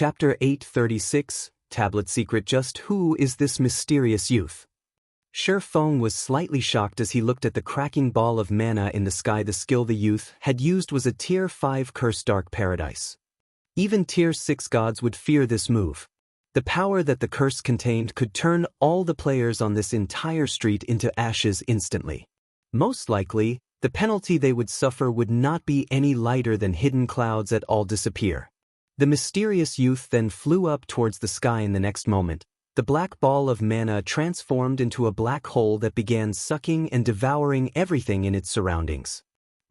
Chapter 836, Tablet Secret. Just who is this mysterious youth? Feng was slightly shocked as he looked at the cracking ball of mana in the sky. The skill the youth had used was a Tier 5 Curse Dark Paradise. Even Tier 6 gods would fear this move. The power that the curse contained could turn all the players on this entire street into ashes instantly. Most likely, the penalty they would suffer would not be any lighter than hidden clouds that all disappear. The mysterious youth then flew up towards the sky. In the next moment, the black ball of mana transformed into a black hole that began sucking and devouring everything in its surroundings.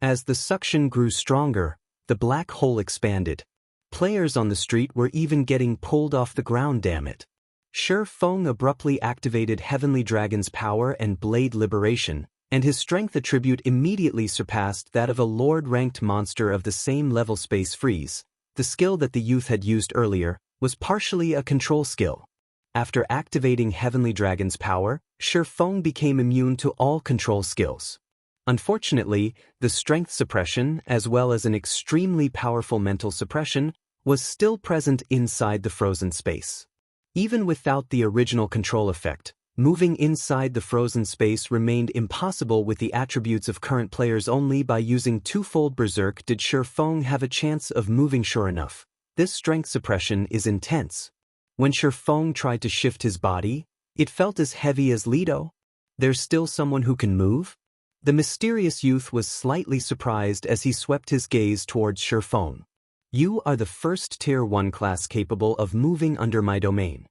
As the suction grew stronger, the black hole expanded. Players on the street were even getting pulled off the ground. Damn it. Feng abruptly activated Heavenly Dragon's power and Blade Liberation, and his strength attribute immediately surpassed that of a Lord-ranked monster of the same level. Space Freeze, the skill that the youth had used earlier, was partially a control skill. After activating Heavenly Dragon's power, Feng became immune to all control skills. Unfortunately, the strength suppression, as well as an extremely powerful mental suppression, was still present inside the frozen space. Even without the original control effect, moving inside the frozen space remained impossible with the attributes of current players. Only by using twofold Berserk did Feng have a chance of moving. Sure enough, this strength suppression is intense. When Feng tried to shift his body, it felt as heavy as Lido. There's still someone who can move? The mysterious youth was slightly surprised as he swept his gaze towards Feng. You are the first Tier 1 class capable of moving under my domain.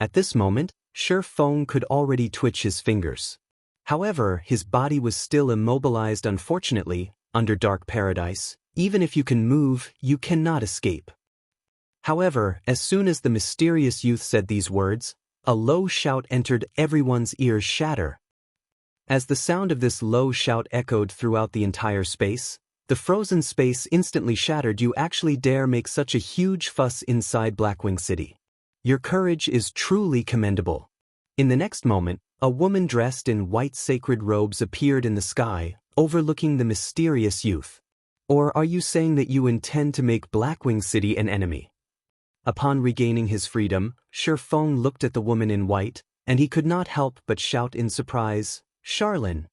At this moment, Feng could already twitch his fingers. However, his body was still immobilized. Unfortunately, under Dark Paradise, even if you can move, you cannot escape. However, as soon as the mysterious youth said these words, a low shout entered everyone's ears. Shatter. As the sound of this low shout echoed throughout the entire space, the frozen space instantly shattered. You actually dare make such a huge fuss inside Blackwing City. Your courage is truly commendable. In the next moment, a woman dressed in white sacred robes appeared in the sky, overlooking the mysterious youth. Or are you saying that you intend to make Blackwing City an enemy? Upon regaining his freedom, Feng looked at the woman in white, and he could not help but shout in surprise, Charlene.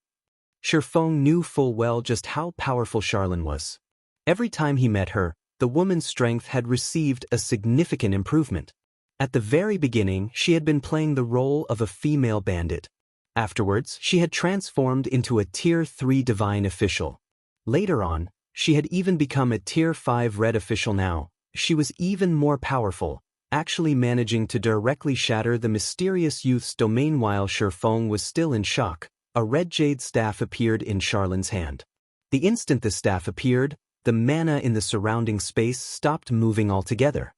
Feng knew full well just how powerful Charlene was. Every time he met her, the woman's strength had received a significant improvement. At the very beginning, she had been playing the role of a female bandit. Afterwards, she had transformed into a Tier 3 divine official. Later on, she had even become a Tier 5 red official. Now, she was even more powerful, actually managing to directly shatter the mysterious youth's domain. While Feng was still in shock, a red jade staff appeared in Charlene's hand. The instant the staff appeared, the mana in the surrounding space stopped moving altogether.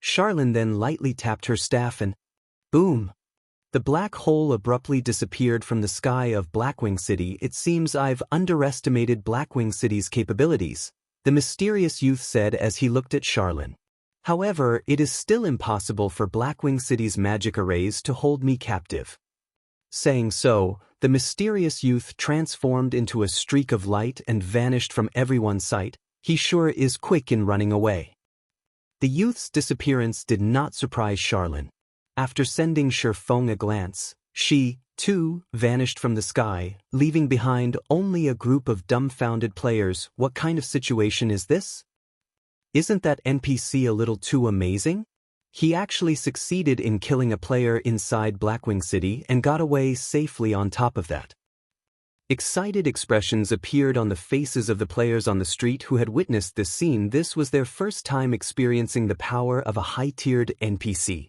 Charlene then lightly tapped her staff and boom! The black hole abruptly disappeared from the sky of Blackwing City. It seems I've underestimated Blackwing City's capabilities, the mysterious youth said as he looked at Charlene. However, it is still impossible for Blackwing City's magic arrays to hold me captive. Saying so, the mysterious youth transformed into a streak of light and vanished from everyone's sight. He sure is quick in running away. The youth's disappearance did not surprise Charlene. After sending Feng a glance, she, too, vanished from the sky, leaving behind only a group of dumbfounded players. What kind of situation is this? Isn't that NPC a little too amazing? He actually succeeded in killing a player inside Blackwing City and got away safely on top of that. Excited expressions appeared on the faces of the players on the street who had witnessed this scene. This was their first time experiencing the power of a high-tiered NPC.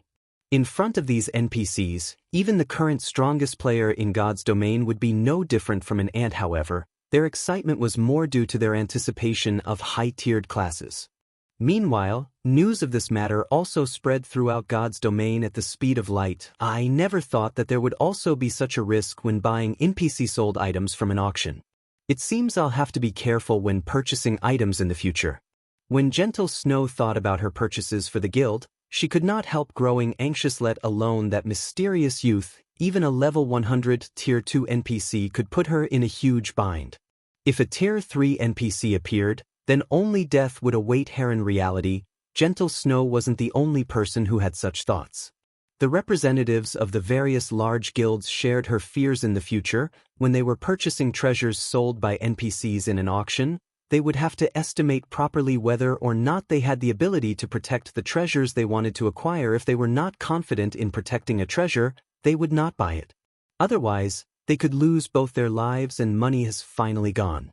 In front of these NPCs, even the current strongest player in God's domain would be no different from an ant. However, their excitement was more due to their anticipation of high-tiered classes. Meanwhile, news of this matter also spread throughout God's domain at the speed of light. I never thought that there would also be such a risk when buying NPC-sold items from an auction. It seems I'll have to be careful when purchasing items in the future. When Gentle Snow thought about her purchases for the guild, she could not help growing anxious. Let alone that mysterious youth, even a level 100 Tier 2 NPC could put her in a huge bind. If a Tier 3 NPC appeared, then only death would await her. In reality, Gentle Snow wasn't the only person who had such thoughts. The representatives of the various large guilds shared her fears in the future. When they were purchasing treasures sold by NPCs in an auction, they would have to estimate properly whether or not they had the ability to protect the treasures they wanted to acquire. If they were not confident in protecting a treasure, they would not buy it. Otherwise, they could lose both their lives and money. Has finally gone.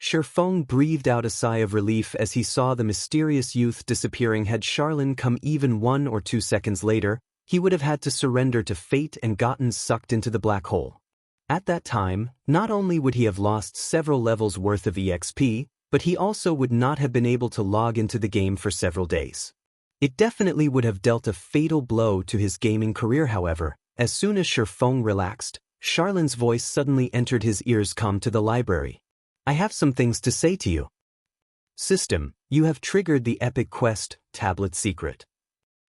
Feng breathed out a sigh of relief as he saw the mysterious youth disappearing. Had Charlene come even 1 or 2 seconds later, he would have had to surrender to fate and gotten sucked into the black hole. At that time, not only would he have lost several levels worth of EXP, but he also would not have been able to log into the game for several days. It definitely would have dealt a fatal blow to his gaming career. However, as soon as Feng relaxed, Charlene's voice suddenly entered his ears. Come to the library. I have some things to say to you. System, you have triggered the epic quest, Tablet Secret.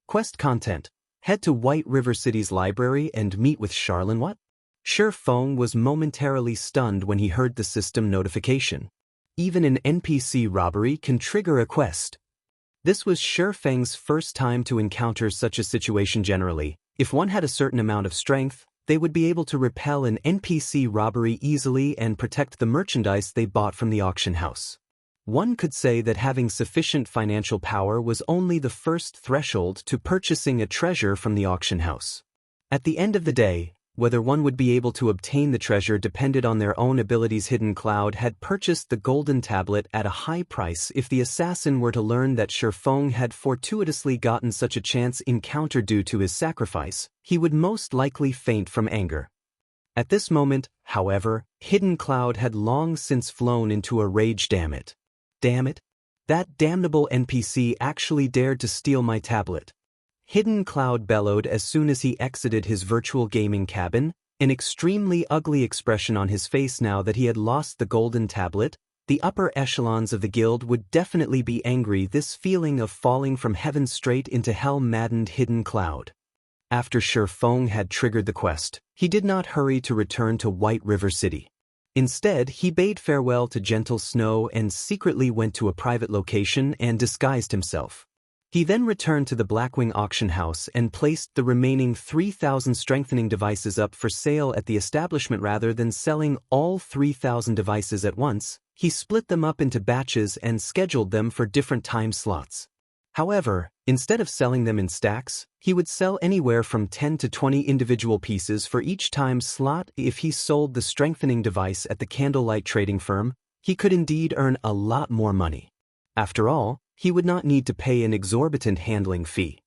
Quest content. Head to White River City's library and meet with Charlene. What? Feng was momentarily stunned when he heard the system notification. Even an NPC robbery can trigger a quest. This was Feng's first time to encounter such a situation. Generally, if one had a certain amount of strength, they would be able to repel an NPC robbery easily and protect the merchandise they bought from the auction house. One could say that having sufficient financial power was only the first threshold to purchasing a treasure from the auction house. At the end of the day, whether one would be able to obtain the treasure depended on their own abilities. Hidden Cloud had purchased the golden tablet at a high price. If the assassin were to learn that Feng had fortuitously gotten such a chance encounter due to his sacrifice, he would most likely faint from anger. At this moment, however, Hidden Cloud had long since flown into a rage. Damn it. Damn it. That damnable NPC actually dared to steal my tablet. Hidden Cloud bellowed as soon as he exited his virtual gaming cabin, an extremely ugly expression on his face. Now that he had lost the golden tablet, the upper echelons of the guild would definitely be angry. This feeling of falling from heaven straight into hell maddened Hidden Cloud. After Feng had triggered the quest, he did not hurry to return to White River City. Instead, he bade farewell to Gentle Snow and secretly went to a private location and disguised himself. He then returned to the Blackwing auction house and placed the remaining 3,000 strengthening devices up for sale at the establishment. Rather than selling all 3,000 devices at once, he split them up into batches and scheduled them for different time slots. However, instead of selling them in stacks, he would sell anywhere from 10 to 20 individual pieces for each time slot. If he sold the strengthening device at the Candlelight trading firm, he could indeed earn a lot more money. After all, he would not need to pay an exorbitant handling fee.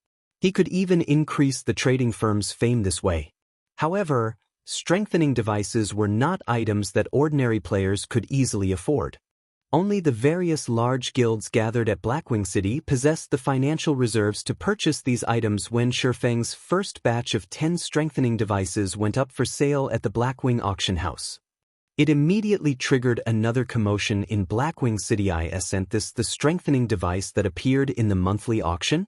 He could even increase the trading firm's fame this way. However, strengthening devices were not items that ordinary players could easily afford. Only the various large guilds gathered at Blackwing City possessed the financial reserves to purchase these items. When Feng's first batch of 10 strengthening devices went up for sale at the Blackwing auction house, it immediately triggered another commotion in Blackwing City. Isn't this the strengthening device that appeared in the monthly auction?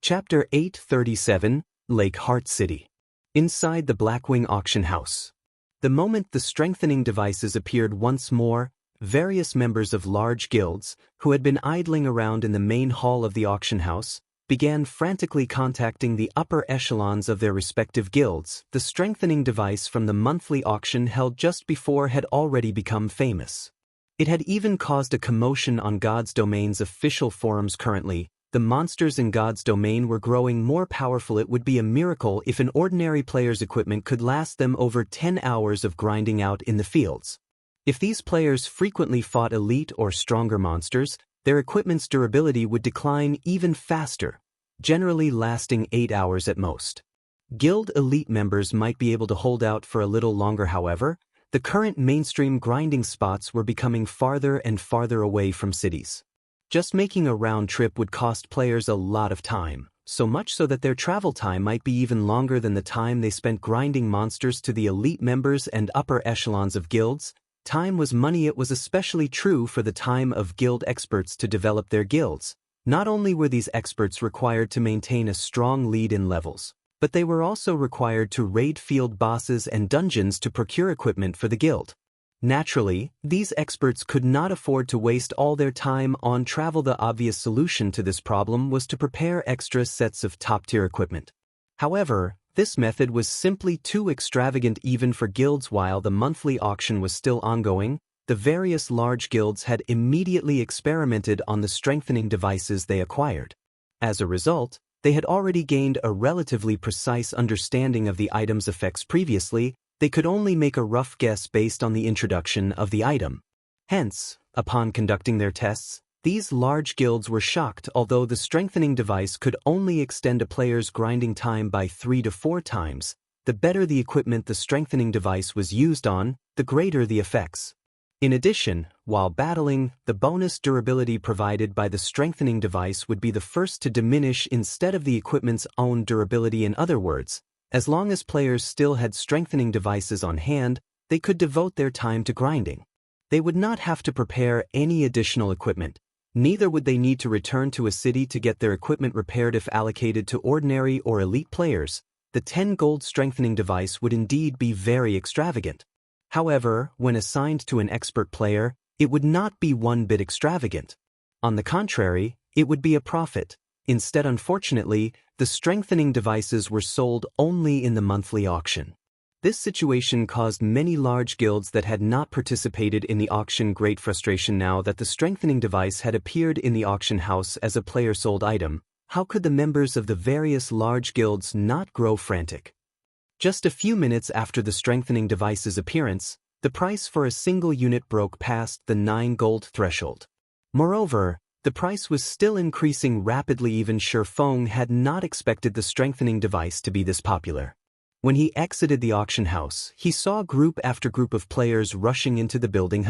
Chapter 837, Lake Heart City. Inside the Blackwing auction house. The moment the strengthening devices appeared once more, various members of large guilds, who had been idling around in the main hall of the auction house, began frantically contacting the upper echelons of their respective guilds. The strengthening device from the monthly auction held just before had already become famous. It had even caused a commotion on God's Domain's official forums. Currently, the monsters in God's Domain were growing more powerful. It would be a miracle if an ordinary player's equipment could last them over 10 hours of grinding out in the fields. If these players frequently fought elite or stronger monsters, their equipment's durability would decline even faster, generally lasting 8 hours at most. Guild elite members might be able to hold out for a little longer. However, the current mainstream grinding spots were becoming farther and farther away from cities. Just making a round trip would cost players a lot of time, so much so that their travel time might be even longer than the time they spent grinding monsters. To the elite members and upper echelons of guilds, time was money. It was especially true for the time of guild experts to develop their guilds. Not only were these experts required to maintain a strong lead in levels, but they were also required to raid field bosses and dungeons to procure equipment for the guild. Naturally, these experts could not afford to waste all their time on travel. The obvious solution to this problem was to prepare extra sets of top-tier equipment. However, this method was simply too extravagant even for guilds. While the monthly auction was still ongoing, the various large guilds had immediately experimented on the strengthening devices they acquired. As a result, they had already gained a relatively precise understanding of the item's effects. Previously, they could only make a rough guess based on the introduction of the item. Hence, upon conducting their tests, these large guilds were shocked. Although the strengthening device could only extend a player's grinding time by 3 to 4 times, the better the equipment the strengthening device was used on, the greater the effects. In addition, while battling, the bonus durability provided by the strengthening device would be the first to diminish instead of the equipment's own durability. In other words, as long as players still had strengthening devices on hand, they could devote their time to grinding. They would not have to prepare any additional equipment. Neither would they need to return to a city to get their equipment repaired. If allocated to ordinary or elite players, the 10 gold strengthening device would indeed be very extravagant. However, when assigned to an expert player, it would not be one bit extravagant. On the contrary, it would be a profit. Instead, unfortunately, the strengthening devices were sold only in the monthly auction. This situation caused many large guilds that had not participated in the auction great frustration. Now that the strengthening device had appeared in the auction house as a player-sold item, how could the members of the various large guilds not grow frantic? Just a few minutes after the strengthening device's appearance, the price for a single unit broke past the 9 gold threshold. Moreover, the price was still increasing rapidly. Even Feng had not expected the strengthening device to be this popular. When he exited the auction house, he saw group after group of players rushing into the building.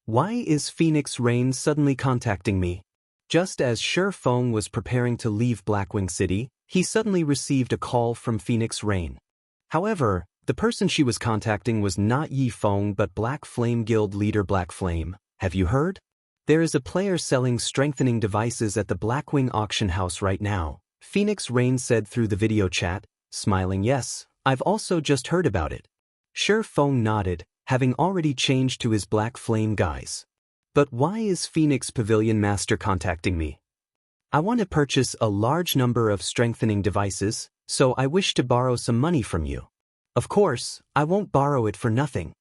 Why is Phoenix Rain suddenly contacting me? Just as Feng was preparing to leave Blackwing City, he suddenly received a call from Phoenix Rain. However, the person she was contacting was not Yi Feng but Black Flame Guild leader Black Flame. Have you heard? There is a player selling strengthening devices at the Blackwing auction house right now, Phoenix Rain said through the video chat, smiling. Yes, I've also just heard about it. Feng nodded, having already changed to his Black Flame guise. But why is Phoenix Pavilion Master contacting me? I want to purchase a large number of strengthening devices, so I wish to borrow some money from you. Of course, I won't borrow it for nothing.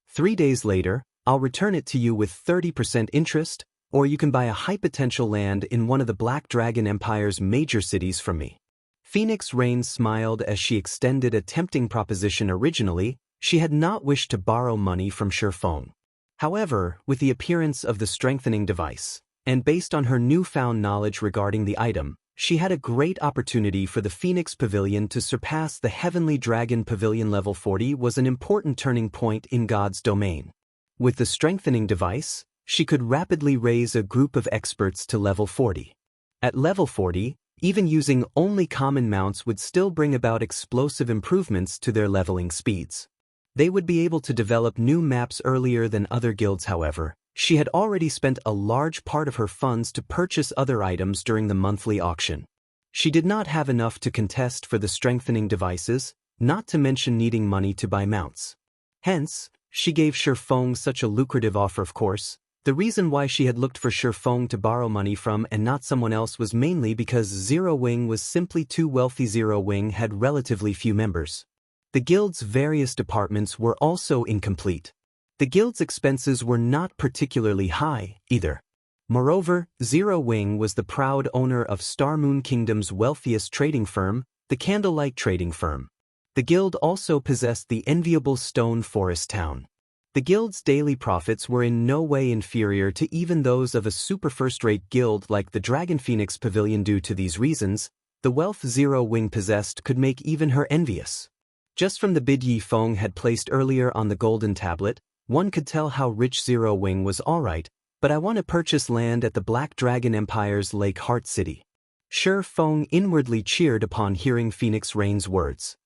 3 days later, I'll return it to you with 30% interest, or you can buy a high-potential land in one of the Black Dragon Empire's major cities from me. Phoenix Rain smiled as she extended a tempting proposition. Originally, she had not wished to borrow money from Feng. However, with the appearance of the strengthening device, and based on her newfound knowledge regarding the item, she had a great opportunity for the Phoenix Pavilion to surpass the Heavenly Dragon Pavilion. Level 40 was an important turning point in God's domain. With the strengthening device, she could rapidly raise a group of experts to level 40. At level 40, even using only common mounts would still bring about explosive improvements to their leveling speeds. They would be able to develop new maps earlier than other guilds. However, she had already spent a large part of her funds to purchase other items during the monthly auction. She did not have enough to contest for the strengthening devices, not to mention needing money to buy mounts. Hence, she gave Feng such a lucrative offer. Of course, the reason why she had looked for Feng to borrow money from and not someone else was mainly because Zero Wing was simply too wealthy. Zero Wing had relatively few members. The guild's various departments were also incomplete. The guild's expenses were not particularly high, either. Moreover, Zero Wing was the proud owner of Star Moon Kingdom's wealthiest trading firm, the Candlelight Trading Firm. The guild also possessed the enviable Stone Forest Town. The guild's daily profits were in no way inferior to even those of a super first-rate guild like the Dragon Phoenix Pavilion. Due to these reasons, the wealth Zero Wing possessed could make even her envious. Just from the bid Yi Feng had placed earlier on the golden tablet, one could tell how rich Zero Wing was. Alright, but I want to purchase land at the Black Dragon Empire's Lake Heart City. Feng inwardly cheered upon hearing Phoenix Rain's words.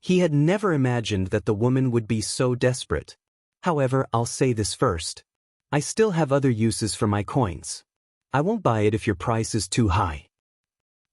He had never imagined that the woman would be so desperate. However, I'll say this first. I still have other uses for my coins. I won't buy it if your price is too high.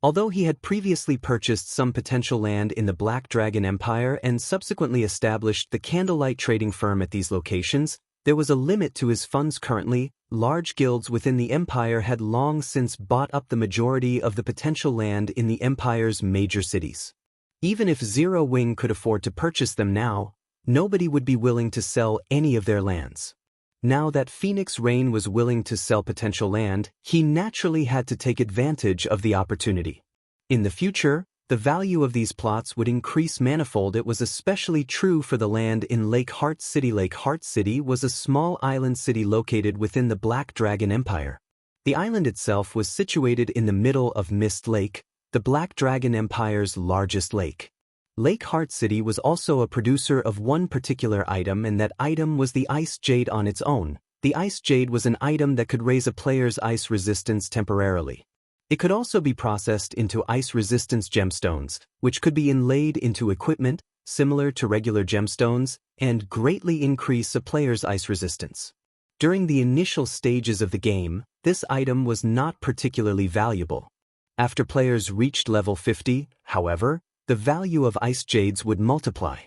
Although he had previously purchased some potential land in the Black Dragon Empire and subsequently established the Candlelight Trading Firm at these locations, There was a limit to his funds currently. Large guilds within the empire had long since bought up the majority of the potential land in the empire's major cities. Even if Zero Wing could afford to purchase them now, nobody would be willing to sell any of their lands. Now that Phoenix Rain was willing to sell potential land, he naturally had to take advantage of the opportunity. In the future, the value of these plots would increase manifold. It was especially true for the land in Lake Heart City. Lake Heart City was a small island city located within the Black Dragon Empire. The island itself was situated in the middle of Mist Lake, the Black Dragon Empire's largest lake. Lake Heart City was also a producer of one particular item, and that item was the Ice Jade on its own. The Ice Jade was an item that could raise a player's ice resistance temporarily. It could also be processed into ice resistance gemstones, which could be inlaid into equipment, similar to regular gemstones, and greatly increase a player's ice resistance. During the initial stages of the game, this item was not particularly valuable. After players reached level 50, however, the value of ice jades would multiply.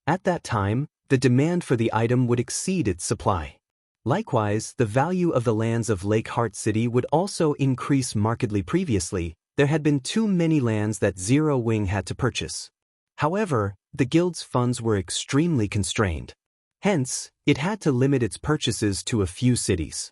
At that time, the demand for the item would exceed its supply. Likewise, the value of the lands of Lake Heart City would also increase markedly. Previously, there had been too many lands that Zero Wing had to purchase. However, the guild's funds were extremely constrained. Hence, it had to limit its purchases to a few cities.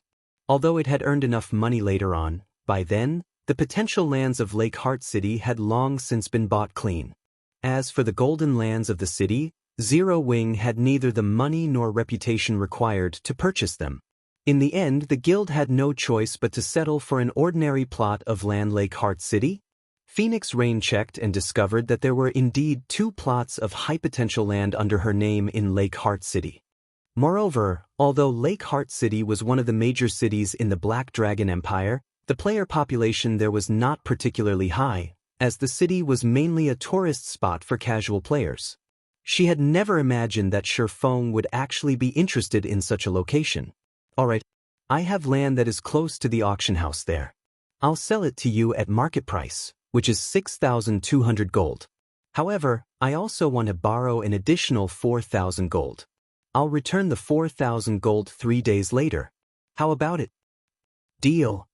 Although it had earned enough money later on, by then, the potential lands of Lake Heart City had long since been bought clean. As for the golden lands of the city, Zero Wing had neither the money nor reputation required to purchase them. In the end, the guild had no choice but to settle for an ordinary plot of land. Lake Heart City. Phoenix Rain checked and discovered that there were indeed 2 plots of high potential land under her name in Lake Heart City. Moreover, although Lake Heart City was one of the major cities in the Black Dragon Empire, the player population there was not particularly high, as the city was mainly a tourist spot for casual players. She had never imagined that Feng would actually be interested in such a location. Alright, I have land that is close to the auction house there. I'll sell it to you at market price, which is 6,200 gold. However, I also want to borrow an additional 4,000 gold. I'll return the 4,000 gold 3 days later. How about it? Deal.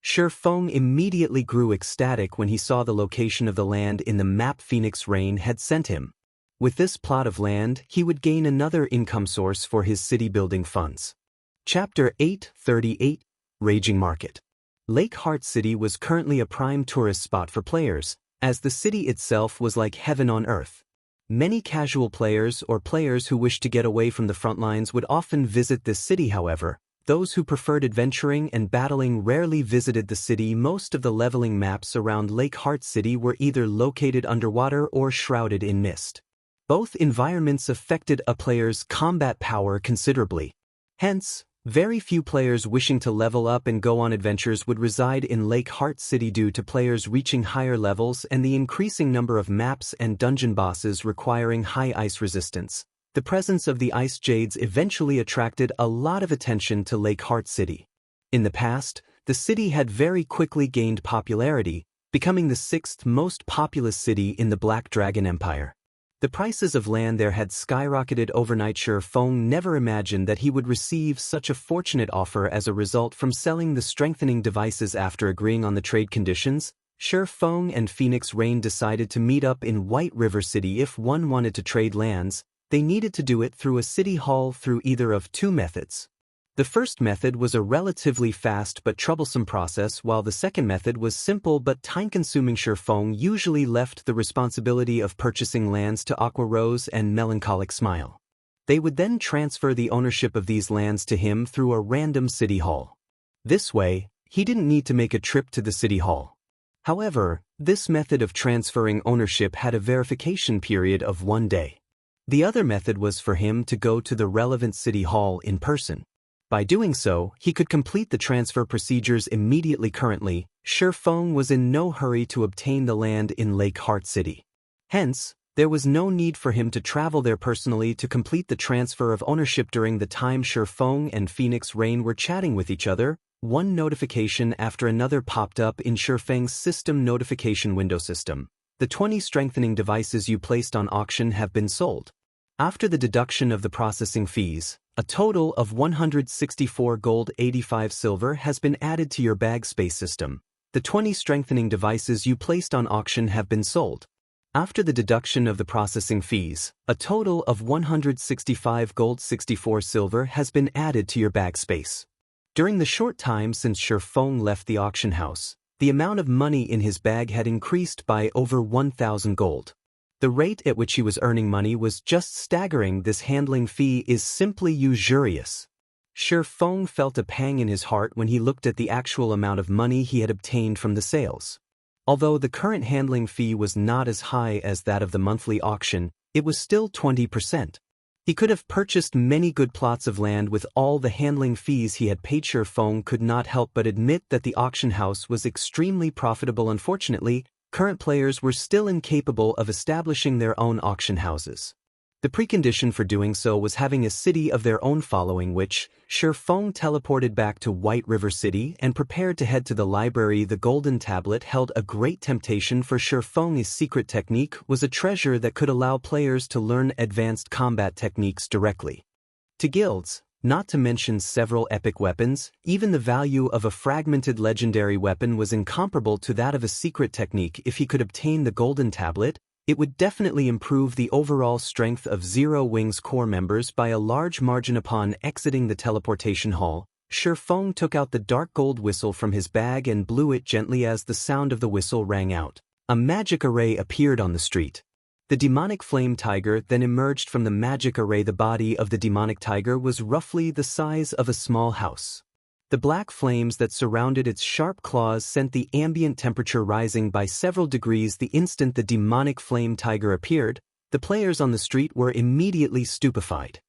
Feng immediately grew ecstatic when he saw the location of the land in the map Phoenix Rain had sent him. With this plot of land, he would gain another income source for his city-building funds. Chapter 838, Raging Market. Lake Heart City was currently a prime tourist spot for players, as the city itself was like heaven on earth. Many casual players or players who wished to get away from the front lines would often visit this city. However, those who preferred adventuring and battling rarely visited the city. Most of the leveling maps around Lake Heart City were either located underwater or shrouded in mist. Both environments affected a player's combat power considerably. Hence, very few players wishing to level up and go on adventures would reside in Lake Heart City due to players reaching higher levels and the increasing number of maps and dungeon bosses requiring high ice resistance. The presence of the Ice Jades eventually attracted a lot of attention to Lake Heart City. In the past, the city had very quickly gained popularity, becoming the 6th most populous city in the Black Dragon Empire. The prices of land there had skyrocketed overnight. Feng never imagined that he would receive such a fortunate offer as a result from selling the strengthening devices. After agreeing on the trade conditions, Feng and Phoenix Rain decided to meet up in White River City. If one wanted to trade lands, they needed to do it through a city hall through either of 2 methods. The first method was a relatively fast but troublesome process, while the second method was simple but time-consuming. Feng usually left the responsibility of purchasing lands to Aqua Rose and Melancholic Smile. They would then transfer the ownership of these lands to him through a random city hall. This way, he didn't need to make a trip to the city hall. However, this method of transferring ownership had a verification period of 1 day. The other method was for him to go to the relevant city hall in person. By doing so, he could complete the transfer procedures immediately. Currently, Feng was in no hurry to obtain the land in Lake Heart City. Hence, there was no need for him to travel there personally to complete the transfer of ownership. During the time Feng and Phoenix Rain were chatting with each other, one notification after another popped up in Feng's system notification window system. The 20 strengthening devices you placed on auction have been sold. After the deduction of the processing fees, A total of 164 gold 85 silver has been added to your bag space system. The 20 strengthening devices you placed on auction have been sold. After the deduction of the processing fees, a total of 165 gold 64 silver has been added to your bag space. During the short time since Feng left the auction house, the amount of money in his bag had increased by over 1,000 gold. The rate at which he was earning money was just staggering. This handling fee is simply usurious. Feng felt a pang in his heart when he looked at the actual amount of money he had obtained from the sales. Although the current handling fee was not as high as that of the monthly auction, it was still 20%. He could have purchased many good plots of land with all the handling fees he had paid. Feng could not help but admit that the auction house was extremely profitable. Unfortunately, current players were still incapable of establishing their own auction houses. The precondition for doing so was having a city of their own, following which, Feng teleported back to White River City and prepared to head to the library. The golden tablet held a great temptation for Feng. His secret technique was a treasure that could allow players to learn advanced combat techniques directly. To guilds, not to mention several epic weapons, even the value of a fragmented legendary weapon was incomparable to that of a secret technique. If he could obtain the golden tablet, it would definitely improve the overall strength of Zero Wing's core members by a large margin. Upon exiting the teleportation hall, Feng took out the dark gold whistle from his bag and blew it gently. As the sound of the whistle rang out, a magic array appeared on the street. The demonic flame tiger then emerged from the magic array. The body of the demonic tiger was roughly the size of a small house. The black flames that surrounded its sharp claws sent the ambient temperature rising by several degrees. The instant the demonic flame tiger appeared, the players on the street were immediately stupefied.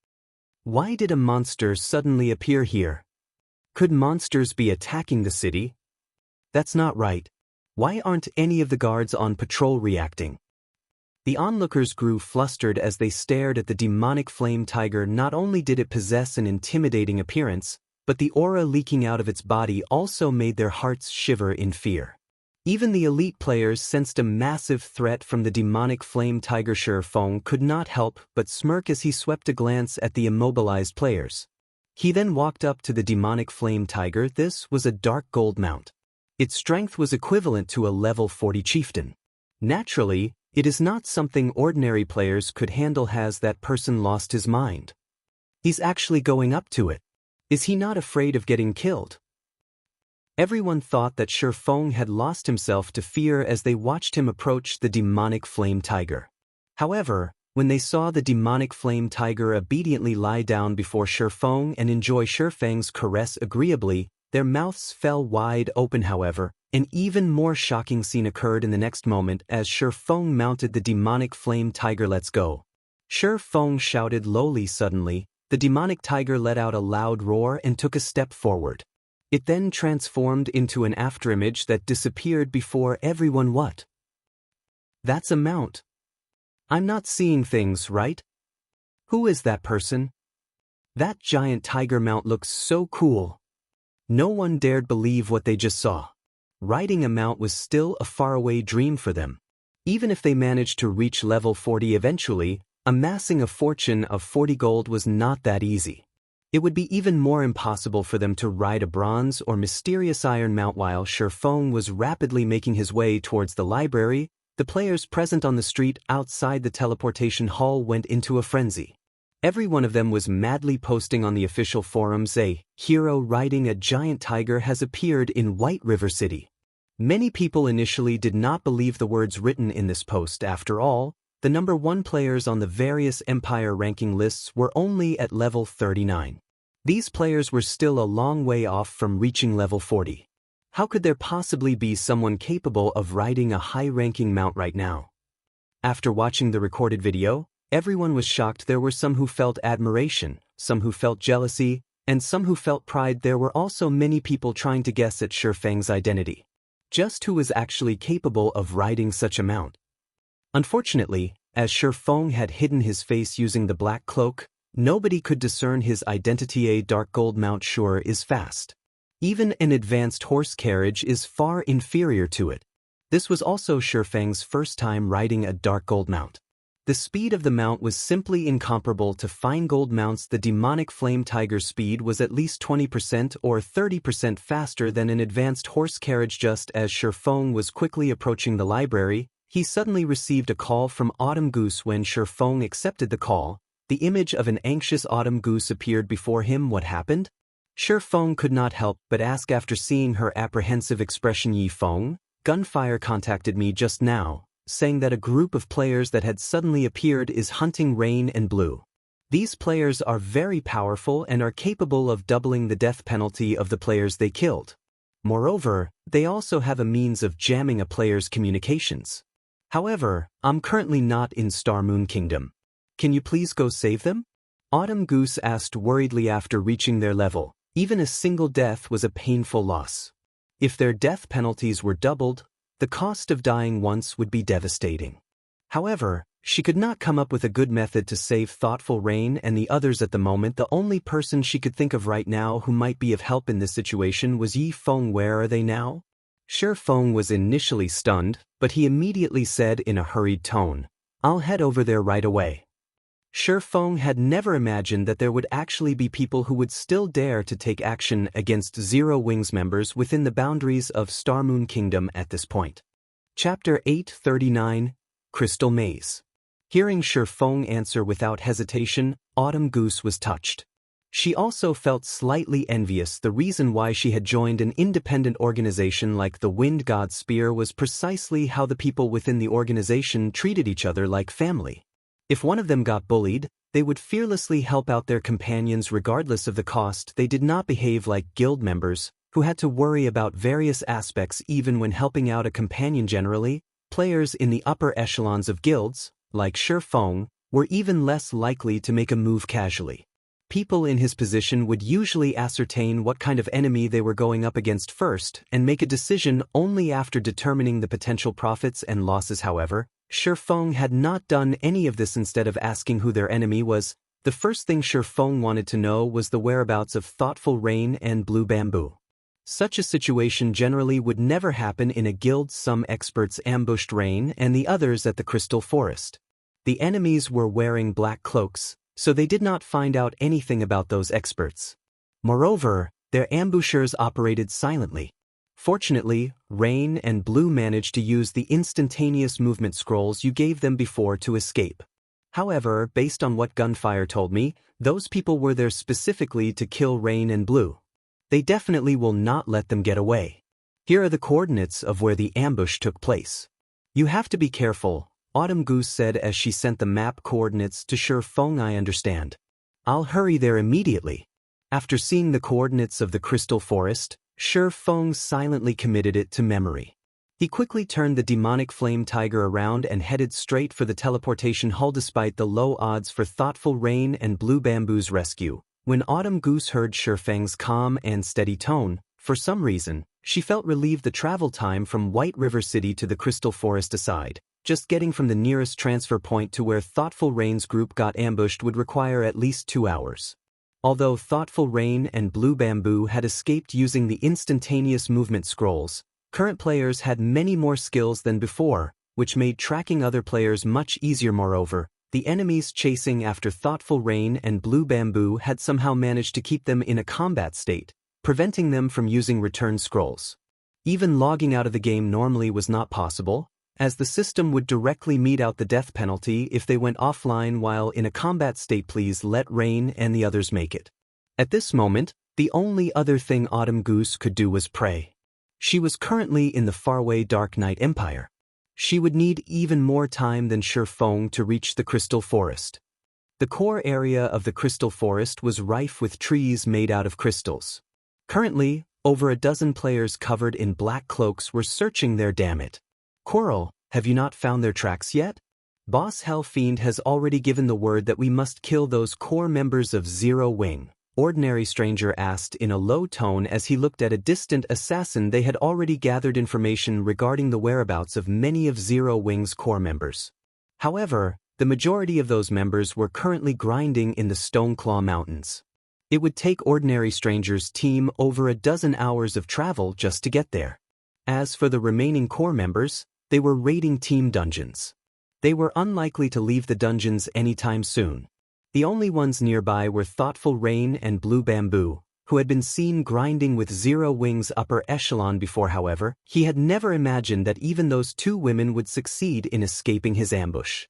Why did a monster suddenly appear here? Could monsters be attacking the city? That's not right. Why aren't any of the guards on patrol reacting? The onlookers grew flustered as they stared at the demonic flame tiger. Not only did it possess an intimidating appearance, but the aura leaking out of its body also made their hearts shiver in fear. Even the elite players sensed a massive threat from the demonic flame tiger. Feng could not help but smirk as he swept a glance at the immobilized players. He then walked up to the demonic flame tiger. This was a dark gold mount. Its strength was equivalent to a level 40 chieftain. Naturally, it is not something ordinary players could handle. Has that person lost his mind? He's actually going up to it. Is he not afraid of getting killed? Everyone thought that Feng had lost himself to fear as they watched him approach the demonic flame tiger. However, when they saw the demonic flame tiger obediently lie down before Feng and enjoy Feng's caress agreeably, their mouths fell wide open. However, an even more shocking scene occurred in the next moment as Feng mounted the demonic flame tiger. Let's go! Feng shouted lowly. Suddenly, the demonic tiger let out a loud roar and took a step forward. It then transformed into an afterimage that disappeared before everyone. What? That's a mount. I'm not seeing things right. Who is that person? That giant tiger mount looks so cool. No one dared believe what they just saw. Riding a mount was still a faraway dream for them. Even if they managed to reach level 40 eventually, amassing a fortune of 40 gold was not that easy. It would be even more impossible for them to ride a bronze or mysterious iron mount. While Feng was rapidly making his way towards the library, the players present on the street outside the teleportation hall went into a frenzy. Every one of them was madly posting on the official forums, "A hero riding a giant tiger has appeared in White River City." Many people initially did not believe the words written in this post. After all, the number 1 players on the various Empire ranking lists were only at level 39. These players were still a long way off from reaching level 40. How could there possibly be someone capable of riding a high-ranking mount right now? After watching the recorded video, everyone was shocked. There were some who felt admiration, some who felt jealousy, and some who felt pride. There were also many people trying to guess at Feng's identity. Just who was actually capable of riding such a mount? Unfortunately, as Feng had hidden his face using the black cloak, nobody could discern his identity. A dark gold mount sure is fast. Even an advanced horse carriage is far inferior to it. This was also Feng's first time riding a dark gold mount. The speed of the mount was simply incomparable to Feingold mounts. The demonic flame tiger's speed was at least 20% or 30% faster than an advanced horse carriage. Just as Feng was quickly approaching the library, he suddenly received a call from Autumn Goose. When Feng accepted the call, the image of an anxious Autumn Goose appeared before him. What happened? Feng could not help but ask after seeing her apprehensive expression. Yi Feng, Gunfire contacted me just now, saying that a group of players that had suddenly appeared is hunting Rain and Blue. These players are very powerful and are capable of doubling the death penalty of the players they killed. Moreover, they also have a means of jamming a player's communications. However, I'm currently not in Star Moon Kingdom. Can you please go save them? Autumn Goose asked worriedly. After reaching their level, even a single death was a painful loss. If their death penalties were doubled, the cost of dying once would be devastating. However, she could not come up with a good method to save Thoughtful Rain and the others at the moment. The only person she could think of right now who might be of help in this situation was Yi Feng. Where are they now? Feng was initially stunned, but he immediately said in a hurried tone, "I'll head over there right away." Feng had never imagined that there would actually be people who would still dare to take action against Zero Wings members within the boundaries of Star Moon Kingdom at this point. Chapter 839, Crystal Maze. Hearing Feng answer without hesitation, Autumn Goose was touched. She also felt slightly envious. The reason why she had joined an independent organization like the Wind God Spear was precisely how the people within the organization treated each other like family. If one of them got bullied, they would fearlessly help out their companions regardless of the cost. They did not behave like guild members, who had to worry about various aspects even when helping out a companion. Generally, players in the upper echelons of guilds, like Feng, were even less likely to make a move casually. People in his position would usually ascertain what kind of enemy they were going up against first and make a decision only after determining the potential profits and losses. However, Feng had not done any of this. Instead of asking who their enemy was, the first thing Feng wanted to know was the whereabouts of Thoughtful Rain and Blue Bamboo. Such a situation generally would never happen in a guild. Some experts ambushed Rain and the others at the Crystal Forest. The enemies were wearing black cloaks, so they did not find out anything about those experts. Moreover, their ambushers operated silently. Fortunately, Rain and Blue managed to use the instantaneous movement scrolls you gave them before to escape. However, based on what Gunfire told me, those people were there specifically to kill Rain and Blue. They definitely will not let them get away. Here are the coordinates of where the ambush took place. You have to be careful, Autumn Goose said as she sent the map coordinates to Feng. I understand. I'll hurry there immediately. After seeing the coordinates of the Crystal Forest, Feng silently committed it to memory. He quickly turned the demonic flame tiger around and headed straight for the teleportation hull. Despite the low odds for Thoughtful Rain and Blue Bamboo's rescue, when Autumn Goose heard Feng's calm and steady tone, for some reason, she felt relieved. The travel time from White River City to the Crystal Forest aside, just getting from the nearest transfer point to where Thoughtful Rain's group got ambushed would require at least 2 hours. Although Thoughtful Rain and Blue Bamboo had escaped using the instantaneous movement scrolls, current players had many more skills than before, which made tracking other players much easier. Moreover, the enemies chasing after Thoughtful Rain and Blue Bamboo had somehow managed to keep them in a combat state, preventing them from using return scrolls. Even logging out of the game normally was not possible, as the system would directly mete out the death penalty if they went offline while in a combat state. Please let Rain and the others make it. At this moment, the only other thing Autumn Goose could do was pray. She was currently in the faraway Dark Knight Empire. She would need even more time than Feng to reach the Crystal Forest. The core area of the Crystal Forest was rife with trees made out of crystals. Currently, over a dozen players covered in black cloaks were searching there. Damn it. Coral, have you not found their tracks yet? Boss Hell Fiend has already given the word that we must kill those core members of Zero Wing, Ordinary Stranger asked in a low tone as he looked at a distant assassin. They had already gathered information regarding the whereabouts of many of Zero Wing's core members. However, the majority of those members were currently grinding in the Stoneclaw Mountains. It would take Ordinary Stranger's team over a dozen hours of travel just to get there. As for the remaining core members, they were raiding team dungeons. They were unlikely to leave the dungeons anytime soon. The only ones nearby were Thoughtful Rain and Blue Bamboo, who had been seen grinding with Zero Wing's upper echelon before. However, he had never imagined that even those two women would succeed in escaping his ambush.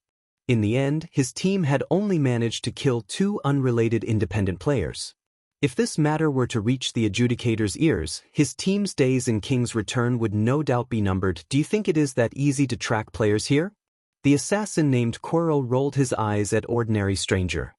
In the end, his team had only managed to kill two unrelated independent players. If this matter were to reach the adjudicator's ears, his team's days in King's Return would no doubt be numbered. Do you think it is that easy to track players here? The assassin named Quirrell rolled his eyes at Ordinary Stranger.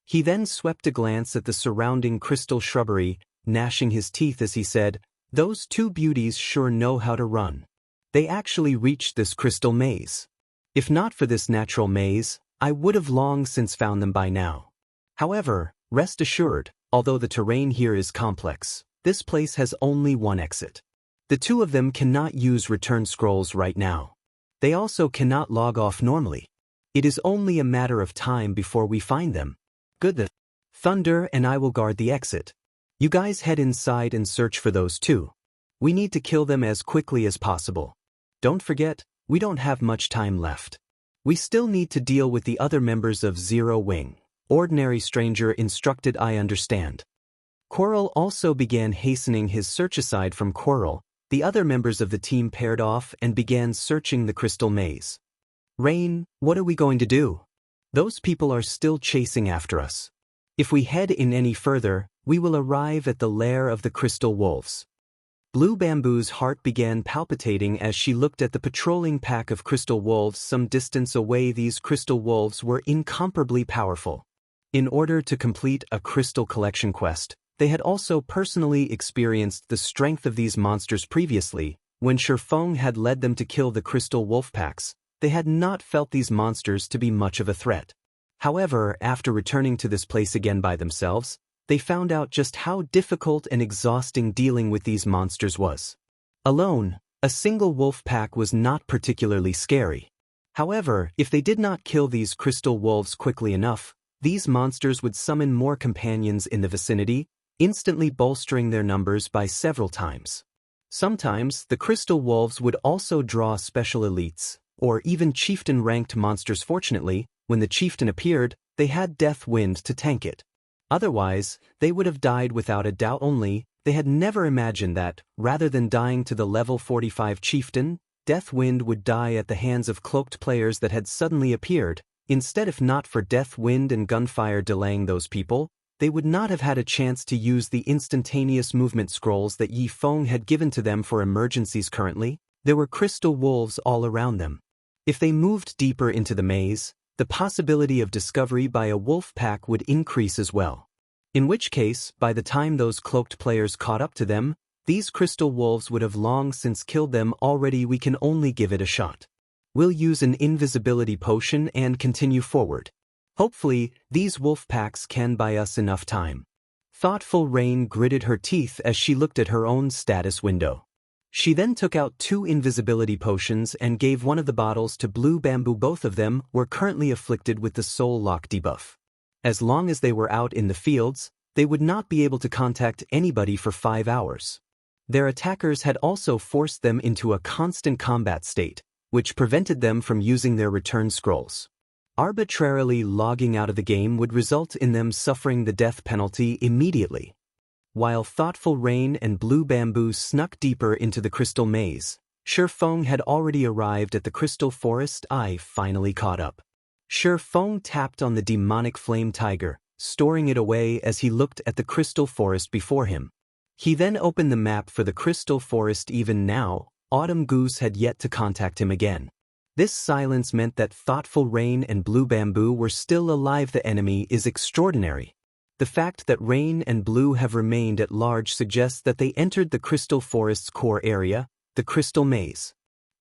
He then swept a glance at the surrounding crystal shrubbery, gnashing his teeth as he said, "Those two beauties sure know how to run. They actually reached this crystal maze. If not for this natural maze, I would have long since found them by now. However, rest assured, although the terrain here is complex, this place has only one exit. The two of them cannot use return scrolls right now. They also cannot log off normally. It is only a matter of time before we find them. Good. Thunder and I will guard the exit. You guys head inside and search for those two. We need to kill them as quickly as possible. Don't forget, we don't have much time left. We still need to deal with the other members of Zero Wing." Ordinary Stranger instructed. "I understand." Quirrell also began hastening his search. Aside from Quirrell, the other members of the team paired off and began searching the crystal maze. "Rain, what are we going to do? Those people are still chasing after us. If we head in any further, we will arrive at the lair of the crystal wolves." Blue Bamboo's heart began palpitating as she looked at the patrolling pack of crystal wolves some distance away. These crystal wolves were incomparably powerful. In order to complete a crystal collection quest, they had also personally experienced the strength of these monsters previously. When Feng had led them to kill the crystal wolf packs, they had not felt these monsters to be much of a threat. However, after returning to this place again by themselves, they found out just how difficult and exhausting dealing with these monsters was. Alone, a single wolf pack was not particularly scary. However, if they did not kill these crystal wolves quickly enough, these monsters would summon more companions in the vicinity, instantly bolstering their numbers by several times. Sometimes, the crystal wolves would also draw special elites, or even chieftain-ranked monsters. Fortunately, when the chieftain appeared, they had Death Wind to tank it. Otherwise, they would have died without a doubt. Only, they had never imagined that, rather than dying to the level 45 chieftain, Death Wind would die at the hands of cloaked players that had suddenly appeared. Instead, if not for Death Wind and gunfire delaying those people, they would not have had a chance to use the instantaneous movement scrolls that Feng had given to them for emergencies. Currently, there were crystal wolves all around them. If they moved deeper into the maze, the possibility of discovery by a wolf pack would increase as well. In which case, by the time those cloaked players caught up to them, these crystal wolves would have long since killed them already. We can only give it a shot. We'll use an invisibility potion and continue forward. Hopefully, these wolf packs can buy us enough time. Thoughtful Rain gritted her teeth as she looked at her own status window. She then took out 2 invisibility potions and gave one of the bottles to Blue Bamboo. Both of them were currently afflicted with the Soul Lock debuff. As long as they were out in the fields, they would not be able to contact anybody for 5 hours. Their attackers had also forced them into a constant combat state, which prevented them from using their return scrolls. Arbitrarily logging out of the game would result in them suffering the death penalty immediately. While Thoughtful Rain and Blue Bamboo snuck deeper into the crystal maze, Feng had already arrived at the crystal forest. I finally caught up. Feng tapped on the demonic flame tiger, storing it away as he looked at the crystal forest before him. He then opened the map for the crystal forest. Even now, Autumn Goose had yet to contact him again. This silence meant that Thoughtful Rain and Blue Bamboo were still alive. The enemy is extraordinary. The fact that Rain and Blue have remained at large suggests that they entered the crystal forest's core area, the crystal maze.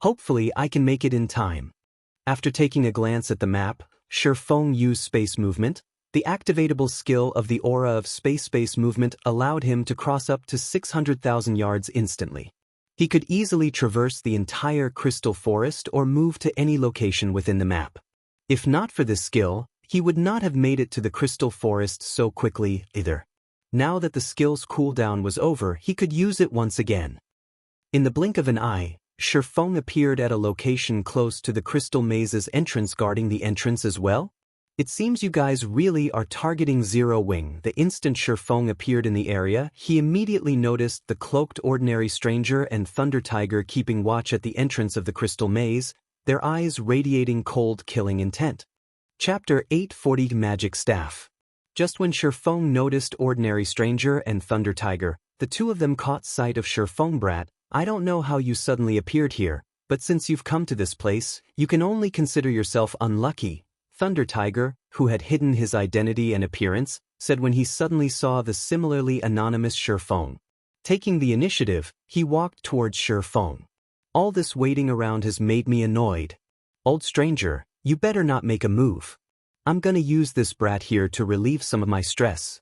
Hopefully I can make it in time. After taking a glance at the map, Feng used space movement. The activatable skill of the aura of space movement allowed him to cross up to 600,000 yards instantly. He could easily traverse the entire crystal forest or move to any location within the map. If not for this skill, he would not have made it to the crystal forest so quickly either. Now that the skill's cooldown was over, he could use it once again. In the blink of an eye, Feng appeared at a location close to the crystal maze's entrance, guarding the entrance as well? It seems you guys really are targeting Zero Wing. The instant Feng appeared in the area, he immediately noticed the cloaked ordinary stranger and Thunder Tiger keeping watch at the entrance of the crystal maze, their eyes radiating cold, killing intent. Chapter 840 Magic Staff. Just when Feng noticed ordinary stranger and Thunder Tiger, the two of them caught sight of Feng. Brat, I don't know how you suddenly appeared here, but since you've come to this place, you can only consider yourself unlucky, Thunder Tiger, who had hidden his identity and appearance, said when he suddenly saw the similarly anonymous Feng. Taking the initiative, he walked towards Feng. All this waiting around has made me annoyed. Old stranger, you better not make a move. I'm gonna use this brat here to relieve some of my stress.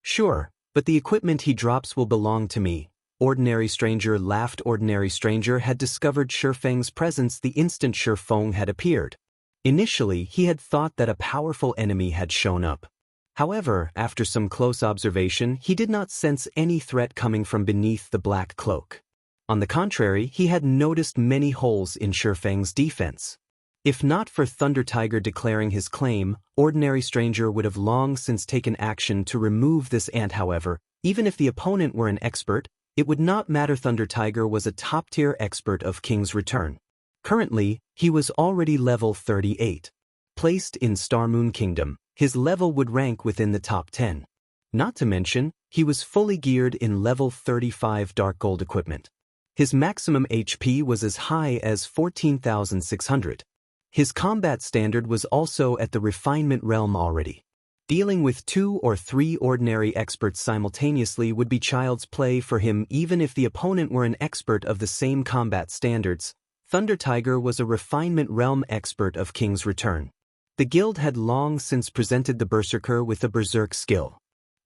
Sure, but the equipment he drops will belong to me. Ordinary stranger laughed. Ordinary stranger had discovered Feng's presence the instant Feng had appeared. Initially, he had thought that a powerful enemy had shown up. However, after some close observation, he did not sense any threat coming from beneath the black cloak. On the contrary, he had noticed many holes in Feng's defense. If not for Thunder Tiger declaring his claim, Ordinary Stranger would have long since taken action to remove this ant. However, even if the opponent were an expert, it would not matter. Thunder Tiger was a top-tier expert of King's Return. Currently, he was already level 38. Placed in Starmoon Kingdom, his level would rank within the top 10. Not to mention, he was fully geared in level 35 Dark Gold equipment. His maximum HP was as high as 14,600. His combat standard was also at the refinement realm already. Dealing with 2 or 3 ordinary experts simultaneously would be child's play for him, even if the opponent were an expert of the same combat standards. Thunder Tiger was a refinement realm expert of King's Return. The guild had long since presented the Berserker with a Berserk skill.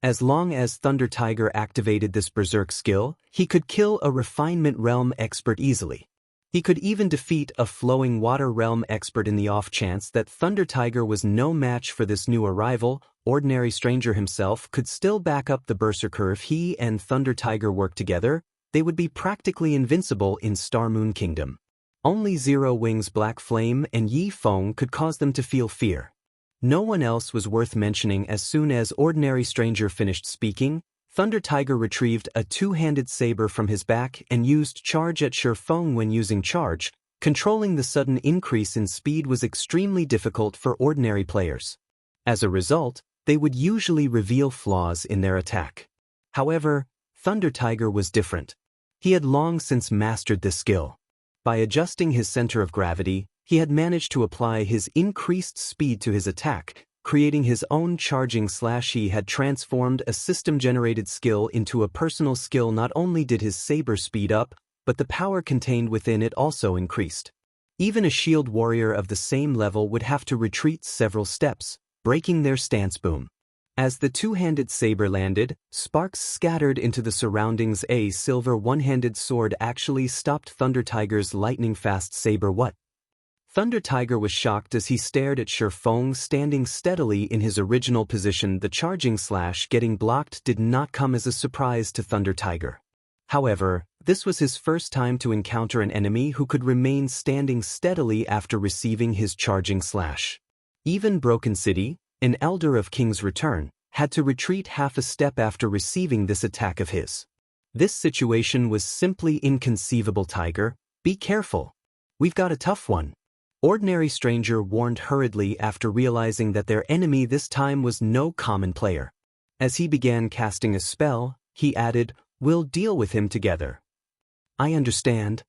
As long as Thunder Tiger activated this Berserk skill, he could kill a refinement realm expert easily. He could even defeat a flowing water realm expert in the off chance that Thunder Tiger was no match for this new arrival. Ordinary Stranger himself could still back up the Berserker. If he and Thunder Tiger worked together, they would be practically invincible in Starmoon Kingdom. Only Zero Wing's Black Flame and Yi Feng could cause them to feel fear. No one else was worth mentioning. As soon as Ordinary Stranger finished speaking, Thunder Tiger retrieved a two-handed saber from his back and used charge at Feng. When using charge, controlling the sudden increase in speed was extremely difficult for ordinary players. As a result, they would usually reveal flaws in their attack. However, Thunder Tiger was different. He had long since mastered this skill. By adjusting his center of gravity, he had managed to apply his increased speed to his attack, creating his own charging slash. He had transformed a system-generated skill into a personal skill. Not only did his saber speed up, but the power contained within it also increased. Even a shield warrior of the same level would have to retreat several steps, breaking their stance. Boom. As the two-handed saber landed, sparks scattered into the surroundings. A silver one-handed sword actually stopped Thunder Tiger's lightning-fast saber. What? Thunder Tiger was shocked as he stared at Feng standing steadily in his original position. The charging slash getting blocked did not come as a surprise to Thunder Tiger. However, this was his first time to encounter an enemy who could remain standing steadily after receiving his charging slash. Even Broken City, an elder of King's Return, had to retreat half a step after receiving this attack of his. This situation was simply inconceivable. Tiger, be careful. We've got a tough one. Ordinary Stranger warned hurriedly after realizing that their enemy this time was no common player. As he began casting a spell, he added, "We'll deal with him together." I understand.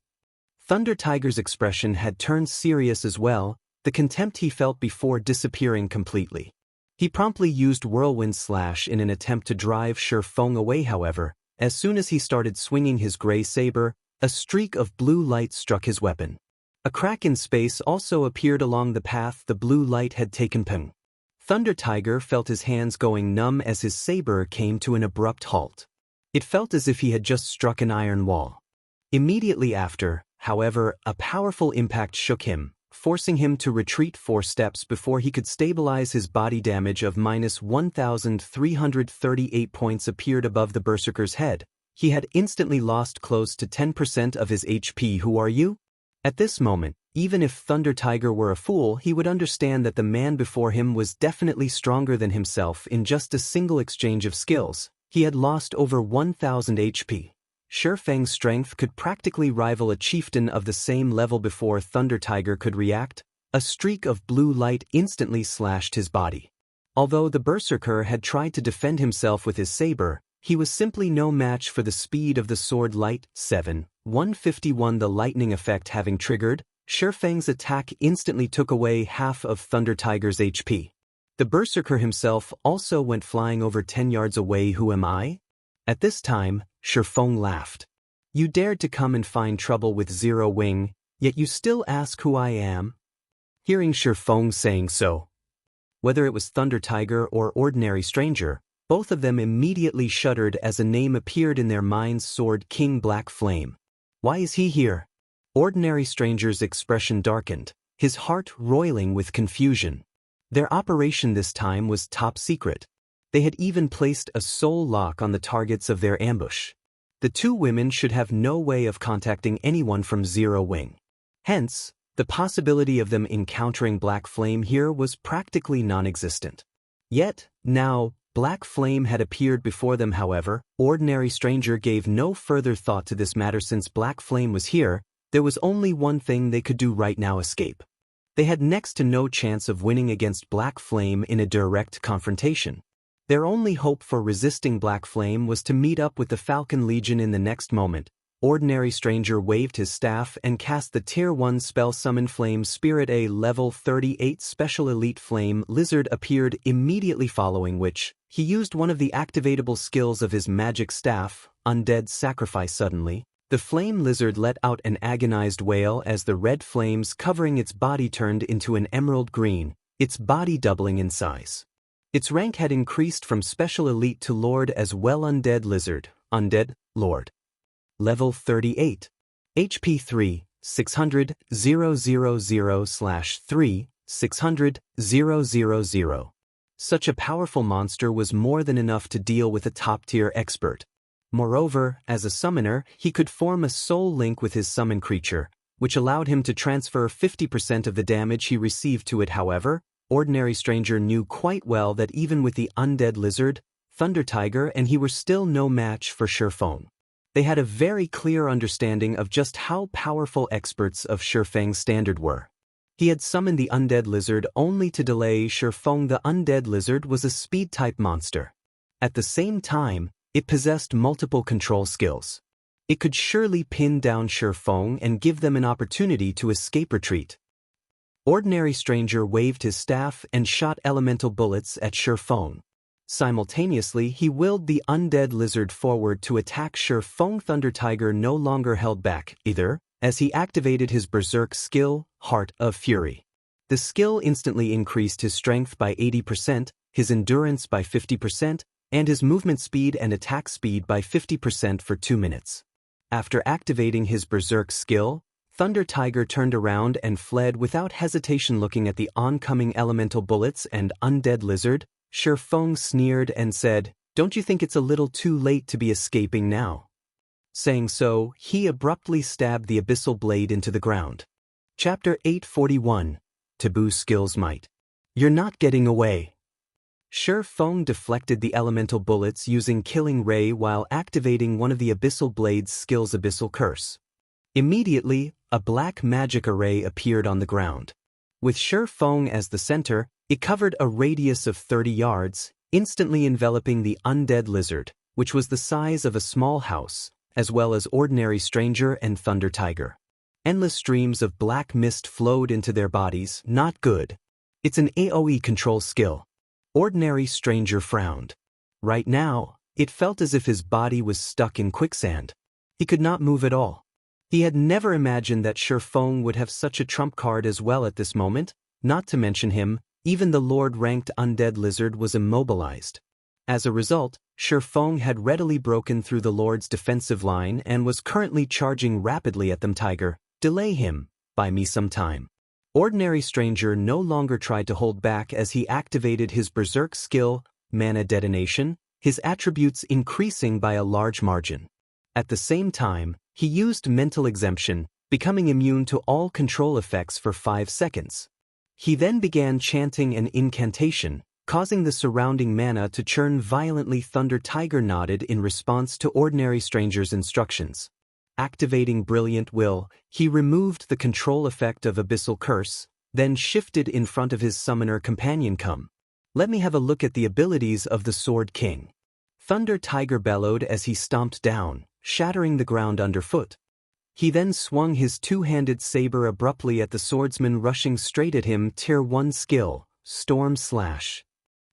Thunder Tiger's expression had turned serious as well, the contempt he felt before disappearing completely. He promptly used Whirlwind Slash in an attempt to drive Feng away. However, as soon as he started swinging his gray saber, a streak of blue light struck his weapon. A crack in space also appeared along the path the blue light had taken. Peng. Thunder Tiger felt his hands going numb as his saber came to an abrupt halt. It felt as if he had just struck an iron wall. Immediately after, however, a powerful impact shook him, forcing him to retreat 4 steps before he could stabilize. His body damage of -1,338 points appeared above the Berserker's head. he had instantly lost close to 10% of his HP. Who are you? At this moment, even if Thunder Tiger were a fool, he would understand that the man before him was definitely stronger than himself. In just a single exchange of skills, he had lost over 1000 HP. Feng's strength could practically rival a chieftain of the same level. Before Thunder Tiger could react, a streak of blue light instantly slashed his body. Although the berserker had tried to defend himself with his saber, he was simply no match for the speed of the sword. Light 7:151. The lightning effect having triggered, Feng's attack instantly took away half of Thunder Tiger's HP. The berserker himself also went flying over 10 yards away. Who am I? At this time, Feng laughed. You dared to come and find trouble with Zero Wing, yet you still ask who I am? Hearing Feng saying so, whether it was Thunder Tiger or ordinary stranger, both of them immediately shuddered as a name appeared in their minds. Sword King Black Flame. Why is he here? Ordinary stranger's expression darkened, his heart roiling with confusion. Their operation this time was top secret. They had even placed a soul lock on the targets of their ambush. The two women should have no way of contacting anyone from Zero Wing. Hence, the possibility of them encountering Black Flame here was practically non-existent. Yet, now, Black Flame had appeared before them. However, ordinary stranger gave no further thought to this matter. Since Black Flame was here, there was only one thing they could do right now: escape. They had next to no chance of winning against Black Flame in a direct confrontation. Their only hope for resisting Black Flame was to meet up with the Falcon Legion. In the next moment, ordinary stranger waved his staff and cast the Tier 1 spell Summon Flame Spirit. A level 38 special elite flame lizard appeared immediately, following which, he used one of the activatable skills of his magic staff, Undead Sacrifice. Suddenly, the flame lizard let out an agonized wail as the red flames covering its body turned into an emerald green, its body doubling in size. Its rank had increased from special elite to lord as well. Undead Lizard, Undead, Lord. Level 38. HP 3, 600, 000/3, 600, 000. Such a powerful monster was more than enough to deal with a top-tier expert. Moreover, as a summoner, he could form a soul link with his summon creature, which allowed him to transfer 50% of the damage he received to it. However, ordinary stranger knew quite well that even with the Undead Lizard, Thunder Tiger and he were still no match for Feng. They had a very clear understanding of just how powerful experts of Feng's standard were. He had summoned the Undead Lizard only to delay Feng. The Undead Lizard was a speed-type monster. At the same time, it possessed multiple control skills. It could surely pin down Feng and give them an opportunity to escape retreat. Ordinary stranger waved his staff and shot elemental bullets at Feng. Simultaneously, he willed the Undead Lizard forward to attack Feng. Thunder Tiger no longer held back, either, as he activated his berserk skill, Heart of Fury. The skill instantly increased his strength by 80%, his endurance by 50%, and his movement speed and attack speed by 50% for 2 minutes. After activating his berserk skill, Thunder Tiger turned around and fled without hesitation. Looking at the oncoming elemental bullets and Undead Lizard, Feng sneered and said, "Don't you think it's a little too late to be escaping now?" Saying so, he abruptly stabbed the Abyssal blade into the ground. Chapter 841. Taboo Skills Might. You're not getting away. Feng deflected the elemental bullets using Killing Ray while activating one of the Abyssal blade's skills, Abyssal Curse. Immediately, a black magic array appeared on the ground. With Feng as the center, it covered a radius of 30 yards, instantly enveloping the Undead Lizard, which was the size of a small house, as well as ordinary stranger and Thunder Tiger. Endless streams of black mist flowed into their bodies. Not good. It's an AoE control skill. Ordinary stranger frowned. Right now, it felt as if his body was stuck in quicksand. He could not move at all. He had never imagined that Feng would have such a trump card as well at this moment. Not to mention him, even the Lord-ranked Undead Lizard was immobilized. As a result, Feng had readily broken through the Lord's defensive line and was currently charging rapidly at them. Tiger, delay him, buy me some time. Ordinary stranger no longer tried to hold back as he activated his berserk skill, Mana Detonation, his attributes increasing by a large margin. At the same time, he used mental exemption, becoming immune to all control effects for 5 seconds. He then began chanting an incantation, causing the surrounding mana to churn violently. Thunder Tiger nodded in response to Ordinary Stranger's instructions. Activating Brilliant Will, he removed the control effect of Abyssal Curse, then shifted in front of his summoner companion. Come. Let me have a look at the abilities of the Sword King. Thunder Tiger bellowed as he stomped down, shattering the ground underfoot. He then swung his two-handed saber abruptly at the swordsman rushing straight at him. Tier 1 skill, Storm Slash.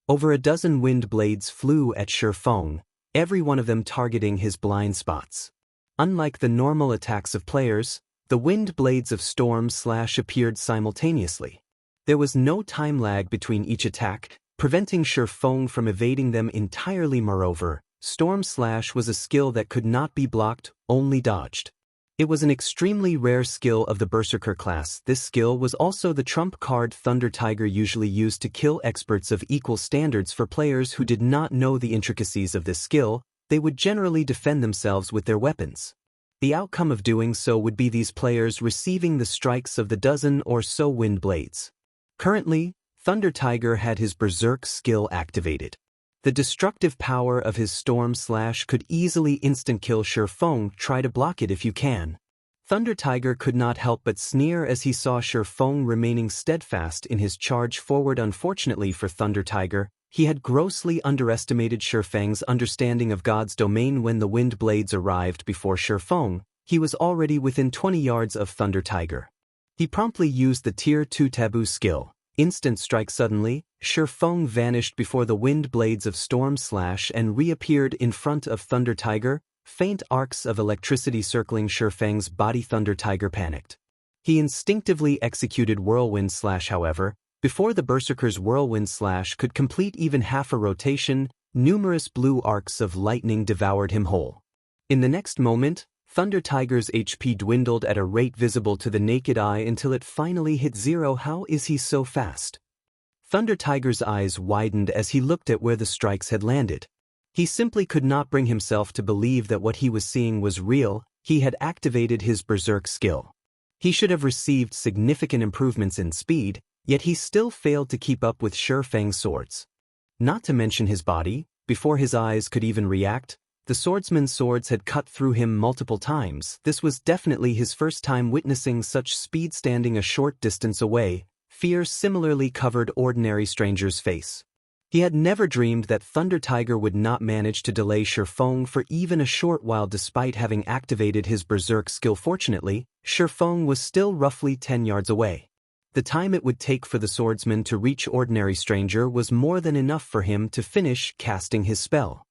Over a dozen wind blades flew at Feng, every one of them targeting his blind spots. Unlike the normal attacks of players, the wind blades of Storm Slash appeared simultaneously. There was no time lag between each attack, preventing Feng from evading them entirely. Moreover, Storm Slash was a skill that could not be blocked, only dodged. It was an extremely rare skill of the Berserker class. This skill was also the trump card Thunder Tiger usually used to kill experts of equal standards. For players who did not know the intricacies of this skill, they would generally defend themselves with their weapons. The outcome of doing so would be these players receiving the strikes of the dozen or so wind blades. Currently, Thunder Tiger had his Berserk skill activated. The destructive power of his Storm Slash could easily instant-kill Feng. Try to block it if you can. Thunder Tiger could not help but sneer as he saw Feng remaining steadfast in his charge forward. Unfortunately for Thunder Tiger, he had grossly underestimated Feng's understanding of God's domain. When the wind blades arrived before Feng, he was already within 20 yards of Thunder Tiger. He promptly used the Tier 2 Taboo skill, Instant Strike. Suddenly, Feng vanished before the wind blades of Storm Slash and reappeared in front of Thunder Tiger, faint arcs of electricity circling Feng's body. Thunder Tiger panicked. He instinctively executed Whirlwind Slash. However, before the Berserker's Whirlwind Slash could complete even half a rotation, numerous blue arcs of lightning devoured him whole. In the next moment, Thunder Tiger's HP dwindled at a rate visible to the naked eye until it finally hit 0. How is he so fast? Thunder Tiger's eyes widened as he looked at where the strikes had landed. He simply could not bring himself to believe that what he was seeing was real. He had activated his Berserk skill. He should have received significant improvements in speed, yet he still failed to keep up with Feng's swords. Not to mention his body, before his eyes could even react, the swordsman's swords had cut through him multiple times. This was definitely his first time witnessing such speed. Standing a short distance away, fear similarly covered Ordinary Stranger's face. He had never dreamed that Thunder Tiger would not manage to delay Feng for even a short while despite having activated his Berserk skill. Fortunately, Feng was still roughly 10 yards away. The time it would take for the swordsman to reach Ordinary Stranger was more than enough for him to finish casting his spell.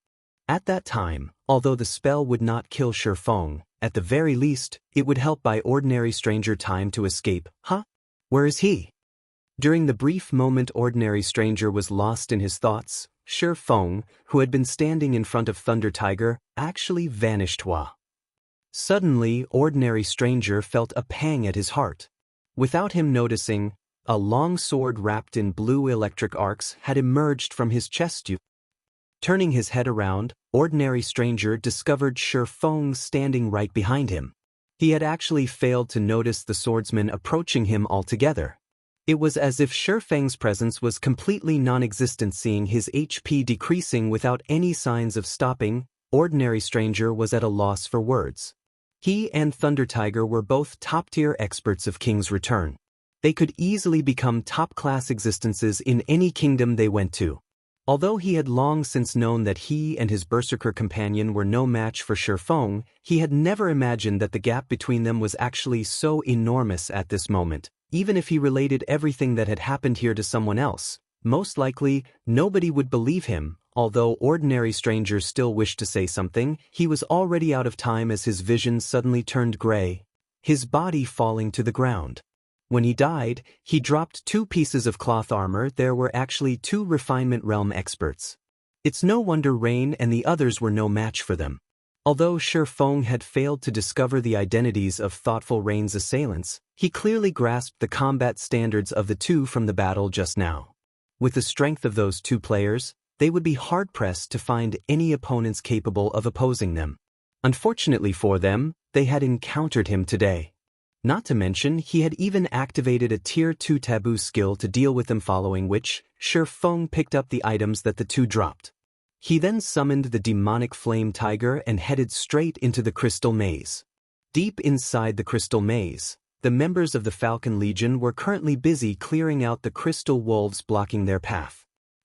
At that time, although the spell would not kill Feng, at the very least, it would help buy Ordinary Stranger time to escape. Where is he? During the brief moment Ordinary Stranger was lost in his thoughts, Feng, who had been standing in front of Thunder Tiger, actually vanished. Suddenly, Ordinary Stranger felt a pang at his heart. Without him noticing, a long sword wrapped in blue electric arcs had emerged from his chest. Turning his head around, Ordinary Stranger discovered Feng standing right behind him. He had actually failed to notice the swordsman approaching him altogether. It was as if Feng's presence was completely non-existent. Seeing his HP decreasing without any signs of stopping, Ordinary Stranger was at a loss for words. He and Thunder Tiger were both top-tier experts of King's Return. They could easily become top-class existences in any kingdom they went to. Although he had long since known that he and his Berserker companion were no match for Feng, he had never imagined that the gap between them was actually so enormous at this moment. Even if he related everything that had happened here to someone else, most likely, nobody would believe him. Although Ordinary Stranger still wished to say something, he was already out of time as his vision suddenly turned gray, his body falling to the ground. When he died, he dropped 2 pieces of cloth armor. There were actually 2 Refinement Realm experts. It's no wonder Rain and the others were no match for them. Although Feng had failed to discover the identities of thoughtful Rain's assailants, he clearly grasped the combat standards of the 2 from the battle just now. With the strength of those 2 players, they would be hard-pressed to find any opponents capable of opposing them. Unfortunately for them, they had encountered him today. Not to mention, he had even activated a Tier 2 Taboo skill to deal with them, following which, Feng picked up the items that the two dropped. He then summoned the demonic flame tiger and headed straight into the crystal maze. Deep inside the crystal maze, the members of the Falcon Legion were currently busy clearing out the crystal wolves blocking their path.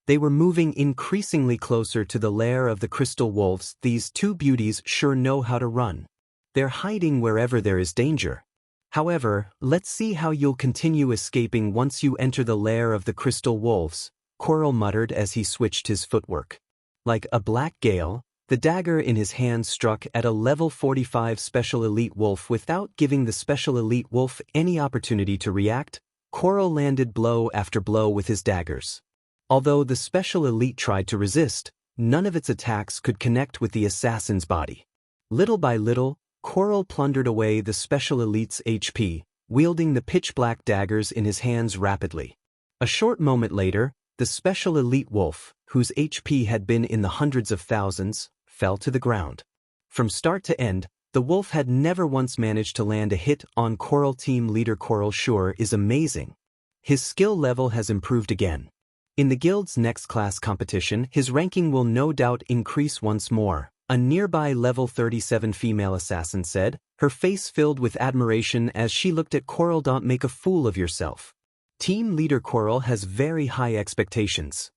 They were moving increasingly closer to the lair of the crystal wolves. These two beauties sure know how to run. They're hiding wherever there is danger. However, let's see how you'll continue escaping once you enter the lair of the crystal wolves, Coral muttered as he switched his footwork. Like a black gale, the dagger in his hand struck at a level 45 Special Elite Wolf. Without giving the Special Elite Wolf any opportunity to react, Coral landed blow after blow with his daggers. Although the Special Elite tried to resist, none of its attacks could connect with the assassin's body. Little by little, Coral plundered away the Special Elite's HP, wielding the pitch-black daggers in his hands rapidly. A short moment later, the Special Elite Wolf, whose HP had been in the hundreds of thousands, fell to the ground. From start to end, the wolf had never once managed to land a hit on Coral. Team leader Coral sure is amazing. His skill level has improved again. In the guild's next class competition, his ranking will no doubt increase once more, a nearby level 37 female assassin said, her face filled with admiration as she looked at Coral. Don't make a fool of yourself. Team leader Coral has very high expectations.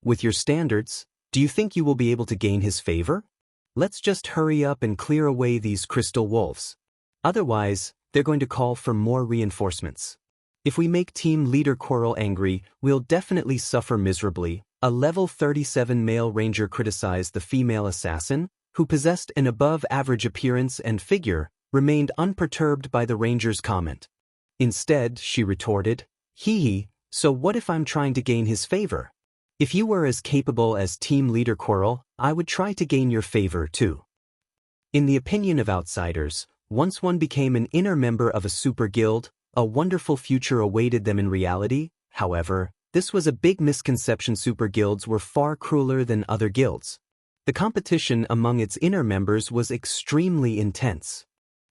With your standards, do you think you will be able to gain his favor? Let's just hurry up and clear away these crystal wolves. Otherwise, they're going to call for more reinforcements. If we make team leader Coral angry, we'll definitely suffer miserably. A level 37 male ranger criticized the female assassin, who possessed an above-average appearance and figure, remained unperturbed by the ranger's comment. Instead, she retorted, "Hee, so what if I'm trying to gain his favor? If you were as capable as team leader Coral, I would try to gain your favor too." In the opinion of outsiders, once one became an inner member of a super guild, a wonderful future awaited them. In reality, however, this was a big misconception. Super guilds were far crueler than other guilds. The competition among its inner members was extremely intense.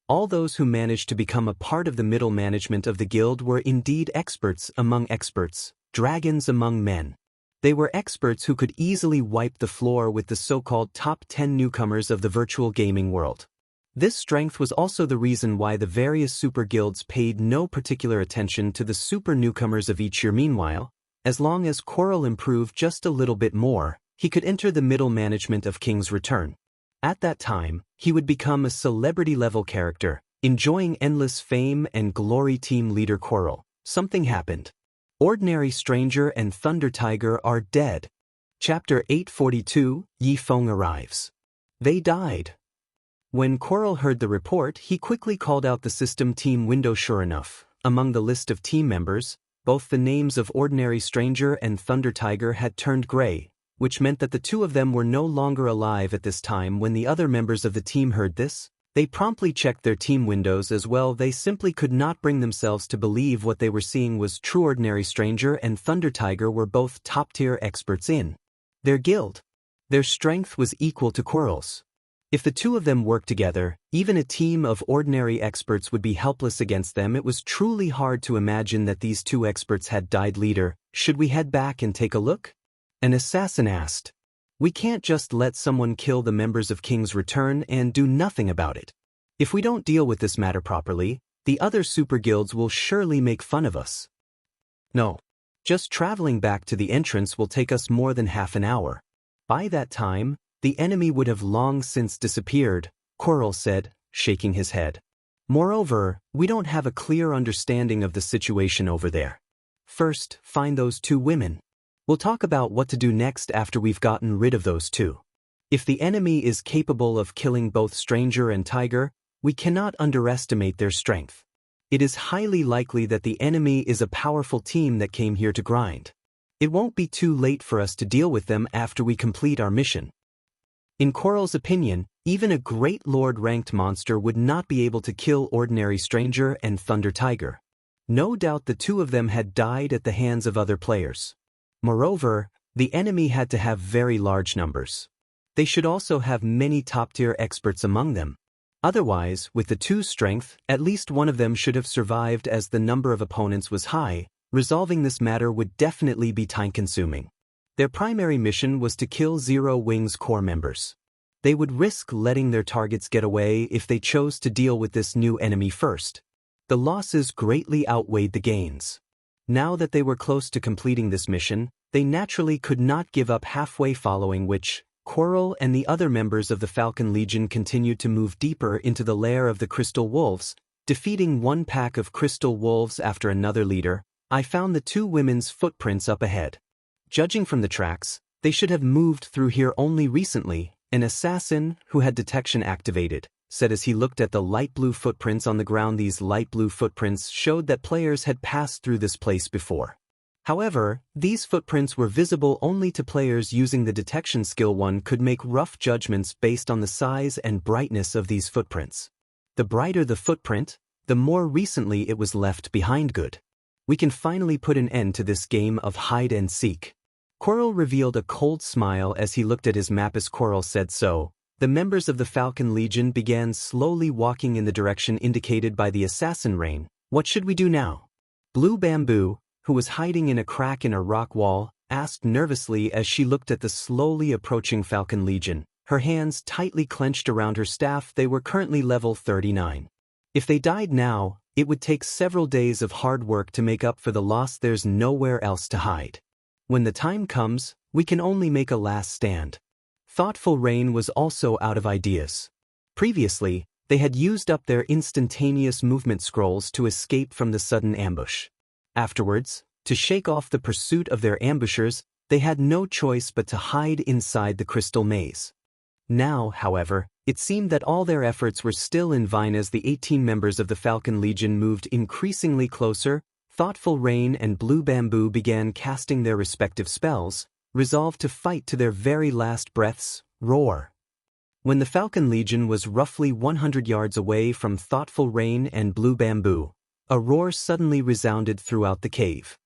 All those who managed to become a part of the middle management of the guild were indeed experts among experts, dragons among men. They were experts who could easily wipe the floor with the so-called top 10 newcomers of the virtual gaming world. This strength was also the reason why the various super guilds paid no particular attention to the super newcomers of each year. Meanwhile, as long as Coral improved just a little bit more, he could enter the middle management of King's Return. At that time, he would become a celebrity-level character, enjoying endless fame and glory. Team leader Coral. Something happened. Ordinary Stranger and Thunder Tiger are dead. Chapter 842, Feng arrives. They died. When Coral heard the report, he quickly called out the system team window. Sure enough, among the list of team members, both the names of Ordinary Stranger and Thunder Tiger had turned gray, which meant that the two of them were no longer alive at this time. When the other members of the team heard this, they promptly checked their team windows as well. They simply could not bring themselves to believe what they were seeing was true. Ordinary Stranger and Thunder Tiger were both top-tier experts in their guild. Their strength was equal to Coral's. If the two of them worked together, even a team of ordinary experts would be helpless against them. It was truly hard to imagine that these two experts had died. Leader, should we head back and take a look? An assassin asked. We can't just let someone kill the members of King's Return and do nothing about it. If we don't deal with this matter properly, the other super guilds will surely make fun of us. No. Just traveling back to the entrance will take us more than half an hour. By that time, the enemy would have long since disappeared, Coral said, shaking his head. Moreover, we don't have a clear understanding of the situation over there. First, find those two women. We'll talk about what to do next after we've gotten rid of those two. If the enemy is capable of killing both Stranger and Tiger, we cannot underestimate their strength. It is highly likely that the enemy is a powerful team that came here to grind. It won't be too late for us to deal with them after we complete our mission. In Coral's opinion, even a great lord-ranked monster would not be able to kill Ordinary Stranger and Thunder Tiger. No doubt the two of them had died at the hands of other players. Moreover, the enemy had to have very large numbers. They should also have many top-tier experts among them. Otherwise, with the two strength, at least one of them should have survived as the number of opponents was high. Resolving this matter would definitely be time-consuming. Their primary mission was to kill Zero Wing's core members. They would risk letting their targets get away if they chose to deal with this new enemy first. The losses greatly outweighed the gains. Now that they were close to completing this mission, they naturally could not give up halfway, following which, Coral and the other members of the Falcon Legion continued to move deeper into the lair of the Crystal Wolves, defeating one pack of Crystal Wolves after another leader. I found the two women's footprints up ahead. Judging from the tracks, they should have moved through here only recently. An assassin, who had detection activated, said as he looked at the light blue footprints on the ground. These light blue footprints showed that players had passed through this place before. However, these footprints were visible only to players using the detection skill. One could make rough judgments based on the size and brightness of these footprints. The brighter the footprint, the more recently it was left behind. Good. We can finally put an end to this game of hide and seek. Coral revealed a cold smile as he looked at his map. As Coral said so, the members of the Falcon Legion began slowly walking in the direction indicated by the assassin rain. What should we do now? Blue Bamboo, who was hiding in a crack in a rock wall, asked nervously as she looked at the slowly approaching Falcon Legion, her hands tightly clenched around her staff. They were currently level 39. If they died now, it would take several days of hard work to make up for the loss. There's nowhere else to hide. When the time comes, we can only make a last stand. Thoughtful Rain was also out of ideas. Previously, they had used up their instantaneous movement scrolls to escape from the sudden ambush. Afterwards, to shake off the pursuit of their ambushers, they had no choice but to hide inside the crystal maze. Now, however, it seemed that all their efforts were still in vain as the 18 members of the Falcon Legion moved increasingly closer. Thoughtful Rain and Blue Bamboo began casting their respective spells, resolved to fight to their very last breaths. Roar. When the Falcon Legion was roughly 100 yards away from Thoughtful Rain and Blue Bamboo, a roar suddenly resounded throughout the cave.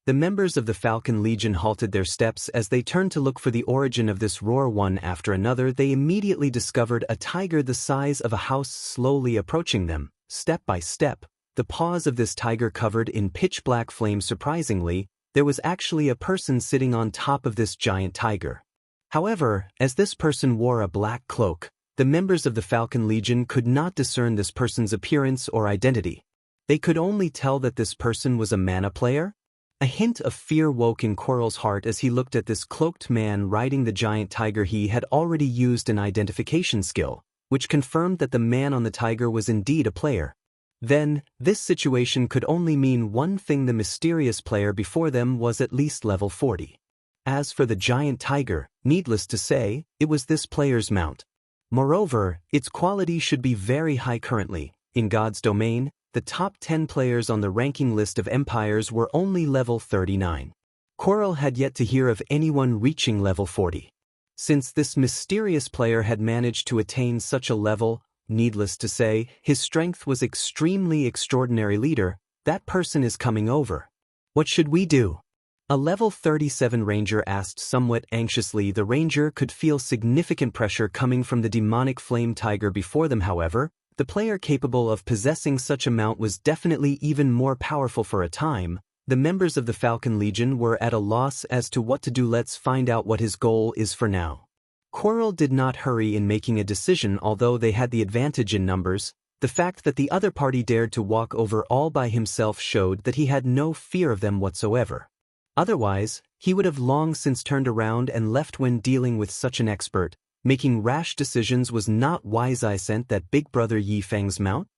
The members of the Falcon Legion halted their steps as they turned to look for the origin of this roar. One after another, they immediately discovered a tiger the size of a house slowly approaching them, step by step. The paws of this tiger covered in pitch-black flames. Surprisingly, there was actually a person sitting on top of this giant tiger. However, as this person wore a black cloak, the members of the Falcon Legion could not discern this person's appearance or identity. They could only tell that this person was a mana player. A hint of fear woke in Coral's heart as he looked at this cloaked man riding the giant tiger. He had already used an identification skill, which confirmed that the man on the tiger was indeed a player. Then, this situation could only mean one thing: the mysterious player before them was at least level 40. As for the giant tiger, needless to say, it was this player's mount. Moreover, its quality should be very high. Currently, in God's domain, the top 10 players on the ranking list of empires were only level 39. Coral had yet to hear of anyone reaching level 40. Since this mysterious player had managed to attain such a level, needless to say, his strength was extremely extraordinary. Leader, that person is coming over. What should we do? A level 37 ranger asked somewhat anxiously. The ranger could feel significant pressure coming from the demonic flame tiger before them. However, the player capable of possessing such a mount was definitely even more powerful. For a time, the members of the Falcon Legion were at a loss as to what to do. Let's find out what his goal is for now. Coral did not hurry in making a decision. Although they had the advantage in numbers, the fact that the other party dared to walk over all by himself showed that he had no fear of them whatsoever. Otherwise, he would have long since turned around and left. When dealing with such an expert, making rash decisions was not wise. I sent that big brother Yi Feng's mount.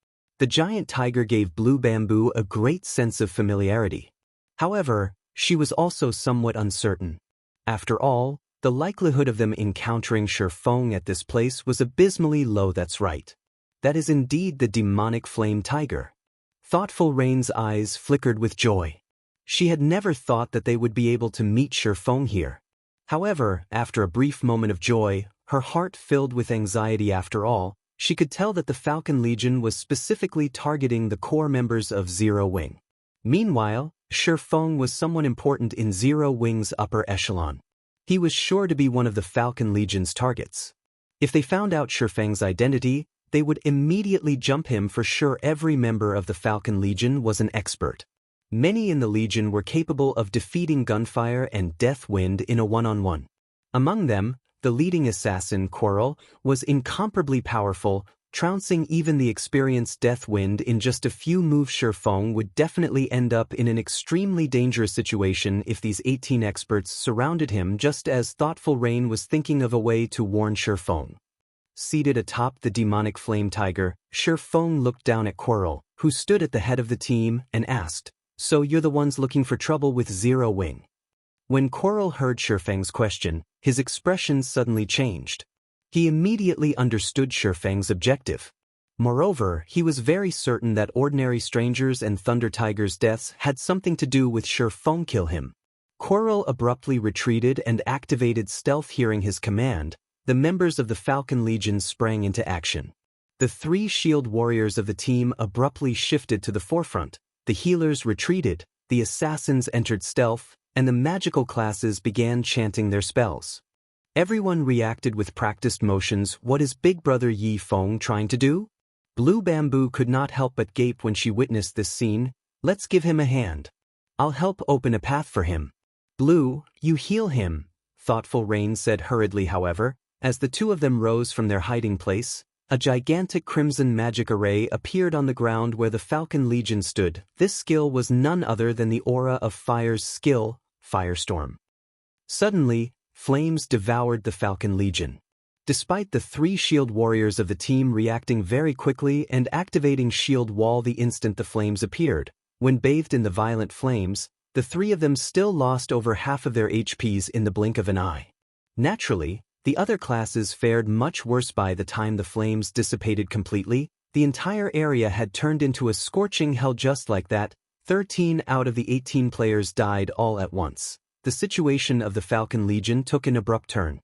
The giant tiger gave Blue Bamboo a great sense of familiarity. However, she was also somewhat uncertain. After all, the likelihood of them encountering Feng at this place was abysmally low. That's right. That is indeed the demonic flame tiger. Thoughtful Rain's eyes flickered with joy. She had never thought that they would be able to meet Feng here. However, after a brief moment of joy, her heart filled with anxiety. After all, she could tell that the Falcon Legion was specifically targeting the core members of Zero Wing. Meanwhile, Feng was someone important in Zero Wing's upper echelon. He was sure to be one of the Falcon Legion's targets. If they found out Feng's identity, they would immediately jump him for sure. Every member of the Falcon Legion was an expert. Many in the Legion were capable of defeating gunfire and death wind in a one-on-one. Among them, the leading assassin, Coral, was incomparably powerful, trouncing even the experienced death wind in just a few moves. Feng would definitely end up in an extremely dangerous situation if these 18 experts surrounded him, just as Thoughtful Rain was thinking of a way to warn Feng. Seated atop the demonic flame tiger, Feng looked down at Coral, who stood at the head of the team, and asked, "So you're the ones looking for trouble with Zero Wing?" When Coral heard Feng's question, his expression suddenly changed. He immediately understood Feng's objective. Moreover, he was very certain that Ordinary Strangers and Thunder Tiger's deaths had something to do with Feng kill him. Coral abruptly retreated and activated stealth. Hearing his command, the members of the Falcon Legion sprang into action. The 3 shield warriors of the team abruptly shifted to the forefront, the healers retreated, the assassins entered stealth, and the magical classes began chanting their spells. Everyone reacted with practiced motions. What is Big Brother Yi Feng trying to do? Blue Bamboo could not help but gape when she witnessed this scene. "Let's give him a hand. I'll help open a path for him." "Blue, you heal him," Thoughtful Rain said hurriedly. However, as the two of them rose from their hiding place, a gigantic crimson magic array appeared on the ground where the Falcon Legion stood. This skill was none other than the Aura of Fire's skill, Firestorm. Suddenly, flames devoured the Falcon Legion. Despite the 3 shield warriors of the team reacting very quickly and activating shield wall the instant the flames appeared, when bathed in the violent flames, the 3 of them still lost over half of their HPs in the blink of an eye. Naturally, the other classes fared much worse. By the time the flames dissipated completely, the entire area had turned into a scorching hell. Just like that, 13 out of the 18 players died all at once. The situation of the Falcon Legion took an abrupt turn.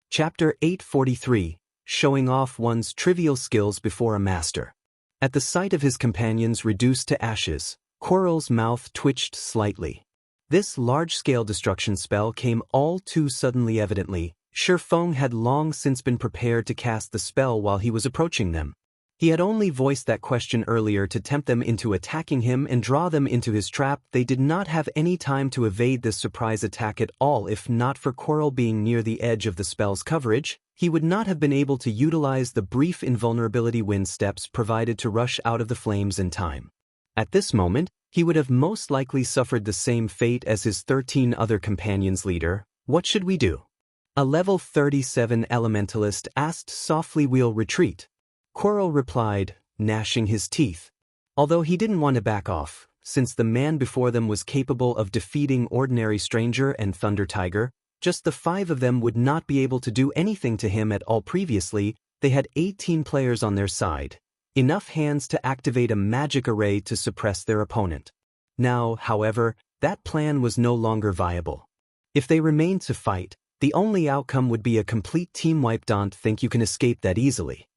Chapter 843, Showing Off One's Trivial Skills Before a Master. At the sight of his companions reduced to ashes, Coral's mouth twitched slightly. This large-scale destruction spell came all too suddenly. Evidently, Feng had long since been prepared to cast the spell while he was approaching them. He had only voiced that question earlier to tempt them into attacking him and draw them into his trap. They did not have any time to evade this surprise attack at all. If not for Coral being near the edge of the spell's coverage, he would not have been able to utilize the brief invulnerability wind steps provided to rush out of the flames in time. At this moment, he would have most likely suffered the same fate as his 13 other companions. "Leader, what should we do?" A level 37 elementalist asked softly. "We'll retreat," Coral replied, gnashing his teeth. Although he didn't want to back off, since the man before them was capable of defeating Ordinary Stranger and Thunder Tiger, just the 5 of them would not be able to do anything to him at all. Previously, they had 18 players on their side, enough hands to activate a magic array to suppress their opponent. Now, however, that plan was no longer viable. If they remained to fight, the only outcome would be a complete team wipe. "Don't think you can escape that easily."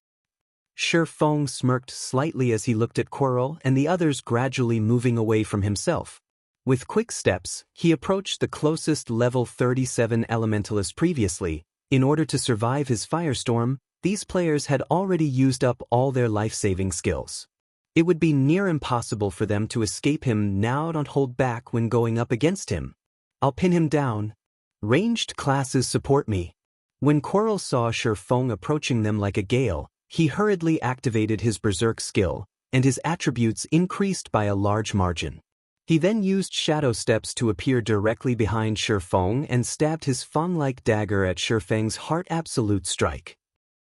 Feng smirked slightly as he looked at Coral and the others gradually moving away from himself. With quick steps, he approached the closest level 37 elementalist. Previously, in order to survive his firestorm, these players had already used up all their life-saving skills. It would be near impossible for them to escape him now. Don't hold back when going up against him. "I'll pin him down. Ranged classes support me." When Coral saw Feng approaching them like a gale, he hurriedly activated his Berserk skill, and his attributes increased by a large margin. He then used shadow steps to appear directly behind Feng and stabbed his Feng-like dagger at Feng's heart. Absolute Strike.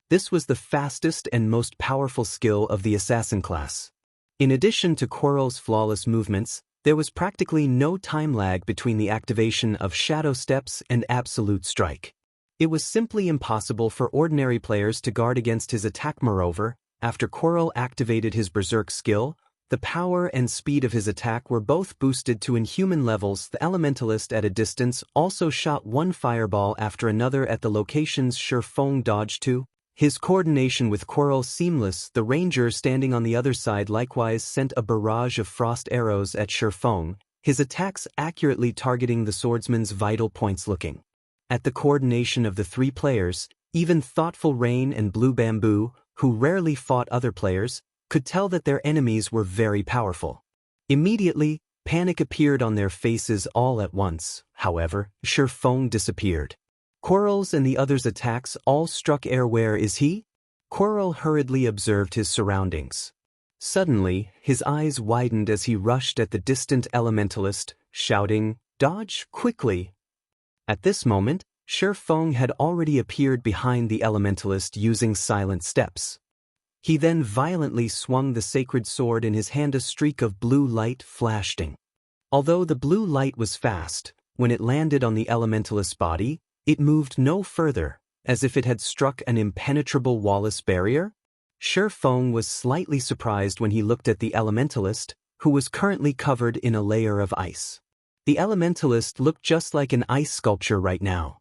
This was the fastest and most powerful skill of the assassin class. In addition to Coral's flawless movements, there was practically no time lag between the activation of shadow steps and Absolute Strike. It was simply impossible for ordinary players to guard against his attack. Moreover, after Coral activated his Berserk skill, the power and speed of his attack were both boosted to inhuman levels. The elementalist at a distance also shot one fireball after another at the locations Feng dodged to. His coordination with Coral seamless. The ranger standing on the other side likewise sent a barrage of frost arrows at Feng, his attacks accurately targeting the swordsman's vital points. Looking at the coordination of the 3 players, even Thoughtful Rain and Blue Bamboo, who rarely fought other players, could tell that their enemies were very powerful. Immediately, panic appeared on their faces all at once. However, Feng disappeared. Quarrel's and the others' attacks all struck air. Where is he? Quarrel hurriedly observed his surroundings. Suddenly, his eyes widened as he rushed at the distant elementalist, shouting, "Dodge, quickly!" At this moment, Feng had already appeared behind the elementalist using silent steps. He then violently swung the sacred sword in his hand. A streak of blue light flashed. Although the blue light was fast, when it landed on the elementalist's body, it moved no further, as if it had struck an impenetrable wall-less barrier. Feng was slightly surprised when he looked at the elementalist, who was currently covered in a layer of ice. The elementalist looked just like an ice sculpture right now.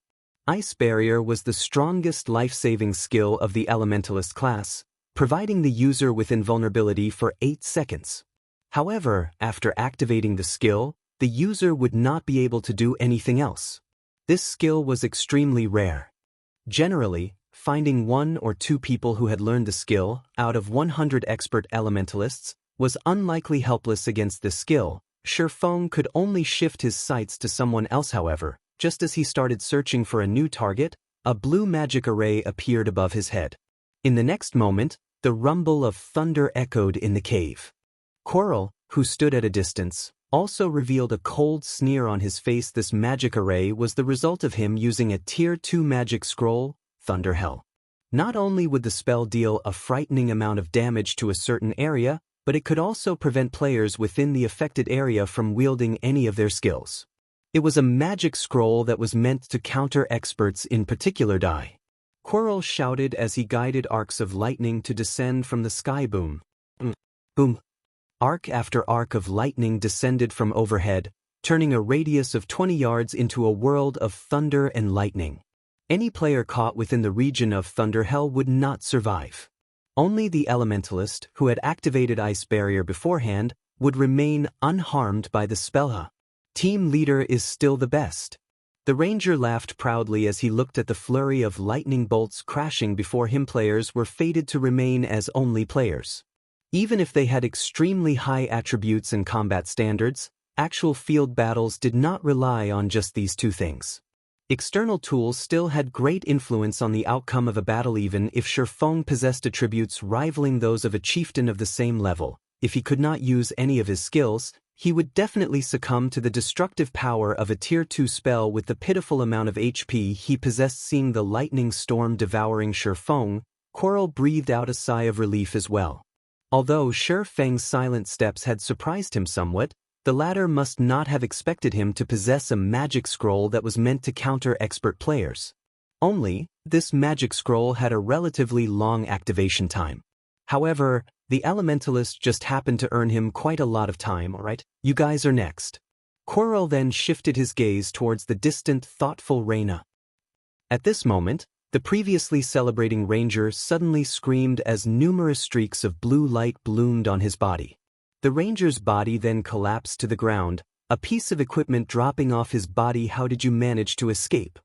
Ice barrier was the strongest life-saving skill of the elementalist class, providing the user with invulnerability for 8 seconds. However, after activating the skill, the user would not be able to do anything else. This skill was extremely rare. Generally, finding 1 or 2 people who had learned the skill out of 100 expert elementalists was unlikely. Helpless against this skill, Feng could only shift his sights to someone else. However, just as he started searching for a new target, a blue magic array appeared above his head. In the next moment, the rumble of thunder echoed in the cave. Quarrel, who stood at a distance, also revealed a cold sneer on his face. This magic array was the result of him using a Tier 2 magic scroll, Thunder Hell. Not only would the spell deal a frightening amount of damage to a certain area, but it could also prevent players within the affected area from wielding any of their skills. It was a magic scroll that was meant to counter experts in particular die. Quarrel shouted as he guided arcs of lightning to descend from the sky. Boom. Boom. Arc after arc of lightning descended from overhead, turning a radius of 20 yards into a world of thunder and lightning. Any player caught within the region of Thunder Hell would not survive. Only the elementalist, who had activated Ice Barrier beforehand, would remain unharmed by the spell. Team leader is still the best. The ranger laughed proudly as he looked at the flurry of lightning bolts crashing before him. Players were fated to remain as only players. Even if they had extremely high attributes and combat standards, actual field battles did not rely on just these 2 things. External tools still had great influence on the outcome of a battle. Even if Feng possessed attributes rivaling those of a chieftain of the same level, if he could not use any of his skills, he would definitely succumb to the destructive power of a Tier 2 spell with the pitiful amount of HP he possessed. Seeing the lightning storm devouring Feng, Quarrel breathed out a sigh of relief as well. Although Feng's silent steps had surprised him somewhat, the latter must not have expected him to possess a magic scroll that was meant to counter expert players. Only, this magic scroll had a relatively long activation time. However, the elementalist just happened to earn him quite a lot of time. Alright, you guys are next. Quarrel then shifted his gaze towards the distant, thoughtful Reyna. At this moment, the previously celebrating ranger suddenly screamed as numerous streaks of blue light bloomed on his body. The ranger's body then collapsed to the ground, a piece of equipment dropping off his body. How did you manage to escape?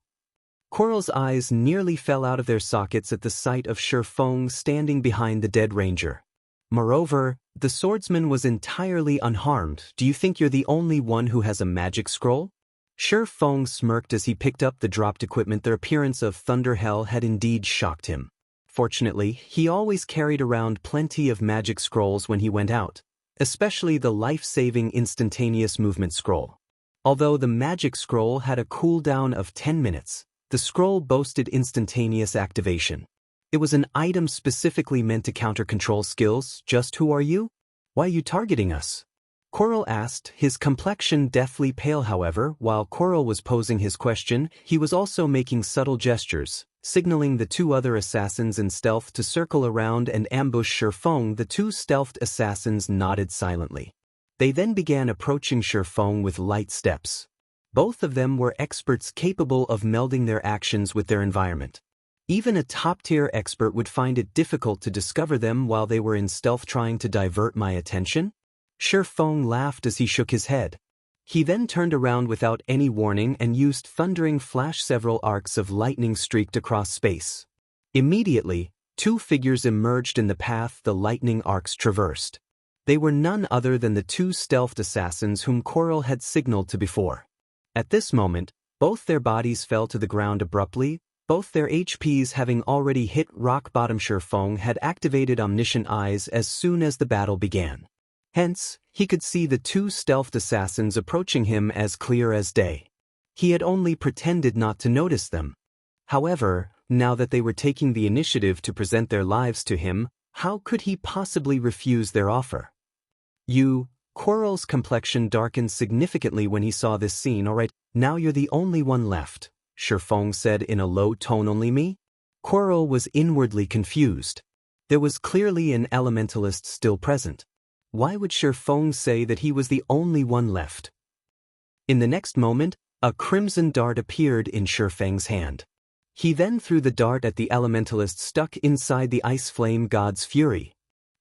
Quarrel's eyes nearly fell out of their sockets at the sight of Feng standing behind the dead ranger. Moreover, the swordsman was entirely unharmed. Do you think you're the only one who has a magic scroll? Feng smirked as he picked up the dropped equipment. The appearance of Thunder Hell had indeed shocked him. Fortunately, he always carried around plenty of magic scrolls when he went out, especially the life-saving instantaneous movement scroll. Although the magic scroll had a cooldown of 10 minutes, the scroll boasted instantaneous activation. It was an item specifically meant to counter control skills. Just who are you? Why are you targeting us? Quarrel asked, his complexion deathly pale. However, while Quarrel was posing his question, he was also making subtle gestures, signaling the 2 other assassins in stealth to circle around and ambush Feng. The 2 stealthed assassins nodded silently. They then began approaching Feng with light steps. Both of them were experts capable of melding their actions with their environment. Even a top-tier expert would find it difficult to discover them while they were in stealth. Trying to divert my attention? Feng laughed as he shook his head. He then turned around without any warning and used thundering flash. Several arcs of lightning streaked across space. Immediately, Two figures emerged in the path the lightning arcs traversed. They were none other than the two stealthed assassins whom Coral had signaled to before. At this moment, both their bodies fell to the ground abruptly, both their HPs having already hit rock bottom. Feng had activated omniscient eyes as soon as the battle began. Hence, he could see the two stealthed assassins approaching him as clear as day. He had only pretended not to notice them. However, now that they were taking the initiative to present their lives to him, how could he possibly refuse their offer? Coral's complexion darkened significantly when he saw this scene. Alright, now you're the only one left, Feng said in a low tone. Only me? Coral was inwardly confused. There was clearly an elementalist still present. Why would Feng say that he was the only one left? In the next moment, a crimson dart appeared in Feng's hand. He then threw the dart at the elementalist stuck inside the ice flame god's fury.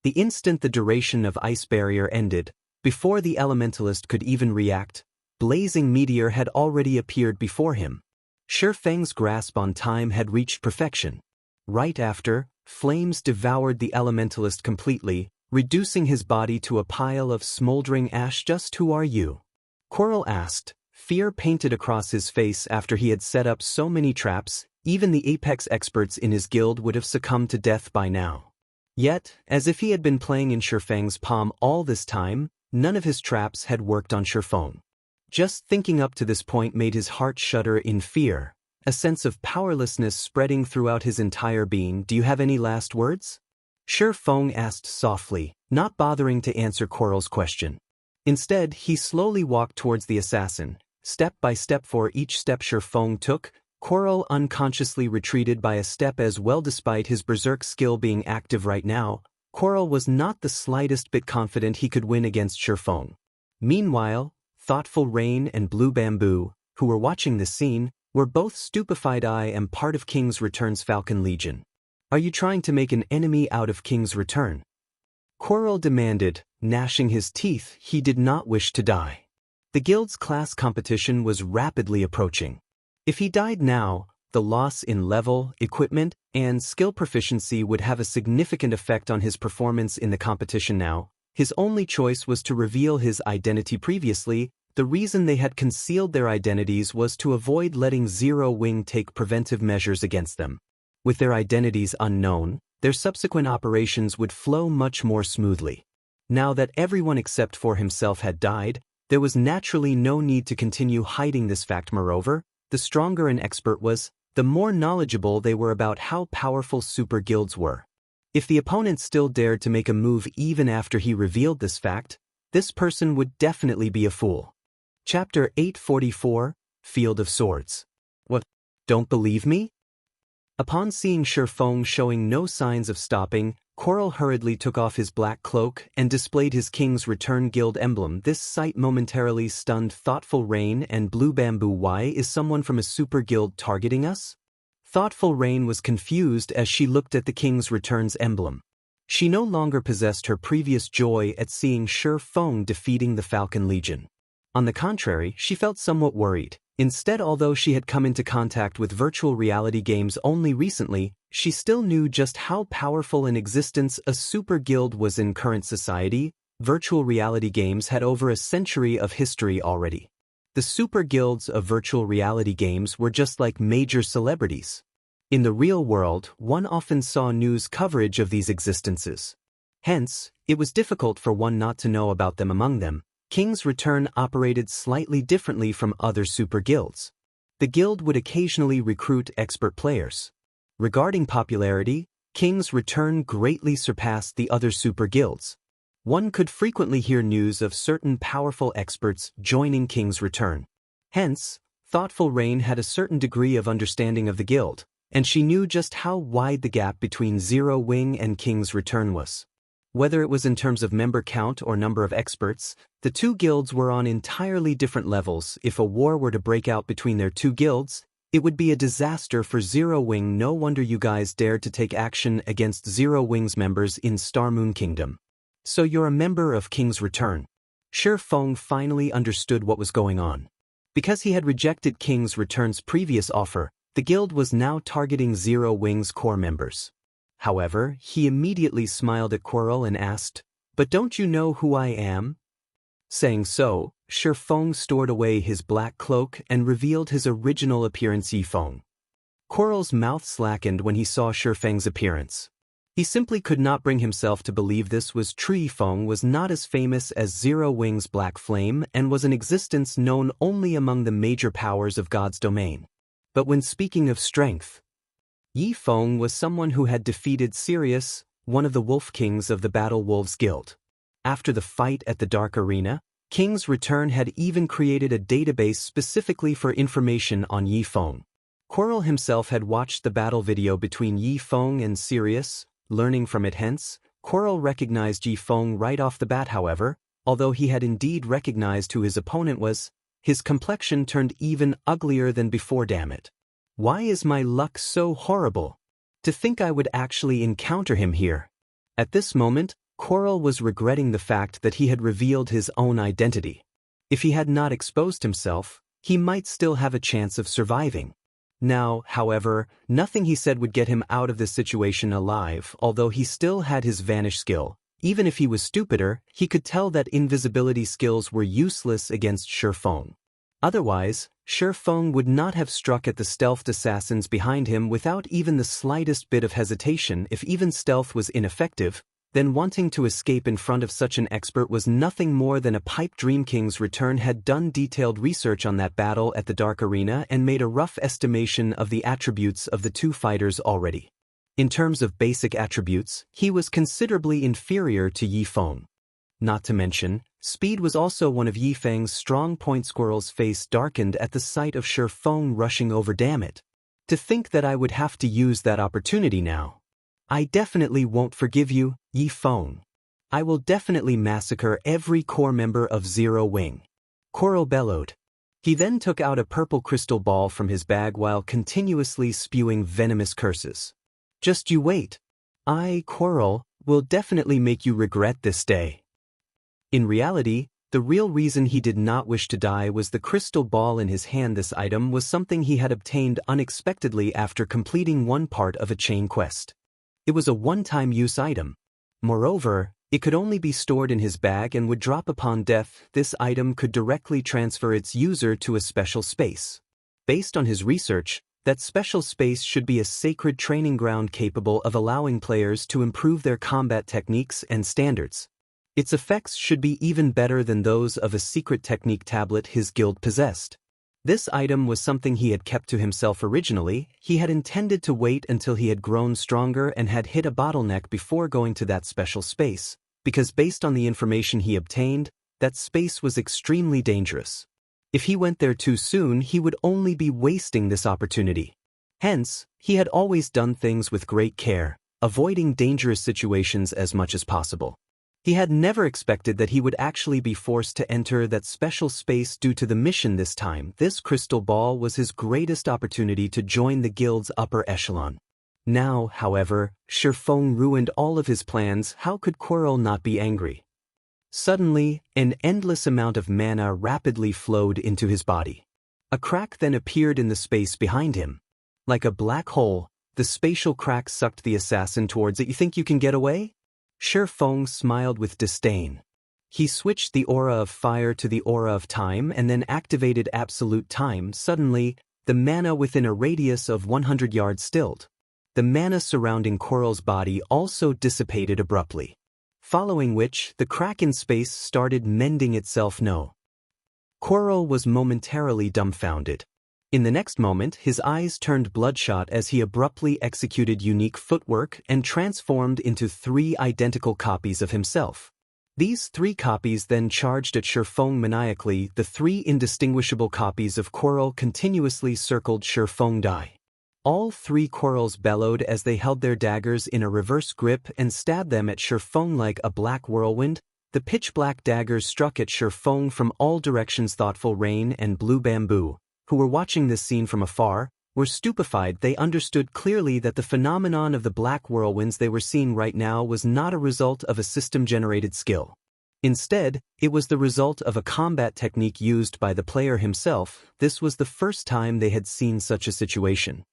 The instant the duration of ice barrier ended, before the elementalist could even react, blazing meteor had already appeared before him. Feng's grasp on time had reached perfection. Right after, flames devoured the elementalist completely, reducing his body to a pile of smoldering ash. Just who are you? Coral asked, fear painted across his face after he had set up so many traps. Even the apex experts in his guild would have succumbed to death by now. Yet, as if he had been playing in Feng's palm all this time, none of his traps had worked on Feng. Just thinking up to this point made his heart shudder in fear, a sense of powerlessness spreading throughout his entire being. Do you have any last words? Feng asked softly, not bothering to answer Coral's question. Instead, he slowly walked towards the assassin, step by step. For each step Feng took, Coral unconsciously retreated by a step as well. Despite his berserk skill being active right now, Coral was not the slightest bit confident he could win against Feng. Meanwhile, Thoughtful Rain and Blue Bamboo, who were watching this scene, were both stupefied. I am part of King's Return's Falcon Legion. Are you trying to make an enemy out of King's Return? Coral demanded, gnashing his teeth. He did not wish to die. The guild's class competition was rapidly approaching. If he died now, the loss in level, equipment, and skill proficiency would have a significant effect on his performance in the competition. Now, his only choice was to reveal his identity. Previously, the reason they had concealed their identities was to avoid letting Zero Wing take preventive measures against them. With their identities unknown, their subsequent operations would flow much more smoothly. Now that everyone except for himself had died, there was naturally no need to continue hiding this fact. Moreover, the stronger an expert was, the more knowledgeable they were about how powerful super guilds were. If the opponent still dared to make a move even after he revealed this fact, this person would definitely be a fool. Chapter 844, Field of Swords. What? Don't believe me? Upon seeing Feng showing no signs of stopping, Coral hurriedly took off his black cloak and displayed his King's Return Guild emblem. This sight momentarily stunned Thoughtful Rain and Blue Bamboo. Why is someone from a super guild targeting us? Thoughtful Rain was confused as she looked at the King's Return's emblem. She no longer possessed her previous joy at seeing Feng defeating the Falcon Legion. On the contrary, she felt somewhat worried. Instead, although she had come into contact with virtual reality games only recently, she still knew just how powerful an existence a super guild was in current society. Virtual reality games had over a century of history already. The super guilds of virtual reality games were just like major celebrities. In the real world, one often saw news coverage of these existences. Hence, it was difficult for one not to know about them. Among them, King's Return operated slightly differently from other super guilds. The guild would occasionally recruit expert players. Regarding popularity, King's Return greatly surpassed the other super guilds. One could frequently hear news of certain powerful experts joining King's Return. Hence, Thoughtful Rain had a certain degree of understanding of the guild, and she knew just how wide the gap between Zero Wing and King's Return was. Whether it was in terms of member count or number of experts, the two guilds were on entirely different levels. If a war were to break out between their two guilds, it would be a disaster for Zero Wing. No wonder you guys dared to take action against Zero Wing's members in Star Moon Kingdom. So you're a member of King's Return. Feng finally understood what was going on. Because he had rejected King's Return's previous offer, the guild was now targeting Zero Wing's core members. However, he immediately smiled at Quirrell and asked, "But don't you know who I am?" Saying so, Feng stored away his black cloak and revealed his original appearance. Feng. Quirrell's mouth slackened when he saw Feng's appearance. He simply could not bring himself to believe this was true. Feng was not as famous as Zero Wing's Black Flame and was an existence known only among the major powers of God's domain. But when speaking of strength, Feng was someone who had defeated Sirius, one of the Wolf Kings of the Battle Wolves Guild. After the fight at the Dark Arena, King's Return had even created a database specifically for information on Feng. Quirrell himself had watched the battle video between Feng and Sirius, learning from it. Hence, Quirrell recognized Feng right off the bat. However, although he had indeed recognized who his opponent was, his complexion turned even uglier than before. Damn it. Why is my luck so horrible? To think I would actually encounter him here. At this moment, Quirrell was regretting the fact that he had revealed his own identity. If he had not exposed himself, he might still have a chance of surviving. Now, however, nothing he said would get him out of this situation alive. Although he still had his vanish skill, even if he was stupider, he could tell that invisibility skills were useless against Feng. Otherwise, Feng would not have struck at the stealthed assassins behind him without even the slightest bit of hesitation. If even stealth was ineffective, then wanting to escape in front of such an expert was nothing more than a pipe dream. King's Return had done detailed research on that battle at the Dark Arena and made a rough estimation of the attributes of the two fighters already. In terms of basic attributes, he was considerably inferior to Feng. Not to mention, speed was also one of Feng's strong points. Quirrell's face darkened at the sight of Feng rushing over. Damn it. To think that I would have to use that opportunity now. I definitely won't forgive you, Feng. I will definitely massacre every core member of Zero Wing. Quirrell bellowed. He then took out a purple crystal ball from his bag while continuously spewing venomous curses. Just you wait. Quirrell, will definitely make you regret this day. In reality, the real reason he did not wish to die was the crystal ball in his hand. This item was something he had obtained unexpectedly after completing one part of a chain quest. It was a one-time use item. Moreover, it could only be stored in his bag and would drop upon death. This item could directly transfer its user to a special space. Based on his research, that special space should be a sacred training ground capable of allowing players to improve their combat techniques and standards. Its effects should be even better than those of a secret technique tablet his guild possessed. This item was something he had kept to himself originally. He had intended to wait until he had grown stronger and had hit a bottleneck before going to that special space, because based on the information he obtained, that space was extremely dangerous. If he went there too soon, he would only be wasting this opportunity. Hence, he had always done things with great care, avoiding dangerous situations as much as possible. He had never expected that he would actually be forced to enter that special space due to the mission this time. This crystal ball was his greatest opportunity to join the guild's upper echelon. Now, however, Feng ruined all of his plans. How could Quirrell not be angry? Suddenly, an endless amount of mana rapidly flowed into his body. A crack then appeared in the space behind him. Like a black hole, the spatial crack sucked the assassin towards it. You think you can get away? Feng smiled with disdain. He switched the aura of fire to the aura of time and then activated absolute time. Suddenly, the mana within a radius of 100 yards stilled. The mana surrounding Quirrell's body also dissipated abruptly. Following which, the crack in space started mending itself. No. Quirrell was momentarily dumbfounded. In the next moment, his eyes turned bloodshot as he abruptly executed unique footwork and transformed into 3 identical copies of himself. These 3 copies then charged at Feng maniacally. The 3 indistinguishable copies of Quirrell continuously circled Feng die. All 3 Quirrells bellowed as they held their daggers in a reverse grip and stabbed them at Feng like a black whirlwind. The pitch-black daggers struck at Feng from all directions. Thoughtful Rain and Blue Bamboo, who were watching this scene from afar, were stupefied. They understood clearly that the phenomenon of the black whirlwinds they were seeing right now was not a result of a system-generated skill. Instead, it was the result of a combat technique used by the player himself. This was the first time they had seen such a situation.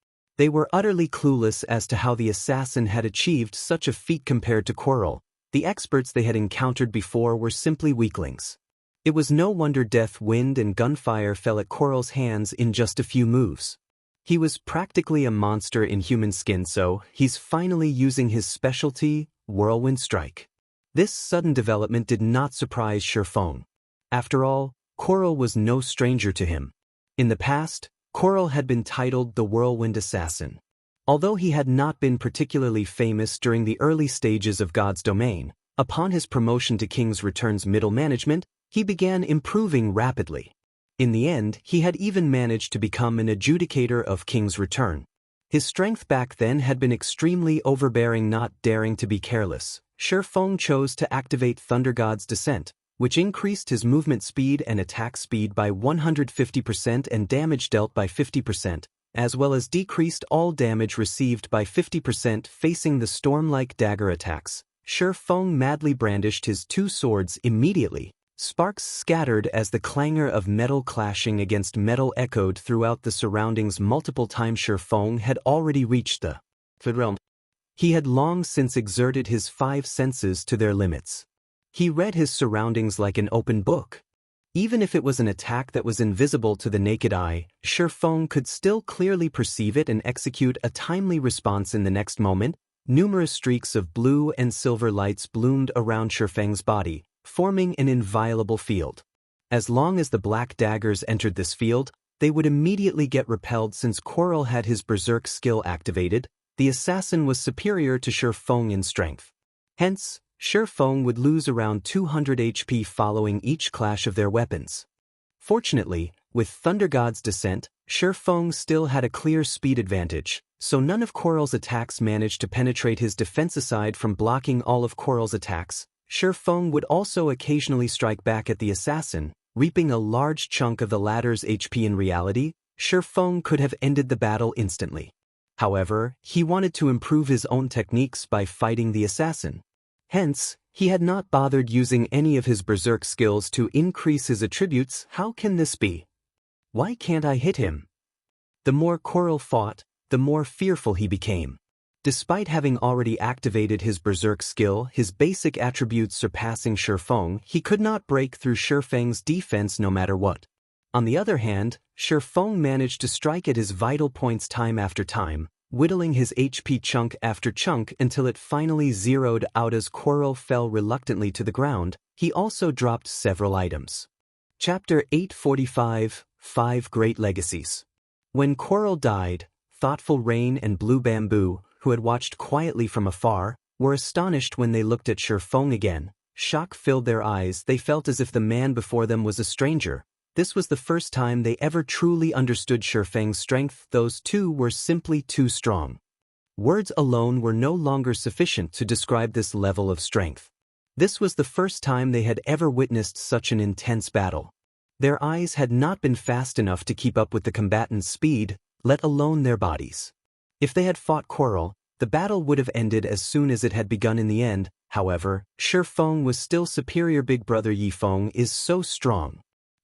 They were utterly clueless as to how the assassin had achieved such a feat compared to Coral. The experts they had encountered before were simply weaklings. It was no wonder death, wind, and gunfire fell at Coral's hands in just a few moves. He was practically a monster in human skin, so he's finally using his specialty, Whirlwind Strike. This sudden development did not surprise Feng. After all, Coral was no stranger to him. In the past, Coral had been titled the Whirlwind Assassin. Although he had not been particularly famous during the early stages of God's domain, upon his promotion to King's Return's middle management, he began improving rapidly. In the end, he had even managed to become an adjudicator of King's Return. His strength back then had been extremely overbearing. Not daring to be careless, Feng chose to activate Thunder God's Descent, which increased his movement speed and attack speed by 150% and damage dealt by 50%, as well as decreased all damage received by 50% facing the storm-like dagger attacks. Feng madly brandished his two swords immediately. Sparks scattered as the clangor of metal clashing against metal echoed throughout the surroundings multiple times. Feng had already reached the realm. He had long since exerted his five senses to their limits. He read his surroundings like an open book. Even if it was an attack that was invisible to the naked eye, Feng could still clearly perceive it and execute a timely response in the next moment. Numerous streaks of blue and silver lights bloomed around Feng's body, forming an inviolable field. As long as the black daggers entered this field, they would immediately get repelled. Since Coral had his berserk skill activated, the assassin was superior to Feng in strength. Hence, Feng would lose around 200 HP following each clash of their weapons. Fortunately, with Thunder God's Descent, Feng still had a clear speed advantage, so none of Coral's attacks managed to penetrate his defense. Aside from blocking all of Coral's attacks, Feng would also occasionally strike back at the assassin, reaping a large chunk of the latter's HP. In reality, Feng could have ended the battle instantly. However, he wanted to improve his own techniques by fighting the assassin. Hence, he had not bothered using any of his berserk skills to increase his attributes. How can this be? Why can't I hit him? The more Coral fought, the more fearful he became. Despite having already activated his berserk skill, his basic attributes surpassing Feng, he could not break through Feng's defense no matter what. On the other hand, Feng managed to strike at his vital points time after time, whittling his HP chunk after chunk until it finally zeroed out. As Coral fell reluctantly to the ground, he also dropped several items. Chapter 845, 5 Great Legacies. When Coral died, Thoughtful Rain and Blue Bamboo, who had watched quietly from afar, were astonished when they looked at Feng again. Shock filled their eyes. They felt as if the man before them was a stranger. This was the first time they ever truly understood Feng's strength. Those two were simply too strong. Words alone were no longer sufficient to describe this level of strength. This was the first time they had ever witnessed such an intense battle. Their eyes had not been fast enough to keep up with the combatants' speed, let alone their bodies. If they had fought Coral, the battle would have ended as soon as it had begun. In the end, however, Feng was still superior. Big brother Feng is so strong.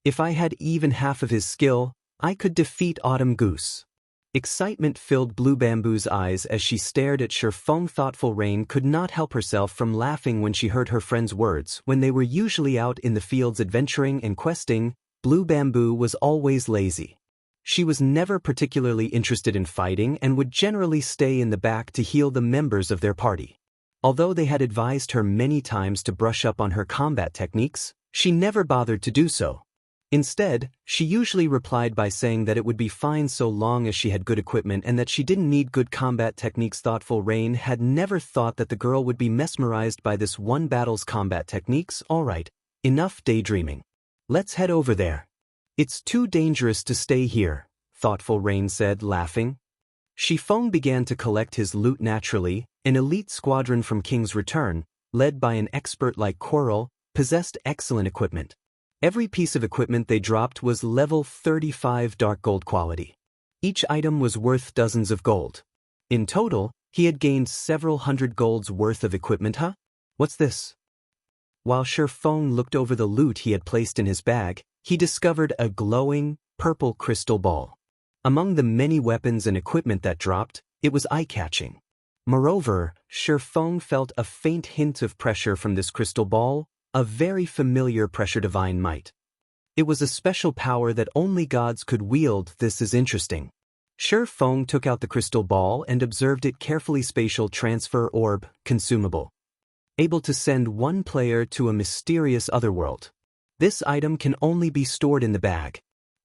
If I had even half of his skill, I could defeat Autumn Goose. Excitement filled Blue Bamboo's eyes as she stared at Feng. Thoughtful Rain could not help herself from laughing when she heard her friend's words. When they were usually out in the fields adventuring and questing, Blue Bamboo was always lazy. She was never particularly interested in fighting and would generally stay in the back to heal the members of their party. Although they had advised her many times to brush up on her combat techniques, she never bothered to do so. Instead, she usually replied by saying that it would be fine so long as she had good equipment and that she didn't need good combat techniques. Thoughtful Rain had never thought that the girl would be mesmerized by this one battle's combat techniques. Alright, enough daydreaming. Let's head over there. It's too dangerous to stay here, Thoughtful Rain said, laughing. Feng began to collect his loot naturally. An elite squadron from King's Return, led by an expert like Coral, possessed excellent equipment. Every piece of equipment they dropped was level 35 dark gold quality. Each item was worth dozens of gold. In total, he had gained several hundred golds worth of equipment. What's this? While Feng looked over the loot he had placed in his bag, he discovered a glowing, purple crystal ball. Among the many weapons and equipment that dropped, it was eye-catching. Moreover, Feng felt a faint hint of pressure from this crystal ball, a very familiar pressure divine might. It was a special power that only gods could wield. This is interesting. Feng took out the crystal ball and observed it carefully. Spatial transfer orb, consumable. Able to send one player to a mysterious otherworld. This item can only be stored in the bag.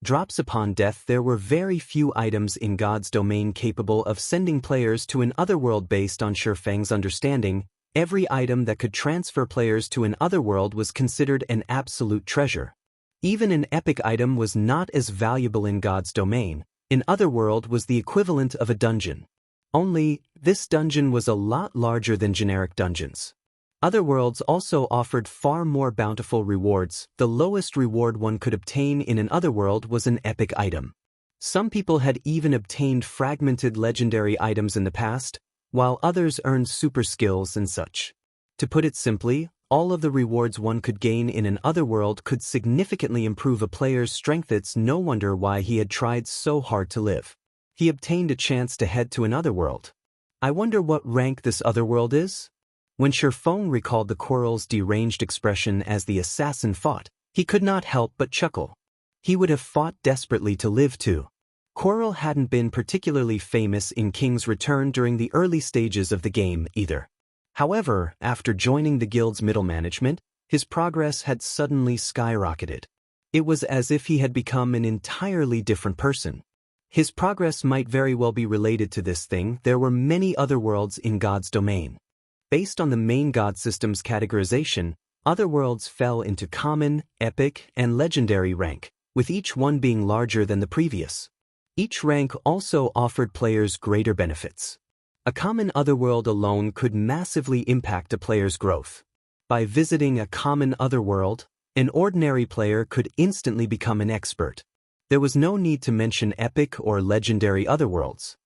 Drops upon death. There were very few items in God's domain capable of sending players to an otherworld. Based on Feng's understanding, every item that could transfer players to an otherworld was considered an absolute treasure. Even an epic item was not as valuable in God's domain. An otherworld was the equivalent of a dungeon. Only, this dungeon was a lot larger than generic dungeons. Otherworlds also offered far more bountiful rewards. The lowest reward one could obtain in an otherworld was an epic item. Some people had even obtained fragmented legendary items in the past, while others earned super skills and such. To put it simply, all of the rewards one could gain in an otherworld could significantly improve a player's strength. It's no wonder why he had tried so hard to live. He obtained a chance to head to an otherworld. I wonder what rank this otherworld is? When Feng recalled the Quarrel's deranged expression as the assassin fought, he could not help but chuckle. He would have fought desperately to live too. Quarrel hadn't been particularly famous in King's Return during the early stages of the game either. However, after joining the guild's middle management, his progress had suddenly skyrocketed. It was as if he had become an entirely different person. His progress might very well be related to this thing. There were many otherworlds in God's domain. Based on the main god system's categorization, otherworlds fell into common, epic, and legendary rank, with each one being larger than the previous. Each rank also offered players greater benefits. A common otherworld alone could massively impact a player's growth. By visiting a common otherworld, an ordinary player could instantly become an expert. There was no need to mention epic or legendary otherworlds.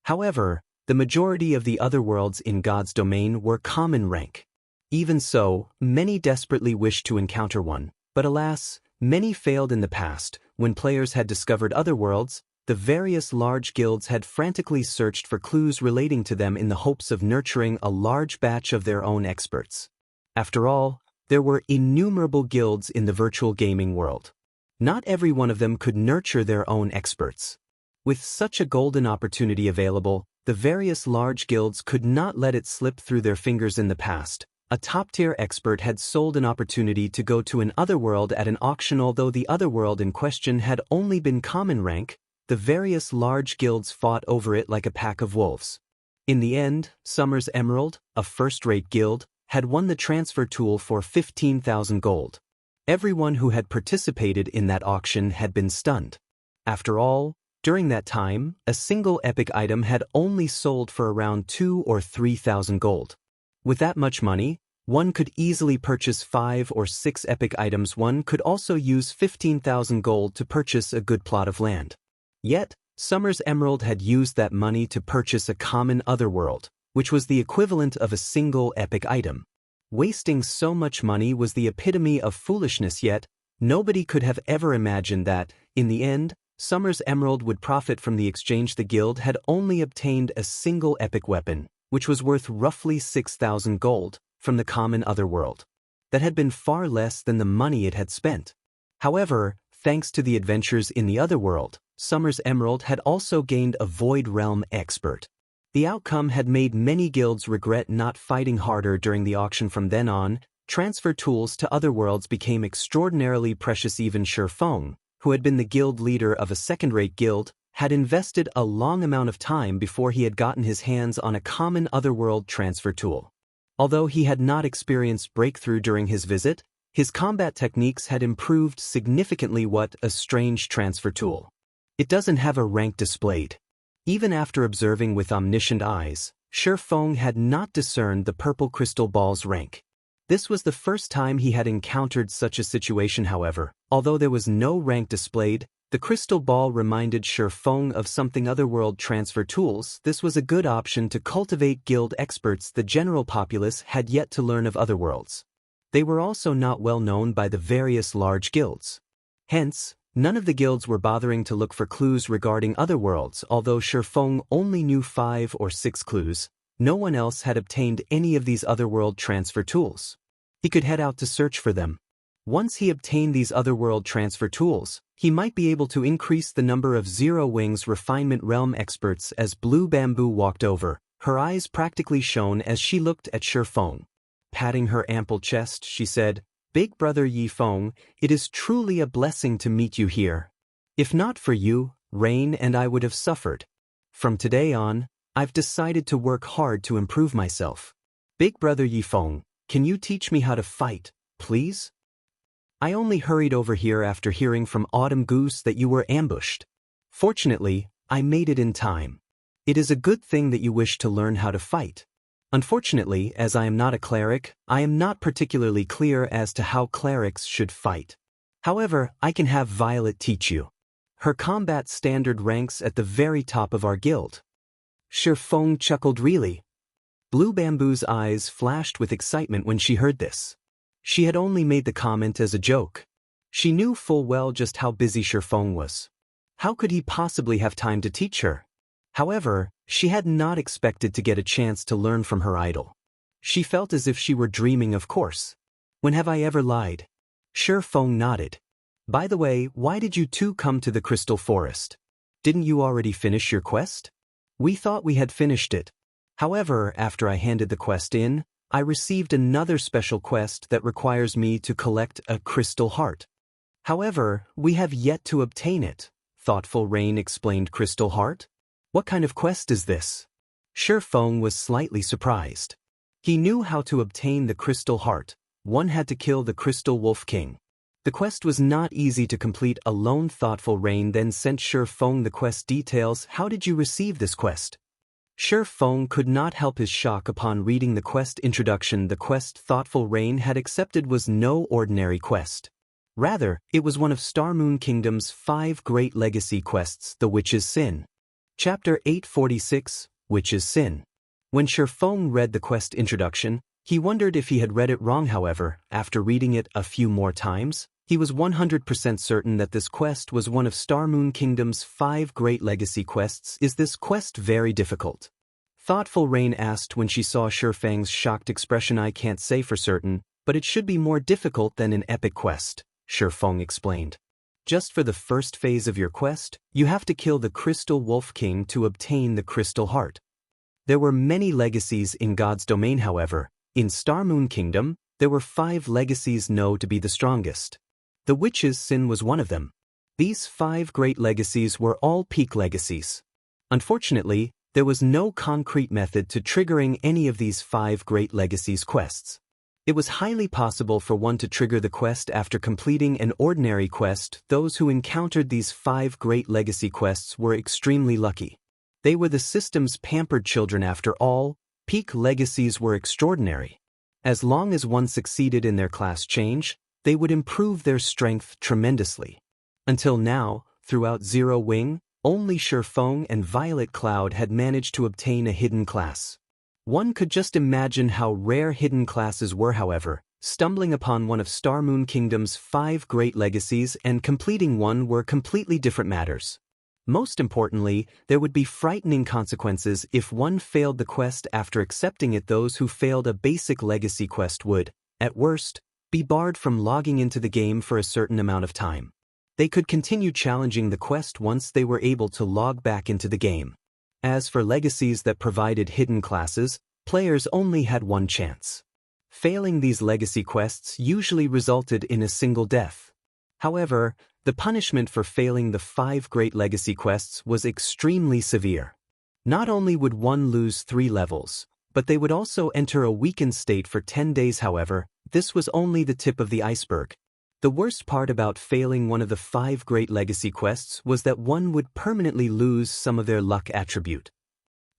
However, the majority of the otherworlds in God's domain were common rank. Even so, many desperately wished to encounter one, but alas, many failed in the past. When players had discovered otherworlds, the various large guilds had frantically searched for clues relating to them in the hopes of nurturing a large batch of their own experts. After all, there were innumerable guilds in the virtual gaming world. Not every one of them could nurture their own experts. With such a golden opportunity available, the various large guilds could not let it slip through their fingers. In the past, a top-tier expert had sold an opportunity to go to an otherworld at an auction. Although the otherworld in question had only been common rank, the various large guilds fought over it like a pack of wolves. In the end, Summer's Emerald, a first-rate guild, had won the transfer tool for 15,000 gold. Everyone who had participated in that auction had been stunned. After all, during that time, a single epic item had only sold for around 2,000 or 3,000 gold. With that much money, one could easily purchase 5 or 6 epic items. One could also use 15,000 gold to purchase a good plot of land. Yet, Summer's Emerald had used that money to purchase a common otherworld, which was the equivalent of a single epic item. Wasting so much money was the epitome of foolishness. Yet, nobody could have ever imagined that, in the end, Summer's Emerald would profit from the exchange. The guild had only obtained a single epic weapon, which was worth roughly 6,000 gold, from the common otherworld. That had been far less than the money it had spent. However, thanks to the adventures in the otherworld, Summer's Emerald had also gained a Void Realm expert. The outcome had made many guilds regret not fighting harder during the auction. From then on, transfer tools to otherworlds became extraordinarily precious. Even Feng, who had been the guild leader of a second-rate guild, had invested a long amount of time before he had gotten his hands on a common otherworld transfer tool. Although he had not experienced breakthrough during his visit, his combat techniques had improved significantly. What a strange transfer tool. It doesn't have a rank displayed. Even after observing with omniscient eyes, Feng had not discerned the purple crystal ball's rank. This was the first time he had encountered such a situation. However, although there was no rank displayed, the crystal ball reminded Feng of something: otherworld transfer tools. This was a good option to cultivate guild experts. The general populace had yet to learn of otherworlds. They were also not well known by the various large guilds. Hence, None of the guilds were bothering to look for clues regarding other worlds. Although Feng only knew 5 or 6 clues, no one else had obtained any of these otherworld transfer tools. He could head out to search for them. Once he obtained these otherworld transfer tools, he might be able to increase the number of Zero Wings Refinement Realm experts. As Blue Bamboo walked over, her eyes practically shone as she looked at Feng. Patting her ample chest, she said, "Big brother Feng, it is truly a blessing to meet you here. If not for you, Rain and I would have suffered. From today on, I've decided to work hard to improve myself. Big brother Feng, can you teach me how to fight, please? I only hurried over here after hearing from Autumn Goose that you were ambushed. Fortunately, I made it in time. It is a good thing that you wish to learn how to fight. Unfortunately, as I am not a cleric, I am not particularly clear as to how clerics should fight. However, I can have Violet teach you. Her combat standard ranks at the very top of our guild." Feng chuckled. "Really?" Blue Bamboo's eyes flashed with excitement when she heard this. She had only made the comment as a joke. She knew full well just how busy Feng was. How could he possibly have time to teach her? However, she had not expected to get a chance to learn from her idol. She felt as if she were dreaming. "Of course. When have I ever lied?" Feng nodded. "By the way, why did you two come to the Crystal Forest? Didn't you already finish your quest?" "We thought we had finished it. However, after I handed the quest in, I received another special quest that requires me to collect a crystal heart. However, we have yet to obtain it," Thoughtful Rain explained. "Crystal heart? What kind of quest is this?" Feng was slightly surprised. He knew how to obtain the crystal heart. One had to kill the Crystal Wolf King. The quest was not easy to complete alone. Thoughtful Rain then sent Feng the quest details. "How did you receive this quest?" Feng could not help his shock upon reading the quest introduction. The quest Thoughtful Rain had accepted was no ordinary quest. Rather, it was one of Starmoon Kingdom's 5 great legacy quests, the Witch's Sin. Chapter 846, Witch's Sin. When Feng read the quest introduction, he wondered if he had read it wrong. However, after reading it a few more times, he was 100% certain that this quest was one of Starmoon Kingdom's 5 great legacy quests. "Is this quest very difficult?" Thoughtful Rain asked when she saw Feng's shocked expression. "I can't say for certain, but it should be more difficult than an epic quest," Feng explained. "Just for the first phase of your quest, you have to kill the Crystal Wolf King to obtain the Crystal Heart. There were many legacies in God's domain. However, in Starmoon Kingdom, there were 5 legacies known to be the strongest. The Witch's Sin was one of them. These 5 great legacies were all peak legacies. Unfortunately, there was no concrete method to triggering any of these 5 great legacies quests. It was highly possible for one to trigger the quest after completing an ordinary quest. Those who encountered these 5 great legacy quests were extremely lucky. They were the system's pampered children. After all, peak legacies were extraordinary. As long as one succeeded in their class change, they would improve their strength tremendously. Until now, throughout Zero Wing, only Feng and Violet Cloud had managed to obtain a hidden class. One could just imagine how rare hidden classes were. However, stumbling upon one of Starmoon Kingdom's 5 great legacies and completing one were completely different matters. Most importantly, there would be frightening consequences if one failed the quest after accepting it. Those who failed a basic legacy quest would, at worst, be barred from logging into the game for a certain amount of time. They could continue challenging the quest once they were able to log back into the game. As for legacies that provided hidden classes, players only had one chance. Failing these legacy quests usually resulted in a single death. However, the punishment for failing the 5 great legacy quests was extremely severe. Not only would one lose 3 levels, but they would also enter a weakened state for 10 days. However, this was only the tip of the iceberg. The worst part about failing one of the 5 great legacy quests was that one would permanently lose some of their luck attribute.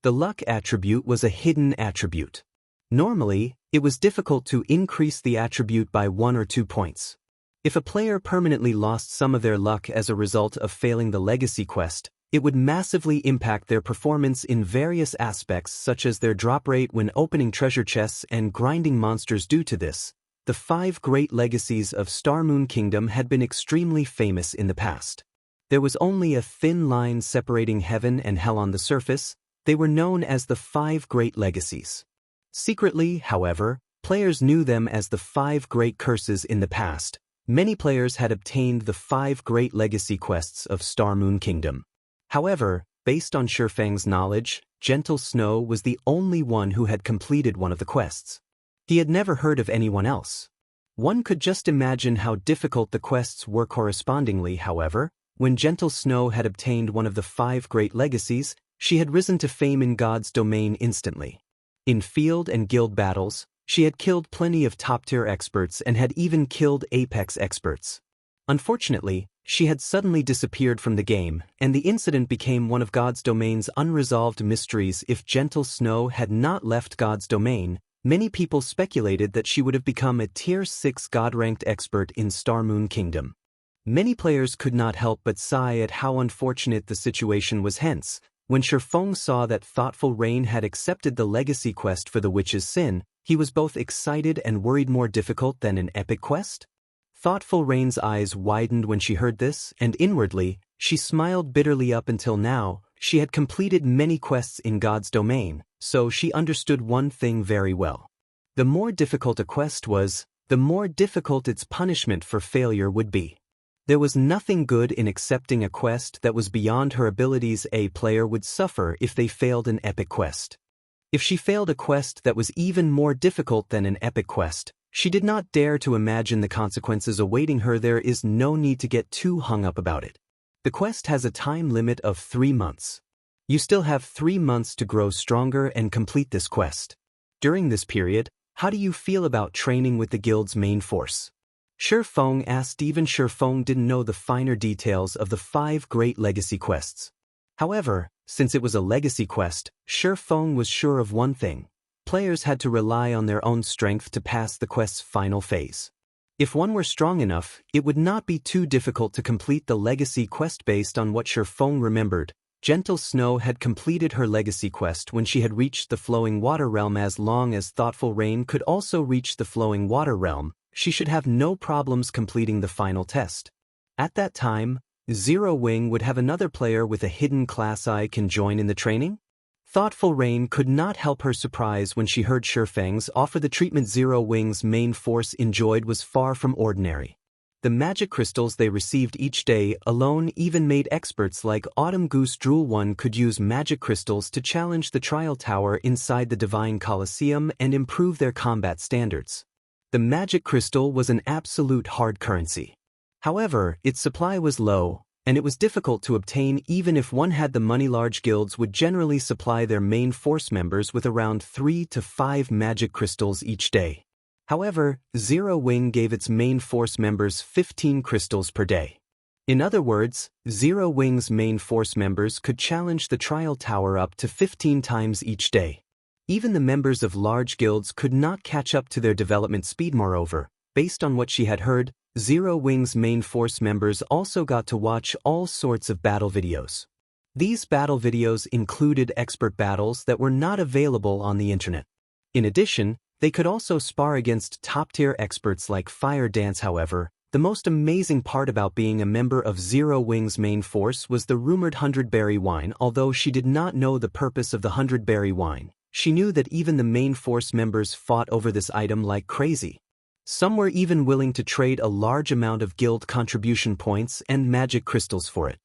The luck attribute was a hidden attribute. Normally, it was difficult to increase the attribute by 1 or 2 points. If a player permanently lost some of their luck as a result of failing the legacy quest, it would massively impact their performance in various aspects such as their drop rate when opening treasure chests and grinding monsters. Due to this, the 5 great legacies of Star Moon Kingdom had been extremely famous in the past. There was only a thin line separating heaven and hell on the surface. They were known as the 5 great legacies. Secretly, however, players knew them as the 5 great curses in the past. Many players had obtained the 5 great legacy quests of Star Moon Kingdom. However, based on Feng's knowledge, Gentle Snow was the only one who had completed one of the quests. He had never heard of anyone else. One could just imagine how difficult the quests were correspondingly. However, when Gentle Snow had obtained one of the 5 great legacies, she had risen to fame in God's domain instantly. In field and guild battles, she had killed plenty of top-tier experts and had even killed apex experts. Unfortunately, she had suddenly disappeared from the game, and the incident became one of God's domain's unresolved mysteries. If Gentle Snow had not left God's domain, many people speculated that she would have become a Tier 6 God-ranked expert in Star Moon Kingdom. Many players could not help but sigh at how unfortunate the situation was. Hence, when Feng saw that Thoughtful Rain had accepted the legacy quest for the witch's sin, he was both excited and worried. More difficult than an epic quest? Thoughtful Rain's eyes widened when she heard this, and inwardly, she smiled bitterly. Up until now, she had completed many quests in God's domain, so she understood one thing very well. The more difficult a quest was, the more difficult its punishment for failure would be. There was nothing good in accepting a quest that was beyond her abilities. A player would suffer if they failed an epic quest. If she failed a quest that was even more difficult than an epic quest, she did not dare to imagine the consequences awaiting her. There is no need to get too hung up about it. The quest has a time limit of 3 months. You still have 3 months to grow stronger and complete this quest. During this period, how do you feel about training with the guild's main force? Feng asked. Even Feng didn't know the finer details of the 5 great legacy quests. However, since it was a legacy quest, Feng was sure of one thing. Players had to rely on their own strength to pass the quest's final phase. If one were strong enough, it would not be too difficult to complete the legacy quest. Based on what Feng remembered, Gentle Snow had completed her legacy quest when she had reached the Flowing Water Realm. As long as Thoughtful Rain could also reach the Flowing Water Realm, she should have no problems completing the final test. At that time, Zero Wing would have another player with a hidden class I can join in the training? Thoughtful Rain could not help her surprise when she heard Feng's offer. The treatment Zero Wing's main force enjoyed was far from ordinary. The magic crystals they received each day alone even made experts like Autumn Goose Drool. One could use magic crystals to challenge the trial tower inside the Divine Colosseum and improve their combat standards. The magic crystal was an absolute hard currency. However, its supply was low, and it was difficult to obtain. Even if one had the money, large guilds would generally supply their main force members with around 3 to 5 magic crystals each day. However, Zero Wing gave its main force members 15 crystals per day. In other words, Zero Wing's main force members could challenge the trial tower up to 15 times each day. Even the members of large guilds could not catch up to their development speed. Moreover, based on what she had heard, Zero Wing's main force members also got to watch all sorts of battle videos. These battle videos included expert battles that were not available on the internet. In addition, they could also spar against top-tier experts like Fire Dance. However, the most amazing part about being a member of Zero Wing's main force was the rumored 100-berry wine. Although she did not know the purpose of the 100-berry wine, she knew that even the main force members fought over this item like crazy. Some were even willing to trade a large amount of guild contribution points and magic crystals for it.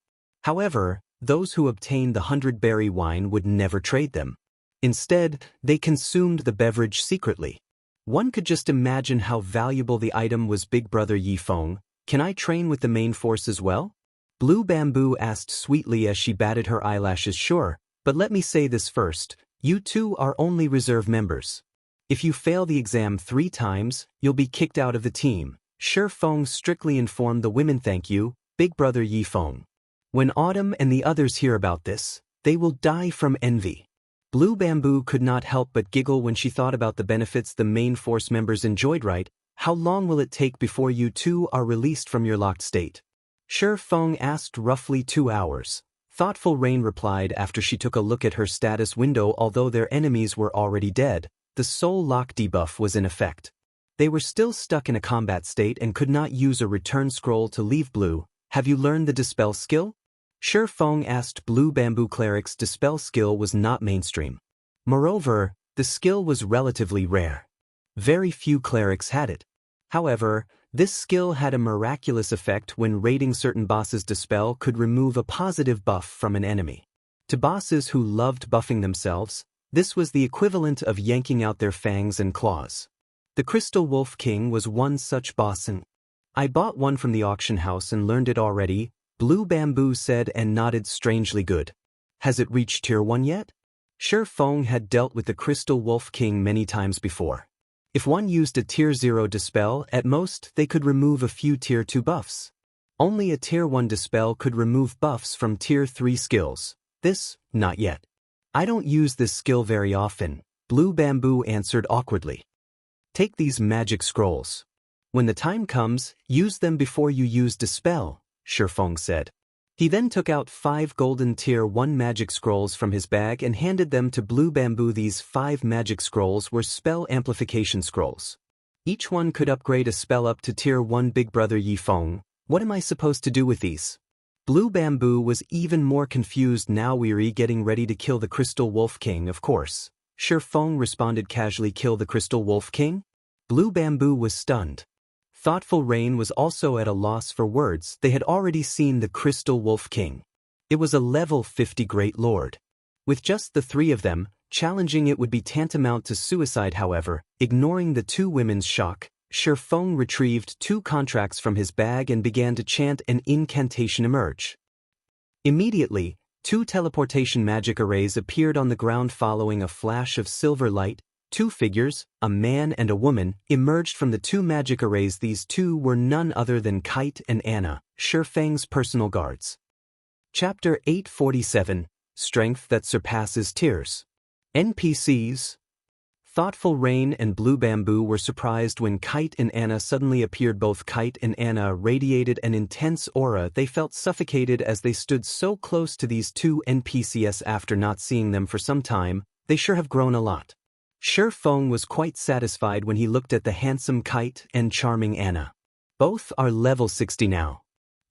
However, those who obtained the 100-berry wine would never trade them. Instead, they consumed the beverage secretly. One could just imagine how valuable the item was. Big Brother Feng, can I train with the main force as well? Blue Bamboo asked sweetly as she batted her eyelashes. Sure, but let me say this first. You two are only reserve members. If you fail the exam 3 times, you'll be kicked out of the team. Feng strictly informed the women. Thank you, Big Brother Feng. When Autumn and the others hear about this, they will die from envy. Blue Bamboo could not help but giggle when she thought about the benefits the main force members enjoyed. Right, how long will it take before you two are released from your locked state? Feng asked. Roughly 2 hours. Thoughtful Rain replied after she took a look at her status window. Although their enemies were already dead, the soul lock debuff was in effect. They were still stuck in a combat state and could not use a return scroll to leave blue. Have you learned the Dispel skill? Feng asked. Blue Bamboo Cleric's Dispel skill was not mainstream. Moreover, the skill was relatively rare. Very few clerics had it. However, this skill had a miraculous effect when raiding certain bosses. Dispel could remove a positive buff from an enemy. To bosses who loved buffing themselves, this was the equivalent of yanking out their fangs and claws. The Crystal Wolf King was one such boss, and I bought one from the auction house and learned it already, Blue Bamboo said and nodded. Strangely good. Has it reached tier 1 yet? Feng had dealt with the Crystal Wolf King many times before. If one used a tier 0 dispel, at most they could remove a few tier 2 buffs. Only a tier 1 dispel could remove buffs from tier 3 skills. This, not yet. I don't use this skill very often, Blue Bamboo answered awkwardly. Take these magic scrolls. When the time comes, use them before you use Dispel, Feng said. He then took out 5 golden tier 1 magic scrolls from his bag and handed them to Blue Bamboo. These 5 magic scrolls were spell amplification scrolls. Each one could upgrade a spell up to tier 1. Big brother Feng, what am I supposed to do with these? Blue Bamboo was even more confused now. Weary getting ready to kill the Crystal Wolf King, of course. Feng responded casually. Kill the Crystal Wolf King? Blue Bamboo was stunned. Thoughtful Rain was also at a loss for words. They had already seen the Crystal Wolf King. It was a level 50 Great Lord. With just the 3 of them, challenging it would be tantamount to suicide. However, ignoring the 2 women's shock, Feng retrieved 2 contracts from his bag and began to chant an incantation. Emerge. Immediately, 2 teleportation magic arrays appeared on the ground. Following a flash of silver light, 2 figures, a man and a woman, emerged from the 2 magic arrays. These 2 were none other than Kite and Anna, Feng's personal guards. Chapter 847, Strength that Surpasses Tears. NPCs. Thoughtful Rain and Blue Bamboo were surprised when Kite and Anna suddenly appeared. Both Kite and Anna radiated an intense aura. They felt suffocated as they stood so close to these 2 NPCs. After not seeing them for some time, they sure have grown a lot. Feng was quite satisfied when he looked at the handsome Kite and charming Anna. Both are level 60 now.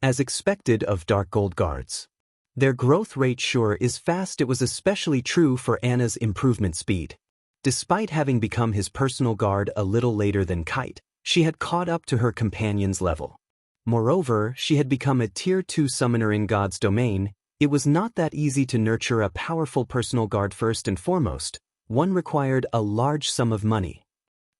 As expected of Dark Gold guards. Their growth rate sure is fast. It was especially true for Anna's improvement speed. Despite having become his personal guard a little later than Kite, she had caught up to her companion's level. Moreover, she had become a tier 2 summoner in God's domain. It was not that easy to nurture a powerful personal guard. First and foremost, one required a large sum of money.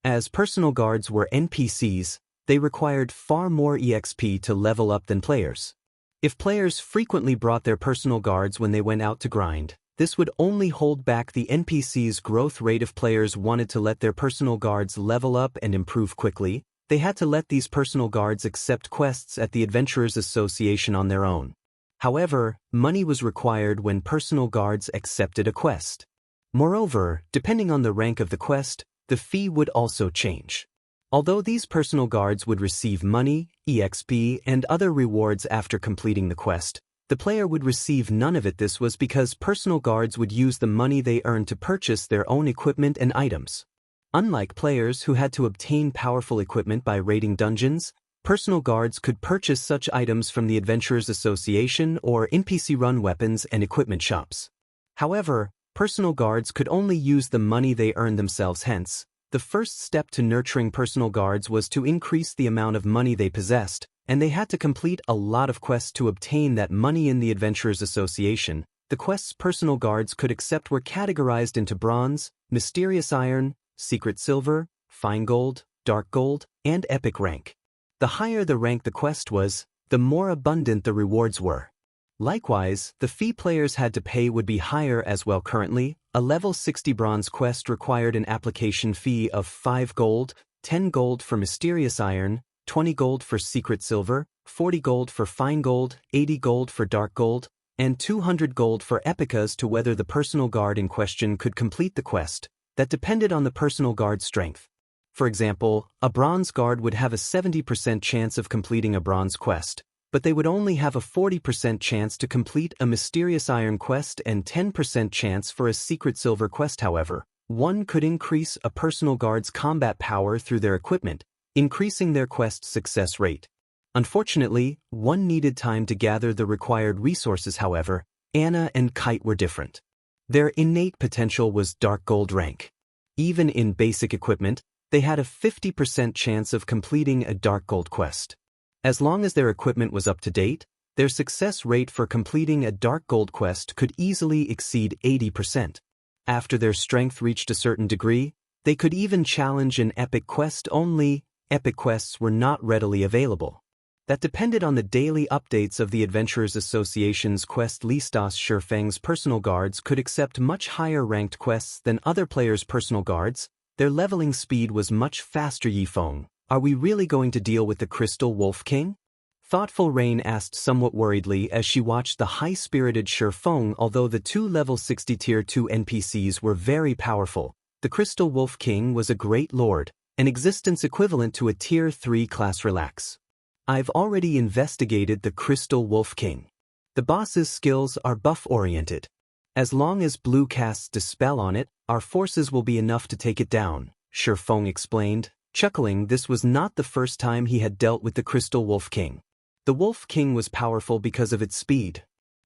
As personal guards were NPCs, they required far more EXP to level up than players. If players frequently brought their personal guards when they went out to grind, this would only hold back the NPC's growth rate. If players wanted to let their personal guards level up and improve quickly, they had to let these personal guards accept quests at the Adventurers Association on their own. However, money was required when personal guards accepted a quest. Moreover, depending on the rank of the quest, the fee would also change. Although these personal guards would receive money, EXP, and other rewards after completing the quest, the player would receive none of it. This was because personal guards would use the money they earned to purchase their own equipment and items. Unlike players who had to obtain powerful equipment by raiding dungeons, personal guards could purchase such items from the Adventurers Association or NPC-run weapons and equipment shops. However, personal guards could only use the money they earned themselves. Hence, the first step to nurturing personal guards was to increase the amount of money they possessed, and they had to complete a lot of quests to obtain that money. In the Adventurers Association, the quests personal guards could accept were categorized into Bronze, Mysterious Iron, Secret Silver, Fine Gold, Dark Gold, and Epic rank. The higher the rank the quest was, the more abundant the rewards were. Likewise, the fee players had to pay would be higher as well. Currently, a level 60 Bronze quest required an application fee of 5 gold, 10 gold for Mysterious Iron, 20 gold for Secret Silver, 40 gold for Fine Gold, 80 gold for Dark Gold, and 200 gold for Epicas to whether the personal guard in question could complete the quest. That depended on the personal guard's strength. For example, a Bronze guard would have a 70% chance of completing a Bronze quest, but they would only have a 40% chance to complete a Mysterious Iron quest and 10% chance for a Secret Silver quest. However, one could increase a personal guard's combat power through their equipment, increasing their quest success rate. Unfortunately, one needed time to gather the required resources. However, Anna and Kite were different. Their innate potential was dark gold rank. Even in basic equipment, they had a 50% chance of completing a dark gold quest. As long as their equipment was up to date, their success rate for completing a dark gold quest could easily exceed 80%. After their strength reached a certain degree, they could even challenge an epic quest. Only epic quests were not readily available. That depended on the daily updates of the Adventurers Association's quest listas. Feng's personal guards could accept much higher ranked quests than other players' personal guards. Their leveling speed was much faster. Feng, are we really going to deal with the Crystal Wolf King? Thoughtful Rain asked somewhat worriedly as she watched the high-spirited Feng. Although the two level 60 tier 2 NPCs were very powerful, the Crystal Wolf King was a great lord, an existence equivalent to a tier 3 class. Relax. I've already investigated the Crystal Wolf King. The boss's skills are buff-oriented. As long as blue casts Dispel on it, our forces will be enough to take it down, Feng explained, chuckling. This was not the first time he had dealt with the Crystal Wolf King. The Wolf King was powerful because of its speed.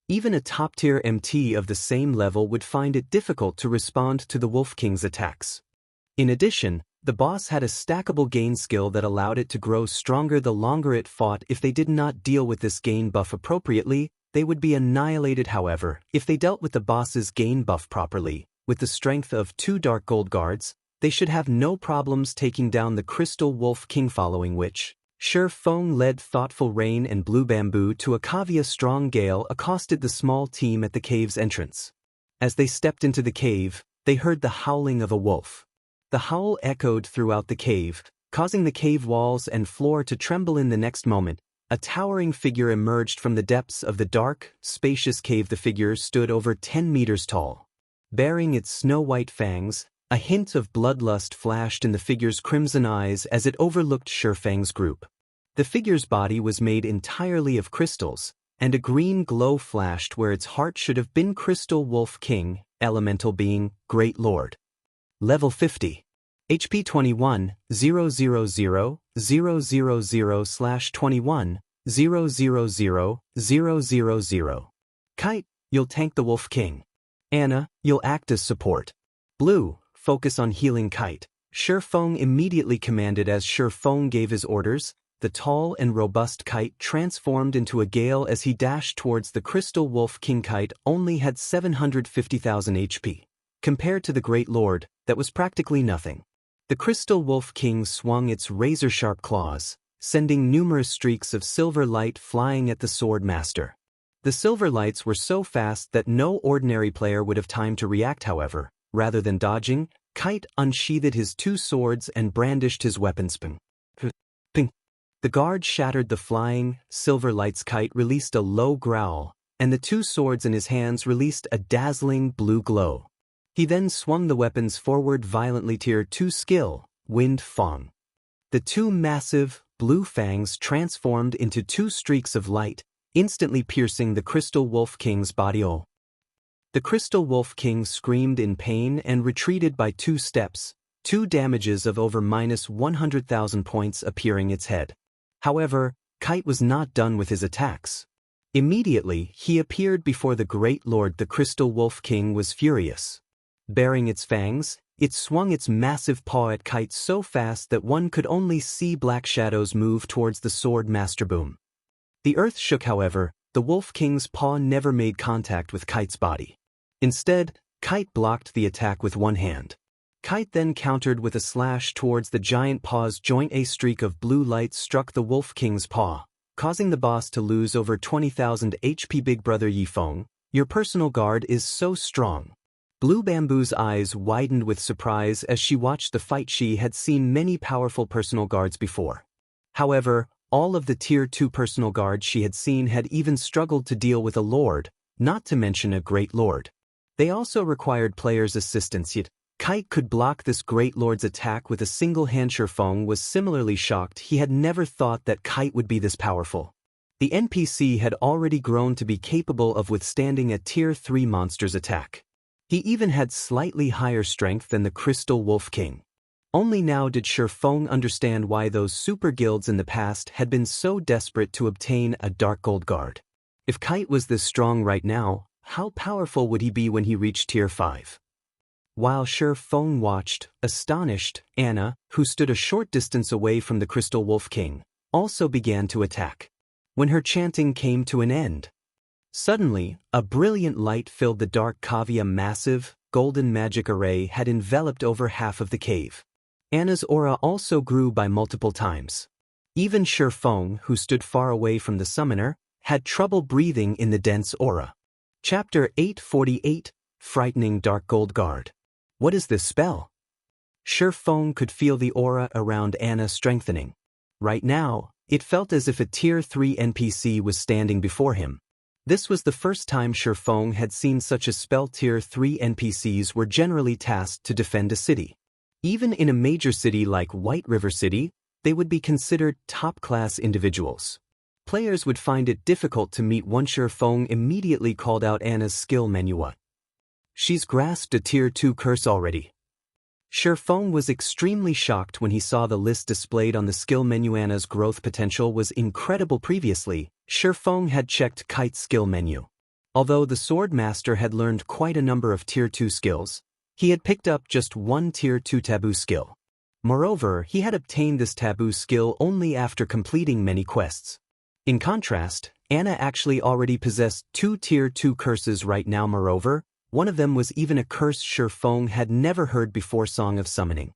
Even a top-tier MT of the same level would find it difficult to respond to the Wolf King's attacks. In addition, the boss had a stackable gain skill that allowed it to grow stronger the longer it fought. If they did not deal with this gain buff appropriately, they would be annihilated. However, if they dealt with the boss's gain buff properly, with the strength of 2 dark gold guards, they should have no problems taking down the Crystal Wolf King. Following which, Feng led Thoughtful Rain and Blue Bamboo to a cavea. Strong gale accosted the small team at the cave's entrance. As they stepped into the cave, they heard the howling of a wolf. The howl echoed throughout the cave, causing the cave walls and floor to tremble. In the next moment, a towering figure emerged from the depths of the dark, spacious cave. The figure stood over 10 meters tall. Bearing its snow-white fangs, a hint of bloodlust flashed in the figure's crimson eyes as it overlooked Feng's group. The figure's body was made entirely of crystals, and a green glow flashed where its heart should have been. Crystal Wolf King, elemental being, Great Lord. Level 50. HP 21, 000, 000/21, 000, 000. Kite, you'll tank the Wolf King. Anna, you'll act as support. Blue, focus on healing Kite. Feng immediately commanded. As Feng gave his orders, the tall and robust Kite transformed into a gale as he dashed towards the Crystal Wolf King. Kite only had 750,000 HP. Compared to the Great Lord, that was practically nothing. The Crystal Wolf King swung its razor-sharp claws, sending numerous streaks of silver light flying at the sword master. The silver lights were so fast that no ordinary player would have time to react. However, rather than dodging, Kite unsheathed his 2 swords and brandished his weapons. Ping. Ping. The guard shattered the flying, silver lights. Kite released a low growl, and the 2 swords in his hands released a dazzling blue glow. He then swung the weapons forward violently. Tier 2 skill, Wind Fang. The 2 massive, blue fangs transformed into 2 streaks of light, instantly piercing the Crystal Wolf King's body. The Crystal Wolf King screamed in pain and retreated by 2 steps, 2 damages of over -100,000 points appearing its head. However, Kite was not done with his attacks. Immediately, he appeared before the Great Lord. The Crystal Wolf King was furious. Bearing its fangs, it swung its massive paw at Kite so fast that one could only see black shadows move towards the sword master. Boom. The earth shook. However, the Wolf King's paw never made contact with Kite's body. Instead, Kite blocked the attack with one hand. Kite then countered with a slash towards the giant paw's joint. A streak of blue light struck the Wolf King's paw, causing the boss to lose over 20,000 HP. Big brother Feng, your personal guard is so strong. Blue Bamboo's eyes widened with surprise as she watched the fight. She had seen many powerful personal guards before. However, all of the Tier 2 personal guards she had seen had even struggled to deal with a lord, not to mention a Great Lord. They also required players' assistance. Yet, Kite could block this Great Lord's attack with a single hand. Feng was similarly shocked. He had never thought that Kite would be this powerful. The NPC had already grown to be capable of withstanding a Tier 3 monster's attack. He even had slightly higher strength than the Crystal Wolf King. Only now did Feng understand why those super guilds in the past had been so desperate to obtain a dark gold guard. If Kite was this strong right now, how powerful would he be when he reached tier 5? While Feng watched, astonished, Anna, who stood a short distance away from the Crystal Wolf King, also began to attack. When her chanting came to an end, suddenly, a brilliant light filled the dark cave. A massive, golden magic array had enveloped over half of the cave. Anna's aura also grew by multiple times. Even Feng, who stood far away from the summoner, had trouble breathing in the dense aura. Chapter 848, Frightening Dark Gold Guard. What is this spell? Feng could feel the aura around Anna strengthening. Right now, it felt as if a tier 3 NPC was standing before him. This was the first time Feng had seen such a spell. Tier 3 NPCs were generally tasked to defend a city. Even in a major city like White River City, they would be considered top-class individuals. Players would find it difficult to meet one. Feng immediately called out Anna's skill menu. What? She's grasped a tier 2 curse already. Feng was extremely shocked when he saw the list displayed on the skill menu. Anna's growth potential was incredible. Previously, Feng had checked Kite's skill menu. Although the Sword Master had learned quite a number of tier 2 skills, he had picked up just one tier 2 taboo skill. Moreover, he had obtained this taboo skill only after completing many quests. In contrast, Anna actually already possessed 2 tier 2 curses right now. Moreover, one of them was even a curse Feng had never heard before. Song of Summoning.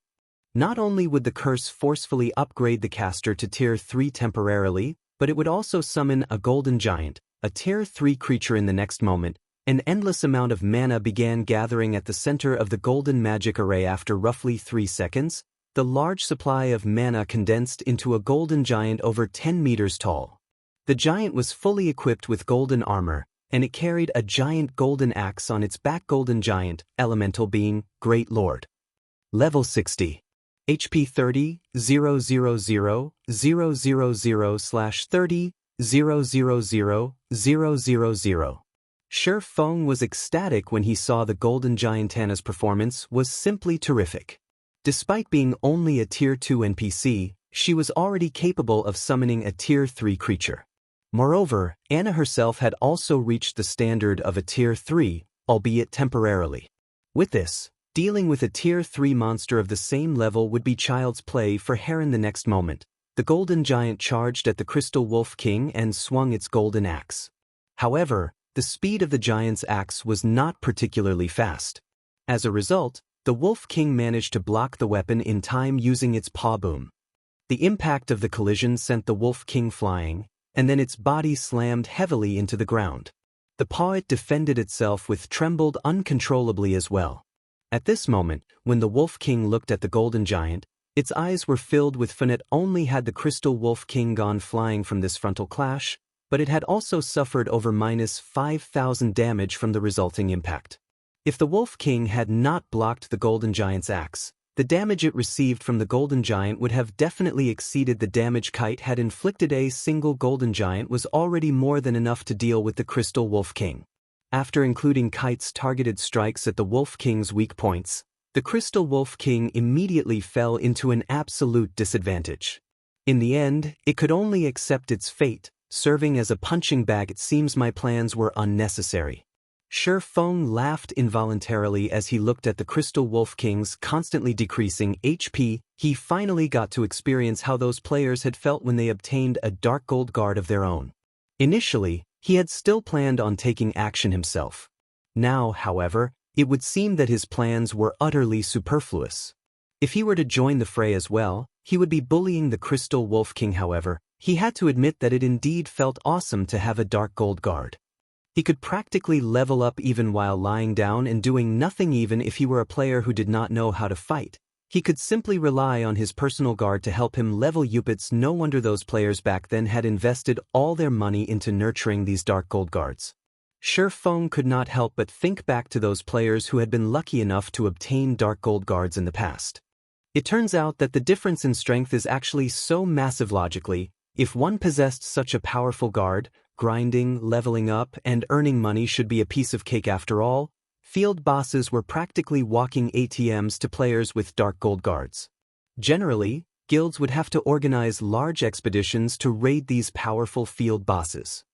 Not only would the curse forcefully upgrade the caster to tier 3 temporarily, but it would also summon a golden giant, a tier 3 creature. In the next moment, an endless amount of mana began gathering at the center of the golden magic array. After roughly 3 seconds, the large supply of mana condensed into a golden giant over 10 meters tall. The giant was fully equipped with golden armor, and it carried a giant golden axe on its back. Golden giant, elemental being, Great Lord. Level 60. HP 30, 000, 000/30, 000, 000. Feng was ecstatic when he saw the golden giant. Anna's performance was simply terrific. Despite being only a tier 2 NPC, she was already capable of summoning a tier 3 creature. Moreover, Anna herself had also reached the standard of a tier 3, albeit temporarily. With this, dealing with a tier 3 monster of the same level would be child's play for her. In the next moment, the golden giant charged at the Crystal Wolf King and swung its golden axe. However, the speed of the giant's axe was not particularly fast. As a result, the Wolf King managed to block the weapon in time using its paw boom. The impact of the collision sent the Wolf King flying, and then its body slammed heavily into the ground. The paw it defended itself with trembled uncontrollably as well. At this moment, when the Wolf King looked at the golden giant, its eyes were filled with fun. Not only had the Crystal Wolf King gone flying from this frontal clash, but it had also suffered over -5,000 damage from the resulting impact. If the Wolf King had not blocked the golden giant's axe, the damage it received from the golden giant would have definitely exceeded the damage Kite had inflicted. A single golden giant was already more than enough to deal with the Crystal Wolf King. After including Kite's targeted strikes at the Wolf King's weak points, the Crystal Wolf King immediately fell into an absolute disadvantage. In the end, it could only accept its fate, serving as a punching bag. It seems my plans were unnecessary. Feng laughed involuntarily as he looked at the Crystal Wolf King's constantly decreasing HP. He finally got to experience how those players had felt when they obtained a dark gold guard of their own. Initially, he had still planned on taking action himself. Now, however, it would seem that his plans were utterly superfluous. If he were to join the fray as well, he would be bullying the Crystal Wolf King. However, he had to admit that it indeed felt awesome to have a dark gold guard. He could practically level up even while lying down and doing nothing. Even if he were a player who did not know how to fight, he could simply rely on his personal guard to help him level up. It's no wonder those players back then had invested all their money into nurturing these dark gold guards. Feng could not help but think back to those players who had been lucky enough to obtain dark gold guards in the past. It turns out that the difference in strength is actually so massive. Logically, if one possessed such a powerful guard, grinding, leveling up, and earning money should be a piece of cake. After all, Field bosses were practically walking ATMs to players with dark gold guards. Generally, guilds would have to organize large expeditions to raid these powerful field bosses.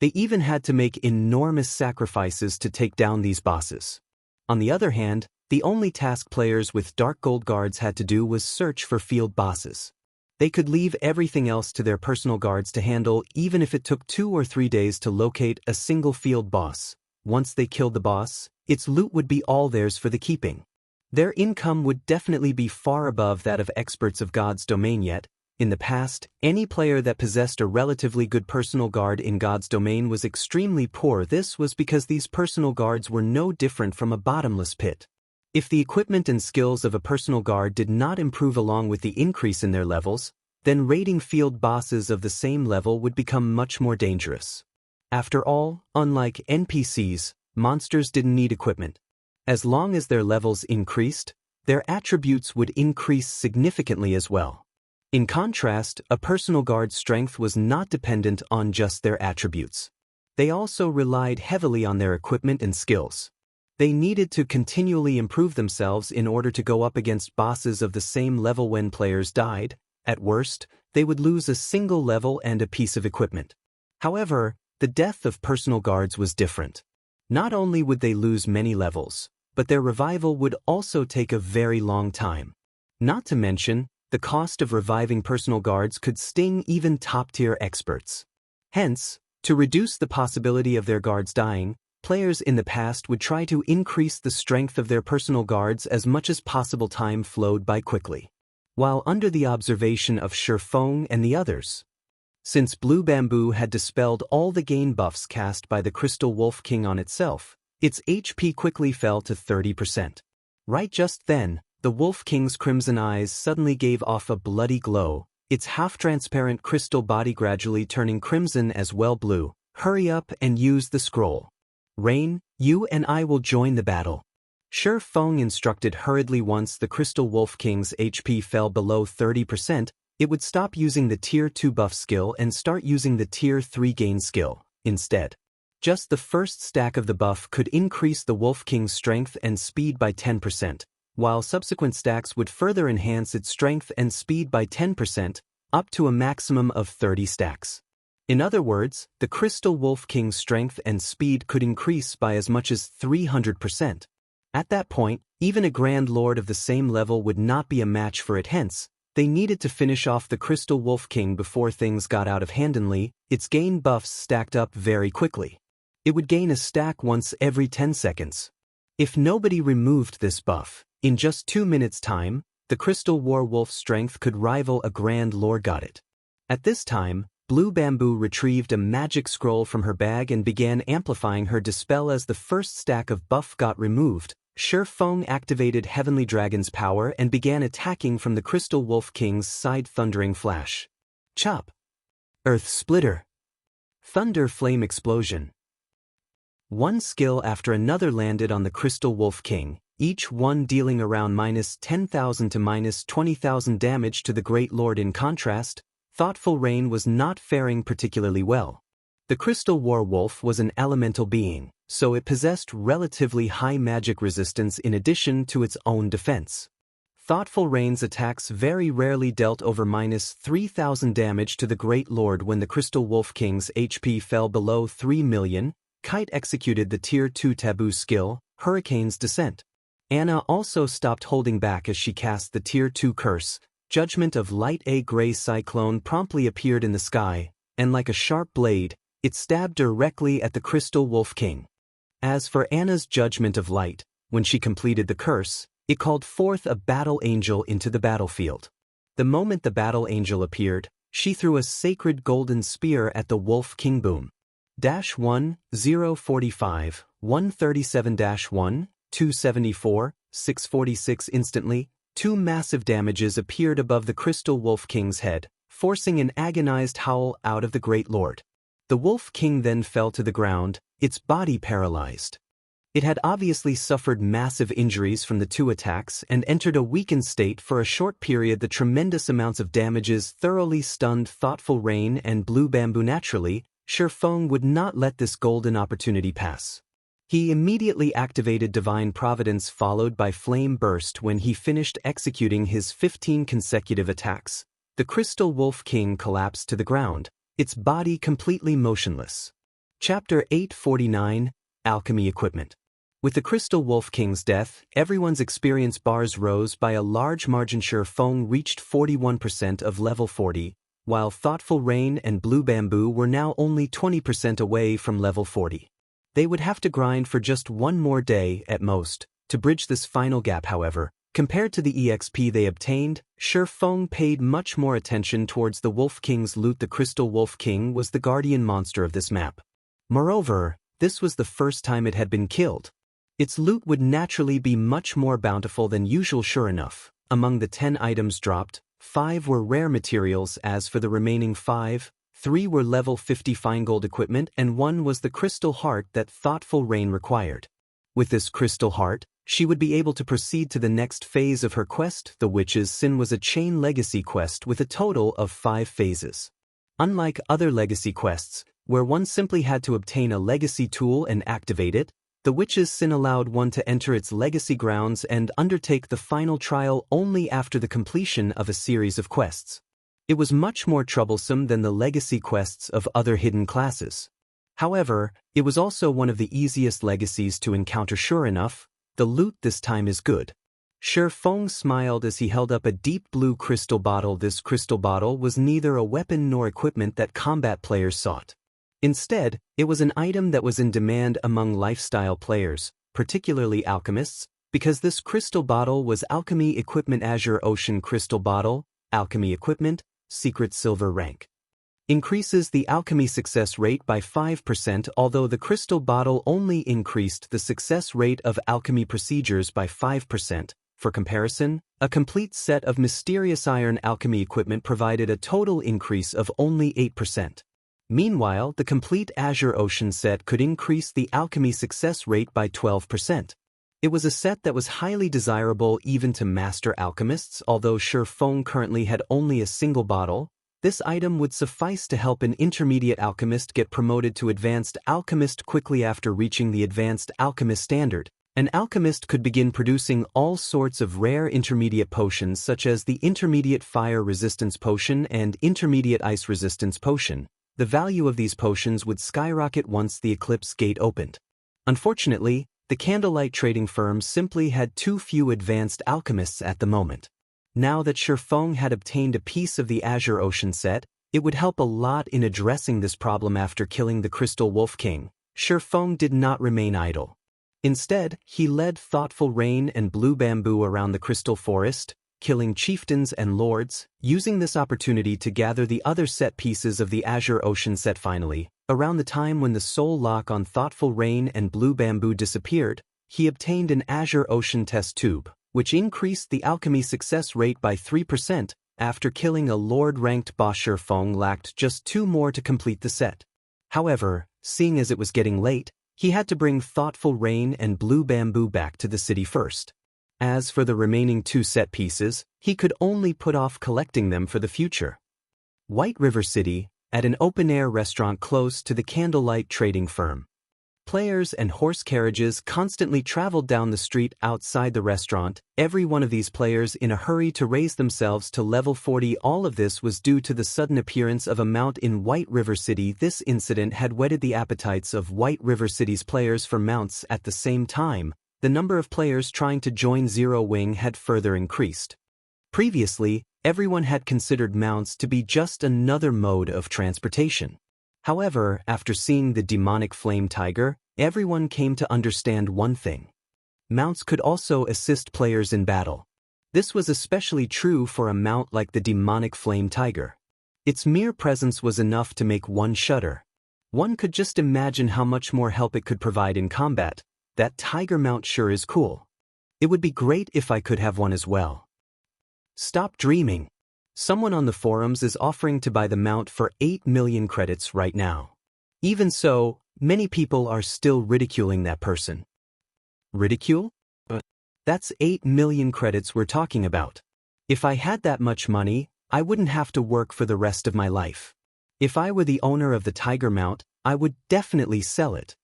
They even had to make enormous sacrifices to take down these bosses. On the other hand, the only task players with dark gold guards had to do was search for field bosses. They could leave everything else to their personal guards to handle, even if it took 2 or 3 days to locate a single field boss. Once they killed the boss, its loot would be all theirs for the keeping. Their income would definitely be far above that of experts of God's domain yet. In the past, any player that possessed a relatively good personal guard in God's domain was extremely poor. This was because these personal guards were no different from a bottomless pit. If the equipment and skills of a personal guard did not improve along with the increase in their levels, then raiding field bosses of the same level would become much more dangerous. After all, unlike NPCs, monsters didn't need equipment. As long as their levels increased, their attributes would increase significantly as well. In contrast, a personal guard's strength was not dependent on just their attributes. They also relied heavily on their equipment and skills. They needed to continually improve themselves in order to go up against bosses of the same level. When players died, at worst, they would lose a single level and a piece of equipment. However, the death of personal guards was different. Not only would they lose many levels, but their revival would also take a very long time. Not to mention, the cost of reviving personal guards could sting even top-tier experts. Hence, to reduce the possibility of their guards dying, players in the past would try to increase the strength of their personal guards as much as possible. Time flowed by quickly. While under the observation of Feng and the others. Since Blue Bamboo had dispelled all the gain buffs cast by the Crystal Wolf King on itself, its HP quickly fell to 30%. Right just then, the Wolf King's crimson eyes suddenly gave off a bloody glow, its half-transparent crystal body gradually turning crimson as well. Blue, hurry up and use the scroll. Rain, you and I will join the battle. Feng instructed hurriedly. Once the Crystal Wolf King's HP fell below 30%, it would stop using the Tier 2 buff skill and start using the Tier 3 gain skill instead. Just the first stack of the buff could increase the Wolf King's strength and speed by 10%. While subsequent stacks would further enhance its strength and speed by 10%, up to a maximum of 30 stacks. In other words, the Crystal Wolf King's strength and speed could increase by as much as 300%. At that point, even a Grand Lord of the same level would not be a match for it. Hence, they needed to finish off the Crystal Wolf King before things got out of hand. Its gain buffs stacked up very quickly. It would gain a stack once every 10 seconds. If nobody removed this buff, in just 2 minutes' time, the Crystal Wolf's strength could rival a Grand Lord. Got it. At this time, Blue Bamboo retrieved a magic scroll from her bag and began amplifying her dispel. As the first stack of buff got removed, Feng activated Heavenly Dragon's power and began attacking from the Crystal Wolf King's side. Thundering flash. Chop. Earth splitter. Thunder flame explosion. One skill after another landed on the Crystal Wolf King, each one dealing around -10,000 to -20,000 damage to the Great Lord. In contrast, Thoughtful Rain was not faring particularly well. The Crystal Wolf was an elemental being, so it possessed relatively high magic resistance in addition to its own defense. Thoughtful Rain's attacks very rarely dealt over -3,000 damage to the Great Lord. When the Crystal Wolf King's HP fell below 3 million, Kite executed the Tier 2 Taboo skill, Hurricane's Descent. Anna also stopped holding back as she cast the Tier 2 curse, Judgment of Light. A gray cyclone promptly appeared in the sky, and like a sharp blade, it stabbed directly at the Crystal Wolf King. As for Anna's Judgment of Light, when she completed the curse, it called forth a battle angel into the battlefield. The moment the battle angel appeared, she threw a sacred golden spear at the Wolf King. Boom. -1, 045, 137-1, 274, 646. Instantly, 2 massive damages appeared above the Crystal Wolf King's head, forcing an agonized howl out of the Great Lord. The Wolf King then fell to the ground, its body paralyzed. It had obviously suffered massive injuries from the 2 attacks and entered a weakened state for a short period. The tremendous amounts of damages thoroughly stunned Thoughtful Rain and Blue Bamboo. Naturally, Feng would not let this golden opportunity pass. He immediately activated Divine Providence followed by Flame Burst when he finished executing his 15 consecutive attacks. The Crystal Wolf King collapsed to the ground, its body completely motionless. Chapter 849, Alchemy Equipment. With the Crystal Wolf King's death, everyone's experience bars rose by a large margin. Feng reached 41% of level 40, while Thoughtful Rain and Blue Bamboo were now only 20% away from level 40. They would have to grind for just one more day, at most, to bridge this final gap. However, compared to the EXP they obtained, Feng paid much more attention towards the Wolf King's loot. The Crystal Wolf King was the guardian monster of this map. Moreover, this was the first time it had been killed. Its loot would naturally be much more bountiful than usual. Sure enough, among the 10 items dropped, 5 were rare materials. As for the remaining 5, 3 were level 50 fine gold equipment and 1 was the crystal heart that Thoughtful Rain required. With this crystal heart, she would be able to proceed to the next phase of her quest. The Witch's Sin was a chain legacy quest with a total of 5 phases. Unlike other legacy quests, where one simply had to obtain a legacy tool and activate it, the Witch's Sin allowed one to enter its legacy grounds and undertake the final trial only after the completion of a series of quests. It was much more troublesome than the legacy quests of other hidden classes. However, it was also one of the easiest legacies to encounter. Sure enough, the loot this time is good. Feng smiled as he held up a deep blue crystal bottle. This crystal bottle was neither a weapon nor equipment that combat players sought. Instead, it was an item that was in demand among lifestyle players, particularly alchemists, because this crystal bottle was Alchemy Equipment. Azure Ocean Crystal Bottle, Alchemy Equipment, Secret Silver Rank. Increases the alchemy success rate by 5%. Although the crystal bottle only increased the success rate of alchemy procedures by 5%, for comparison, a complete set of mysterious iron alchemy equipment provided a total increase of only 8%. Meanwhile, the complete Azure Ocean set could increase the alchemy success rate by 12%. It was a set that was highly desirable even to master alchemists. Although Feng currently had only a single bottle, this item would suffice to help an intermediate alchemist get promoted to advanced alchemist quickly. After reaching the advanced alchemist standard, an alchemist could begin producing all sorts of rare intermediate potions such as the intermediate fire resistance potion and intermediate ice resistance potion. The value of these potions would skyrocket once the Eclipse Gate opened. Unfortunately, the Candlelight trading firm simply had too few advanced alchemists at the moment. Now that Feng had obtained a piece of the Azure Ocean set, it would help a lot in addressing this problem. After killing the Crystal Wolf King, Feng did not remain idle. Instead, he led Thoughtful Rain and Blue Bamboo around the Crystal Forest, killing chieftains and lords, using this opportunity to gather the other set pieces of the Azure Ocean set. Finally, around the time when the soul lock on Thoughtful Rain and Blue Bamboo disappeared, he obtained an Azure Ocean test tube, which increased the alchemy success rate by 3%. After killing a Lord-ranked boss, Feng lacked just 2 more to complete the set. However, seeing as it was getting late, he had to bring Thoughtful Rain and Blue Bamboo back to the city first. As for the remaining 2 set pieces, he could only put off collecting them for the future. White River City, at an open-air restaurant close to the Candlelight trading firm. Players and horse carriages constantly traveled down the street outside the restaurant, every one of these players in a hurry to raise themselves to level 40. All of this was due to the sudden appearance of a mount in White River City. This incident had whetted the appetites of White River City's players for mounts. At the same time, the number of players trying to join Zero Wing had further increased. Previously, everyone had considered mounts to be just another mode of transportation. However, after seeing the demonic flame tiger, everyone came to understand one thing. Mounts could also assist players in battle. This was especially true for a mount like the demonic flame tiger. Its mere presence was enough to make one shudder. One could just imagine how much more help it could provide in combat. That tiger mount sure is cool. It would be great if I could have one as well. Stop dreaming. Someone on the forums is offering to buy the mount for 8 million credits right now. Even so, many people are still ridiculing that person. Ridicule? That's 8 million credits we're talking about. If I had that much money, I wouldn't have to work for the rest of my life. If I were the owner of the tiger mount, I would definitely sell it.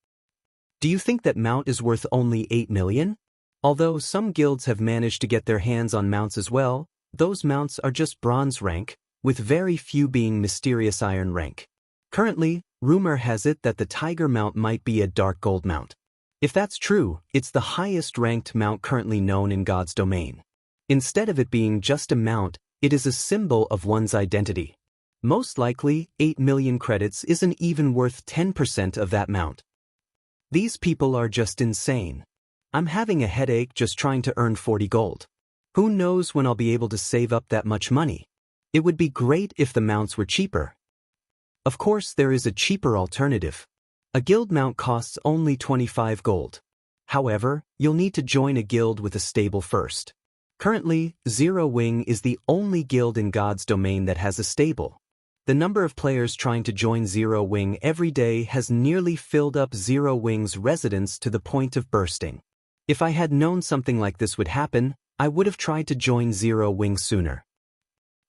Do you think that mount is worth only 8 million? Although some guilds have managed to get their hands on mounts as well, those mounts are just bronze rank, with very few being mysterious iron rank. Currently, rumor has it that the tiger mount might be a dark gold mount. If that's true, it's the highest ranked mount currently known in God's domain. Instead of it being just a mount, it is a symbol of one's identity. Most likely, 8 million credits isn't even worth 10% of that mount. These people are just insane. I'm having a headache just trying to earn 40 gold. Who knows when I'll be able to save up that much money? It would be great if the mounts were cheaper. Of course, there is a cheaper alternative. A guild mount costs only 25 gold. However, you'll need to join a guild with a stable first. Currently, Zero Wing is the only guild in God's domain that has a stable. The number of players trying to join Zero Wing every day has nearly filled up Zero Wing's residence to the point of bursting. If I had known something like this would happen, I would have tried to join Zero Wing sooner.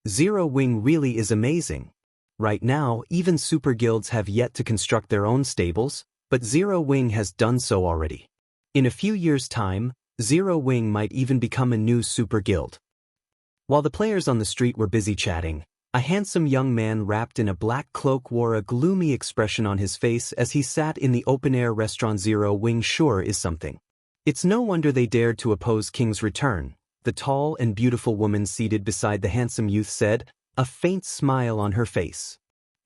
Zero Wing really is amazing. Right now, even super guilds have yet to construct their own stables, but Zero Wing has done so already. In a few years' time, Zero Wing might even become a new super guild. While the players on the street were busy chatting, a handsome young man wrapped in a black cloak wore a gloomy expression on his face as he sat in the open-air restaurant. Zero Wing sure is something. It's no wonder they dared to oppose King's return, the tall and beautiful woman seated beside the handsome youth said, a faint smile on her face.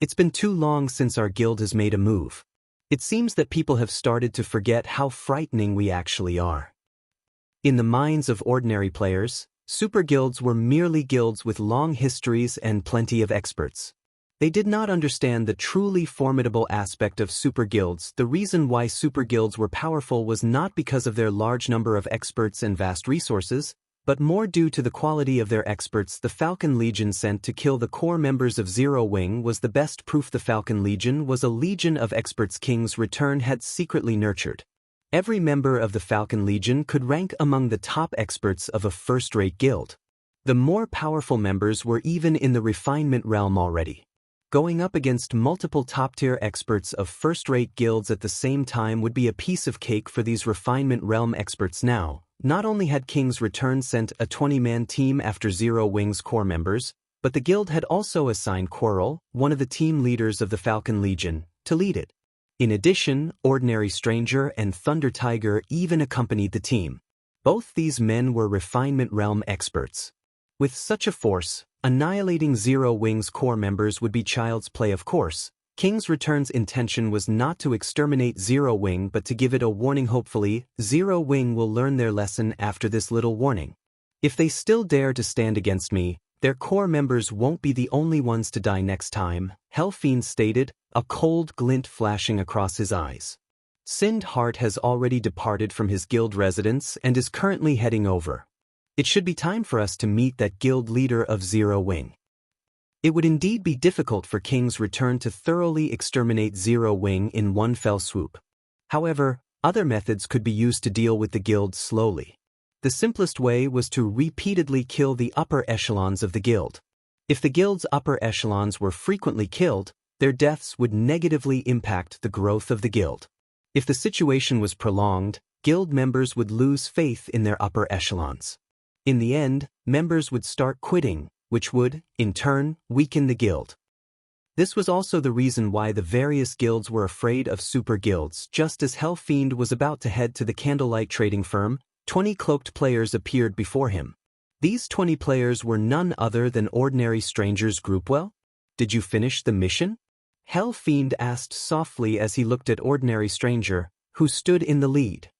It's been too long since our guild has made a move. It seems that people have started to forget how frightening we actually are. In the minds of ordinary players, super guilds were merely guilds with long histories and plenty of experts. They did not understand the truly formidable aspect of super guilds. The reason why super guilds were powerful was not because of their large number of experts and vast resources, but more due to the quality of their experts. The Falcon Legion sent to kill the core members of Zero Wing was the best proof. The Falcon Legion was a legion of experts King's return had secretly nurtured. Every member of the Falcon Legion could rank among the top experts of a first-rate guild. The more powerful members were even in the refinement realm already. Going up against multiple top-tier experts of first-rate guilds at the same time would be a piece of cake for these refinement realm experts now. Not only had King's return sent a 20-man team after Zero Wing's core members, but the guild had also assigned Quarrel, one of the team leaders of the Falcon Legion, to lead it. In addition, Ordinary Stranger and Thunder Tiger even accompanied the team. Both these men were refinement realm experts. With such a force, annihilating Zero Wing's core members would be child's play. Of course, King's return's intention was not to exterminate Zero Wing but to give it a warning. Hopefully, Zero Wing will learn their lesson after this little warning. If they still dare to stand against me, their core members won't be the only ones to die next time, Fiend stated, a cold glint flashing across his eyes. Sind Heart has already departed from his guild residence and is currently heading over. It should be time for us to meet that guild leader of Zero Wing. It would indeed be difficult for King's return to thoroughly exterminate Zero Wing in one fell swoop. However, other methods could be used to deal with the guild slowly. The simplest way was to repeatedly kill the upper echelons of the guild. If the guild's upper echelons were frequently killed, their deaths would negatively impact the growth of the guild. If the situation was prolonged, guild members would lose faith in their upper echelons. In the end, members would start quitting, which would, in turn, weaken the guild. This was also the reason why the various guilds were afraid of super guilds. Just as Fiend was about to head to the candlelight trading firm, 20 cloaked players appeared before him. These 20 players were none other than Ordinary Stranger's group. Well, did you finish the mission? Fiend asked softly as he looked at Ordinary Stranger, who stood in the lead.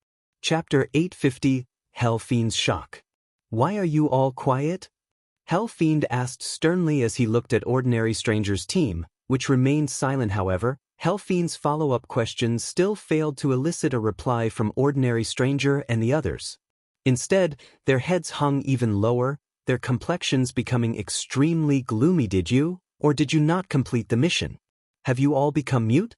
Chapter 850, Fiend's Shock. Why are you all quiet? Fiend asked sternly as he looked at Ordinary Stranger's team, which remained silent. However, Fiend's follow-up questions still failed to elicit a reply from Ordinary Stranger and the others. Instead, their heads hung even lower, their complexions becoming extremely gloomy. Did you, or did you not complete the mission? Have you all become mute?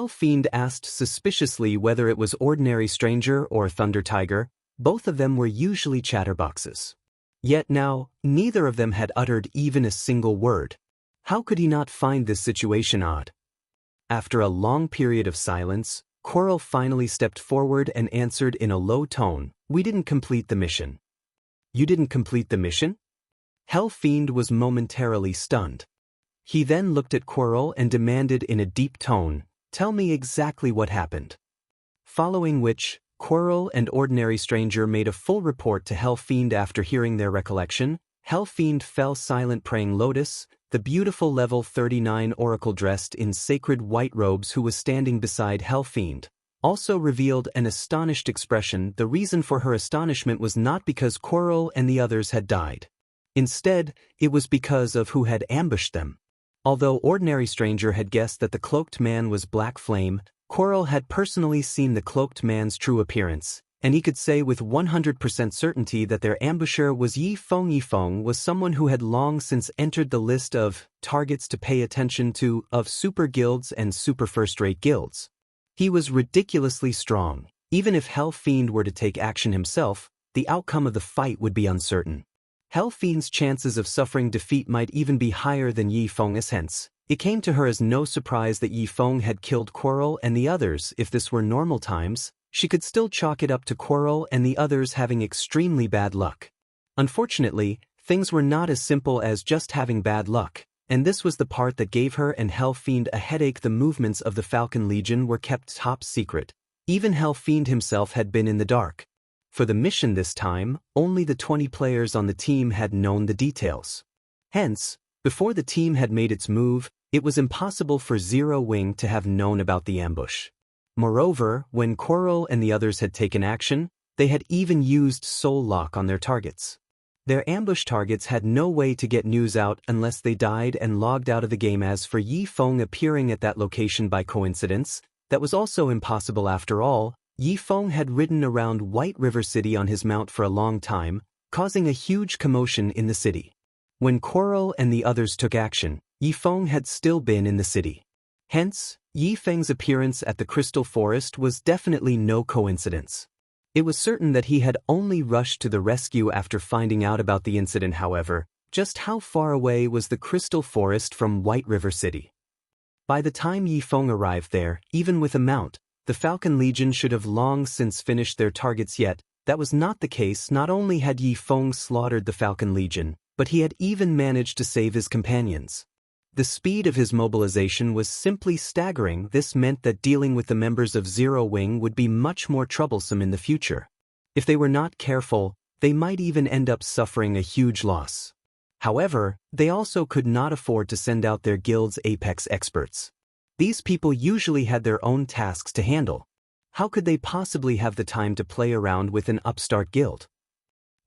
Fiend asked suspiciously whether it was Ordinary Stranger or Thunder Tiger. Both of them were usually chatterboxes. Yet now, neither of them had uttered even a single word. How could he not find this situation odd? After a long period of silence, Coral finally stepped forward and answered in a low tone, "We didn't complete the mission." "You didn't complete the mission?" Fiend was momentarily stunned. He then looked at Coral and demanded in a deep tone, "Tell me exactly what happened." Following which, Coral and Ordinary Stranger made a full report to Fiend after hearing their recollection. Fiend fell silent praying Lotus, the beautiful level 39 oracle dressed in sacred white robes who was standing beside Fiend, also revealed an astonished expression. The reason for her astonishment was not because Coral and the others had died. Instead, it was because of who had ambushed them. Although Ordinary Stranger had guessed that the cloaked man was Black Flame, Coral had personally seen the cloaked man's true appearance, and he could say with 100% certainty that their ambusher was Yi Feng. Yi Feng was someone who had long since entered the list of targets to pay attention to of super guilds and super first-rate guilds. He was ridiculously strong. Even if Fiend were to take action himself, the outcome of the fight would be uncertain. Fiend's chances of suffering defeat might even be higher than Yi Feng's. Hence, it came to her as no surprise that Yi Feng had killed Coral and the others. If this were normal times, she could still chalk it up to Coral and the others having extremely bad luck. Unfortunately, things were not as simple as just having bad luck, and this was the part that gave her and Fiend a headache. The movements of the Falcon Legion were kept top secret. Even Fiend himself had been in the dark. For the mission this time, only the 20 players on the team had known the details. Hence, before the team had made its move, it was impossible for Zero Wing to have known about the ambush. Moreover, when Coral and the others had taken action, they had even used Soul Lock on their targets. Their ambush targets had no way to get news out unless they died and logged out of the game. As for Yi Feng appearing at that location by coincidence, that was also impossible. After all, Yi Feng had ridden around White River City on his mount for a long time, causing a huge commotion in the city. When Coral and the others took action, Yi Feng had still been in the city. Hence, Yi Feng's appearance at the Crystal Forest was definitely no coincidence. It was certain that he had only rushed to the rescue after finding out about the incident. However, just how far away was the Crystal Forest from White River City? By the time Yi Feng arrived there, even with a mount, the Falcon Legion should have long since finished their targets. Yet, that was not the case. Not only had Yi Feng slaughtered the Falcon Legion, but he had even managed to save his companions. The speed of his mobilization was simply staggering. This meant that dealing with the members of Zero Wing would be much more troublesome in the future. If they were not careful, they might even end up suffering a huge loss. However, they also could not afford to send out their guild's apex experts. These people usually had their own tasks to handle. How could they possibly have the time to play around with an upstart guild?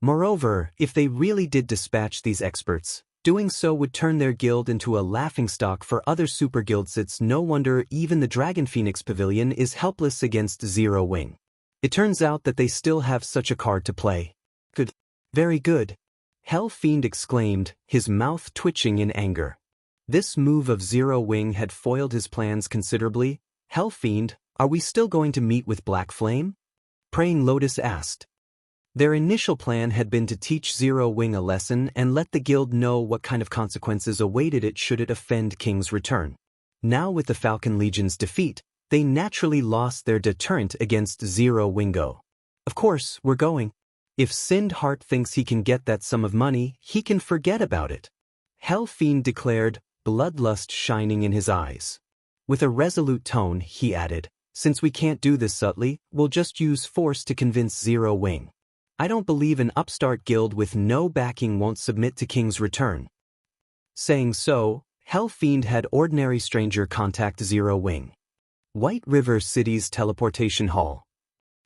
Moreover, if they really did dispatch these experts, doing so would turn their guild into a laughingstock for other super guilds. It's no wonder even the Dragon Phoenix Pavilion is helpless against Zero Wing. It turns out that they still have such a card to play. Good. Very good. Fiend exclaimed, his mouth twitching in anger. This move of Zero Wing had foiled his plans considerably. Fiend, are we still going to meet with Black Flame? Praying Lotus asked. Their initial plan had been to teach Zero Wing a lesson and let the guild know what kind of consequences awaited it should it offend King's return. Now with the Falcon Legion's defeat, they naturally lost their deterrent against Zero Wingo. Of course, we're going. If Sind Heart thinks he can get that sum of money, he can forget about it. Fiend declared, bloodlust shining in his eyes. With a resolute tone, he added, since we can't do this subtly, we'll just use force to convince Zero Wing. I don't believe an upstart guild with no backing won't submit to King's return. Saying so, Fiend had Ordinary Stranger contact Zero Wing. White River City's teleportation hall.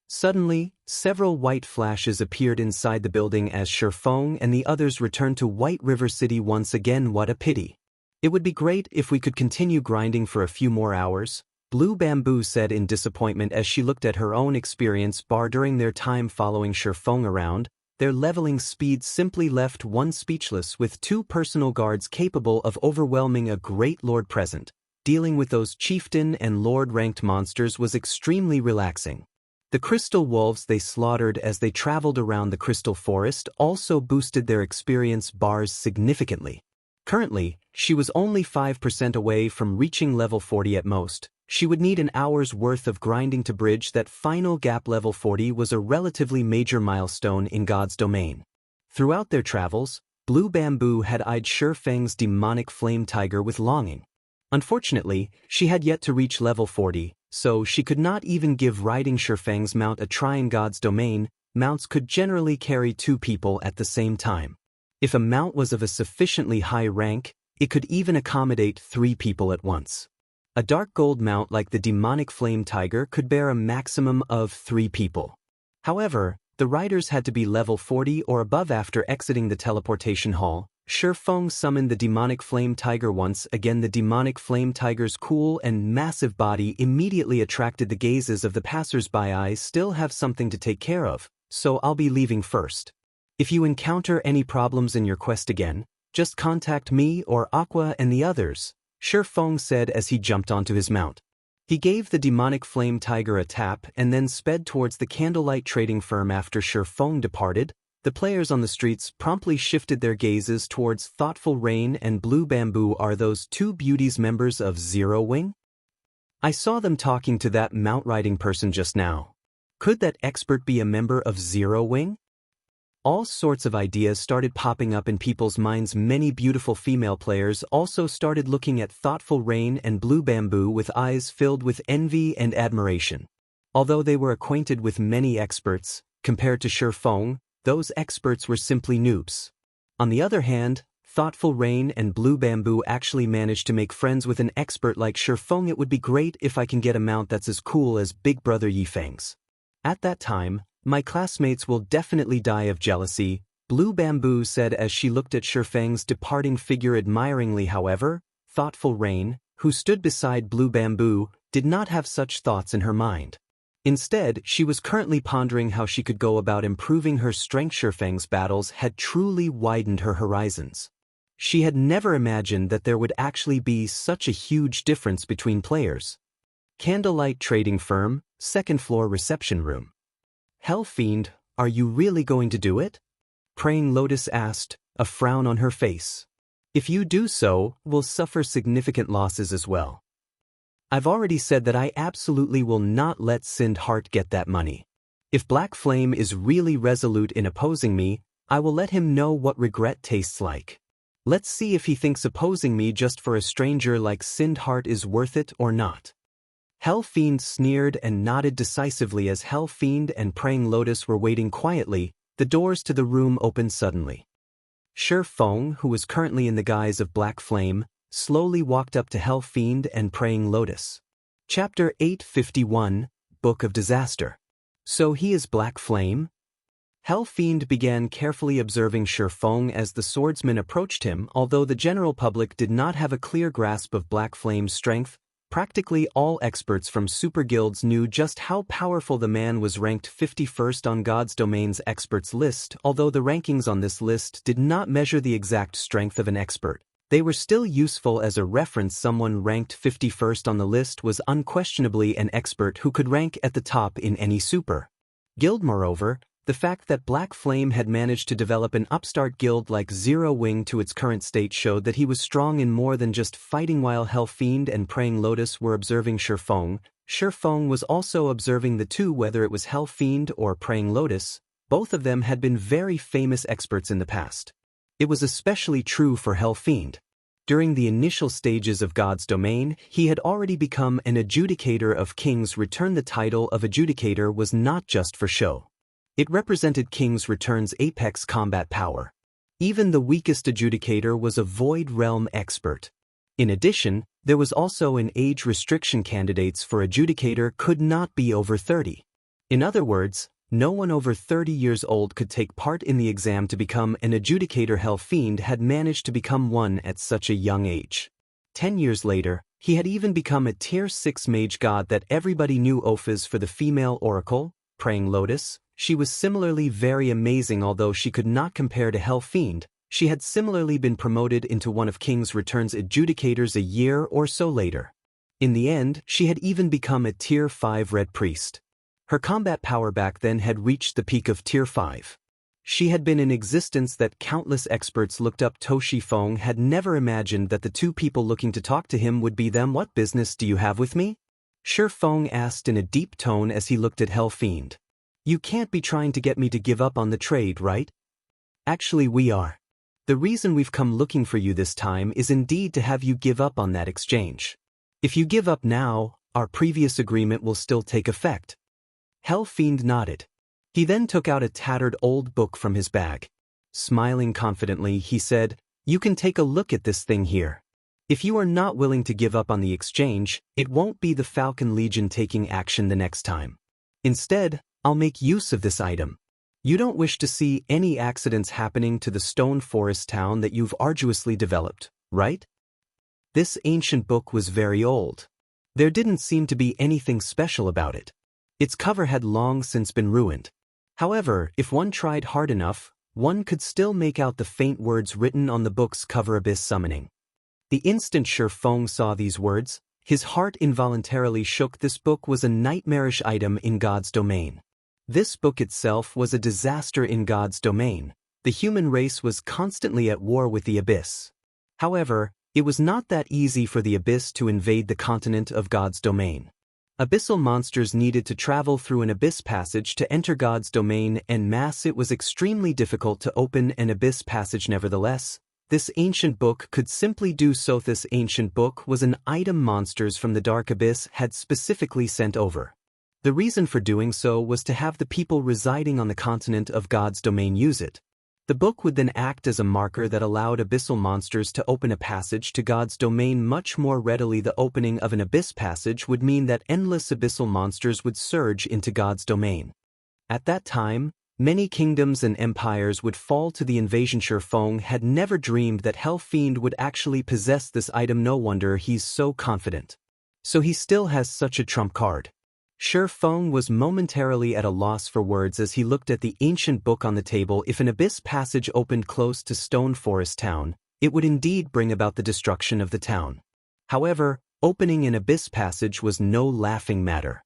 Suddenly, several white flashes appeared inside the building as Feng and the others returned to White River City once again. What a pity. It would be great if we could continue grinding for a few more hours, Blue Bamboo said in disappointment as she looked at her own experience bar during their time following Feng around. Their leveling speed simply left one speechless, with 2 personal guards capable of overwhelming a great lord present. Dealing with those chieftain and lord-ranked monsters was extremely relaxing. The crystal wolves they slaughtered as they traveled around the crystal forest also boosted their experience bars significantly. Currently, she was only 5% away from reaching level 40 at most, She would need an hour's worth of grinding to bridge that final gap. Level 40 was a relatively major milestone in God's domain. Throughout their travels, Blue Bamboo had eyed Feng's demonic flame tiger with longing. Unfortunately, she had yet to reach level 40, so she could not even give riding Feng's mount a try. In God's domain, mounts could generally carry 2 people at the same time. If a mount was of a sufficiently high rank, it could even accommodate 3 people at once. A dark gold mount like the demonic flame tiger could bear a maximum of 3 people. However, the riders had to be level 40 or above. After exiting the teleportation hall, Feng summoned the demonic flame tiger once again. The demonic flame tiger's cool and massive body immediately attracted the gazes of the passers-by. I still have something to take care of, so I'll be leaving first. If you encounter any problems in your quest again, just contact me or Aqua and the others, Feng said as he jumped onto his mount. He gave the demonic flame tiger a tap and then sped towards the candlelight trading firm. After Feng departed, the players on the streets promptly shifted their gazes towards Thoughtful Rain and Blue Bamboo. Are those 2 beauties members of Zero Wing? I saw them talking to that mount riding person just now. Could that expert be a member of Zero Wing? All sorts of ideas started popping up in people's minds. Many beautiful female players also started looking at Thoughtful Rain and Blue Bamboo with eyes filled with envy and admiration. Although they were acquainted with many experts, compared to Feng, those experts were simply noobs. On the other hand, Thoughtful Rain and Blue Bamboo actually managed to make friends with an expert like Feng. It would be great if I can get a mount that's as cool as Big Brother Yifeng's. At that time, my classmates will definitely die of jealousy, Blue Bamboo said as she looked at Feng's departing figure admiringly. However, Thoughtful Rain, who stood beside Blue Bamboo, did not have such thoughts in her mind. Instead, she was currently pondering how she could go about improving her strength. Feng's battles had truly widened her horizons. She had never imagined that there would actually be such a huge difference between players. Candlelight Trading Firm, 2nd floor reception room. Hell Fiend, are you really going to do it? Praying Lotus asked, a frown on her face. If you do so, we'll suffer significant losses as well. I've already said that I absolutely will not let Sind Heart get that money. If Black Flame is really resolute in opposing me, I will let him know what regret tastes like. Let's see if he thinks opposing me just for a stranger like Sind Heart is worth it or not. Hell Fiend sneered and nodded decisively. As Hell Fiend and Praying Lotus were waiting quietly, the doors to the room opened suddenly. Feng, who was currently in the guise of Black Flame, slowly walked up to Hell Fiend and Praying Lotus. Chapter 851, Book of Disaster. So he is Black Flame? Hell Fiend began carefully observing Feng as the swordsman approached him. Although the general public did not have a clear grasp of Black Flame's strength, practically all experts from super guilds knew just how powerful the man was. Ranked 51st on God's Domain's experts list. Although the rankings on this list did not measure the exact strength of an expert, they were still useful as a reference. Someone ranked 51st on the list was unquestionably an expert who could rank at the top in any super guild. Moreover, the fact that Black Flame had managed to develop an upstart guild like Zero Wing to its current state showed that he was strong in more than just fighting. While Hell Fiend and Praying Lotus were observing Feng was also observing the two. Whether it was Hell Fiend or Praying Lotus, both of them had been very famous experts in the past. It was especially true for Hell Fiend. During the initial stages of God's Domain, he had already become an adjudicator of King's Return. The title of adjudicator was not just for show. It represented King's Return's apex combat power. Even the weakest adjudicator was a Void Realm expert. In addition, there was also an age restriction. Candidates for adjudicator could not be over 30. In other words, no one over 30 years old could take part in the exam to become an adjudicator. Hell Fiend had managed to become one at such a young age. 10 years later, he had even become a tier 6 mage god that everybody knew. Ophis for the female oracle, Praying Lotus. She was similarly very amazing. Although she could not compare to Hell Fiend, she had similarly been promoted into one of King's Return's adjudicators a year or so later. In the end, she had even become a tier 5 red priest. Her combat power back then had reached the peak of tier 5. She had been in existence that countless experts looked up to. Feng had never imagined that the two people looking to talk to him would be them. What business do you have with me? Feng asked in a deep tone as he looked at Fiend. You can't be trying to get me to give up on the trade, right? Actually, we are. The reason we've come looking for you this time is indeed to have you give up on that exchange. If you give up now, our previous agreement will still take effect. Fiend nodded. He then took out a tattered old book from his bag. Smiling confidently, he said, You can take a look at this thing here. If you are not willing to give up on the exchange, it won't be the Falcon Legion taking action the next time. Instead, I'll make use of this item. You don't wish to see any accidents happening to the stone forest town that you've arduously developed, right? This ancient book was very old. There didn't seem to be anything special about it. Its cover had long since been ruined. However, if one tried hard enough, one could still make out the faint words written on the book's cover: Abyss Summoning. The instant Feng saw these words, his heart involuntarily shook. This book was a nightmarish item in God's domain. This book itself was a disaster in God's domain. The human race was constantly at war with the Abyss. However, it was not that easy for the Abyss to invade the continent of God's domain. Abyssal monsters needed to travel through an abyss passage to enter God's domain en masse. It was extremely difficult to open an abyss passage. Nevertheless, this ancient book could simply do so. This ancient book was an item monsters from the Dark Abyss had specifically sent over. The reason for doing so was to have the people residing on the continent of God's domain use it. The book would then act as a marker that allowed abyssal monsters to open a passage to God's domain much more readily. The opening of an abyss passage would mean that endless abyssal monsters would surge into God's domain. At that time, many kingdoms and empires would fall to the invasion. Feng had never dreamed that Fiend would actually possess this item. No wonder he's so confident. So he still has such a trump card. Feng was momentarily at a loss for words as he looked at the ancient book on the table. If an abyss passage opened close to Stone Forest Town, it would indeed bring about the destruction of the town. However, opening an abyss passage was no laughing matter.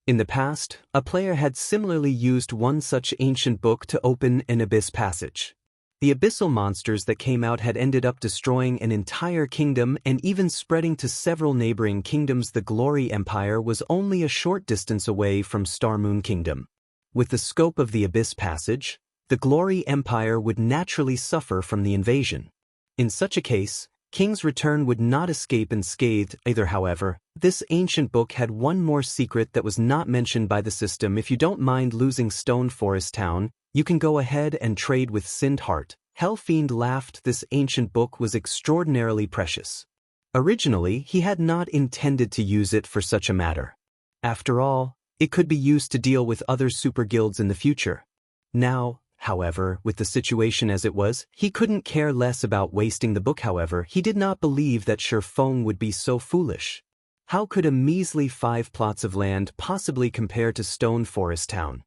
In the past, a player had similarly used one such ancient book to open an abyss passage. The abyssal monsters that came out had ended up destroying an entire kingdom and even spreading to several neighboring kingdoms. The Glory Empire was only a short distance away from Star Moon Kingdom. With the scope of the abyss passage, the Glory Empire would naturally suffer from the invasion. In such a case, King's Return would not escape unscathed either. However, this ancient book had one more secret that was not mentioned by the system. If you don't mind losing Stone Forest Town, you can go ahead and trade with Sinned Heart. Fiend laughed. This ancient book was extraordinarily precious. Originally, he had not intended to use it for such a matter. After all, it could be used to deal with other super guilds in the future. Now, however, with the situation as it was, he couldn't care less about wasting the book. However, he did not believe that Feng would be so foolish. How could a measly 5 plots of land possibly compare to Stone Forest Town?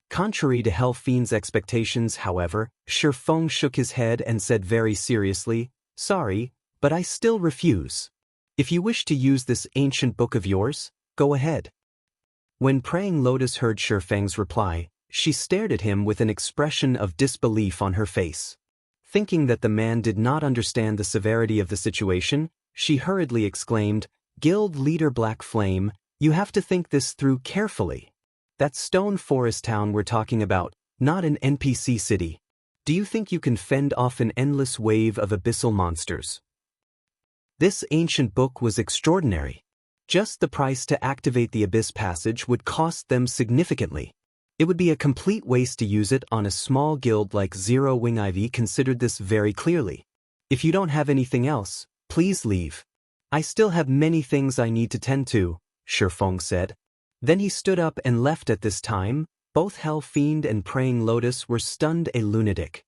Contrary to Fiend's expectations, however, Feng shook his head and said very seriously, Sorry, but I still refuse. If you wish to use this ancient book of yours, go ahead. When Praying Lotus heard Feng's reply, she stared at him with an expression of disbelief on her face. Thinking that the man did not understand the severity of the situation, she hurriedly exclaimed, Guild Leader Black Flame, you have to think this through carefully. That's Stone Forest Town we're talking about, not an NPC city. Do you think you can fend off an endless wave of abyssal monsters? This ancient book was extraordinary. Just the price to activate the abyss passage would cost them significantly. It would be a complete waste to use it on a small guild like Zero Wing. Ivy considered this very clearly. If you don't have anything else, please leave. I still have many things I need to tend to, Feng said. Then he stood up and left. At this time, both Fiend and Praying Lotus were stunned. A lunatic.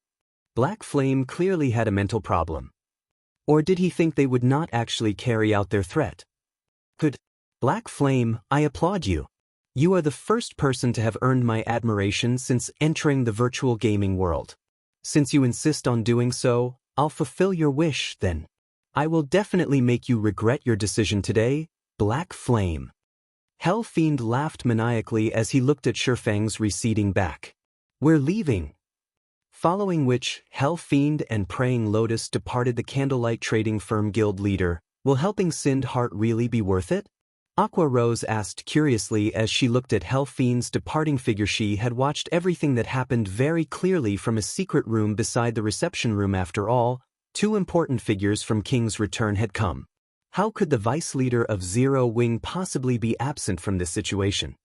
Black Flame clearly had a mental problem. Or did he think they would not actually carry out their threat? Good. Black Flame, I applaud you. You are the first person to have earned my admiration since entering the virtual gaming world. Since you insist on doing so, I'll fulfill your wish, then. I will definitely make you regret your decision today, Black Flame. Fiend laughed maniacally as he looked at Feng's receding back. We're leaving. Following which, Fiend and Praying Lotus departed the candlelight trading firm. Guild Leader, will helping Sinned Heart really be worth it? Aqua Rose asked curiously as she looked at Fiend's departing figure. She had watched everything that happened very clearly from a secret room beside the reception room. After all, two important figures from King's return had come. How could the vice leader of Zero Wing possibly be absent from this situation?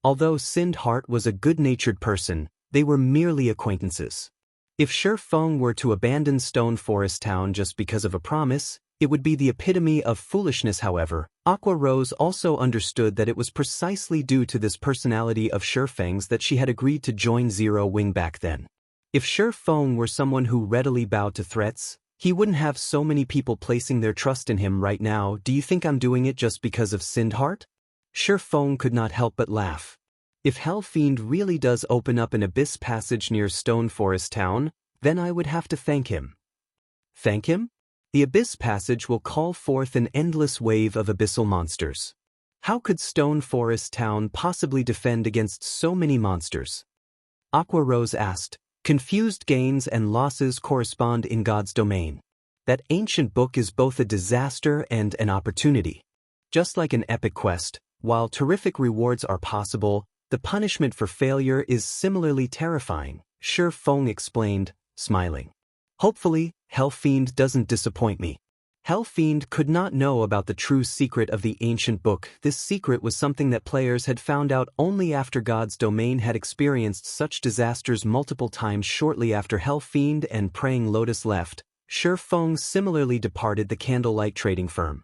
Although Sind Heart was a good-natured person, they were merely acquaintances. If Feng were to abandon Stone Forest Town just because of a promise, it would be the epitome of foolishness. However, Aqua Rose also understood that it was precisely due to this personality of Feng's that she had agreed to join Zero Wing back then. If Feng were someone who readily bowed to threats, he wouldn't have so many people placing their trust in him right now. Do you think I'm doing it just because of Sind Heart? Feng could not help but laugh. If Fiend really does open up an abyss passage near Stone Forest Town, then I would have to thank him. Thank him? The abyss passage will call forth an endless wave of abyssal monsters. How could Stone Forest Town possibly defend against so many monsters? Aqua Rose asked. Confused gains and losses correspond in God's domain. That ancient book is both a disaster and an opportunity. Just like an epic quest, while terrific rewards are possible, the punishment for failure is similarly terrifying, Feng explained, smiling. Hopefully, Fiend doesn't disappoint me. Fiend could not know about the true secret of the ancient book. This secret was something that players had found out only after God's domain had experienced such disasters multiple times. Shortly after Fiend and Praying Lotus left, Feng similarly departed the candlelight trading firm.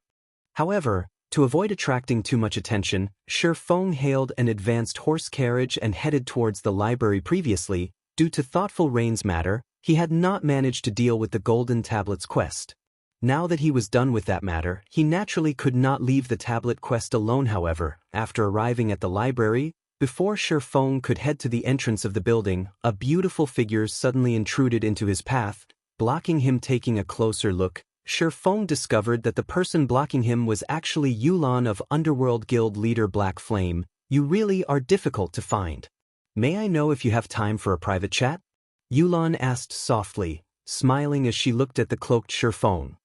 However, to avoid attracting too much attention, Feng hailed an advanced horse carriage and headed towards the library. Previously, due to thoughtful Rain's matter, he had not managed to deal with the Golden Tablet's quest. Now that he was done with that matter, he naturally could not leave the tablet quest alone. However, after arriving at the library, before Feng could head to the entrance of the building, a beautiful figure suddenly intruded into his path, blocking him. Taking a closer look, Feng discovered that the person blocking him was actually Yulan of Underworld Guild leader Black Flame. You really are difficult to find. May I know if you have time for a private chat? Yulan asked softly, smiling as she looked at the cloaked Feng.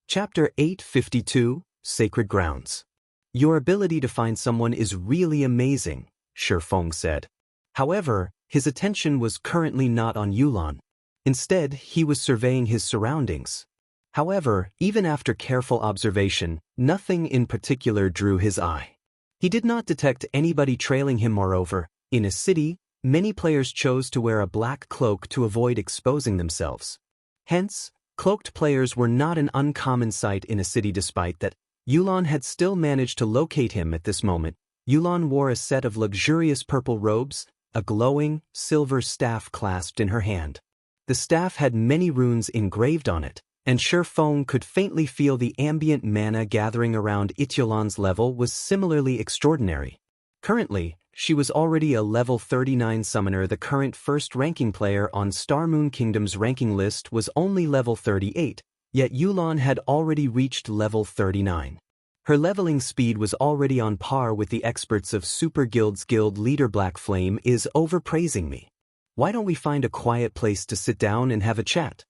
Chapter 852, Sacred Grounds. Your ability to find someone is really amazing, Feng said. However, his attention was currently not on Yulan. Instead, he was surveying his surroundings. However, even after careful observation, nothing in particular drew his eye. He did not detect anybody trailing him. Moreover, in a city, many players chose to wear a black cloak to avoid exposing themselves. Hence, cloaked players were not an uncommon sight in a city. Despite that, Yulan had still managed to locate him at this moment. Yulan wore a set of luxurious purple robes, a glowing, silver staff clasped in her hand. The staff had many runes engraved on it, and Feng could faintly feel the ambient mana gathering around it. Yulan's level was similarly extraordinary. Currently, she was already a level 39 summoner. The current first-ranking player on Star Moon Kingdom's ranking list was only level 38, yet Yulan had already reached level 39. Her leveling speed was already on par with the experts of Super Guild's guild leader. Black Flame is overpraising me. Why don't we find a quiet place to sit down and have a chat?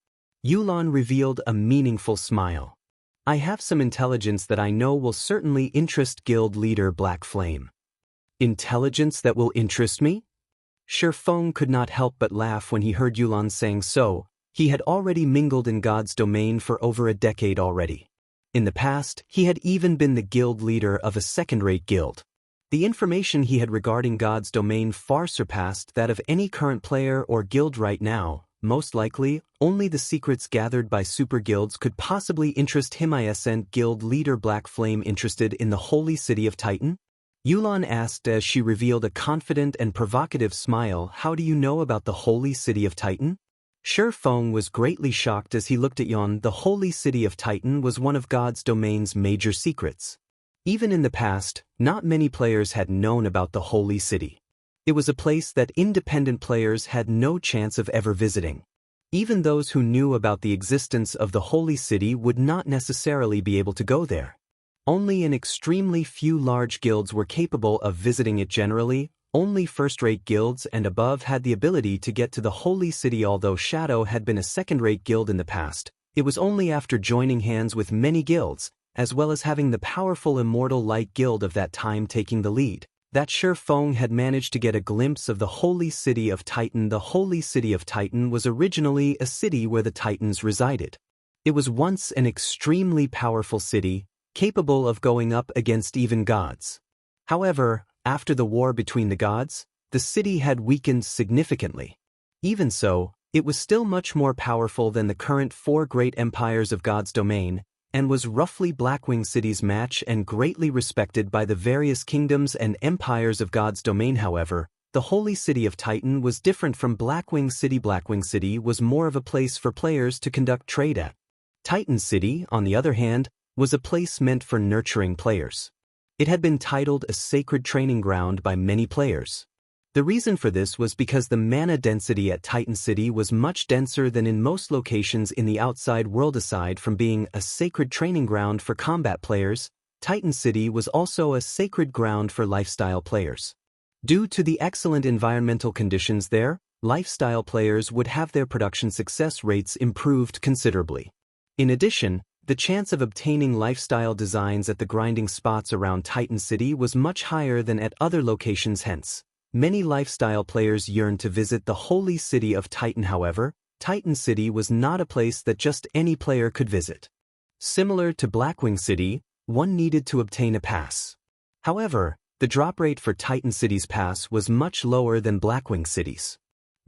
Yulan revealed a meaningful smile. I have some intelligence that I know will certainly interest guild leader Black Flame. Intelligence that will interest me? Feng could not help but laugh when he heard Yulan saying so. He had already mingled in God's domain for over a decade already. In the past, he had even been the guild leader of a second-rate guild. The information he had regarding God's domain far surpassed that of any current player or guild right now. Most likely, only the secrets gathered by super guilds could possibly interest him. Isn't guild leader Black Flame interested in the holy city of Titan? Yulan asked as she revealed a confident and provocative smile. How do you know about the holy city of Titan? Feng was greatly shocked as he looked at Yulan. The holy city of Titan was one of God's domain's major secrets. Even in the past, not many players had known about the holy city. It was a place that independent players had no chance of ever visiting. Even those who knew about the existence of the holy city would not necessarily be able to go there. Only an extremely few large guilds were capable of visiting it. Generally, only first-rate guilds and above had the ability to get to the holy city. Although Shadow had been a second-rate guild in the past, it was only after joining hands with many guilds, as well as having the powerful immortal light guild of that time taking the lead, that Feng had managed to get a glimpse of the Holy City of Titan. The Holy City of Titan was originally a city where the Titans resided. It was once an extremely powerful city, capable of going up against even gods. However, after the war between the gods, the city had weakened significantly. Even so, it was still much more powerful than the current 4 great empires of God's domain, and was roughly Blackwing City's match and greatly respected by the various kingdoms and empires of God's domain. However, the Holy City of Titan was different from Blackwing City. Blackwing City was more of a place for players to conduct trade at. Titan City, on the other hand, was a place meant for nurturing players. It had been titled a sacred training ground by many players. The reason for this was because the mana density at Titan City was much denser than in most locations in the outside world. Aside from being a sacred training ground for combat players, Titan City was also a sacred ground for lifestyle players. Due to the excellent environmental conditions there, lifestyle players would have their production success rates improved considerably. In addition, the chance of obtaining lifestyle designs at the grinding spots around Titan City was much higher than at other locations. Hence, many lifestyle players yearned to visit the Holy City of Titan. However, Titan City was not a place that just any player could visit. Similar to Blackwing City, one needed to obtain a pass. However, the drop rate for Titan City's pass was much lower than Blackwing City's.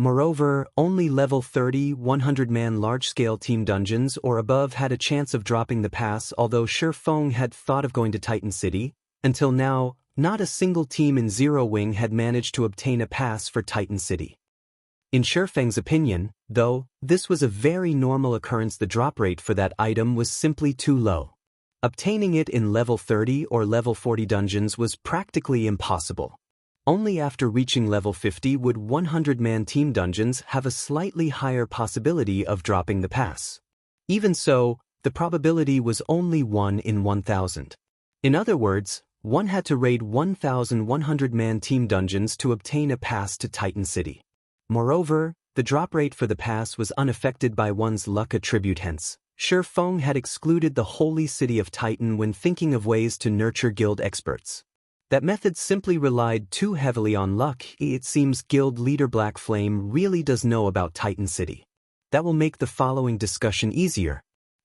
Moreover, only level 30, 100-man large-scale team dungeons or above had a chance of dropping the pass. Although Feng had thought of going to Titan City, until now, not a single team in Zero Wing had managed to obtain a pass for Titan City. In Feng's opinion, though, this was a very normal occurrence. The drop rate for that item was simply too low. Obtaining it in level 30 or level 40 dungeons was practically impossible. Only after reaching level 50 would 100-man team dungeons have a slightly higher possibility of dropping the pass. Even so, the probability was only 1 in 1,000. In other words, one had to raid 1,100-man team dungeons to obtain a pass to Titan City. Moreover, the drop rate for the pass was unaffected by one's luck attribute. Hence, Feng had excluded the Holy City of Titan when thinking of ways to nurture guild experts. That method simply relied too heavily on luck. It seems guild leader Black Flame really does know about Titan City. That will make the following discussion easier.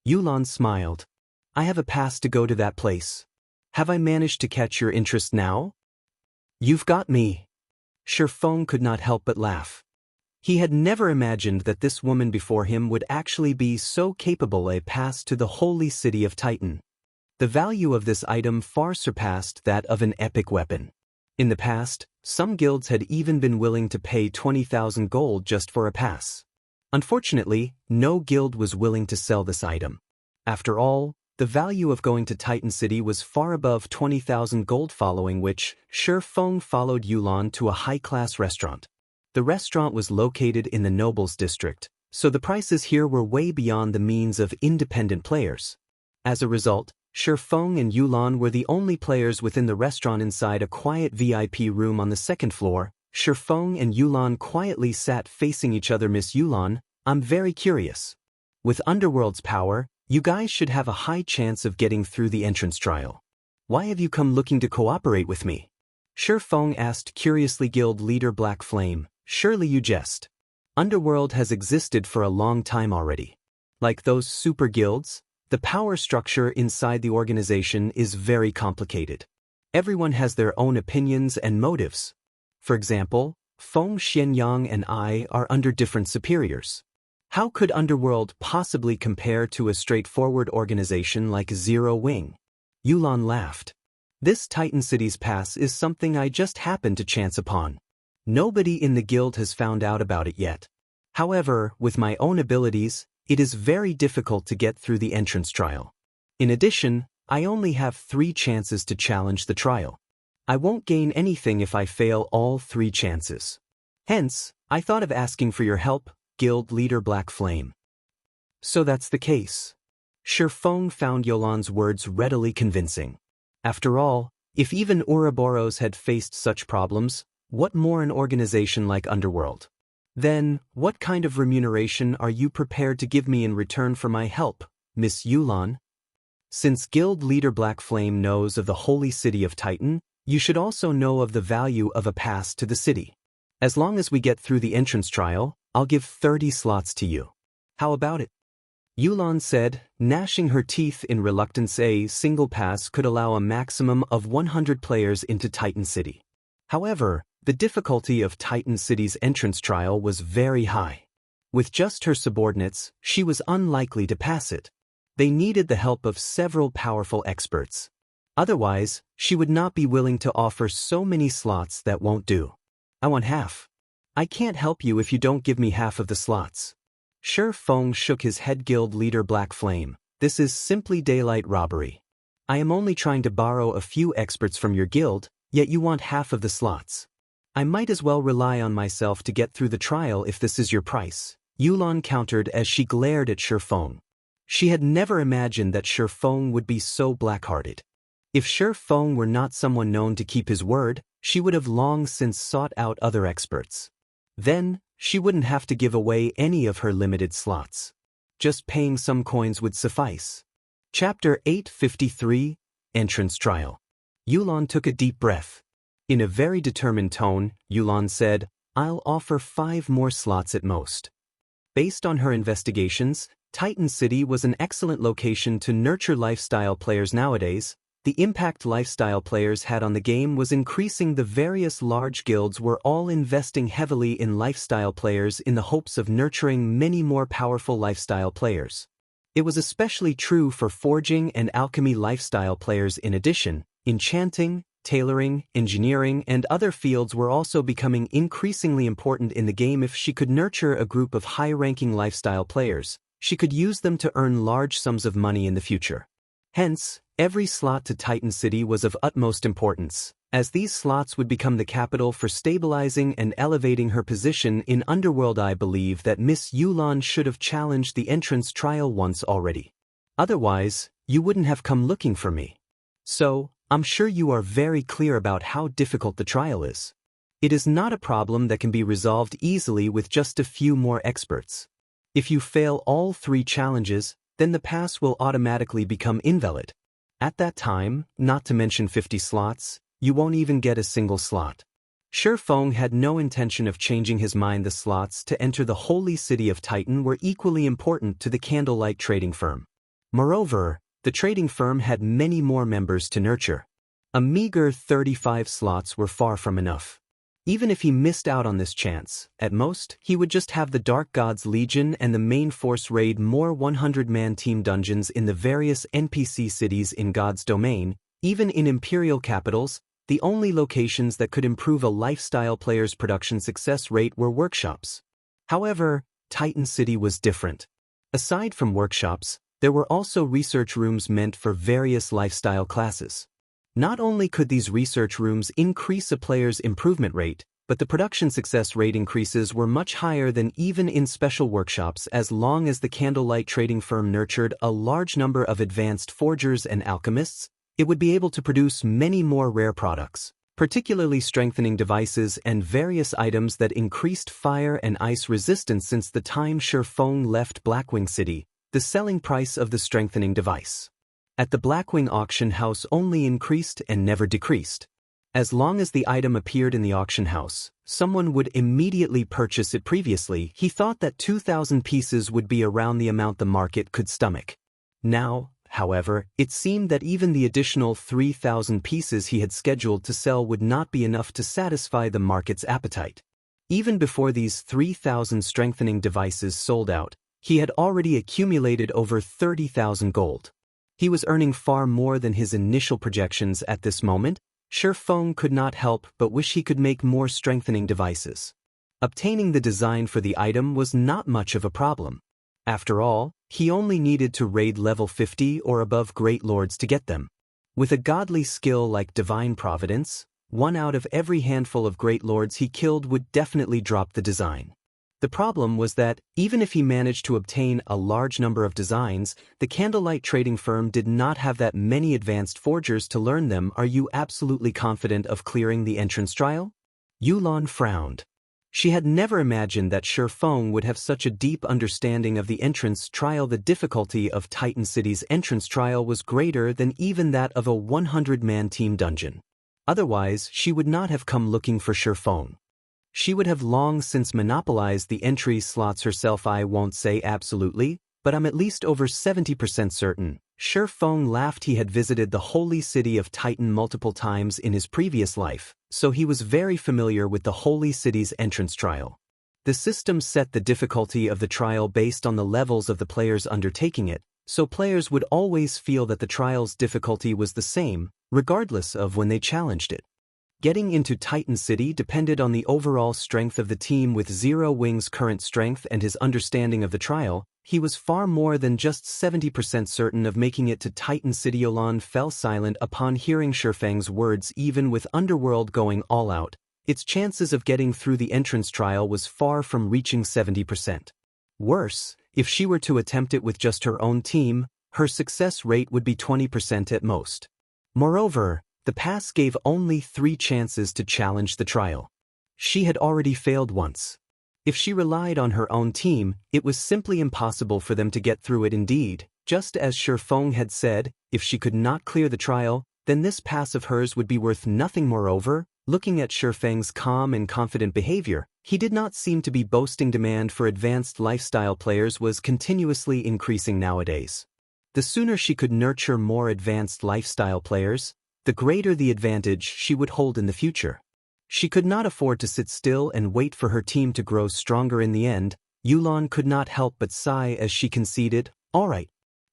Yulan smiled. I have a pass to go to that place. Have I managed to catch your interest now? You've got me. Feng could not help but laugh. He had never imagined that this woman before him would actually be so capable. A pass to the Holy City of Titan. The value of this item far surpassed that of an epic weapon. In the past, some guilds had even been willing to pay 20,000 gold just for a pass. Unfortunately, no guild was willing to sell this item. After all, the value of going to Titan City was far above 20,000 gold, following which, Feng followed Yulan to a high-class restaurant. The restaurant was located in the Nobles District, so the prices here were way beyond the means of independent players. As a result, Feng and Yulan were the only players within the restaurant. Inside a quiet VIP room on the second floor, Feng and Yulan quietly sat facing each other. Miss Yulan, I'm very curious. With Underworld's power, you guys should have a high chance of getting through the entrance trial. Why have you come looking to cooperate with me? Feng asked curiously. Guild leader Black Flame, surely you jest. Underworld has existed for a long time already. Like those super guilds, the power structure inside the organization is very complicated. Everyone has their own opinions and motives. For example, Feng Xianyang and I are under different superiors. How could Underworld possibly compare to a straightforward organization like Zero Wing? Yulan laughed. This Titan City's pass is something I just happened to chance upon. Nobody in the guild has found out about it yet. However, with my own abilities, it is very difficult to get through the entrance trial. In addition, I only have 3 chances to challenge the trial. I won't gain anything if I fail all 3 chances. Hence, I thought of asking for your help, Guild leader Black Flame. So that's the case. Feng found Yulan's words readily convincing. After all, if even Ouroboros had faced such problems, what more an organization like Underworld? Then, what kind of remuneration are you prepared to give me in return for my help, Miss Yulan? Since guild leader Black Flame knows of the holy city of Titan, you should also know of the value of a pass to the city. As long as we get through the entrance trial, I'll give 30 slots to you. How about it? Yulan said, gnashing her teeth in reluctance. A single pass could allow a maximum of 100 players into Titan City. However, the difficulty of Titan City's entrance trial was very high. With just her subordinates, she was unlikely to pass it. They needed the help of several powerful experts. Otherwise, she would not be willing to offer so many slots that won't do. I want half. I can't help you if you don't give me half of the slots. Feng shook his head. Guild leader Black Flame, this is simply daylight robbery. I am only trying to borrow a few experts from your guild, yet you want half of the slots. I might as well rely on myself to get through the trial if this is your price, Yulan countered as she glared at Feng. She had never imagined that Feng would be so black-hearted. If Feng were not someone known to keep his word, she would have long since sought out other experts. Then, she wouldn't have to give away any of her limited slots. Just paying some coins would suffice. Chapter 853, Entrance Trial. Yulan took a deep breath. In a very determined tone, Yulan said, I'll offer 5 more slots at most. Based on her investigations, Titan City was an excellent location to nurture lifestyle players nowadays. The impact lifestyle players had on the game was increasing. The various large guilds were all investing heavily in lifestyle players in the hopes of nurturing many more powerful lifestyle players. It was especially true for forging and alchemy lifestyle players. In addition, enchanting, tailoring, engineering, and other fields were also becoming increasingly important in the game. If she could nurture a group of high-ranking lifestyle players, she could use them to earn large sums of money in the future. Hence, every slot to Titan City was of utmost importance, as these slots would become the capital for stabilizing and elevating her position in Underworld. I believe that Miss Yulan should have challenged the entrance trial once already. Otherwise, you wouldn't have come looking for me. So, I'm sure you are very clear about how difficult the trial is. It is not a problem that can be resolved easily with just a few more experts. If you fail all 3 challenges, then the pass will automatically become invalid. At that time, not to mention 50 slots, you won't even get a single slot. Feng had no intention of changing his mind. The slots to enter the holy city of Titan were equally important to the candlelight trading firm. Moreover, the trading firm had many more members to nurture. A meager 35 slots were far from enough. Even if he missed out on this chance, at most, he would just have the Dark Gods Legion and the main force raid more 100-man team dungeons in the various NPC cities in God's domain. Even in imperial capitals, the only locations that could improve a lifestyle player's production success rate were workshops. However, Titan City was different. Aside from workshops, there were also research rooms meant for various lifestyle classes. Not only could these research rooms increase a player's improvement rate, but the production success rate increases were much higher than even in special workshops. As long as the candlelight trading firm nurtured a large number of advanced forgers and alchemists, it would be able to produce many more rare products, particularly strengthening devices and various items that increased fire and ice resistance. Since the time Feng left Blackwing City, the selling price of the strengthening device at the Blackwing auction house only increased and never decreased. As long as the item appeared in the auction house, someone would immediately purchase it. Previously, he thought that 2,000 pieces would be around the amount the market could stomach. Now, however, it seemed that even the additional 3,000 pieces he had scheduled to sell would not be enough to satisfy the market's appetite. Even before these 3,000 strengthening devices sold out, he had already accumulated over 30,000 gold. He was earning far more than his initial projections at this moment. Feng could not help but wish he could make more strengthening devices. Obtaining the design for the item was not much of a problem. After all, he only needed to raid level 50 or above Great Lords to get them. With a godly skill like Divine Providence, 1 out of every handful of Great Lords he killed would definitely drop the design. The problem was that, even if he managed to obtain a large number of designs, the candlelight trading firm did not have that many advanced forgers to learn them. Are you absolutely confident of clearing the entrance trial? Yulan frowned. She had never imagined that Feng would have such a deep understanding of the entrance trial. The difficulty of Titan City's entrance trial was greater than even that of a 100-man team dungeon. Otherwise, she would not have come looking for Feng. She would have long since monopolized the entry slots herself. I won't say absolutely, but I'm at least over 70% certain. Feng laughed. He had visited the holy city of Titan multiple times in his previous life, so he was very familiar with the holy city's entrance trial. The system set the difficulty of the trial based on the levels of the players undertaking it, so players would always feel that the trial's difficulty was the same, regardless of when they challenged it. Getting into Titan City depended on the overall strength of the team. With Zero Wing's current strength and his understanding of the trial, he was far more than just 70% certain of making it to Titan City. Yulan fell silent upon hearing Feng's words. Even with Underworld going all out, its chances of getting through the entrance trial was far from reaching 70%. Worse, if she were to attempt it with just her own team, her success rate would be 20% at most. Moreover, the pass gave only 3 chances to challenge the trial. She had already failed once. If she relied on her own team, it was simply impossible for them to get through it. Indeed, just as Feng had said, if she could not clear the trial, then this pass of hers would be worth nothing. Moreover, looking at Feng's calm and confident behavior, he did not seem to be boasting. Demand for advanced lifestyle players was continuously increasing nowadays. The sooner she could nurture more advanced lifestyle players, the greater the advantage she would hold in the future. She could not afford to sit still and wait for her team to grow stronger. In the end, Yulan could not help but sigh as she conceded, "All right.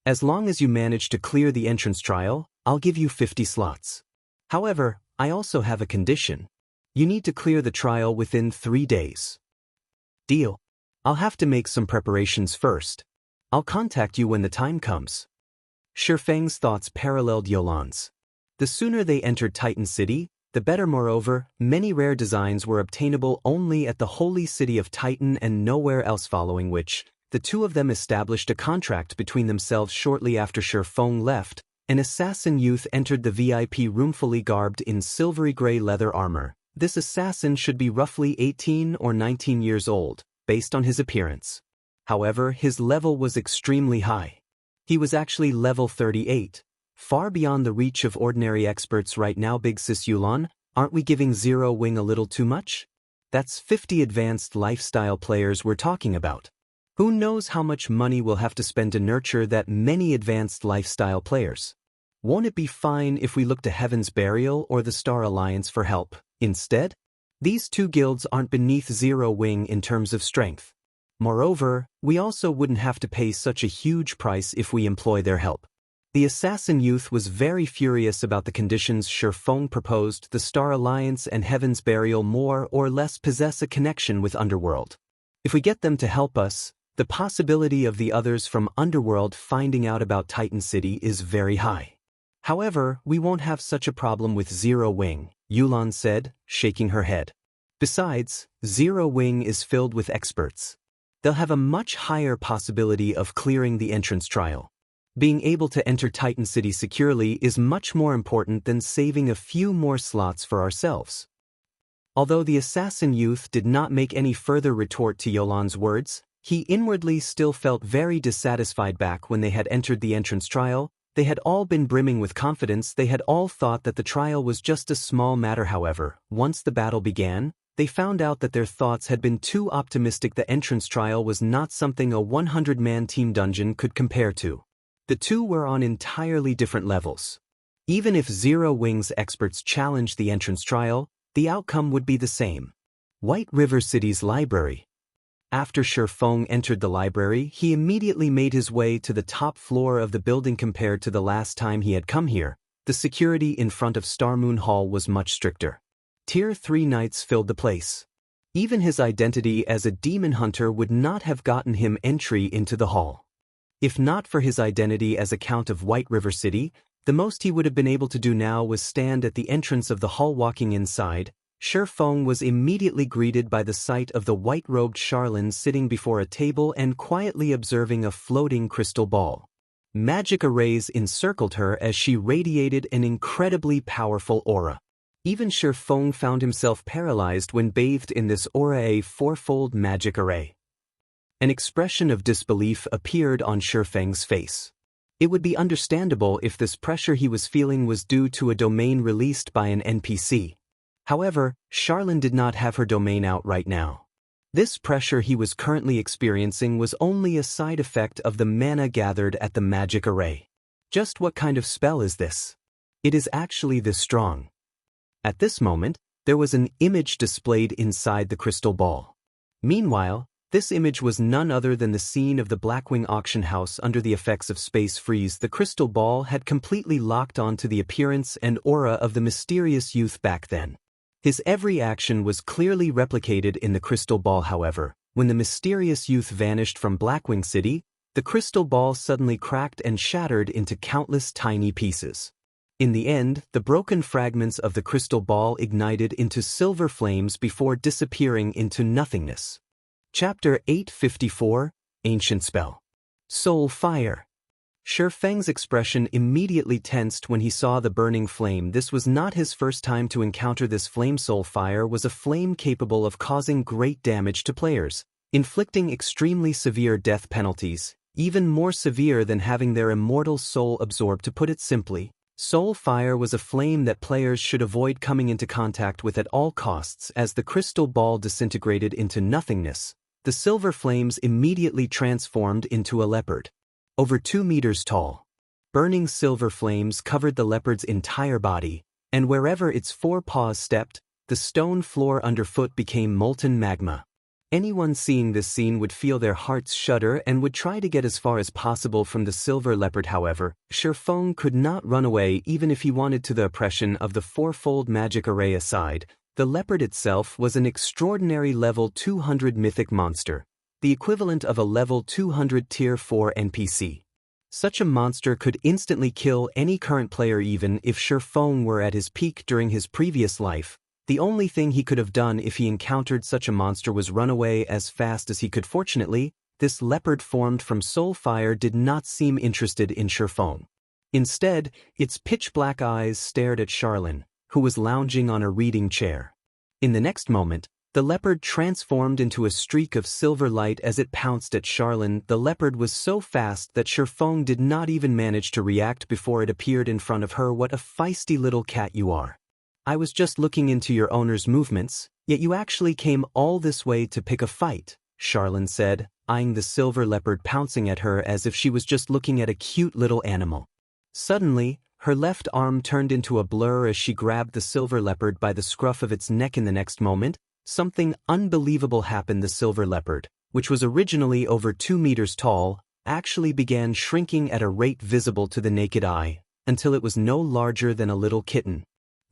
As long as you manage to clear the entrance trial, I'll give you 50 slots. However, I also have a condition. You need to clear the trial within 3 days." "Deal. I'll have to make some preparations first. I'll contact you when the time comes." Feng's thoughts paralleled Yulan's. The sooner they entered Titan City, the better. Moreover, many rare designs were obtainable only at the holy city of Titan and nowhere else. Following which, the two of them established a contract between themselves. Shortly after Feng left, an assassin youth entered the VIP room fully garbed in silvery gray leather armor. This assassin should be roughly 18 or 19 years old, based on his appearance. However, his level was extremely high. He was actually level 38. Far beyond the reach of ordinary experts right now. Big sis Yulan, aren't we giving Zero Wing a little too much? That's 50 advanced lifestyle players we're talking about. Who knows how much money we'll have to spend to nurture that many advanced lifestyle players? Won't it be fine if we look to Heaven's Burial or the Star Alliance for help instead? These two guilds aren't beneath Zero Wing in terms of strength. Moreover, we also wouldn't have to pay such a huge price if we employ their help. The assassin youth was very furious about the conditions Feng proposed. The Star Alliance and Heaven's Burial more or less possess a connection with Underworld. If we get them to help us, the possibility of the others from Underworld finding out about Titan City is very high. However, we won't have such a problem with Zero Wing, Yulan said, shaking her head. Besides, Zero Wing is filled with experts. They'll have a much higher possibility of clearing the entrance trial. Being able to enter Titan City securely is much more important than saving a few more slots for ourselves. Although the assassin youth did not make any further retort to Yulan's words, he inwardly still felt very dissatisfied. Back when they had entered the entrance trial, they had all been brimming with confidence. They had all thought that the trial was just a small matter. However, once the battle began, they found out that their thoughts had been too optimistic. The entrance trial was not something a 100-man team dungeon could compare to. The two were on entirely different levels. Even if Zero Wing's experts challenged the entrance trial, the outcome would be the same. White River City's library. After Feng entered the library, he immediately made his way to the top floor of the building. Compared to the last time he had come here, the security in front of Starmoon Hall was much stricter. Tier 3 knights filled the place. Even his identity as a demon hunter would not have gotten him entry into the hall. If not for his identity as a Count of White River City, the most he would have been able to do now was stand at the entrance of the hall. Walking inside, Feng was immediately greeted by the sight of the white-robed Charlene sitting before a table and quietly observing a floating crystal ball. Magic arrays encircled her as she radiated an incredibly powerful aura. Even Feng found himself paralyzed when bathed in this aura, a fourfold magic array. An expression of disbelief appeared on Feng's face. It would be understandable if this pressure he was feeling was due to a domain released by an NPC. However, Charlene did not have her domain out right now. This pressure he was currently experiencing was only a side effect of the mana gathered at the magic array. Just what kind of spell is this? It is actually this strong. At this moment, there was an image displayed inside the crystal ball. Meanwhile, this image was none other than the scene of the Blackwing auction house under the effects of space freeze. The crystal ball had completely locked onto the appearance and aura of the mysterious youth back then. His every action was clearly replicated in the crystal ball. However, when the mysterious youth vanished from Blackwing City, the crystal ball suddenly cracked and shattered into countless tiny pieces. In the end, the broken fragments of the crystal ball ignited into silver flames before disappearing into nothingness. Chapter 854, Ancient Spell. Soul Fire. Feng's expression immediately tensed when he saw the burning flame. This was not his first time to encounter this flame. Soul Fire was a flame capable of causing great damage to players, inflicting extremely severe death penalties, even more severe than having their immortal soul absorbed. To put it simply, Soul Fire was a flame that players should avoid coming into contact with at all costs. As the crystal ball disintegrated into nothingness, the silver flames immediately transformed into a leopard. Over 2 meters tall. Burning silver flames covered the leopard's entire body, and wherever its 4 paws stepped, the stone floor underfoot became molten magma. Anyone seeing this scene would feel their hearts shudder and would try to get as far as possible from the silver leopard. However, Feng could not run away even if he wanted to. The oppression of the fourfold magic array aside, the leopard itself was an extraordinary level 200 mythic monster, the equivalent of a level 200 tier 4 NPC. Such a monster could instantly kill any current player. Even if Feng were at his peak during his previous life, the only thing he could have done if he encountered such a monster was run away as fast as he could. Fortunately, this leopard formed from soul fire did not seem interested in Feng. Instead, its pitch-black eyes stared at Charlene, who was lounging on a reading chair. In the next moment, the leopard transformed into a streak of silver light as it pounced at Charlene. The leopard was so fast that Feng did not even manage to react before it appeared in front of her. What a feisty little cat you are. I was just looking into your owner's movements, yet you actually came all this way to pick a fight, Charlene said, eyeing the silver leopard pouncing at her as if she was just looking at a cute little animal. Suddenly, her left arm turned into a blur as she grabbed the silver leopard by the scruff of its neck. In the next moment, something unbelievable happened. The silver leopard, which was originally over 2 meters tall, actually began shrinking at a rate visible to the naked eye, until it was no larger than a little kitten.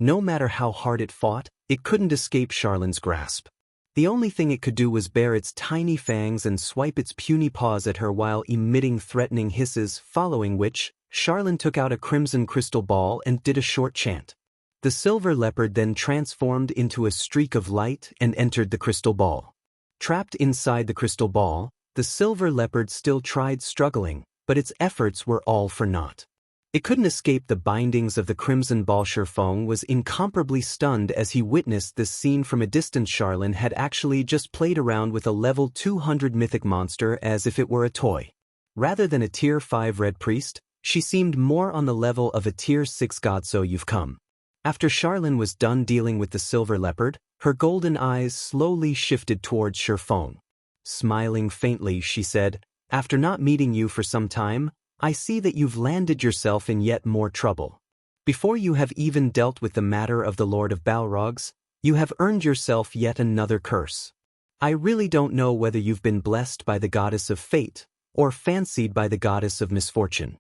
No matter how hard it fought, it couldn't escape Charlene's grasp. The only thing it could do was bare its tiny fangs and swipe its puny paws at her while emitting threatening hisses, following which, Charlene took out a crimson crystal ball and did a short chant. The silver leopard then transformed into a streak of light and entered the crystal ball. Trapped inside the crystal ball, the silver leopard still tried struggling, but its efforts were all for naught. It couldn't escape the bindings of the crimson ball. Feng was incomparably stunned as he witnessed this scene from a distance. Charlene had actually just played around with a level 200 mythic monster as if it were a toy. Rather than a tier 5 red priest, she seemed more on the level of a tier 6 god. So you've come. After Charlene was done dealing with the silver leopard, her golden eyes slowly shifted towards Feng. Smiling faintly, she said, "After not meeting you for some time, I see that you've landed yourself in yet more trouble. Before you have even dealt with the matter of the Lord of Balrogs, you have earned yourself yet another curse. I really don't know whether you've been blessed by the goddess of fate, or fancied by the goddess of misfortune."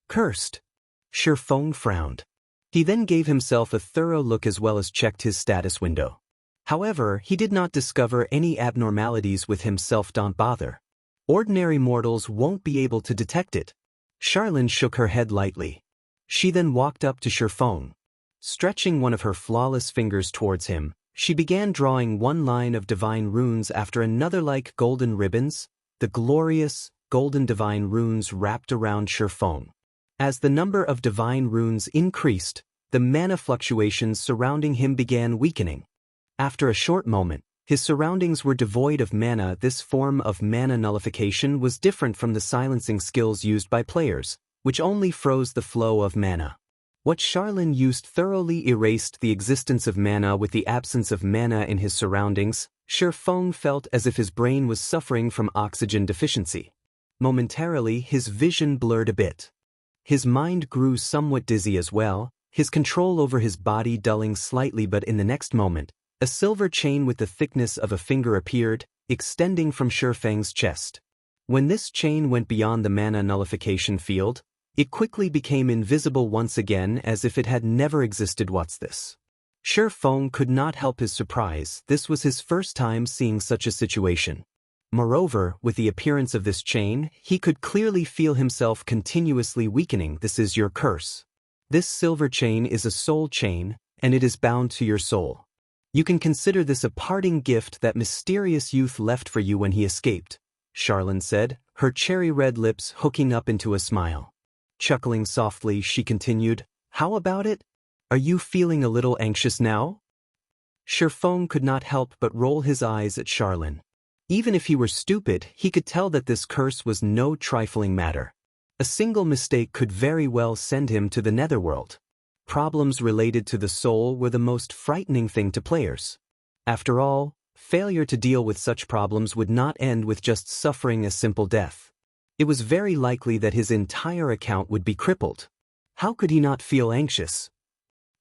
Cursed? Feng frowned. He then gave himself a thorough look as well as checked his status window. However, he did not discover any abnormalities with himself. Don't bother. Ordinary mortals won't be able to detect it. Charlene shook her head lightly. She then walked up to Feng. Stretching one of her flawless fingers towards him, she began drawing one line of divine runes after another like golden ribbons. The glorious, golden divine runes wrapped around Feng. As the number of divine runes increased, the mana fluctuations surrounding him began weakening. After a short moment, his surroundings were devoid of mana. This form of mana nullification was different from the silencing skills used by players, which only froze the flow of mana. What Charlene used thoroughly erased the existence of mana. With the absence of mana in his surroundings, Feng felt as if his brain was suffering from oxygen deficiency. Momentarily, his vision blurred a bit. His mind grew somewhat dizzy as well, his control over his body dulling slightly, but in the next moment, a silver chain with the thickness of a finger appeared, extending from Feng's chest. When this chain went beyond the mana nullification field, it quickly became invisible once again, as if it had never existed. What's this? Feng could not help his surprise. This was his first time seeing such a situation. Moreover, with the appearance of this chain, he could clearly feel himself continuously weakening. This is your curse. This silver chain is a soul chain, and it is bound to your soul. You can consider this a parting gift that mysterious youth left for you when he escaped, Charlene said, her cherry-red lips hooking up into a smile. Chuckling softly, she continued, "How about it? Are you feeling a little anxious now?" Feng could not help but roll his eyes at Charlene. Even if he were stupid, he could tell that this curse was no trifling matter. A single mistake could very well send him to the netherworld. Problems related to the soul were the most frightening thing to players. After all, failure to deal with such problems would not end with just suffering a simple death. It was very likely that his entire account would be crippled. How could he not feel anxious?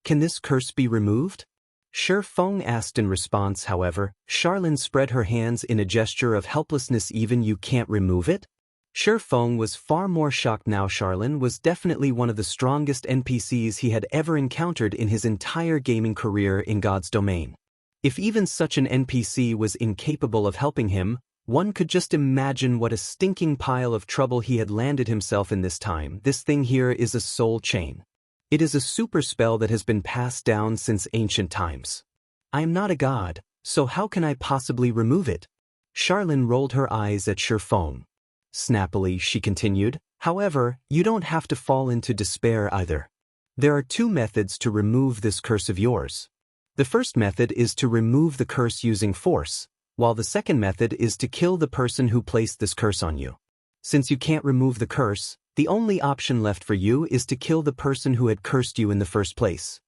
Can this curse be removed? Feng asked in response. However, Charlene spread her hands in a gesture of helplessness. Even you can't remove it? Feng was far more shocked now. Charlene was definitely one of the strongest NPCs he had ever encountered in his entire gaming career in God's domain. If even such an NPC was incapable of helping him, one could just imagine what a stinking pile of trouble he had landed himself in this time. This thing here is a soul chain. It is a super spell that has been passed down since ancient times. I am not a god, so how can I possibly remove it? Charlene rolled her eyes at Feng. Snappily, she continued, "However, you don't have to fall into despair either. There are two methods to remove this curse of yours. The first method is to remove the curse using force, while the second method is to kill the person who placed this curse on you. Since you can't remove the curse, the only option left for you is to kill the person who had cursed you in the first place."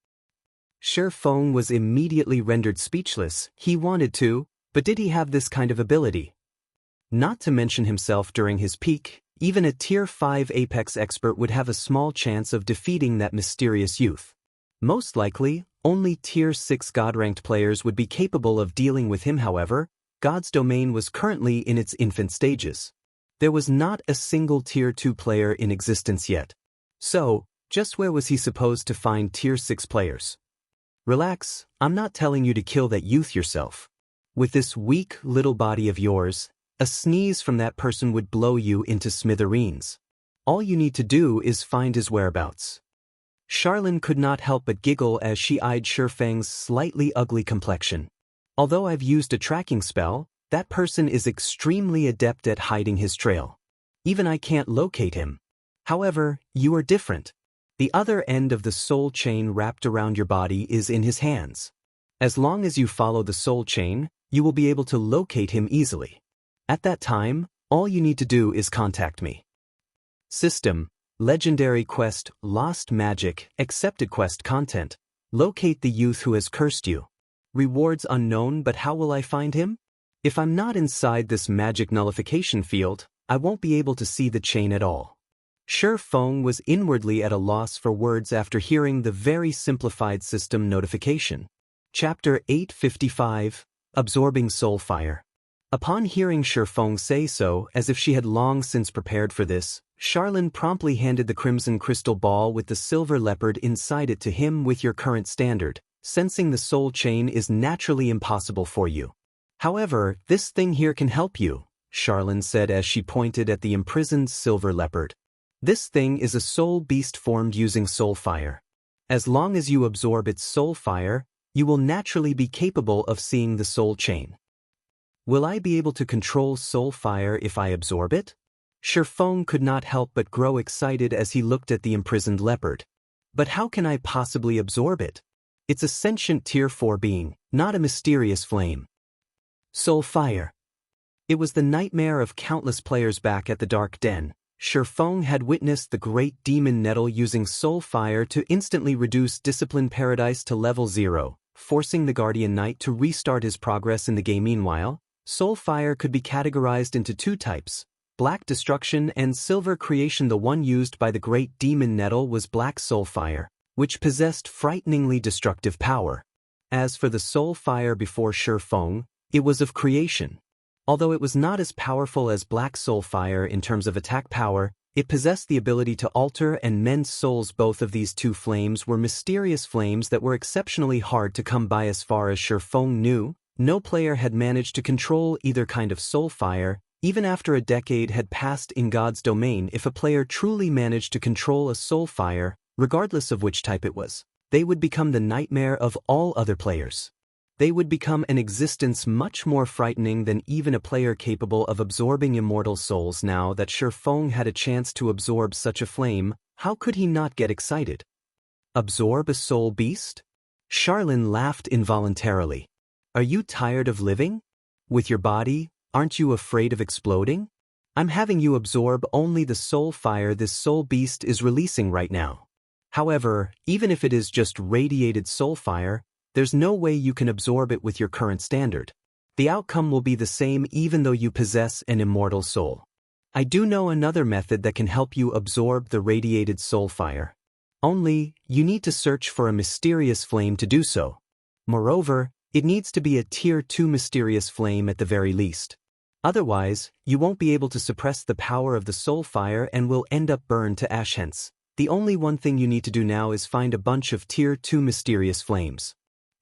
Feng was immediately rendered speechless. He wanted to, but did he have this kind of ability? Not to mention himself during his peak, even a Tier 5 Apex expert would have a small chance of defeating that mysterious youth. Most likely, only Tier 6 God-ranked players would be capable of dealing with him. However, God's domain was currently in its infant stages. There was not a single Tier 2 player in existence yet. So, just where was he supposed to find Tier 6 players? Relax, I'm not telling you to kill that youth yourself. With this weak little body of yours, a sneeze from that person would blow you into smithereens. All you need to do is find his whereabouts. Charlene could not help but giggle as she eyed Feng's slightly ugly complexion. Although I've used a tracking spell, that person is extremely adept at hiding his trail. Even I can't locate him. However, you are different. The other end of the soul chain wrapped around your body is in his hands. As long as you follow the soul chain, you will be able to locate him easily. At that time, all you need to do is contact me. System: Legendary Quest, Lost Magic, Accepted Quest Content. Locate the youth who has cursed you. Rewards unknown, but how will I find him? If I'm not inside this magic nullification field, I won't be able to see the chain at all. Feng was inwardly at a loss for words after hearing the very simplified system notification. Chapter 855, Absorbing Soulfire. Upon hearing Feng say so, as if she had long since prepared for this, Charlene promptly handed the crimson crystal ball with the silver leopard inside it to him. With your current standard, sensing the soul chain is naturally impossible for you. However, this thing here can help you, Charlene said as she pointed at the imprisoned silver leopard. This thing is a soul beast formed using soul fire. As long as you absorb its soul fire, you will naturally be capable of seeing the soul chain. Will I be able to control soul fire if I absorb it? Feng could not help but grow excited as he looked at the imprisoned leopard. But how can I possibly absorb it? It's a sentient Tier 4 being, not a mysterious flame. Soul Fire. It was the nightmare of countless players back at the Dark Den. Feng had witnessed the great demon nettle using Soul Fire to instantly reduce Discipline Paradise to level 0, forcing the Guardian Knight to restart his progress in the game. Meanwhile, Soul Fire could be categorized into two types: Black Destruction and Silver Creation. The one used by the Great Demon Nettle was Black Soul Fire, which possessed frighteningly destructive power. As for the Soul Fire before Feng, it was of creation. Although it was not as powerful as Black Soul Fire in terms of attack power, it possessed the ability to alter and mend souls. Both of these two flames were mysterious flames that were exceptionally hard to come by. As far as Feng knew, no player had managed to control either kind of Soul Fire, even after a decade had passed in God's domain. If a player truly managed to control a Soul Fire, regardless of which type it was, they would become the nightmare of all other players. They would become an existence much more frightening than even a player capable of absorbing immortal souls. Now that Feng had a chance to absorb such a flame, how could he not get excited? Absorb a soul beast? Charlene laughed involuntarily. Are you tired of living? With your body, aren't you afraid of exploding? I'm having you absorb only the soul fire this soul beast is releasing right now. However, even if it is just radiated soul fire, there's no way you can absorb it with your current standard. The outcome will be the same even though you possess an immortal soul. I do know another method that can help you absorb the radiated soul fire. Only, you need to search for a mysterious flame to do so. Moreover, it needs to be a Tier 2 mysterious flame at the very least. Otherwise, you won't be able to suppress the power of the soul fire and will end up burned to ash. Hence, the only one thing you need to do now is find a bunch of Tier 2 mysterious flames.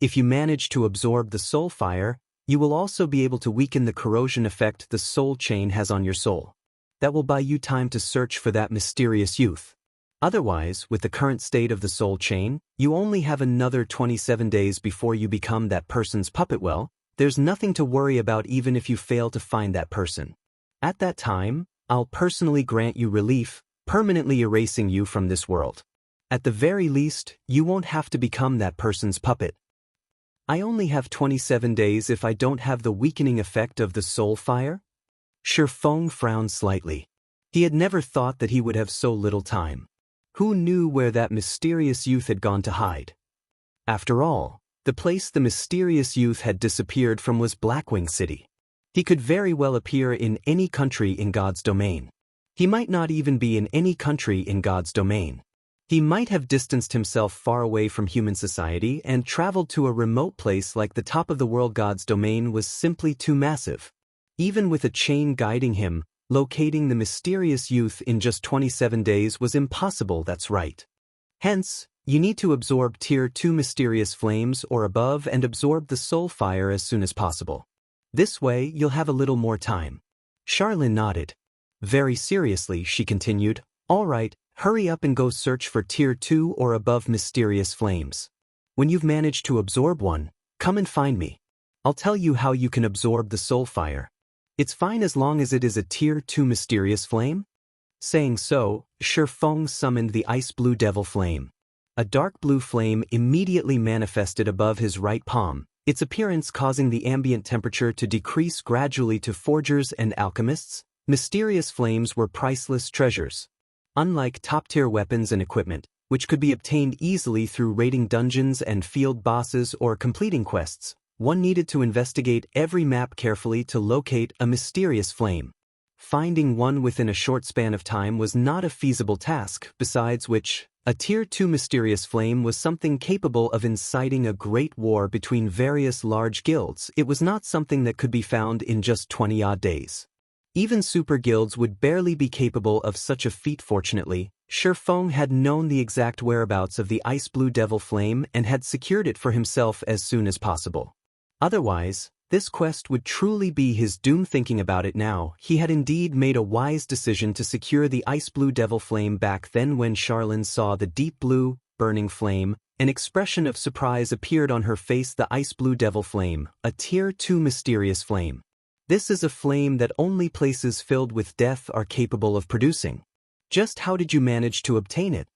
If you manage to absorb the soul fire, you will also be able to weaken the corrosion effect the soul chain has on your soul. That will buy you time to search for that mysterious youth. Otherwise, with the current state of the soul chain, you only have another 27 days before you become that person's puppet. Well, there's nothing to worry about even if you fail to find that person. At that time, I'll personally grant you relief, permanently erasing you from this world. At the very least, you won't have to become that person's puppet. I only have 27 days if I don't have the weakening effect of the soul fire? Feng frowned slightly. He had never thought that he would have so little time. Who knew where that mysterious youth had gone to hide? After all, the place the mysterious youth had disappeared from was Blackwing City. He could very well appear in any country in God's domain. He might not even be in any country in God's domain. He might have distanced himself far away from human society and traveled to a remote place like the top of the world. God's domain was simply too massive. Even with a chain guiding him, locating the mysterious youth in just 27 days was impossible. That's right. Hence, you need to absorb Tier 2 mysterious flames or above and absorb the soul fire as soon as possible. This way, you'll have a little more time. Charlene nodded. Very seriously, she continued, all right, hurry up and go search for Tier 2 or above mysterious flames. When you've managed to absorb one, come and find me. I'll tell you how you can absorb the soul fire. It's fine as long as it is a Tier 2 mysterious flame. Saying so, Feng summoned the ice blue devil flame. A dark blue flame immediately manifested above his right palm, its appearance causing the ambient temperature to decrease gradually. To forgers and alchemists, mysterious flames were priceless treasures. Unlike top-tier weapons and equipment, which could be obtained easily through raiding dungeons and field bosses or completing quests, one needed to investigate every map carefully to locate a mysterious flame. Finding one within a short span of time was not a feasible task, besides which, a Tier 2 mysterious flame was something capable of inciting a great war between various large guilds. It was not something that could be found in just 20-odd days. Even super guilds would barely be capable of such a feat. Fortunately, Feng had known the exact whereabouts of the ice blue devil flame and had secured it for himself as soon as possible. Otherwise, this quest would truly be his doom. Thinking about it now, he had indeed made a wise decision to secure the ice blue devil flame. Back then when Charlene saw the deep blue, burning flame, an expression of surprise appeared on her face. The ice blue devil flame, a Tier 2 mysterious flame. This is a flame that only places filled with death are capable of producing. Just how did you manage to obtain it?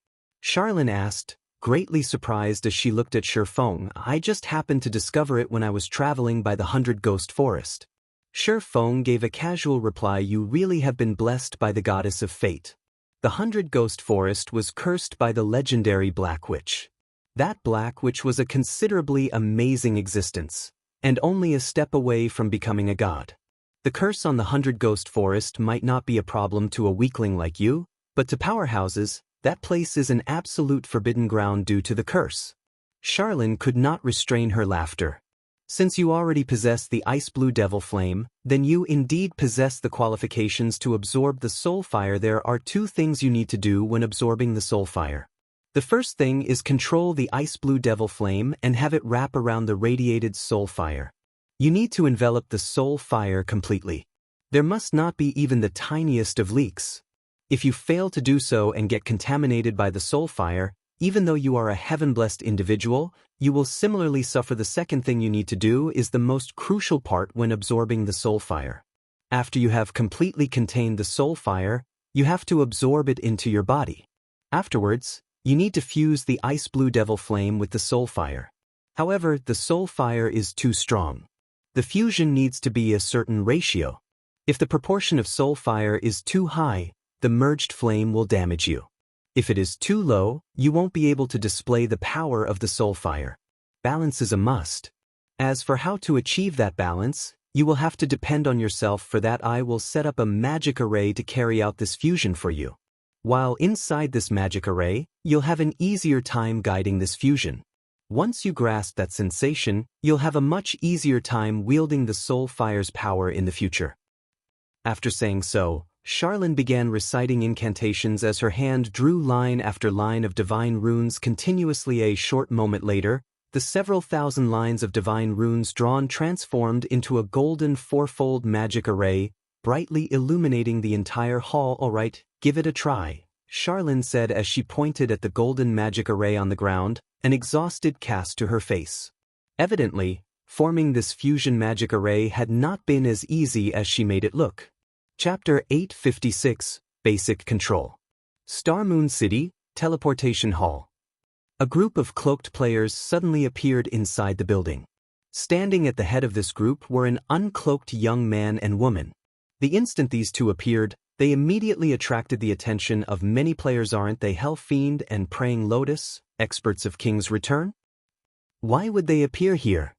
Charlene asked, greatly surprised as she looked at Feng. "I just happened to discover it when I was traveling by the 100-Ghost Forest." Feng gave a casual reply. "You really have been blessed by the goddess of fate." The 100-Ghost Forest was cursed by the legendary Black Witch. That Black Witch was a considerably amazing existence, and only a step away from becoming a god. The curse on the 100-Ghost Forest might not be a problem to a weakling like you, but to powerhouses, that place is an absolute forbidden ground due to the curse. Charlene could not restrain her laughter. "Since you already possess the ice blue devil flame, then you indeed possess the qualifications to absorb the soul fire. There are two things you need to do when absorbing the soul fire. The first thing is control the ice blue devil flame and have it wrap around the radiated soul fire. You need to envelop the soul fire completely. There must not be even the tiniest of leaks. If you fail to do so and get contaminated by the soul fire, even though you are a heaven-blessed individual, you will similarly suffer. The second thing you need to do is the most crucial part when absorbing the soul fire. After you have completely contained the soul fire, you have to absorb it into your body. Afterwards, you need to fuse the ice blue devil flame with the soul fire. However, the soul fire is too strong. The fusion needs to be a certain ratio. If the proportion of soul fire is too high, the merged flame will damage you. If it is too low, you won't be able to display the power of the soul fire. Balance is a must. As for how to achieve that balance, you will have to depend on yourself. For that, I will set up a magic array to carry out this fusion for you. While inside this magic array, you'll have an easier time guiding this fusion. Once you grasp that sensation, you'll have a much easier time wielding the soul fire's power in the future." After saying so, Charlene began reciting incantations as her hand drew line after line of divine runes continuously. A short moment later, the several thousand lines of divine runes drawn transformed into a golden fourfold magic array, brightly illuminating the entire hall. "All right, give it a try," Charlene said as she pointed at the golden magic array on the ground, an exhausted cast to her face. Evidently, forming this fusion magic array had not been as easy as she made it look. Chapter 856, Basic Control. Star Moon City, Teleportation Hall. A group of cloaked players suddenly appeared inside the building. Standing at the head of this group were an uncloaked young man and woman. The instant these two appeared, they immediately attracted the attention of many players. "Aren't they Fiend and Praying Lotus, experts of King's Return? Why would they appear here?"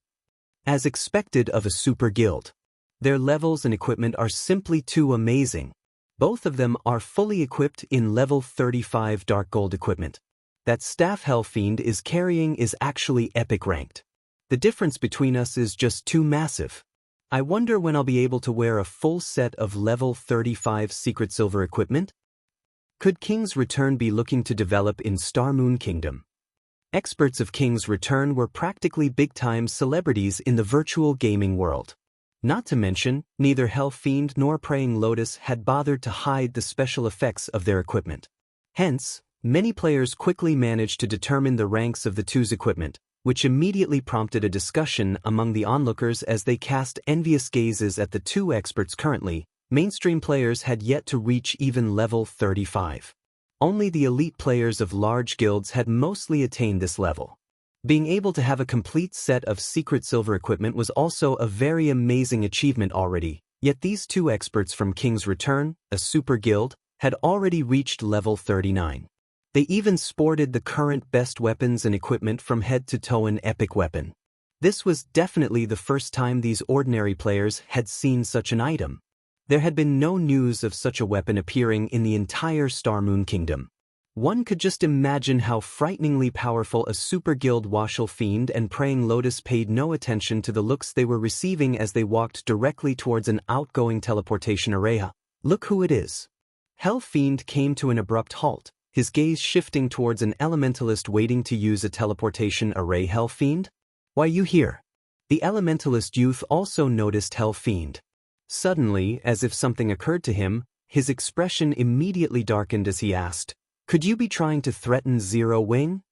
As expected of a super guild. Their levels and equipment are simply too amazing. Both of them are fully equipped in level 35 dark gold equipment. That staff Fiend is carrying is actually epic ranked. The difference between us is just too massive. I wonder when I'll be able to wear a full set of level 35 secret silver equipment? Could King's Return be looking to develop in Star Moon Kingdom? Experts of King's Return were practically big-time celebrities in the virtual gaming world. Not to mention, neither Fiend nor Praying Lotus had bothered to hide the special effects of their equipment. Hence, many players quickly managed to determine the ranks of the two's equipment, which immediately prompted a discussion among the onlookers as they cast envious gazes at the two experts. Currently, mainstream players had yet to reach even level 35. Only the elite players of large guilds had mostly attained this level. Being able to have a complete set of secret silver equipment was also a very amazing achievement already, yet these two experts from King's Return, a super guild, had already reached level 39. They even sported the current best weapons and equipment from head to toe, an epic weapon. This was definitely the first time these ordinary players had seen such an item. There had been no news of such a weapon appearing in the entire Star Moon Kingdom. One could just imagine how frighteningly powerful a super guild was. Fiend and Praying Lotus paid no attention to the looks they were receiving as they walked directly towards an outgoing teleportation array. "Look who it is." Fiend came to an abrupt halt, his gaze shifting towards an elementalist waiting to use a teleportation array. "Fiend? Why you here?" The elementalist youth also noticed Fiend. Suddenly, as if something occurred to him, his expression immediately darkened as he asked, "Could you be trying to threaten Zero Wing?"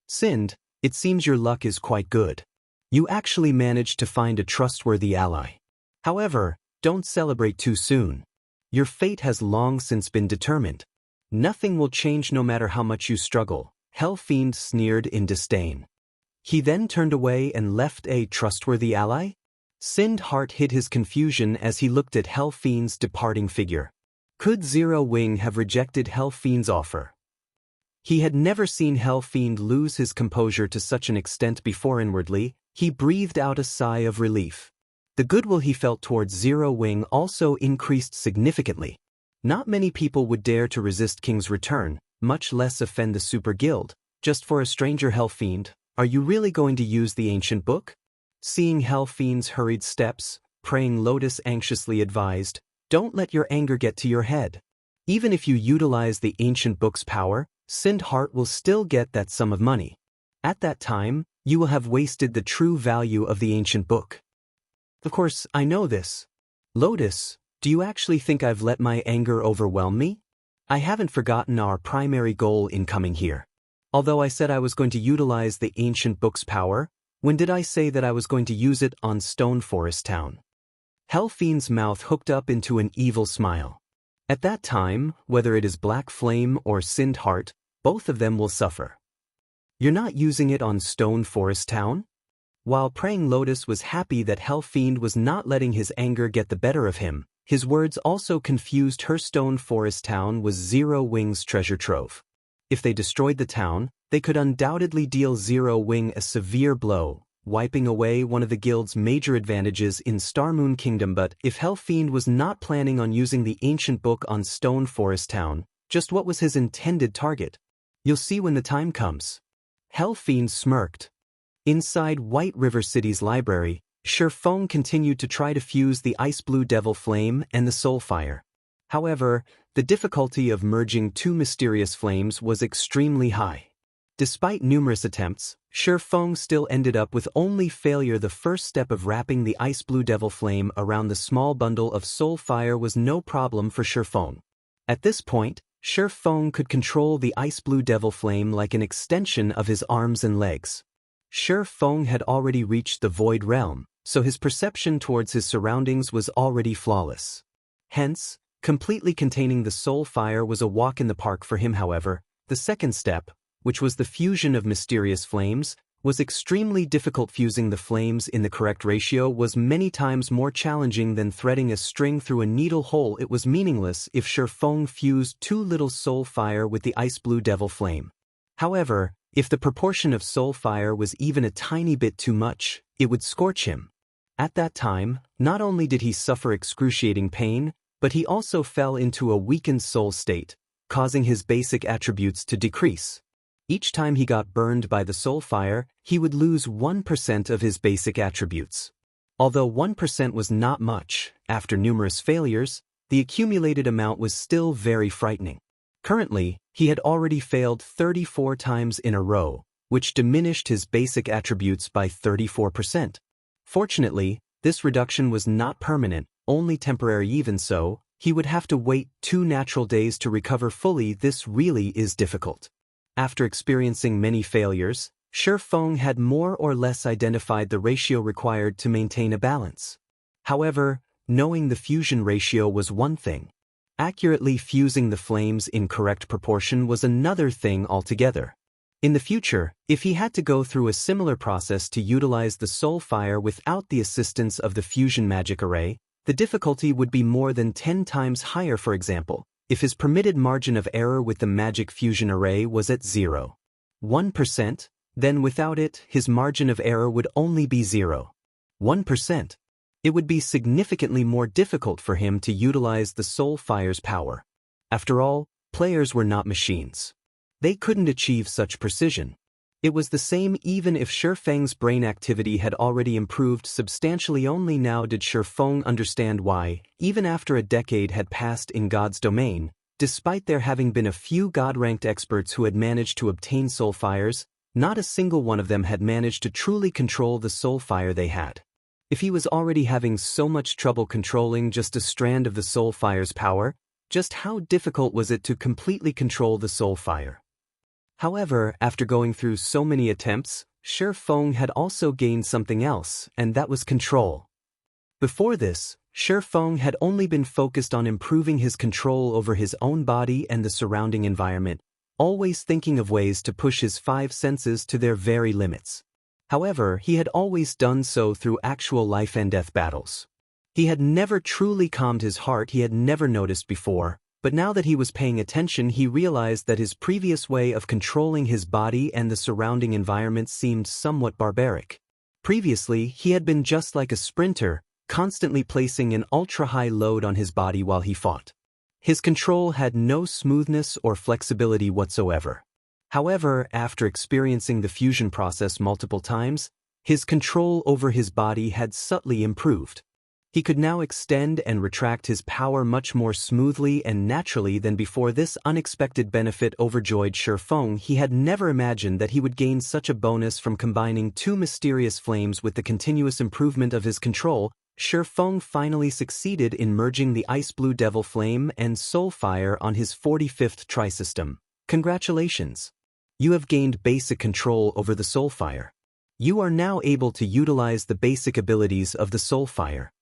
"Sind, it seems your luck is quite good. You actually managed to find a trustworthy ally. However, don't celebrate too soon. Your fate has long since been determined. Nothing will change no matter how much you struggle. Hell Fiend sneered in disdain. He then turned away and left a trustworthy ally? Sinned Heart hid his confusion as he looked at Hell Fiend's departing figure. Could Zero Wing have rejected Hell Fiend's offer? He had never seen Hell Fiend lose his composure to such an extent before. Inwardly, he breathed out a sigh of relief. The goodwill he felt towards Zero Wing also increased significantly. Not many people would dare to resist King's return, much less offend the Super Guild, just for a stranger. Hell Fiend, are you really going to use the ancient book? Seeing Hell Fiend's hurried steps, Praying Lotus anxiously advised, don't let your anger get to your head. Even if you utilize the ancient book's power, Sinned Heart will still get that sum of money. At that time, you will have wasted the true value of the ancient book. Of course, I know this. Lotus, do you actually think I've let my anger overwhelm me? I haven't forgotten our primary goal in coming here. Although I said I was going to utilize the ancient book's power, when did I say that I was going to use it on Stone Forest Town? Hell Fiend's mouth hooked up into an evil smile. At that time, whether it is Black Flame or Sinned Heart, both of them will suffer. You're not using it on Stone Forest Town? While Praying Lotus was happy that Hell Fiend was not letting his anger get the better of him, his words also confused her. Stone Forest Town was Zero Wing's treasure trove. If they destroyed the town, they could undoubtedly deal Zero Wing a severe blow, wiping away one of the guild's major advantages in Starmoon Kingdom. But if Hell Fiend was not planning on using the ancient book on Stone Forest Town, just what was his intended target? You'll see when the time comes. Hell Fiend smirked. Inside White River City's library, Feng continued to try to fuse the Ice Blue Devil Flame and the Soul Fire. However, the difficulty of merging two mysterious flames was extremely high. Despite numerous attempts, Feng still ended up with only failure. The first step of wrapping the Ice Blue Devil Flame around the small bundle of Soul Fire was no problem for Feng. At this point, Feng could control the Ice Blue Devil Flame like an extension of his arms and legs. Feng had already reached the Void Realm, so his perception towards his surroundings was already flawless. Hence, completely containing the Soul Fire was a walk in the park for him. However, the second step, which was the fusion of mysterious flames, was extremely difficult. Fusing the flames in the correct ratio was many times more challenging than threading a string through a needle hole. It was meaningless if Feng fused too little Soul Fire with the Ice Blue Devil Flame. However, if the proportion of Soul Fire was even a tiny bit too much, it would scorch him. At that time, not only did he suffer excruciating pain, but he also fell into a weakened soul state, causing his basic attributes to decrease. Each time he got burned by the Soul Fire, he would lose 1% of his basic attributes. Although 1% was not much, after numerous failures, the accumulated amount was still very frightening. Currently, he had already failed 34 times in a row, which diminished his basic attributes by 34%. Fortunately, this reduction was not permanent, only temporary. Even so, he would have to wait 2 natural days to recover fully. This really is difficult. After experiencing many failures, Feng had more or less identified the ratio required to maintain a balance. However, knowing the fusion ratio was one thing. Accurately fusing the flames in correct proportion was another thing altogether. In the future, if he had to go through a similar process to utilize the Soul Fire without the assistance of the fusion magic array, the difficulty would be more than 10 times higher. For example, if his permitted margin of error with the magic fusion array was at 0.1%, then without it, his margin of error would only be 0.1%. It would be significantly more difficult for him to utilize the Soul Fire's power. After all, players were not machines. They couldn't achieve such precision. It was the same even if Feng's brain activity had already improved substantially. Only now did Feng understand why, even after a decade had passed in God's domain, despite there having been a few God-ranked experts who had managed to obtain Soul Fires, not a single one of them had managed to truly control the Soul Fire they had. If he was already having so much trouble controlling just a strand of the Soul Fire's power, just how difficult was it to completely control the Soul Fire? However, after going through so many attempts, Feng had also gained something else, and that was control. Before this, Feng had only been focused on improving his control over his own body and the surrounding environment, always thinking of ways to push his five senses to their very limits. However, he had always done so through actual life and death battles. He had never truly calmed his heart. He had never noticed before, but now that he was paying attention, he realized that his previous way of controlling his body and the surrounding environment seemed somewhat barbaric. Previously, he had been just like a sprinter, constantly placing an ultra-high load on his body while he fought. His control had no smoothness or flexibility whatsoever. However, after experiencing the fusion process multiple times, his control over his body had subtly improved. He could now extend and retract his power much more smoothly and naturally than before. This unexpected benefit overjoyed Feng. He had never imagined that he would gain such a bonus from combining two mysterious flames. With the continuous improvement of his control, Feng finally succeeded in merging the Ice Blue Devil Flame and Soul Fire on his 45th Trisystem. Congratulations! You have gained basic control over the Soul Fire. You are now able to utilize the basic abilities of the Soul Fire.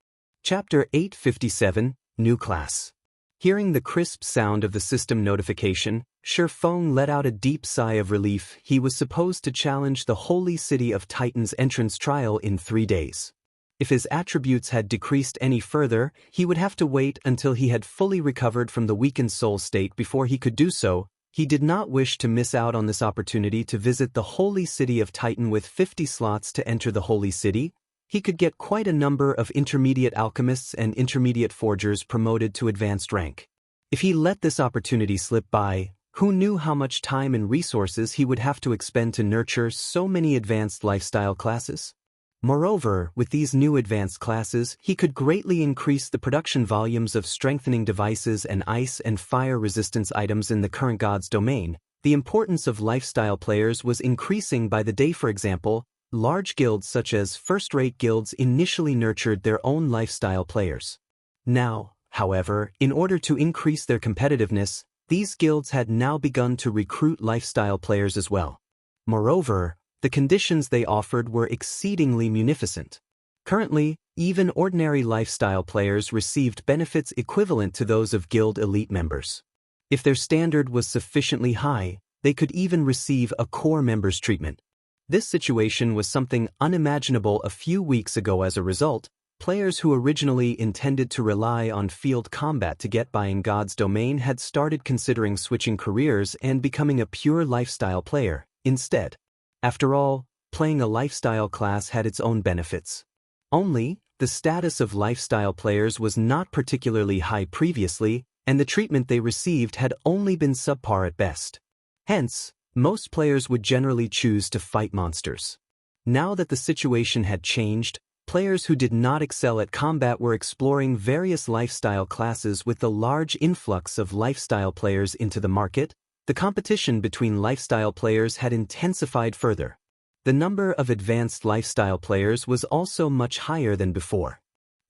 Chapter 857, New Class. Hearing the crisp sound of the system notification, Feng let out a deep sigh of relief. He was supposed to challenge the Holy City of Titan's entrance trial in 3 days. If his attributes had decreased any further, he would have to wait until he had fully recovered from the weakened soul state before he could do so. He did not wish to miss out on this opportunity to visit the Holy City of Titan. With 50 slots to enter the Holy City, he could get quite a number of intermediate alchemists and intermediate forgers promoted to advanced rank. If he let this opportunity slip by, who knew how much time and resources he would have to expend to nurture so many advanced lifestyle classes? Moreover, with these new advanced classes, he could greatly increase the production volumes of strengthening devices and ice and fire resistance items in the current god's domain. The importance of lifestyle players was increasing by the day. For example, large guilds such as first-rate guilds initially nurtured their own lifestyle players. Now, however, in order to increase their competitiveness, these guilds had now begun to recruit lifestyle players as well. Moreover, the conditions they offered were exceedingly munificent. Currently, even ordinary lifestyle players received benefits equivalent to those of guild elite members. If their standard was sufficiently high, they could even receive a core member's treatment. This situation was something unimaginable a few weeks ago. As a result, players who originally intended to rely on field combat to get by in God's domain had started considering switching careers and becoming a pure lifestyle player instead. After all, playing a lifestyle class had its own benefits. Only, the status of lifestyle players was not particularly high previously, and the treatment they received had only been subpar at best. Hence, most players would generally choose to fight monsters. Now that the situation had changed, players who did not excel at combat were exploring various lifestyle classes. With the large influx of lifestyle players into the market, the competition between lifestyle players had intensified further. The number of advanced lifestyle players was also much higher than before.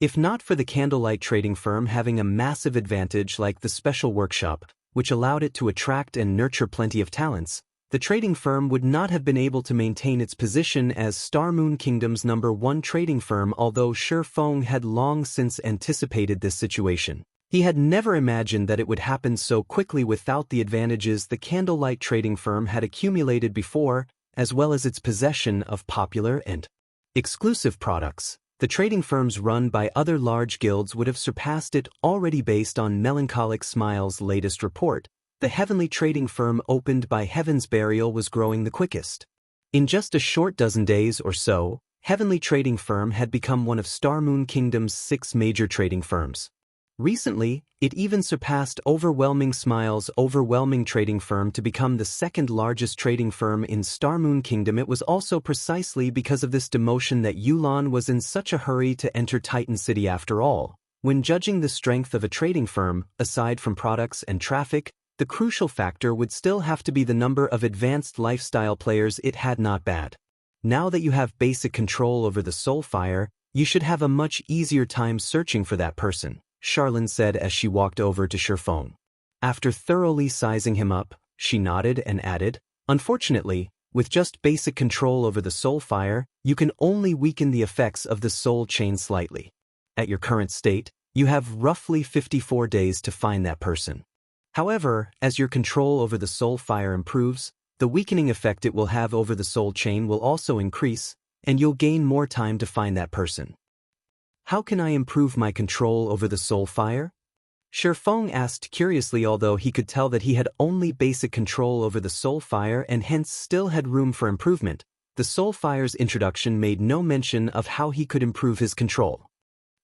If not for the Candlelight trading firm having a massive advantage like the special workshop, which allowed it to attract and nurture plenty of talents, the trading firm would not have been able to maintain its position as Star Moon Kingdom's #1 trading firm. Although Feng had long since anticipated this situation, he had never imagined that it would happen so quickly without the advantages the Candlelight trading firm had accumulated before, as well as its possession of popular and exclusive products. The trading firms run by other large guilds would have surpassed it already. Based on Melancholic Smile's latest report, the heavenly trading firm opened by Heaven's Burial was growing the quickest. In just a short dozen days or so, Heavenly Trading Firm had become one of Star Moon Kingdom's 6 major trading firms. Recently, it even surpassed Overwhelming Smile's Overwhelming Trading Firm to become the second largest trading firm in Star Moon Kingdom. It was also precisely because of this demotion that Yulan was in such a hurry to enter Titan City. After all, when judging the strength of a trading firm, aside from products and traffic, the crucial factor would still have to be the number of advanced lifestyle players. It had not bad. Now that you have basic control over the soul fire, you should have a much easier time searching for that person, Charlene said as she walked over to Feng. After thoroughly sizing him up, she nodded and added, "Unfortunately, with just basic control over the soul fire, you can only weaken the effects of the soul chain slightly. At your current state, you have roughly 54 days to find that person." However, as your control over the soul fire improves, the weakening effect it will have over the soul chain will also increase, and you'll gain more time to find that person. How can I improve my control over the soul fire? Feng asked curiously, although he could tell that he had only basic control over the soul fire and hence still had room for improvement. The soul fire's introduction made no mention of how he could improve his control.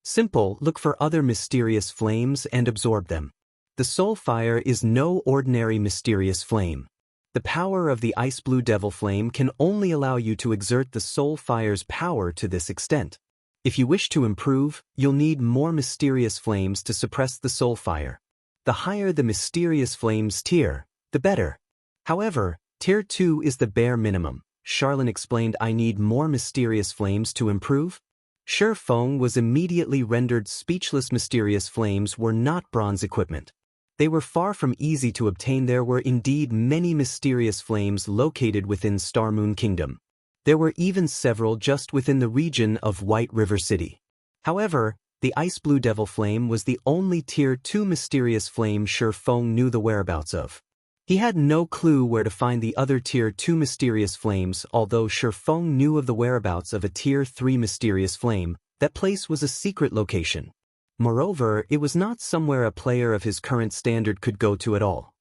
Simple, look for other mysterious flames and absorb them. The soul fire is no ordinary mysterious flame. The power of the ice blue devil flame can only allow you to exert the soul fire's power to this extent. If you wish to improve, you'll need more mysterious flames to suppress the soul fire. The higher the mysterious flames tier, the better. However, tier 2 is the bare minimum. Charlene explained, I need more mysterious flames to improve? Feng was immediately rendered speechless. Mysterious flames were not bronze equipment. They were far from easy to obtain. There were indeed many mysterious flames located within Star Moon Kingdom. There were even several just within the region of White River City. However, the ice blue devil flame was the only tier 2 mysterious flame Feng knew the whereabouts of. He had no clue where to find the other tier 2 mysterious flames. Although Feng knew of the whereabouts of a tier 3 mysterious flame, that place was a secret location. Moreover, it was not somewhere a player of his current standard could go to at all.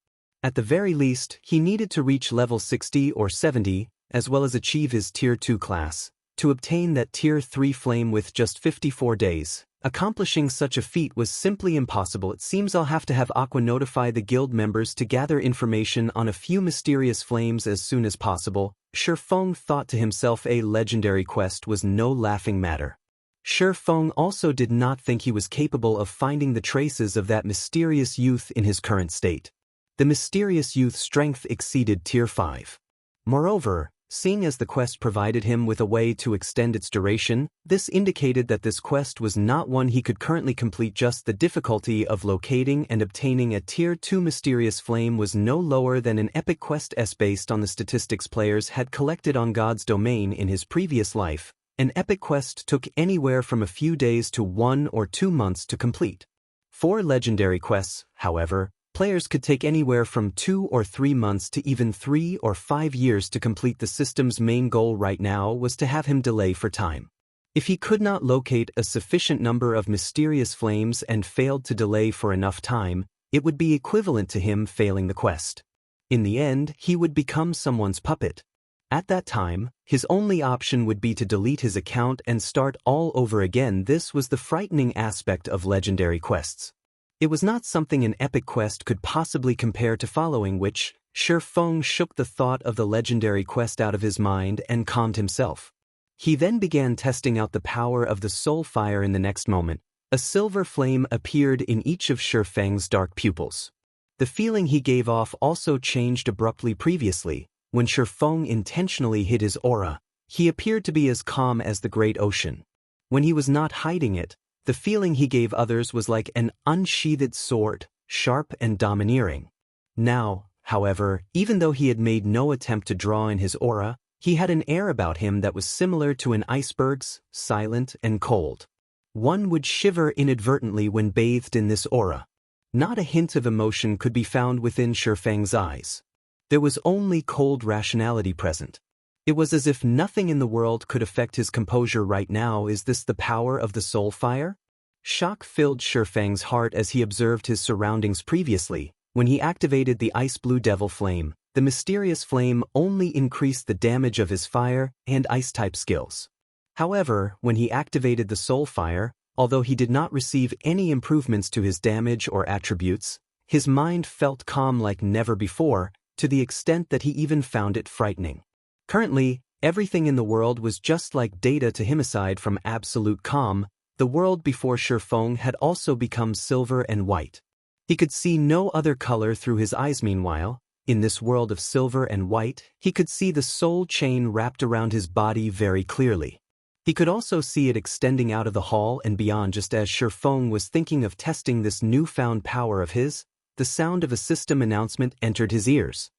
At the very least, he needed to reach level 60 or 70, as well as achieve his tier 2 class, to obtain that tier 3 flame with just 54 days. Accomplishing such a feat was simply impossible. It seems I'll have to have Aqua notify the guild members to gather information on a few mysterious flames as soon as possible. Feng thought to himself, a legendary quest was no laughing matter. Feng also did not think he was capable of finding the traces of that mysterious youth in his current state. The mysterious youth's strength exceeded tier 5. Moreover, seeing as the quest provided him with a way to extend its duration, this indicated that this quest was not one he could currently complete. Just the difficulty of locating and obtaining a tier 2 mysterious flame was no lower than an epic quest based on the statistics players had collected on God's domain in his previous life. An epic quest took anywhere from a few days to 1 or 2 months to complete. For legendary quests, however, players could take anywhere from 2 or 3 months to even 3 or 5 years to complete. The system's main goal right now was to have him delay for time. If he could not locate a sufficient number of mysterious flames and failed to delay for enough time, it would be equivalent to him failing the quest. In the end, he would become someone's puppet. At that time, his only option would be to delete his account and start all over again. This was the frightening aspect of legendary quests. It was not something an epic quest could possibly compare to, following which, Feng shook the thought of the legendary quest out of his mind and calmed himself. He then began testing out the power of the soul fire. In the next moment, a silver flame appeared in each of Feng's dark pupils. The feeling he gave off also changed abruptly. Previously, when Feng intentionally hid his aura, he appeared to be as calm as the great ocean. When he was not hiding it, the feeling he gave others was like an unsheathed sword, sharp and domineering. Now, however, even though he had made no attempt to draw in his aura, he had an air about him that was similar to an iceberg's, silent and cold. One would shiver inadvertently when bathed in this aura. Not a hint of emotion could be found within Feng's eyes. There was only cold rationality present. It was as if nothing in the world could affect his composure right now. Is this the power of the soul fire? Shock filled Feng's heart as he observed his surroundings. Previously, when he activated the ice blue devil flame, the mysterious flame only increased the damage of his fire and ice-type skills. However, when he activated the soul fire, although he did not receive any improvements to his damage or attributes, his mind felt calm like never before, to the extent that he even found it frightening. Currently, everything in the world was just like data to him. Aside from absolute calm, the world before Feng had also become silver and white. He could see no other color through his eyes. Meanwhile, in this world of silver and white, he could see the soul chain wrapped around his body very clearly. He could also see it extending out of the hall and beyond. Just as Feng was thinking of testing this newfound power of his, the sound of a system announcement entered his ears.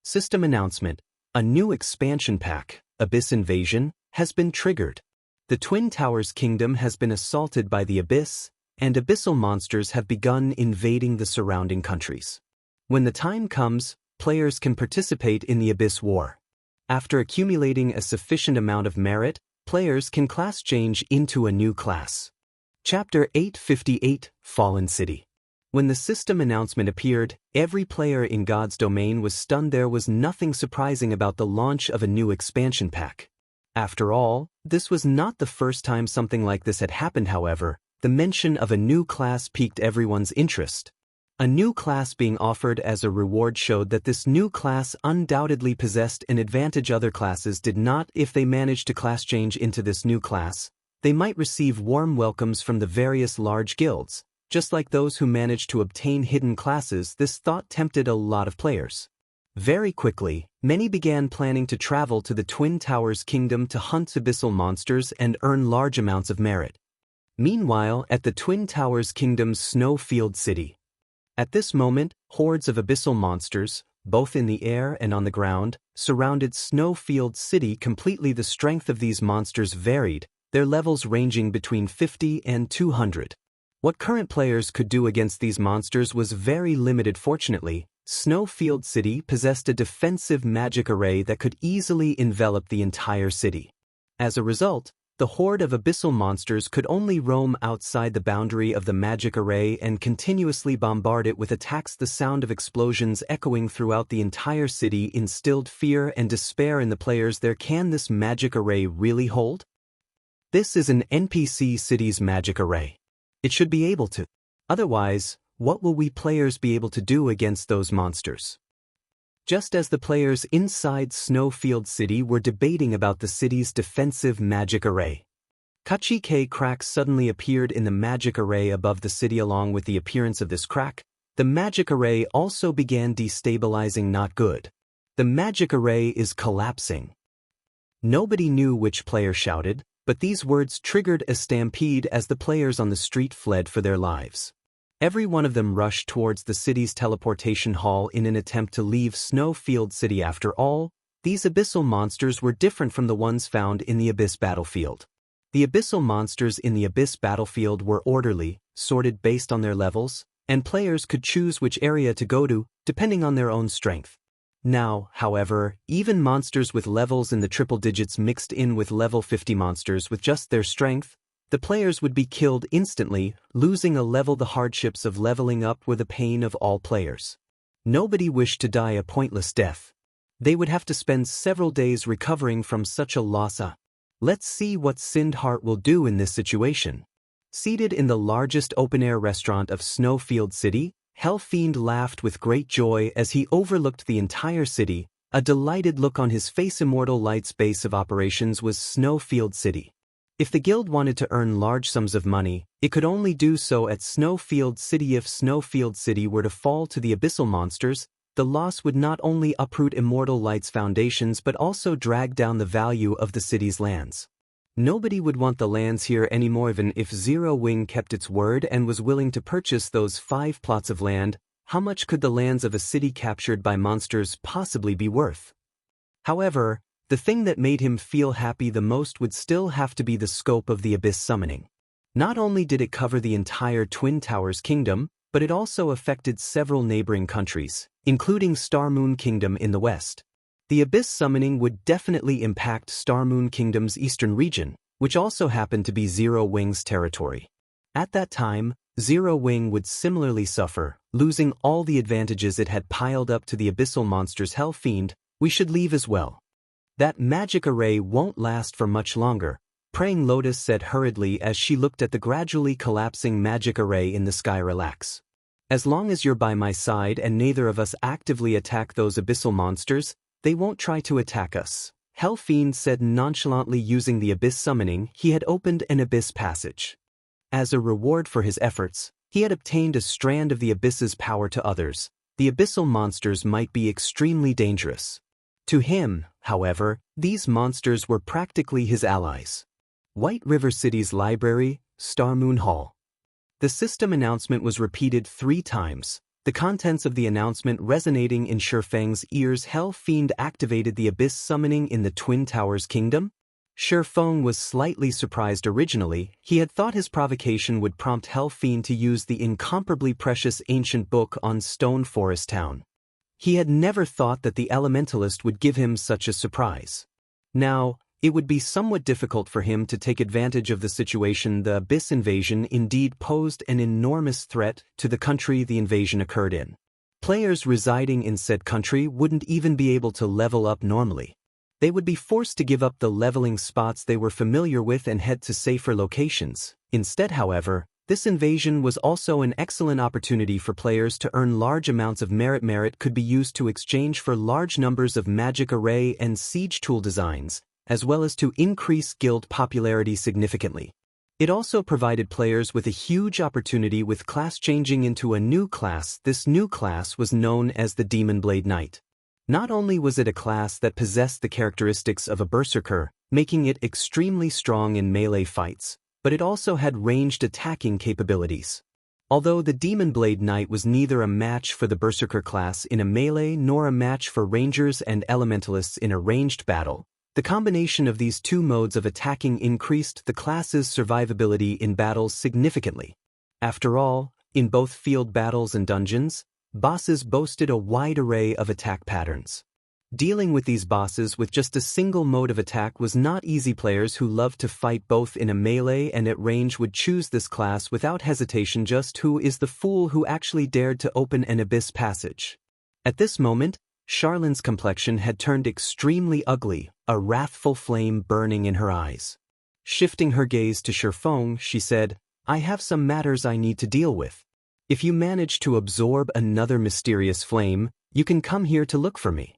System announcement. A new expansion pack, Abyss Invasion, has been triggered. The Twin Towers Kingdom has been assaulted by the Abyss, and abyssal monsters have begun invading the surrounding countries. When the time comes, players can participate in the Abyss War. After accumulating a sufficient amount of merit, players can class change into a new class. Chapter 858, Fallen City. When the system announcement appeared, every player in God's domain was stunned. There was nothing surprising about the launch of a new expansion pack. After all, this was not the first time something like this had happened. However, the mention of a new class piqued everyone's interest. A new class being offered as a reward showed that this new class undoubtedly possessed an advantage other classes did not. If they managed to class change into this new class, they might receive warm welcomes from the various large guilds. Just like those who managed to obtain hidden classes, this thought tempted a lot of players. Very quickly, many began planning to travel to the Twin Towers Kingdom to hunt abyssal monsters and earn large amounts of merit. Meanwhile, at the Twin Towers Kingdom's Snowfield City. At this moment, hordes of abyssal monsters, both in the air and on the ground, surrounded Snowfield City completely. The strength of these monsters varied, their levels ranging between 50 and 200. What current players could do against these monsters was very limited. Fortunately, Snowfield City possessed a defensive magic array that could easily envelop the entire city. As a result, the horde of abyssal monsters could only roam outside the boundary of the magic array and continuously bombard it with attacks. The sound of explosions echoing throughout the entire city instilled fear and despair in the players. Can this magic array really hold? This is an NPC city's magic array. It should be able to. Otherwise, what will we players be able to do against those monsters? Just as the players inside Snowfield City were debating about the city's defensive magic array, Kachike cracks suddenly appeared in the magic array above the city. Along with the appearance of this crack, the magic array also began destabilizing. Not good. The magic array is collapsing. Nobody knew which player shouted, but these words triggered a stampede as the players on the street fled for their lives. Every one of them rushed towards the city's teleportation hall in an attempt to leave Snowfield City. After all, these abyssal monsters were different from the ones found in the Abyss battlefield. The abyssal monsters in the Abyss battlefield were orderly, sorted based on their levels, and players could choose which area to go to, depending on their own strength. Now, however, even monsters with levels in the triple digits mixed in with level 50 monsters with just their strength, the players would be killed instantly, losing a level. The hardships of leveling up were the pain of all players. Nobody wished to die a pointless death. They would have to spend several days recovering from such a loss. Let's see what Sindheart will do in this situation. Seated in the largest open-air restaurant of Snowfield City, Fiend laughed with great joy as he overlooked the entire city, a delighted look on his face. Immortal Light's base of operations was Snowfield City. If the guild wanted to earn large sums of money, it could only do so at Snowfield City. If Snowfield City were to fall to the abyssal monsters, the loss would not only uproot Immortal Light's foundations but also drag down the value of the city's lands. Nobody would want the lands here anymore. Even if Zero Wing kept its word and was willing to purchase those 5 plots of land, how much could the lands of a city captured by monsters possibly be worth? However, the thing that made him feel happy the most would still have to be the scope of the Abyss summoning. Not only did it cover the entire Twin Towers Kingdom, but it also affected several neighboring countries, including Starmoon Kingdom in the west. The Abyss summoning would definitely impact Starmoon Kingdom's eastern region, which also happened to be Zero Wing's territory. At that time, Zero Wing would similarly suffer, losing all the advantages it had piled up to the abyssal monsters. Fiend, we should leave as well. That magic array won't last for much longer, Praying Lotus said hurriedly as she looked at the gradually collapsing magic array in the sky. Relax. As long as you're by my side and neither of us actively attack those abyssal monsters, they won't try to attack us. Fiend said nonchalantly. Using the Abyss summoning, he had opened an Abyss passage. As a reward for his efforts, he had obtained a strand of the Abyss's power. To others, the abyssal monsters might be extremely dangerous. To him, however, these monsters were practically his allies. White River City's library, Starmoon Hall. The system announcement was repeated 3 times, the contents of the announcement resonating in Feng's ears. Fiend activated the Abyss summoning in the Twin Towers Kingdom? Feng was slightly surprised originally. He had thought his provocation would prompt Fiend to use the incomparably precious ancient book on Stone Forest Town. He had never thought that the elementalist would give him such a surprise. Now, it would be somewhat difficult for him to take advantage of the situation. The Abyss invasion indeed posed an enormous threat to the country the invasion occurred in. Players residing in said country wouldn't even be able to level up normally. They would be forced to give up the leveling spots they were familiar with and head to safer locations. Instead, however, this invasion was also an excellent opportunity for players to earn large amounts of merit. Merit could be used to exchange for large numbers of magic array and siege tool designs, as well as to increase guild popularity significantly. It also provided players with a huge opportunity with class changing into a new class. This new class was known as the Demon Blade Knight. Not only was it a class that possessed the characteristics of a berserker, making it extremely strong in melee fights, but it also had ranged attacking capabilities. Although the Demon Blade Knight was neither a match for the berserker class in a melee nor a match for rangers and elementalists in a ranged battle, the combination of these two modes of attacking increased the class's survivability in battles significantly. After all, in both field battles and dungeons, bosses boasted a wide array of attack patterns. Dealing with these bosses with just a single mode of attack was not easy. Players who loved to fight both in a melee and at range would choose this class without hesitation. Just who is the fool who actually dared to open an abyss passage? At this moment, Charlene's complexion had turned extremely ugly, a wrathful flame burning in her eyes. Shifting her gaze to Feng, she said, "I have some matters I need to deal with. If you manage to absorb another mysterious flame, you can come here to look for me."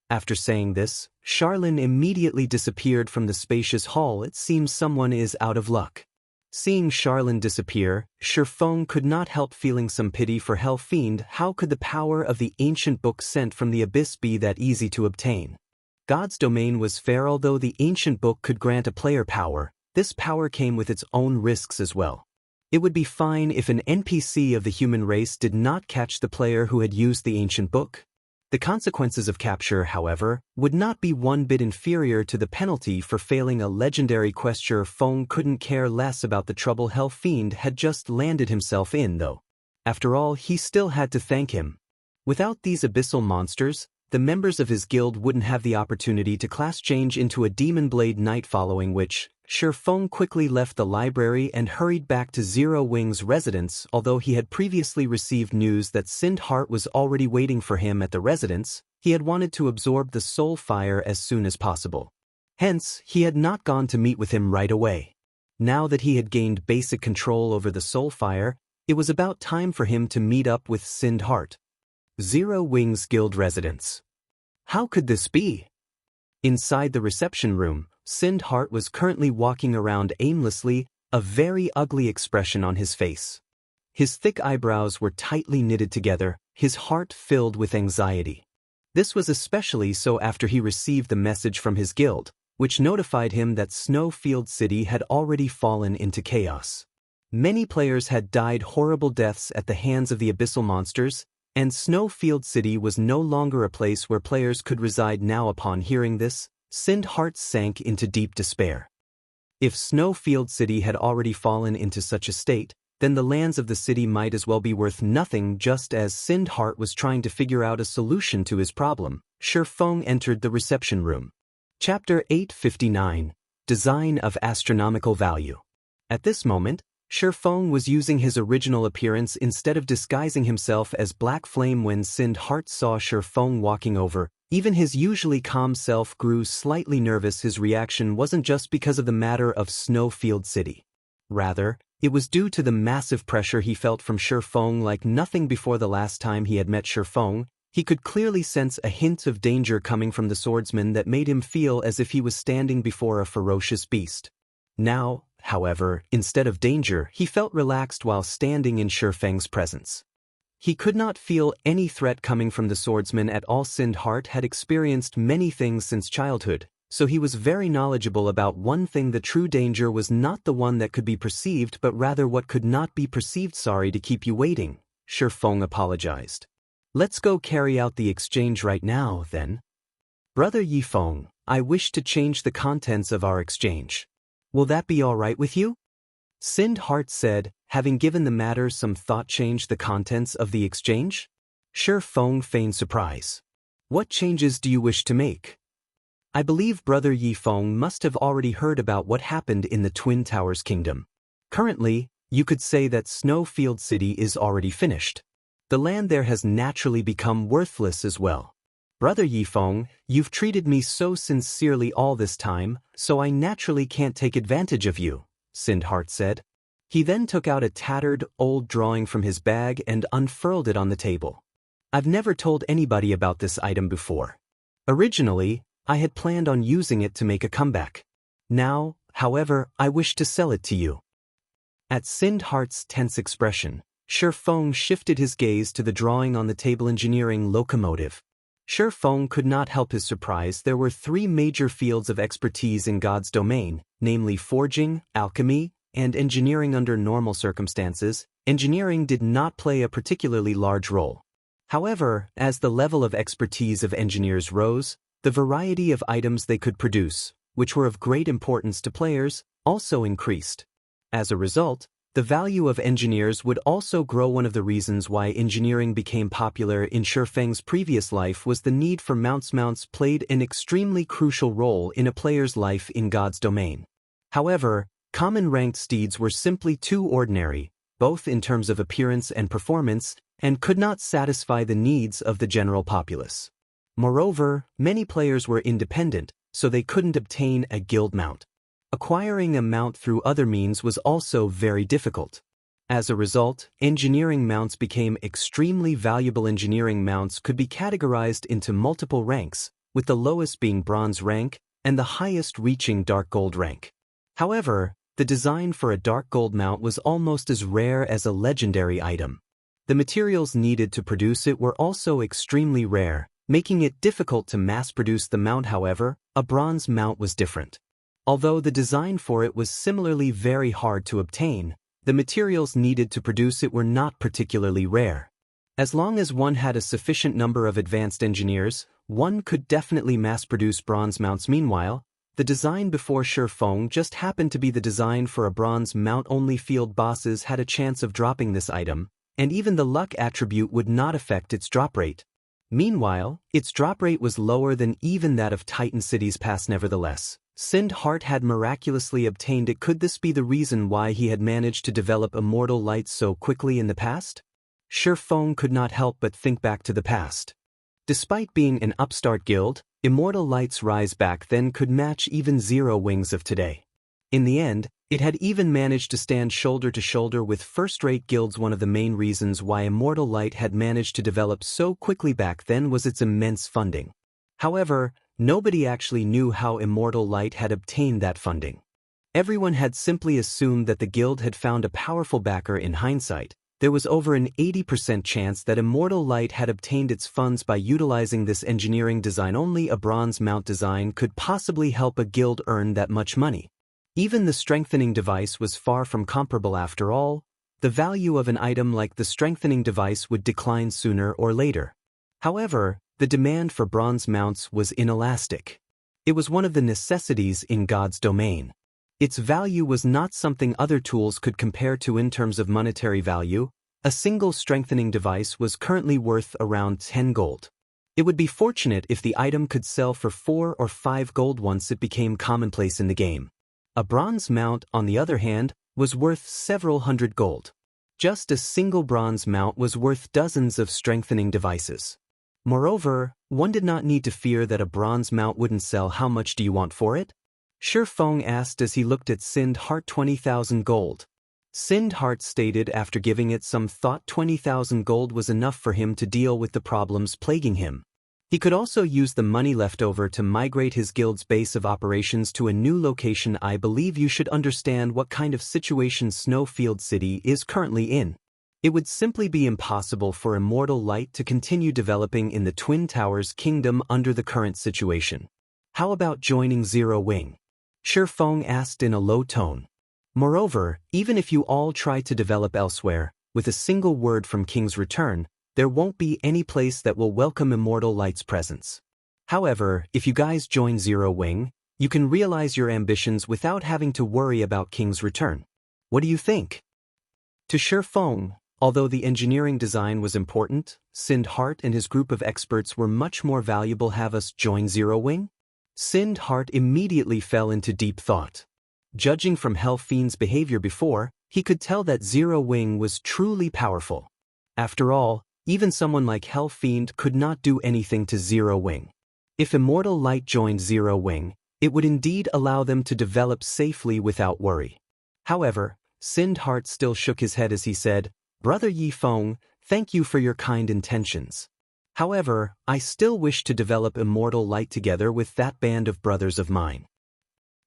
After saying this, Charlene immediately disappeared from the spacious hall. It seems someone is out of luck. Seeing Charlene disappear, Feng could not help feeling some pity for Fiend. How could the power of the ancient book sent from the abyss be that easy to obtain? God's domain was fair. Although the ancient book could grant a player power, this power came with its own risks as well. It would be fine if an NPC of the human race did not catch the player who had used the ancient book. The consequences of capture, however, would not be one bit inferior to the penalty for failing a legendary quest. Feng couldn't care less about the trouble Fiend had just landed himself in, though. After all, he still had to thank him. Without these abyssal monsters, the members of his guild wouldn't have the opportunity to class change into a Demon Blade Knight, following which, Feng quickly left the library and hurried back to Zero Wing's residence. Although he had previously received news that Sindheart was already waiting for him at the residence, he had wanted to absorb the soul fire as soon as possible. Hence, he had not gone to meet with him right away. Now that he had gained basic control over the soul fire, it was about time for him to meet up with Sindheart. Zero Wing's guild residence. How could this be? Inside the reception room, Sindheart was currently walking around aimlessly, a very ugly expression on his face. His thick eyebrows were tightly knitted together, his heart filled with anxiety. This was especially so after he received the message from his guild, which notified him that Snowfield City had already fallen into chaos. Many players had died horrible deaths at the hands of the abyssal monsters, and Snowfield City was no longer a place where players could reside. Now, upon hearing this, Sindheart sank into deep despair. If Snowfield City had already fallen into such a state, then the lands of the city might as well be worth nothing. Just as Sindheart was trying to figure out a solution to his problem, Feng entered the reception room. Chapter 859, Design of Astronomical Value. At this moment, Feng was using his original appearance instead of disguising himself as Black Flame. When Sindheart saw Feng walking over, even his usually calm self grew slightly nervous. His reaction wasn't just because of the matter of Snowfield City. Rather, it was due to the massive pressure he felt from Feng. Like nothing before the last time he had met Feng, he could clearly sense a hint of danger coming from the swordsman that made him feel as if he was standing before a ferocious beast. Now, however, instead of danger, he felt relaxed while standing in Feng's presence. He could not feel any threat coming from the swordsman at all. Sindheart had experienced many things since childhood, so he was very knowledgeable about one thing: the true danger was not the one that could be perceived, but rather what could not be perceived. "Sorry to keep you waiting," Feng apologized. "Let's go carry out the exchange right now, then." Brother Yifeng, I wish to change the contents of our exchange. Will that be all right with you? Sind Heart said, having given the matter some thought. Change the contents of the exchange? Sure. Feng feigned surprise. What changes do you wish to make? I believe Brother Yifeng must have already heard about what happened in the Twin Towers Kingdom. Currently, you could say that Snowfield City is already finished. The land there has naturally become worthless as well. Brother Yifeng, you've treated me so sincerely all this time, so I naturally can't take advantage of you, Sind Heart said. He then took out a tattered, old drawing from his bag and unfurled it on the table. I've never told anybody about this item before. Originally, I had planned on using it to make a comeback. Now, however, I wish to sell it to you. At Sind Heart's tense expression, Feng shifted his gaze to the drawing on the table. Engineering locomotive. Feng could not help his surprise. There were three major fields of expertise in God's domain, namely forging, alchemy, and engineering. Under normal circumstances, engineering did not play a particularly large role. However, as the level of expertise of engineers rose, the variety of items they could produce, which were of great importance to players, also increased. As a result, the value of engineers would also grow. One of the reasons why engineering became popular in Feng's previous life was the need for mounts. Mounts played an extremely crucial role in a player's life in God's domain. However, common ranked steeds were simply too ordinary, both in terms of appearance and performance, and could not satisfy the needs of the general populace. Moreover, many players were independent, so they couldn't obtain a guild mount. Acquiring a mount through other means was also very difficult. As a result, engineering mounts became extremely valuable. Engineering mounts could be categorized into multiple ranks, with the lowest being bronze rank and the highest reaching dark gold rank. However, the design for a dark gold mount was almost as rare as a legendary item. The materials needed to produce it were also extremely rare, making it difficult to mass-produce the mount. However, a bronze mount was different. Although the design for it was similarly very hard to obtain, the materials needed to produce it were not particularly rare. As long as one had a sufficient number of advanced engineers, one could definitely mass-produce bronze mounts. Meanwhile, the design before Feng just happened to be the design for a bronze mount. Only field bosses had a chance of dropping this item, and even the luck attribute would not affect its drop rate. Meanwhile, its drop rate was lower than even that of Titan City's Pass. Nevertheless, Sind Heart had miraculously obtained it. Could this be the reason why he had managed to develop immortal light so quickly in the past? Feng could not help but think back to the past. Despite being an upstart guild, immortal light's rise back then could match even Zero Wings of today. In the end, it had even managed to stand shoulder to shoulder with first-rate guilds. One of the main reasons why immortal light had managed to develop so quickly back then was its immense funding. However, nobody actually knew how Immortal Light had obtained that funding. Everyone had simply assumed that the guild had found a powerful backer. In hindsight, there was over an 80% chance that Immortal Light had obtained its funds by utilizing this engineering design. Only a bronze mount design could possibly help a guild earn that much money. Even the strengthening device was far from comparable. After all, the value of an item like the strengthening device would decline sooner or later. However, the demand for bronze mounts was inelastic. It was one of the necessities in God's domain. Its value was not something other tools could compare to. In terms of monetary value, a single strengthening device was currently worth around 10 gold. It would be fortunate if the item could sell for 4 or 5 gold once it became commonplace in the game. A bronze mount, on the other hand, was worth several hundred gold. Just a single bronze mount was worth dozens of strengthening devices. Moreover, one did not need to fear that a bronze mount wouldn't sell. How much do you want for it? Feng asked as he looked at Sind Heart. 20,000 gold. Sind Heart stated after giving it some thought 20,000 gold was enough for him to deal with the problems plaguing him. He could also use the money left over to migrate his guild's base of operations to a new location. I believe you should understand what kind of situation Snowfield City is currently in. It would simply be impossible for Immortal Light to continue developing in the Twin Towers Kingdom under the current situation. How about joining Zero Wing? Feng asked in a low tone. Moreover, even if you all try to develop elsewhere, with a single word from King's return, there won't be any place that will welcome Immortal Light's presence. However, if you guys join Zero Wing, you can realize your ambitions without having to worry about King's return. What do you think? To Feng, although the engineering design was important, Sind Hart and his group of experts were much more valuable. Have us join Zero Wing? Sind Hart immediately fell into deep thought. Judging from Fiend's behavior before, he could tell that Zero Wing was truly powerful. After all, even someone like Fiend could not do anything to Zero Wing. If Immortal Light joined Zero Wing, it would indeed allow them to develop safely without worry. However, Sind Hart still shook his head as he said, "Brother Feng, thank you for your kind intentions. However, I still wish to develop Immortal Light together with that band of brothers of mine."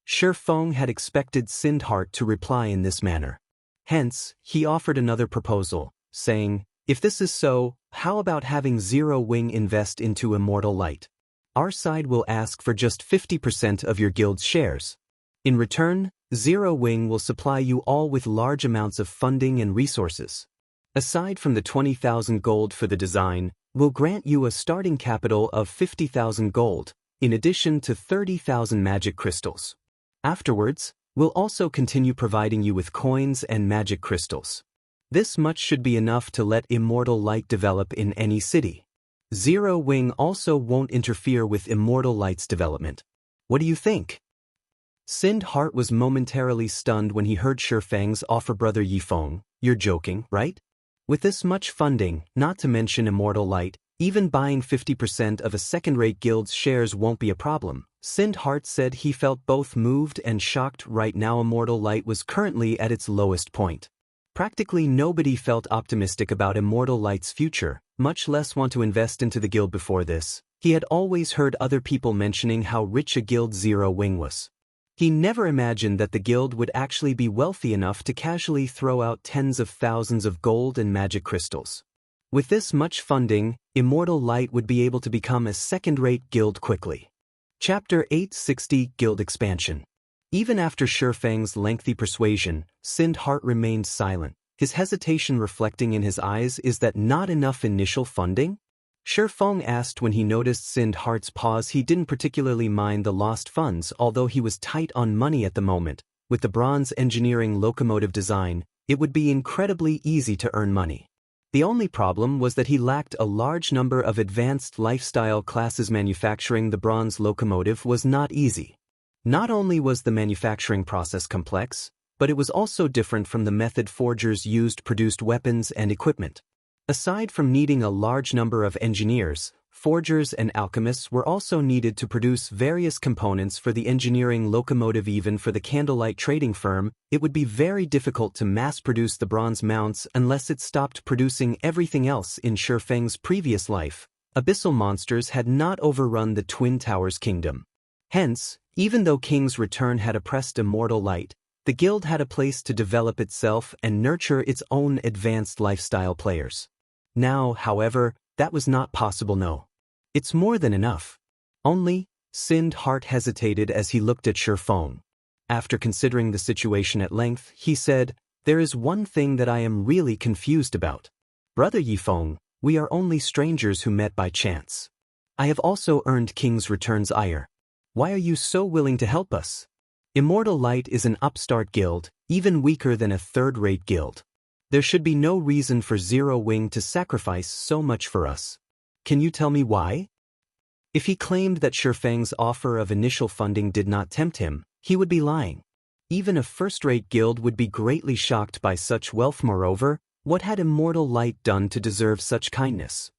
Feng had expected Sind Hart to reply in this manner. Hence, he offered another proposal, saying, "If this is so, how about having Zero Wing invest into Immortal Light? Our side will ask for just 50% of your guild's shares. In return, Zero Wing will supply you all with large amounts of funding and resources. Aside from the 20,000 gold for the design, we'll grant you a starting capital of 50,000 gold, in addition to 30,000 magic crystals. Afterwards, we'll also continue providing you with coins and magic crystals. This much should be enough to let Immortal Light develop in any city. Zero Wing also won't interfere with Immortal Light's development. What do you think?" Sind Hart was momentarily stunned when he heard Feng's offer. "Brother Feng, you're joking, right? With this much funding, not to mention Immortal Light, even buying 50% of a second-rate guild's shares won't be a problem." Sind Hart said he felt both moved and shocked. Right now Immortal Light was currently at its lowest point. Practically nobody felt optimistic about Immortal Light's future, much less want to invest into the guild. Before this, he had always heard other people mentioning how rich a guild Zero Wing was. He never imagined that the guild would actually be wealthy enough to casually throw out tens of thousands of gold and magic crystals. With this much funding, Immortal Light would be able to become a second-rate guild quickly. Chapter 860 Guild Expansion. Even after Feng's lengthy persuasion, Sind Hart remained silent, his hesitation reflecting in his eyes. Is that not enough initial funding? Feng asked when he noticed Sind Hart's pause. He didn't particularly mind the lost funds, although he was tight on money at the moment. With the bronze engineering locomotive design, it would be incredibly easy to earn money. The only problem was that he lacked a large number of advanced lifestyle classes. Manufacturing the bronze locomotive was not easy. Not only was the manufacturing process complex, but it was also different from the method forgers used produced weapons and equipment. Aside from needing a large number of engineers, forgers and alchemists were also needed to produce various components for the engineering locomotive. Even for the candlelight trading firm, it would be very difficult to mass-produce the bronze mounts unless it stopped producing everything else. In Feng's previous life, abyssal monsters had not overrun the Twin Towers Kingdom. Hence, even though King's return had oppressed Immortal Light, the guild had a place to develop itself and nurture its own advanced lifestyle players. Now, however, that was not possible. No. It's more than enough. Only, Sind Hart hesitated as he looked at Feng. After considering the situation at length, he said, "There is one thing that I am really confused about. Brother Feng, we are only strangers who met by chance. I have also earned King's return's ire. Why are you so willing to help us? Immortal Light is an upstart guild, even weaker than a third-rate guild. There should be no reason for Zero Wing to sacrifice so much for us. Can you tell me why?" If he claimed that Feng's offer of initial funding did not tempt him, he would be lying. Even a first-rate guild would be greatly shocked by such wealth. Moreover, what had Immortal Light done to deserve such kindness?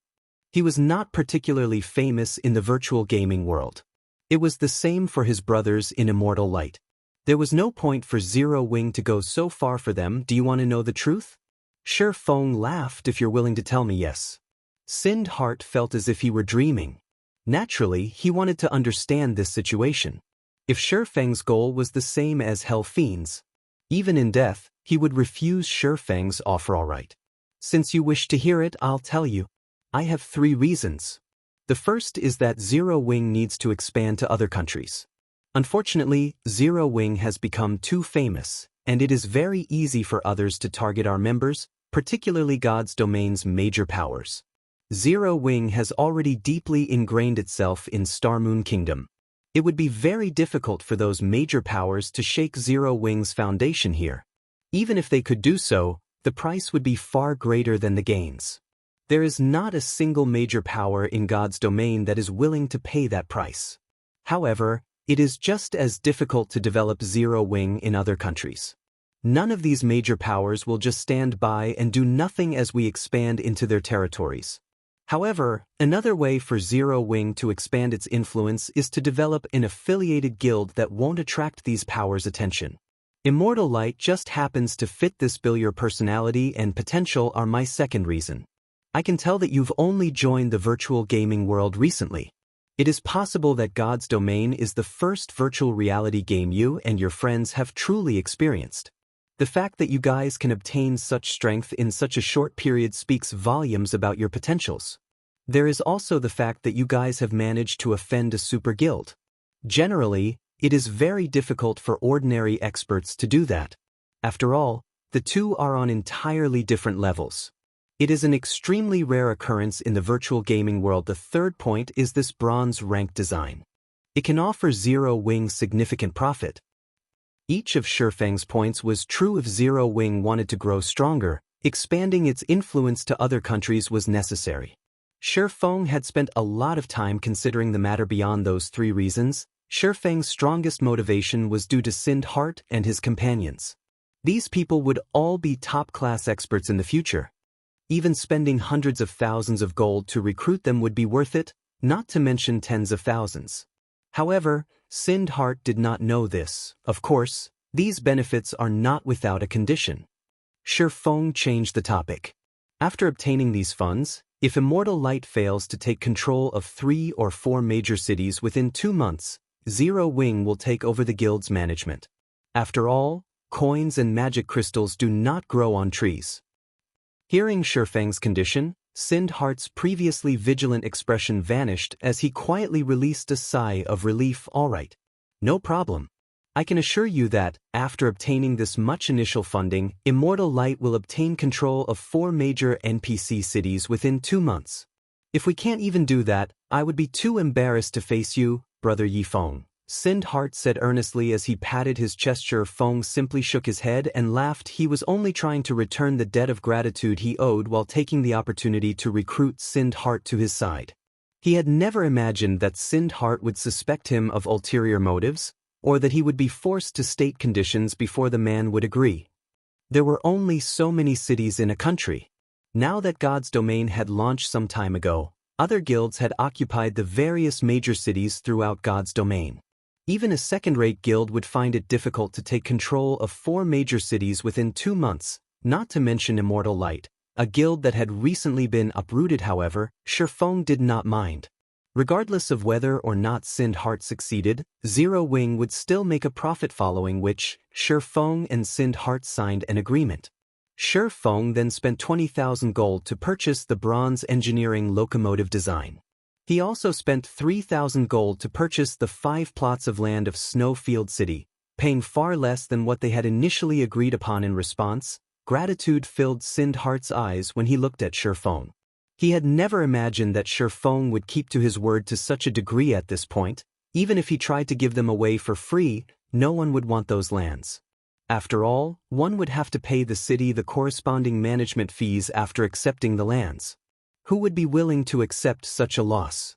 He was not particularly famous in the virtual gaming world. It was the same for his brothers in Immortal Light. There was no point for Zero Wing to go so far for them. Do you want to know the truth? Feng laughed. "If you're willing to tell me, yes." Sind Hart felt as if he were dreaming. Naturally, he wanted to understand this situation. If Feng's goal was the same as Fiend's, even in death, he would refuse Feng's offer. "All right. Since you wish to hear it, I'll tell you. I have 3 reasons. The first is that Zero Wing needs to expand to other countries. Unfortunately, Zero Wing has become too famous, and it is very easy for others to target our members, particularly God's domain's major powers. Zero Wing has already deeply ingrained itself in Star Moon Kingdom. It would be very difficult for those major powers to shake Zero Wing's foundation here. Even if they could do so, the price would be far greater than the gains. There is not a single major power in God's domain that is willing to pay that price. However, it is just as difficult to develop Zero Wing in other countries. None of these major powers will just stand by and do nothing as we expand into their territories. However, another way for Zero Wing to expand its influence is to develop an affiliated guild that won't attract these powers' attention. Immortal Light just happens to fit this bill. Your personality and potential are my second reason. I can tell that you've only joined the virtual gaming world recently. It is possible that God's Domain is the first virtual reality game you and your friends have truly experienced. The fact that you guys can obtain such strength in such a short period speaks volumes about your potentials. There is also the fact that you guys have managed to offend a super guild. Generally, it is very difficult for ordinary experts to do that. After all, the two are on entirely different levels. It is an extremely rare occurrence in the virtual gaming world. The third point is this bronze rank design. It can offer Zero Wing significant profit. Each of Feng's points was true if Zero Wing wanted to grow stronger. Expanding its influence to other countries was necessary. Feng had spent a lot of time considering the matter. Beyond those three reasons, Feng's strongest motivation was due to Heart and his companions. These people would all be top-class experts in the future. Even spending hundreds of thousands of gold to recruit them would be worth it, not to mention tens of thousands. However, Heart did not know this. Of course, these benefits are not without a condition. Feng changed the topic. After obtaining these funds, if Immortal Light fails to take control of 3 or 4 major cities within 2 months, Zero Wing will take over the guild's management. After all, coins and magic crystals do not grow on trees. Hearing Feng's condition, Heart's previously vigilant expression vanished as he quietly released a sigh of relief. All right. No problem. I can assure you that, after obtaining this much initial funding, Immortal Light will obtain control of 4 major NPC cities within 2 months. If we can't even do that, I would be too embarrassed to face you, Brother Feng. Heart said earnestly as he patted his chest. Feng simply shook his head and laughed. He was only trying to return the debt of gratitude he owed while taking the opportunity to recruit Heart to his side. He had never imagined that Heart would suspect him of ulterior motives, or that he would be forced to state conditions before the man would agree. There were only so many cities in a country. Now that God's Domain had launched some time ago, other guilds had occupied the various major cities throughout God's Domain. Even a second-rate guild would find it difficult to take control of 4 major cities within 2 months, not to mention Immortal Light, a guild that had recently been uprooted. However, Feng did not mind. Regardless of whether or not Heart succeeded, Zero Wing would still make a profit, following which, Feng and Heart signed an agreement. Feng then spent 20,000 gold to purchase the bronze engineering locomotive design. He also spent 3,000 gold to purchase the 5 plots of land of Snowfield City, paying far less than what they had initially agreed upon. In response, gratitude filled Heart's eyes when he looked at Feng. He had never imagined that Feng would keep to his word to such a degree. At this point, even if he tried to give them away for free, no one would want those lands. After all, one would have to pay the city the corresponding management fees after accepting the lands. Who would be willing to accept such a loss?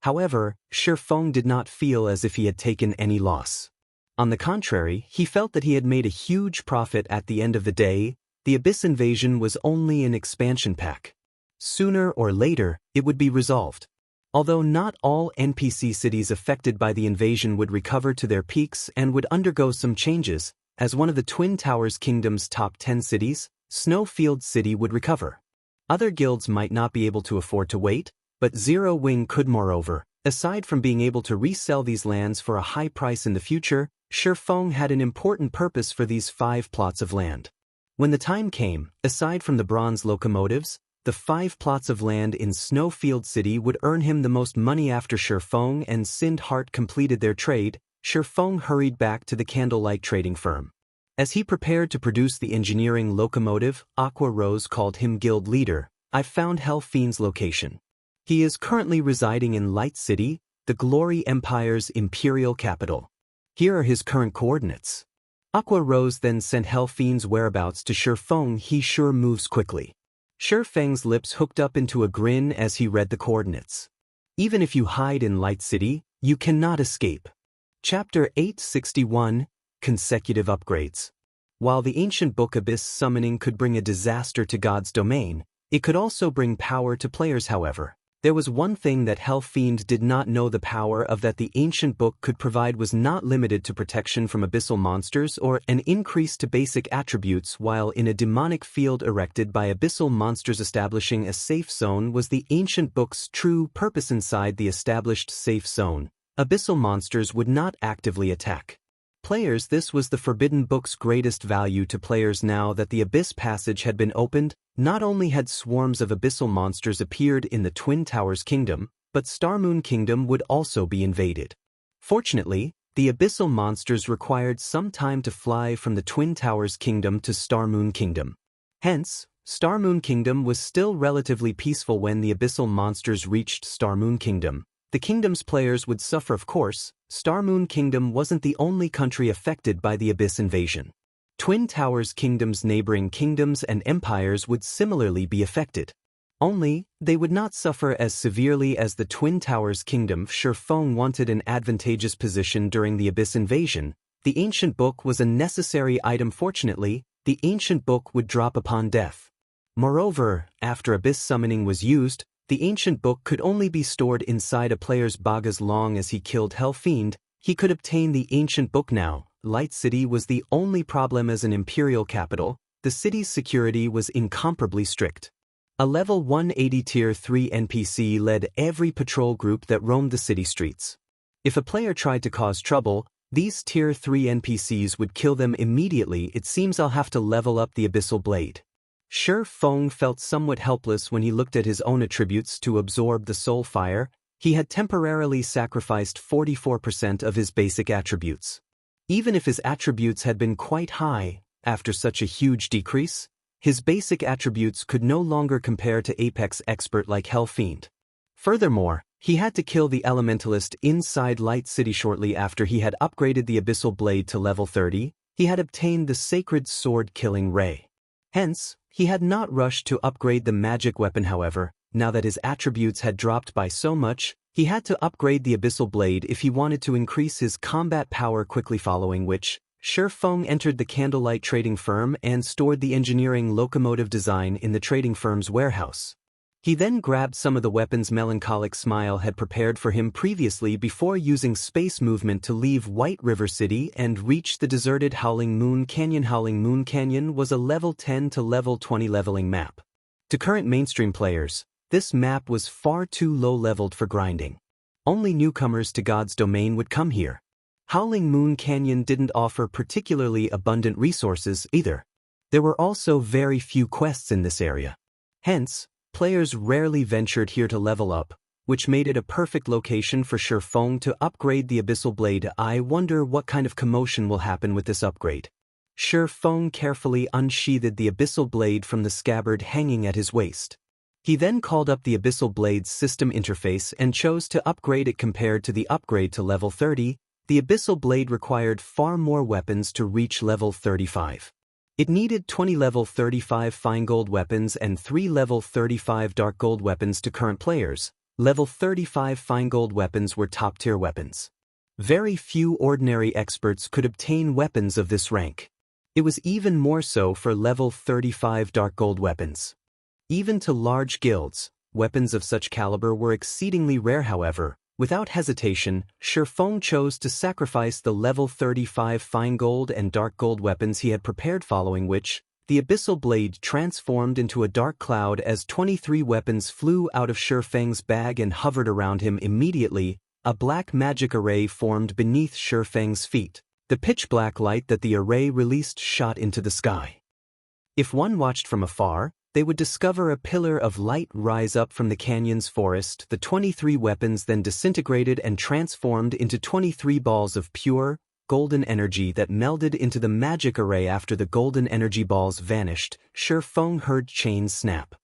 However, Feng did not feel as if he had taken any loss. On the contrary, he felt that he had made a huge profit. At the end of the day, the Abyss invasion was only an expansion pack. Sooner or later, it would be resolved. Although not all NPC cities affected by the invasion would recover to their peaks and would undergo some changes, as one of the Twin Towers Kingdom's top 10 cities, Snowfield City would recover. Other guilds might not be able to afford to wait, but Zero Wing could. Moreover, aside from being able to resell these lands for a high price in the future, Feng had an important purpose for these 5 plots of land. When the time came, aside from the bronze locomotives, the 5 plots of land in Snowfield City would earn him the most money. After Feng and Heart completed their trade, Feng hurried back to the candlelight trading firm. As he prepared to produce the engineering locomotive, Aqua Rose called him guild leader. I've found Hell Fiend's location. He is currently residing in Light City, the Glory Empire's imperial capital. Here are his current coordinates. Aqua Rose then sent Hell Fiend's whereabouts to Feng. He sure moves quickly. Feng's lips hooked up into a grin as he read the coordinates. Even if you hide in Light City, you cannot escape. Chapter 861, Consecutive Upgrades. While the ancient book Abyss summoning could bring a disaster to God's domain, it could also bring power to players. However, there was one thing that Hell Fiend did not know: the power of that the ancient book could provide was not limited to protection from abyssal monsters or an increase to basic attributes. While in a demonic field erected by abyssal monsters, establishing a safe zone was the ancient book's true purpose. Inside the established safe zone, abyssal monsters would not actively attack players. This was the forbidden book's greatest value to players. Now that the Abyss Passage had been opened, not only had swarms of abyssal monsters appeared in the Twin Towers Kingdom, but Starmoon Kingdom would also be invaded. Fortunately, the abyssal monsters required some time to fly from the Twin Towers Kingdom to Starmoon Kingdom. Hence, Starmoon Kingdom was still relatively peaceful when the abyssal monsters reached Starmoon Kingdom. The kingdom's players would suffer, of course. Starmoon Kingdom wasn't the only country affected by the Abyss invasion. Twin Towers Kingdom's neighboring kingdoms and empires would similarly be affected. Only, they would not suffer as severely as the Twin Towers Kingdom. Feng wanted an advantageous position during the Abyss invasion. The ancient book was a necessary item. Fortunately, the ancient book would drop upon death. Moreover, after Abyss summoning was used, the ancient book could only be stored inside a player's bag. As long as he killed Hell Fiend, he could obtain the ancient book. Now, Light City was the only problem. As an imperial capital, the city's security was incomparably strict. A level 180 Tier 3 NPC led every patrol group that roamed the city streets. If a player tried to cause trouble, these Tier 3 NPCs would kill them immediately. It seems I'll have to level up the Abyssal Blade. Feng felt somewhat helpless when he looked at his own attributes. To absorb the soul fire, he had temporarily sacrificed 44% of his basic attributes. Even if his attributes had been quite high, after such a huge decrease, his basic attributes could no longer compare to Apex Expert like Hell Fiend. Furthermore, he had to kill the Elementalist inside Light City. Shortly after he had upgraded the Abyssal Blade to level 30, he had obtained the Sacred Sword Killing Ray. Hence, he had not rushed to upgrade the magic weapon. However, now that his attributes had dropped by so much, he had to upgrade the Abyssal Blade if he wanted to increase his combat power quickly, following which, Feng entered the Candlelight Trading Firm and stored the engineering locomotive design in the trading firm's warehouse. He then grabbed some of the weapons Melancholic Smile had prepared for him previously before using space movement to leave White River City and reach the deserted Howling Moon Canyon. Howling Moon Canyon was a level 10 to level 20 leveling map. To current mainstream players, this map was far too low-leveled for grinding. Only newcomers to God's domain would come here. Howling Moon Canyon didn't offer particularly abundant resources either. There were also very few quests in this area. Hence, players rarely ventured here to level up, which made it a perfect location for Feng to upgrade the Abyssal Blade. I wonder what kind of commotion will happen with this upgrade. Feng carefully unsheathed the Abyssal Blade from the scabbard hanging at his waist. He then called up the Abyssal Blade's system interface and chose to upgrade it. Compared to the upgrade to level 30, the Abyssal Blade required far more weapons to reach level 35. It needed 20 level 35 fine gold weapons and 3 level 35 dark gold weapons. To current players, level 35 fine gold weapons were top-tier weapons. Very few ordinary experts could obtain weapons of this rank. It was even more so for level 35 dark gold weapons. Even to large guilds, weapons of such caliber were exceedingly rare. However, without hesitation, Feng chose to sacrifice the level 35 fine gold and dark gold weapons he had prepared, following which, the Abyssal Blade transformed into a dark cloud as 23 weapons flew out of Feng's bag and hovered around him. Immediately, a black magic array formed beneath Feng's feet. The pitch-black light that the array released shot into the sky. If one watched from afar, they would discover a pillar of light rise up from the canyon's forest. The 23 weapons then disintegrated and transformed into 23 balls of pure, golden energy that melded into the magic array. After the golden energy balls vanished, Feng heard chains snap.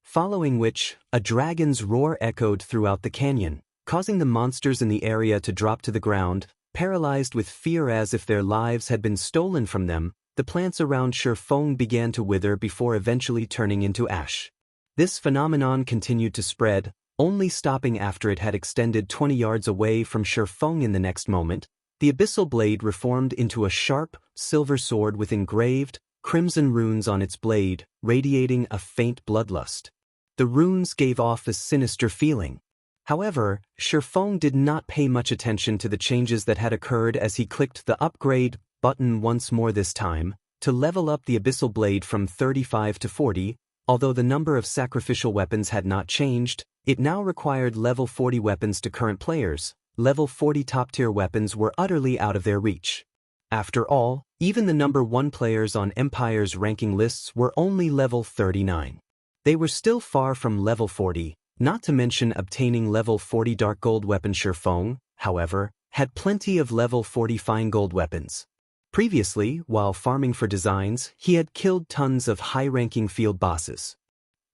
following which, a dragon's roar echoed throughout the canyon, causing the monsters in the area to drop to the ground, paralyzed with fear as if their lives had been stolen from them. The plants around Feng began to wither before eventually turning into ash. This phenomenon continued to spread, only stopping after it had extended 20 yards away from Feng. In the next moment, the abyssal blade reformed into a sharp, silver sword with engraved, crimson runes on its blade, radiating a faint bloodlust. The runes gave off a sinister feeling. However, Feng did not pay much attention to the changes that had occurred as he clicked the upgrade button once more, this time to level up the abyssal blade from 35 to 40. Although the number of sacrificial weapons had not changed, it now required level 40 weapons to current players. Level 40 top-tier weapons were utterly out of their reach. After all, even the number 1 players on Empire's ranking lists were only level 39. They were still far from level 40, not to mention obtaining level 40 dark gold weapon. Feng, however, had plenty of level 40 fine gold weapons. Previously, while farming for designs, he had killed tons of high-ranking field bosses.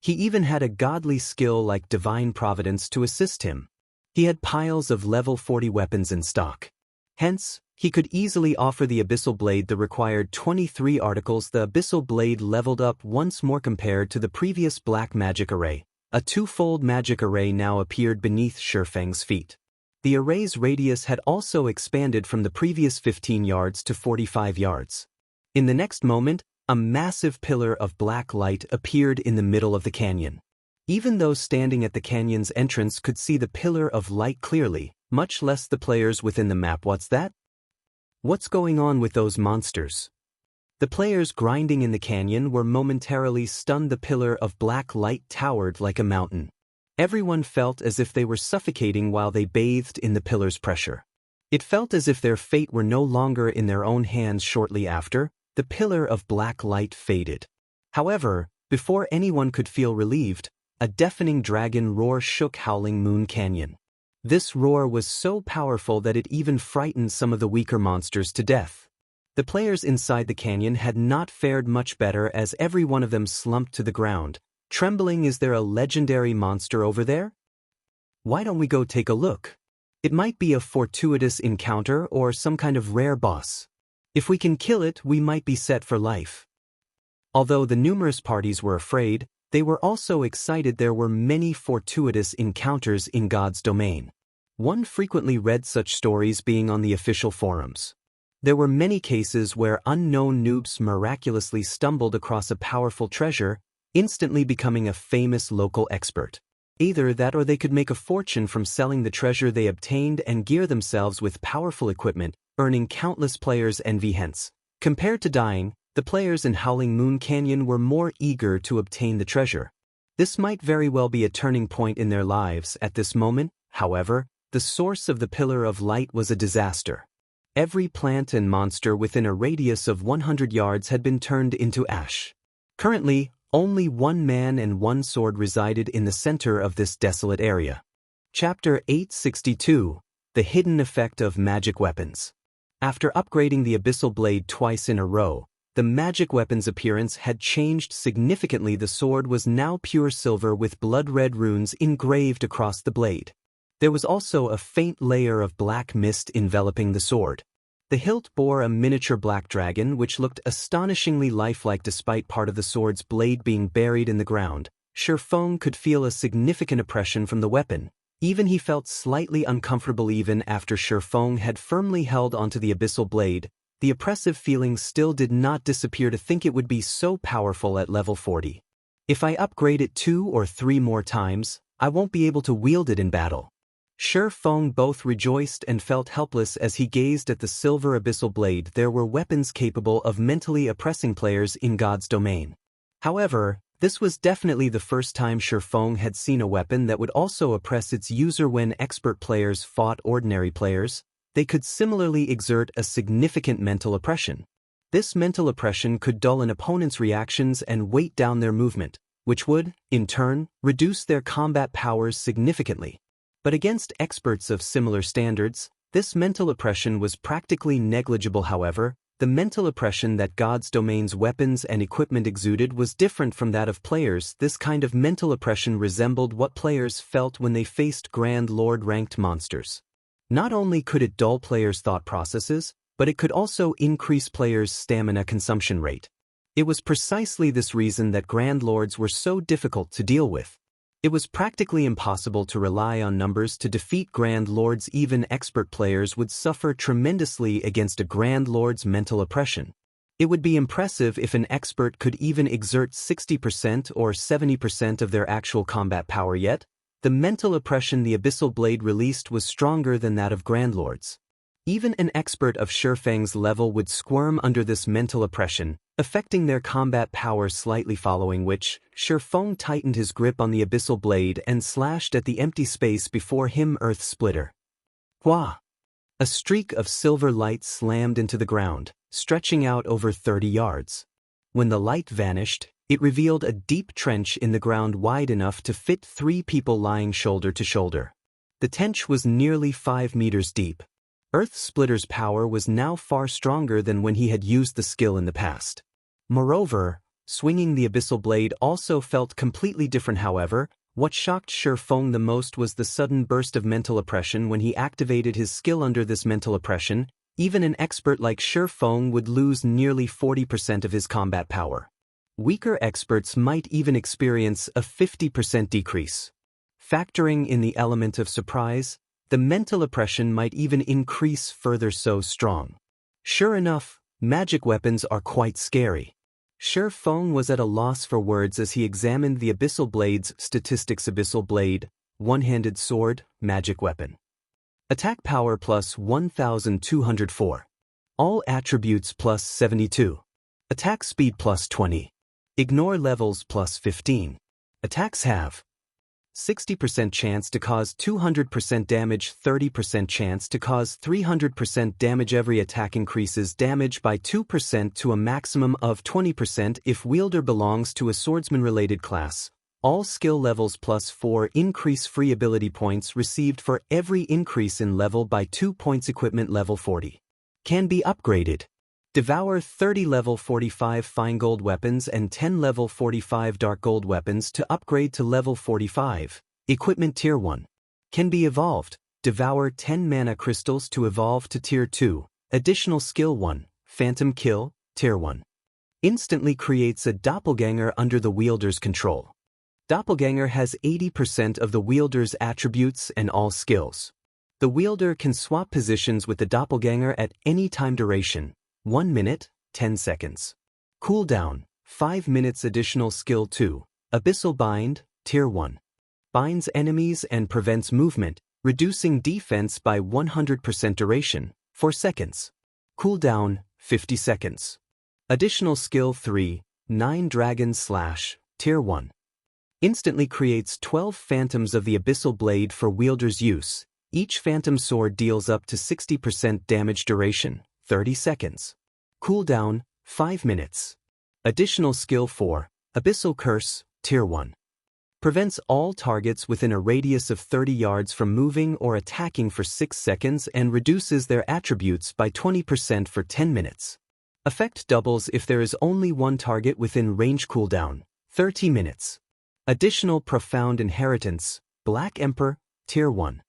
He even had a godly skill like Divine Providence to assist him. He had piles of level 40 weapons in stock. Hence, he could easily offer the Abyssal Blade the required 23 articles. The Abyssal Blade leveled up once more compared to the previous black magic array. A twofold magic array now appeared beneath Feng's feet. The array's radius had also expanded from the previous 15 yards to 45 yards. In the next moment, a massive pillar of black light appeared in the middle of the canyon. Even those standing at the canyon's entrance could see the pillar of light clearly, much less the players within the map. What's that? What's going on with those monsters? The players grinding in the canyon were momentarily stunned. The pillar of black light towered like a mountain. Everyone felt as if they were suffocating while they bathed in the pillar's pressure. It felt as if their fate were no longer in their own hands. Shortly after, the pillar of black light faded. However, before anyone could feel relieved, a deafening dragon roar shook Howling Moon Canyon. This roar was so powerful that it even frightened some of the weaker monsters to death. The players inside the canyon had not fared much better as every one of them slumped to the ground, trembling. Is there a legendary monster over there? Why don't we go take a look? It might be a fortuitous encounter or some kind of rare boss. If we can kill it, we might be set for life. Although the numerous parties were afraid, they were also excited. There were many fortuitous encounters in God's domain. One frequently read such stories being on the official forums. There were many cases where unknown noobs miraculously stumbled across a powerful treasure, instantly becoming a famous local expert. Either that or they could make a fortune from selling the treasure they obtained and gear themselves with powerful equipment, earning countless players' envy. Hence, compared to dying, the players in Howling Moon Canyon were more eager to obtain the treasure. This might very well be a turning point in their lives. At this moment, however, the source of the pillar of light was a disaster. Every plant and monster within a radius of 100 yards had been turned into ash. Currently, only one man and one sword resided in the center of this desolate area. Chapter 862, The Hidden Effect of Magic Weapons. After upgrading the Abyssal Blade twice in a row, the magic weapon's appearance had changed significantly. The sword was now pure silver with blood-red runes engraved across the blade. There was also a faint layer of black mist enveloping the sword. The hilt bore a miniature black dragon which looked astonishingly lifelike despite part of the sword's blade being buried in the ground. Feng could feel a significant oppression from the weapon. Even he felt slightly uncomfortable even after Feng had firmly held onto the abyssal blade. The oppressive feeling still did not disappear. To think it would be so powerful at level 40. If I upgrade it 2 or 3 more times, I won't be able to wield it in battle. Feng both rejoiced and felt helpless as he gazed at the silver abyssal blade. There were weapons capable of mentally oppressing players in God's domain. However, this was definitely the first time Feng had seen a weapon that would also oppress its user. When expert players fought ordinary players, they could similarly exert a significant mental oppression. This mental oppression could dull an opponent's reactions and weight down their movement, which would, in turn, reduce their combat powers significantly. But against experts of similar standards, this mental oppression was practically negligible. However, the mental oppression that God's domain's weapons and equipment exuded was different from that of players. This kind of mental oppression resembled what players felt when they faced Grand Lord-ranked monsters. Not only could it dull players' thought processes, but it could also increase players' stamina consumption rate. It was precisely this reason that Grand Lords were so difficult to deal with. It was practically impossible to rely on numbers to defeat Grand Lords. Even expert players would suffer tremendously against a Grand Lord's mental oppression. It would be impressive if an expert could even exert 60% or 70% of their actual combat power, yet the mental oppression the Abyssal Blade released was stronger than that of Grand Lords. Even an expert of Feng's level would squirm under this mental oppression, affecting their combat power slightly, following which, Feng tightened his grip on the Abyssal Blade and slashed at the empty space before him. Earth Splitter. Hua! A streak of silver light slammed into the ground, stretching out over 30 yards. When the light vanished, it revealed a deep trench in the ground wide enough to fit 3 people lying shoulder to shoulder. The trench was nearly 5 meters deep. Earth Splitter's power was now far stronger than when he had used the skill in the past. Moreover, swinging the Abyssal Blade also felt completely different. However, what shocked Feng the most was the sudden burst of mental oppression when he activated his skill. Under this mental oppression, even an expert like Feng would lose nearly 40% of his combat power. Weaker experts might even experience a 50% decrease. Factoring in the element of surprise, the mental oppression might even increase further. So strong. Sure enough, magic weapons are quite scary. Feng was at a loss for words as he examined the Abyssal Blade's statistics. Abyssal Blade, one-handed sword, magic weapon. Attack power plus 1204. All attributes plus 72. Attack speed plus 20. Ignore levels plus 15. Attacks have 60% chance to cause 200% damage, 30% chance to cause 300% damage. Every attack increases damage by 2% to a maximum of 20% if wielder belongs to a swordsman-related class. All skill levels plus 4 increase free ability points received for every increase in level by 2 points. Equipment level 40. Can be upgraded. Devour 30 level 45 fine gold weapons and 10 level 45 dark gold weapons to upgrade to level 45. Equipment Tier 1. Can be evolved. Devour 10 mana crystals to evolve to Tier 2. Additional skill 1. Phantom Kill, Tier 1. Instantly creates a doppelganger under the wielder's control. Doppelganger has 80% of the wielder's attributes and all skills. The wielder can swap positions with the doppelganger at any time. Duration: 1 minute, 10 seconds. Cooldown: 5 minutes. Additional skill 2. Abyssal Bind, Tier 1. Binds enemies and prevents movement, reducing defense by 100%. Duration: 4 seconds. Cooldown: 50 seconds. Additional skill 3. 9 Dragon Slash, Tier 1. Instantly creates 12 phantoms of the Abyssal Blade for wielder's use. Each phantom sword deals up to 60% damage. Duration: 30 seconds. Cooldown: 5 minutes. Additional skill 4. Abyssal Curse, Tier 1. Prevents all targets within a radius of 30 yards from moving or attacking for 6 seconds and reduces their attributes by 20% for 10 minutes. Effect doubles if there is only one target within range. Cooldown: 30 minutes. Additional Profound Inheritance, Black Emperor, Tier 1.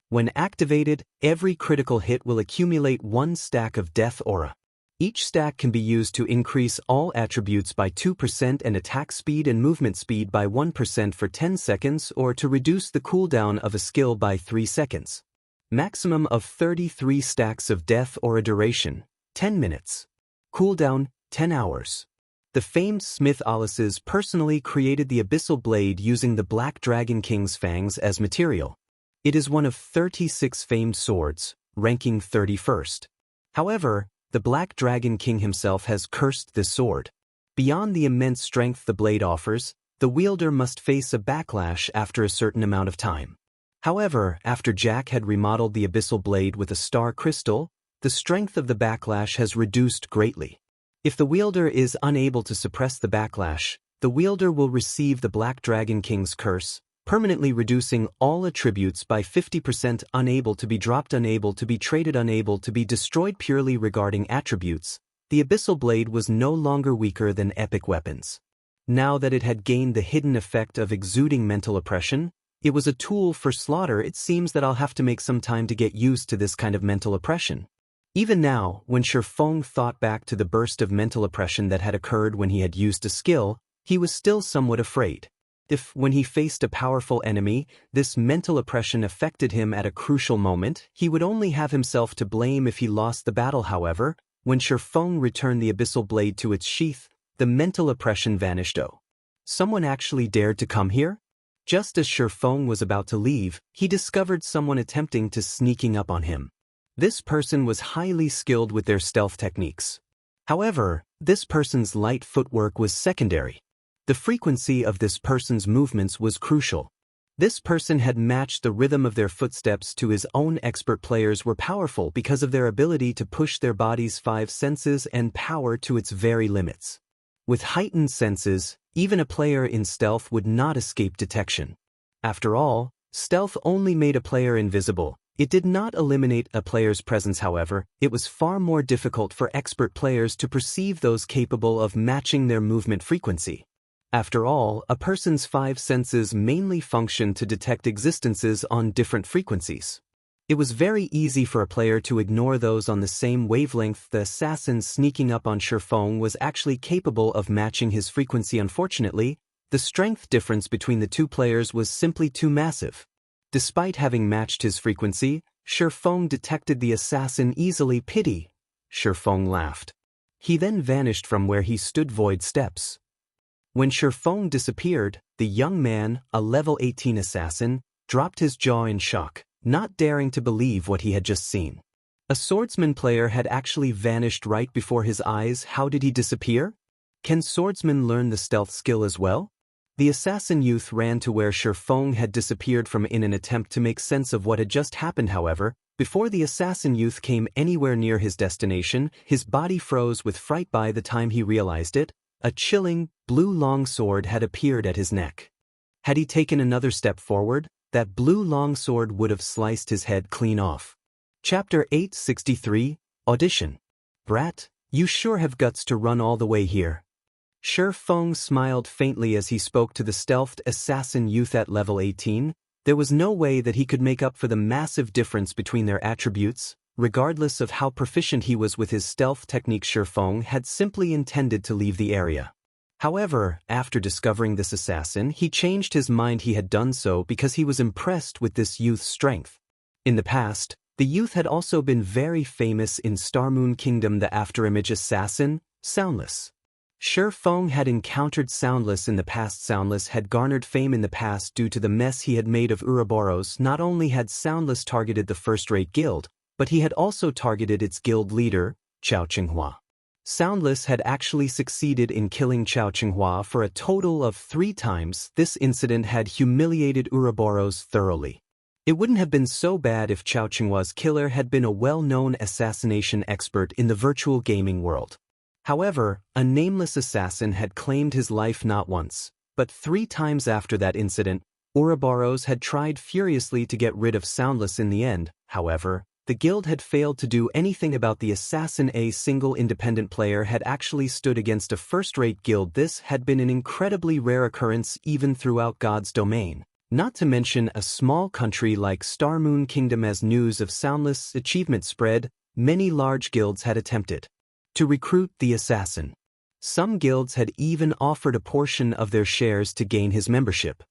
When activated, every critical hit will accumulate 1 stack of Death Aura. Each stack can be used to increase all attributes by 2% and attack speed and movement speed by 1% for 10 seconds, or to reduce the cooldown of a skill by 3 seconds. Maximum of 33 stacks of Death Aura. Duration: 10 minutes. Cooldown: 10 hours. The famed Smith Alice's personally created the Abyssal Blade using the Black Dragon King's fangs as material. It is one of 36 famed swords, ranking 31st. However, the Black Dragon King himself has cursed this sword. Beyond the immense strength the blade offers, the wielder must face a backlash after a certain amount of time. However, after Jack had remodeled the Abyssal Blade with a star crystal, the strength of the backlash has reduced greatly. If the wielder is unable to suppress the backlash, the wielder will receive the Black Dragon King's curse, permanently reducing all attributes by 50%, unable to be dropped, unable to be traded, unable to be destroyed. Purely regarding attributes, the Abyssal Blade was no longer weaker than epic weapons. Now that it had gained the hidden effect of exuding mental oppression, it was a tool for slaughter. It seems that I'll have to make some time to get used to this kind of mental oppression. Even now, when Feng thought back to the burst of mental oppression that had occurred when he had used a skill, he was still somewhat afraid. If, when he faced a powerful enemy, this mental oppression affected him at a crucial moment, he would only have himself to blame if he lost the battle. However, when Feng returned the Abyssal Blade to its sheath, the mental oppression vanished. Oh, someone actually dared to come here? Just as Feng was about to leave, he discovered someone attempting to sneaking up on him. This person was highly skilled with their stealth techniques. However, this person's light footwork was secondary. The frequency of this person's movements was crucial. This person had matched the rhythm of their footsteps to his own. Expert players were powerful because of their ability to push their body's 5 senses and power to its very limits. With heightened senses, even a player in stealth would not escape detection. After all, stealth only made a player invisible. It did not eliminate a player's presence. However, it was far more difficult for expert players to perceive those capable of matching their movement frequency. After all, a person's 5 senses mainly function to detect existences on different frequencies. It was very easy for a player to ignore those on the same wavelength. The assassin sneaking up on Feng was actually capable of matching his frequency. Unfortunately, the strength difference between the two players was simply too massive. Despite having matched his frequency, Feng detected the assassin easily. Pity. Feng laughed. He then vanished from where he stood. Void steps. When Feng disappeared, the young man, a level 18 assassin, dropped his jaw in shock, not daring to believe what he had just seen. A swordsman player had actually vanished right before his eyes. How did he disappear? Can swordsmen learn the stealth skill as well? The assassin youth ran to where Feng had disappeared from in an attempt to make sense of what had just happened. However, before the assassin youth came anywhere near his destination, his body froze with fright. By the time he realized it, a chilling, blue longsword had appeared at his neck. Had he taken another step forward, that blue longsword would have sliced his head clean off. Chapter 863, Audition. Brat, you sure have guts to run all the way here. Feng smiled faintly as he spoke to the stealthed assassin youth at level 18. There was no way that he could make up for the massive difference between their attributes. Regardless of how proficient he was with his stealth technique, Feng had simply intended to leave the area. However, after discovering this assassin, he changed his mind. He had done so because he was impressed with this youth's strength. In the past, the youth had also been very famous in Starmoon Kingdom. The afterimage assassin, Soundless. Feng had encountered Soundless in the past. Soundless had garnered fame in the past due to the mess he had made of Ouroboros. Not only had Soundless targeted the first-rate guild, but he had also targeted its guild leader, Chao Qinghua. Soundless had actually succeeded in killing Chao Qinghua for a total of 3 times. This incident had humiliated Ouroboros thoroughly. It wouldn't have been so bad if Chao Qinghua's killer had been a well-known assassination expert in the virtual gaming world. However, a nameless assassin had claimed his life not once, but 3 times. After that incident, Ouroboros had tried furiously to get rid of Soundless. In the end, however, the guild had failed to do anything about the assassin. A single independent player had actually stood against a first-rate guild. This had been an incredibly rare occurrence even throughout God's domain, not to mention a small country like Starmoon Kingdom. As news of Soundless' achievement spread, many large guilds had attempted to recruit the assassin. Some guilds had even offered a portion of their shares to gain his membership.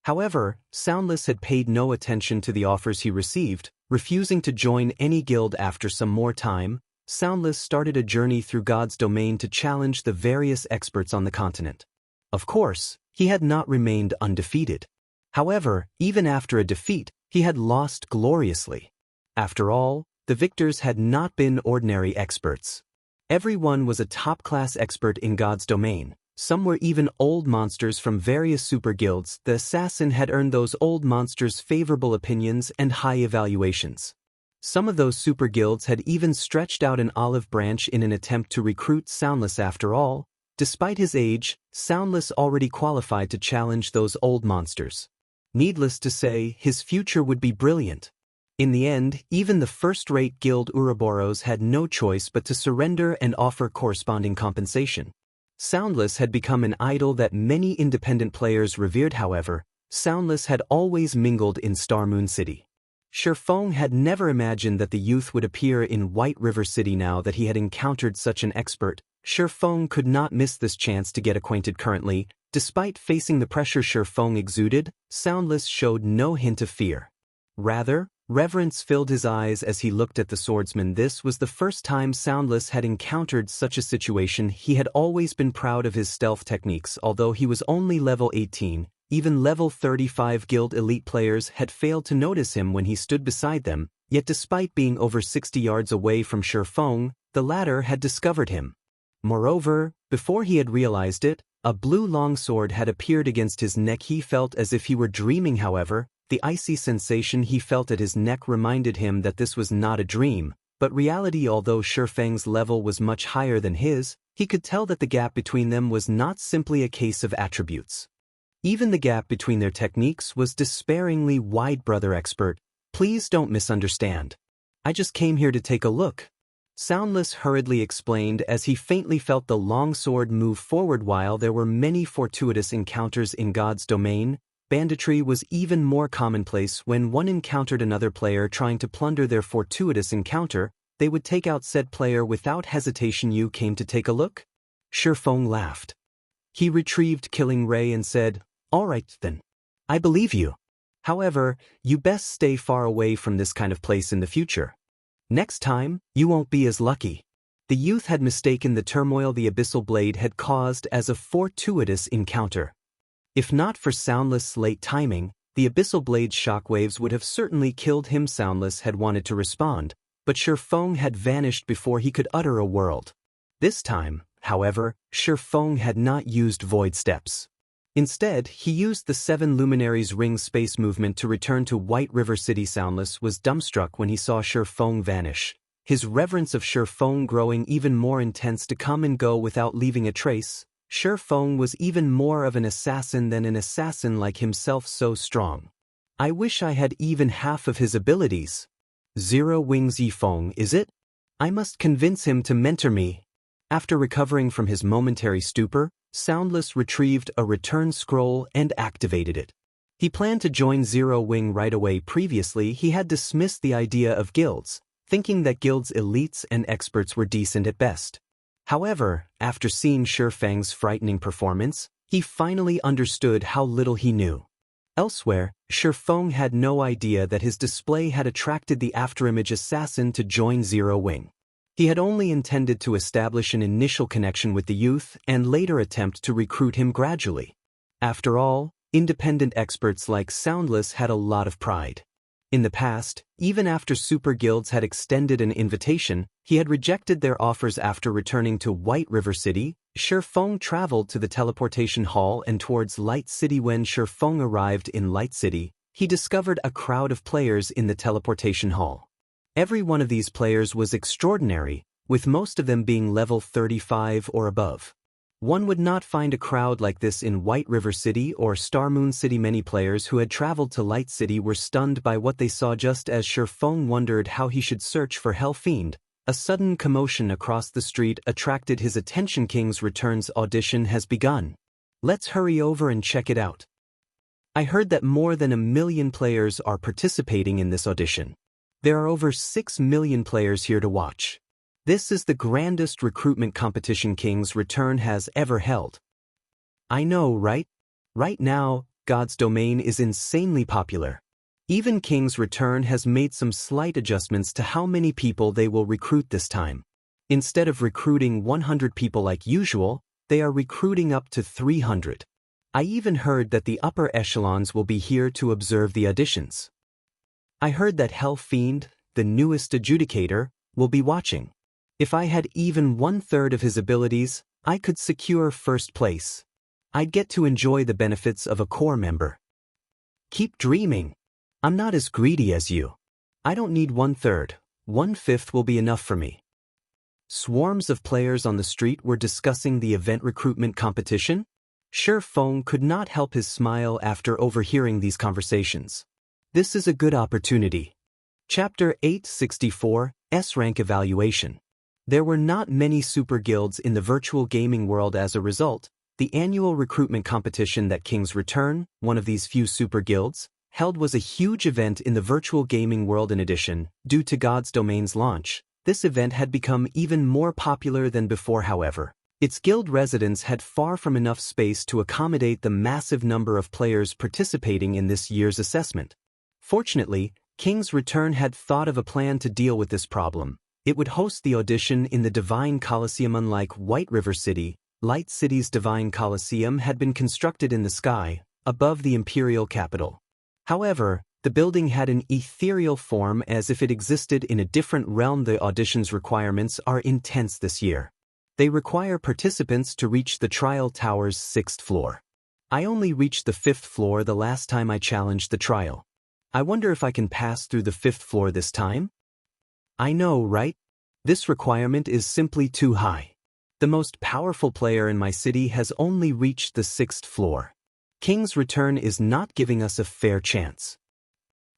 However, Soundless had paid no attention to the offers he received, refusing to join any guild. After some more time, Soundless started a journey through God's domain to challenge the various experts on the continent. Of course, he had not remained undefeated. However, even after a defeat, he had lost gloriously. After all, the victors had not been ordinary experts. Everyone was a top-class expert in God's domain. Some were even old monsters from various super guilds. The assassin had earned those old monsters' favorable opinions and high evaluations. Some of those super guilds had even stretched out an olive branch in an attempt to recruit Soundless. After all, despite his age, Soundless already qualified to challenge those old monsters. Needless to say, his future would be brilliant. In the end, even the first-rate guild Ouroboros had no choice but to surrender and offer corresponding compensation. Soundless had become an idol that many independent players revered. However, Soundless had always mingled in Star Moon City. Feng had never imagined that the youth would appear in White River City. Now that he had encountered such an expert, Feng could not miss this chance to get acquainted. Currently, despite facing the pressure Feng exuded, Soundless showed no hint of fear. Rather, reverence filled his eyes as he looked at the swordsman. This was the first time Soundless had encountered such a situation. He had always been proud of his stealth techniques. Although he was only level 18, even level 35 guild elite players had failed to notice him when he stood beside them, yet despite being over 60 yards away from Feng, the latter had discovered him. Moreover, before he had realized it, a blue longsword had appeared against his neck. He felt as if he were dreaming. However, the icy sensation he felt at his neck reminded him that this was not a dream, but reality. Although Feng's level was much higher than his, he could tell that the gap between them was not simply a case of attributes. Even the gap between their techniques was despairingly wide. Brother expert, please don't misunderstand. I just came here to take a look. Soundless hurriedly explained as he faintly felt the longsword move forward. While there were many fortuitous encounters in God's domain, banditry was even more commonplace. When one encountered another player trying to plunder their fortuitous encounter, they would take out said player without hesitation. You came to take a look? Feng laughed. He retrieved Killing Ray and said, "All right then. I believe you. However, you best stay far away from this kind of place in the future. Next time, you won't be as lucky." The youth had mistaken the turmoil the Abyssal blade had caused as a fortuitous encounter. If not for Soundless' late timing, the Abyssal blade's shockwaves would have certainly killed him. Soundless had wanted to respond, but Feng had vanished before he could utter a word. This time, however, Feng had not used void steps. Instead, he used the 7 Luminaries Ring space movement to return to White River City. Soundless was dumbstruck when he saw Feng vanish, his reverence of Feng growing even more intense. To come and go without leaving a trace, Feng was even more of an assassin than an assassin like himself, so strong. I wish I had even half of his abilities. Zero Wings Feng, is it? I must convince him to mentor me. After recovering from his momentary stupor, Soundless retrieved a return scroll and activated it. He planned to join Zero Wing right away. Previously, he had dismissed the idea of guilds, thinking that guilds' elites and experts were decent at best. However, after seeing Feng's frightening performance, he finally understood how little he knew. Elsewhere, Feng had no idea that his display had attracted the afterimage assassin to join Zero Wing. He had only intended to establish an initial connection with the youth and later attempt to recruit him gradually. After all, independent experts like Soundless had a lot of pride. In the past, even after super guilds had extended an invitation, he had rejected their offers. After returning to White River City, Feng traveled to the teleportation hall and towards Light City. When Feng arrived in Light City, he discovered a crowd of players in the teleportation hall. Every one of these players was extraordinary, with most of them being level 35 or above. One would not find a crowd like this in White River City or Star Moon City. Many players who had traveled to Light City were stunned by what they saw. Just as Feng wondered how he should search for Fiend, a sudden commotion across the street attracted his attention. King's Return's audition has begun. Let's hurry over and check it out. I heard that more than 1 million players are participating in this audition. There are over 6 million players here to watch. This is the grandest recruitment competition King's Return has ever held. I know, right? Right now, God's Domain is insanely popular. Even King's Return has made some slight adjustments to how many people they will recruit this time. Instead of recruiting 100 people like usual, they are recruiting up to 300. I even heard that the upper echelons will be here to observe the auditions. I heard that Fiend, the newest adjudicator, will be watching. If I had even 1/3 of his abilities, I could secure first place. I'd get to enjoy the benefits of a core member. Keep dreaming. I'm not as greedy as you. I don't need 1/3. 1/5 will be enough for me. Swarms of players on the street were discussing the event recruitment competition. Feng could not help his smile after overhearing these conversations. This is a good opportunity. Chapter 864, S-Rank Evaluation. There were not many super guilds in the virtual gaming world. As a result, the annual recruitment competition that King's Return, one of these few super guilds, held was a huge event in the virtual gaming world. In addition, due to God's Domain's launch, this event had become even more popular than before. However, its guild residents had far from enough space to accommodate the massive number of players participating in this year's assessment. Fortunately, King's Return had thought of a plan to deal with this problem. It would host the audition in the Divine Coliseum. Unlike White River City, Light City's Divine Coliseum had been constructed in the sky, above the imperial capital. However, the building had an ethereal form, as if it existed in a different realm. The audition's requirements are intense this year. They require participants to reach the trial tower's 6th floor. I only reached the 5th floor the last time I challenged the trial. I wonder if I can pass through the 5th floor this time? I know, right? This requirement is simply too high. The most powerful player in my city has only reached the 6th floor. King's Return is not giving us a fair chance.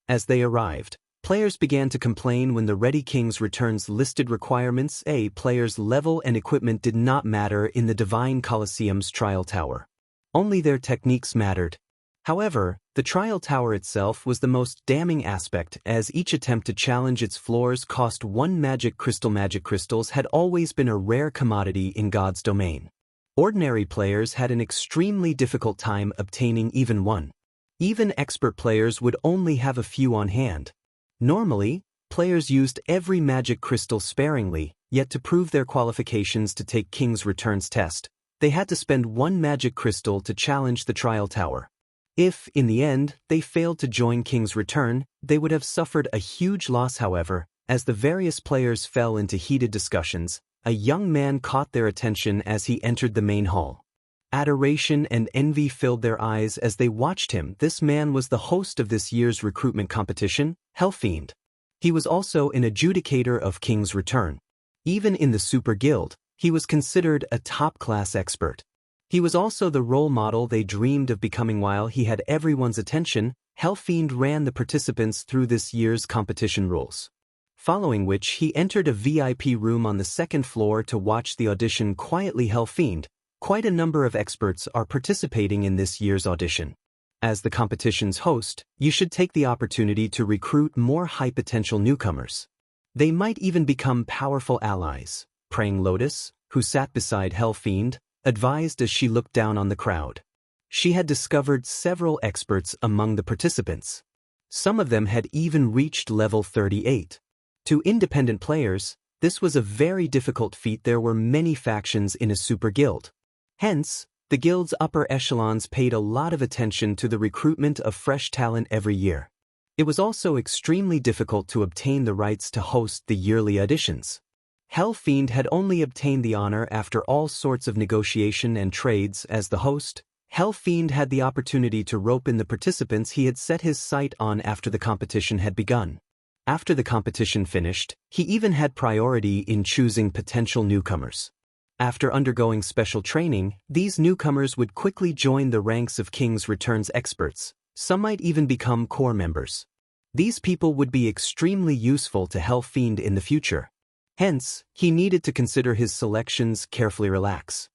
As they arrived, players began to complain when the Ready King's Return's listed requirements. A player's level and equipment did not matter in the Divine Coliseum's trial tower. Only their techniques mattered. However, the trial tower itself was the most damning aspect, as each attempt to challenge its floors cost 1 magic crystal. Magic crystals had always been a rare commodity in God's Domain. Ordinary players had an extremely difficult time obtaining even one. Even expert players would only have a few on hand. Normally, players used every magic crystal sparingly, yet to prove their qualifications to take King's Return's test, they had to spend 1 magic crystal to challenge the trial tower. If, in the end, they failed to join King's Return, they would have suffered a huge loss. However, as the various players fell into heated discussions, a young man caught their attention as he entered the main hall. Adoration and envy filled their eyes as they watched him. This man was the host of this year's recruitment competition, Fiend. He was also an adjudicator of King's Return. Even in the Super Guild, he was considered a top-class expert. He was also the role model they dreamed of becoming. While he had everyone's attention, Fiend ran the participants through this year's competition rules. Following which he entered a VIP room on the 2nd floor to watch the audition quietly. Fiend, quite a number of experts are participating in this year's audition. As the competition's host, you should take the opportunity to recruit more high-potential newcomers. They might even become powerful allies, Praying Lotus, who sat beside Fiend, advised as she looked down on the crowd. She had discovered several experts among the participants. Some of them had even reached level 38. To independent players, this was a very difficult feat. There were many factions in a super guild. Hence, the guild's upper echelons paid a lot of attention to the recruitment of fresh talent every year. It was also extremely difficult to obtain the rights to host the yearly auditions. Fiend had only obtained the honor after all sorts of negotiation and trades. As the host, Fiend had the opportunity to rope in the participants he had set his sight on after the competition had begun. After the competition finished, he even had priority in choosing potential newcomers. After undergoing special training, these newcomers would quickly join the ranks of King's Return's experts. Some might even become core members. These people would be extremely useful to Fiend in the future. Hence, he needed to consider his selections carefully. Relax.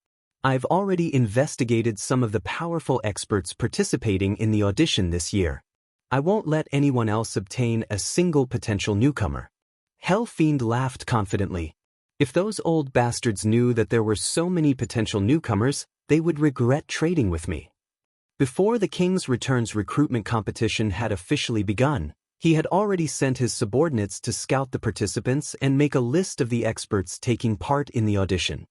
I've already investigated some of the powerful experts participating in the audition this year. I won't let anyone else obtain a single potential newcomer. Fiend laughed confidently. If those old bastards knew that there were so many potential newcomers, they would regret trading with me. Before the King's Return's recruitment competition had officially begun, he had already sent his subordinates to scout the participants and make a list of the experts taking part in the audition.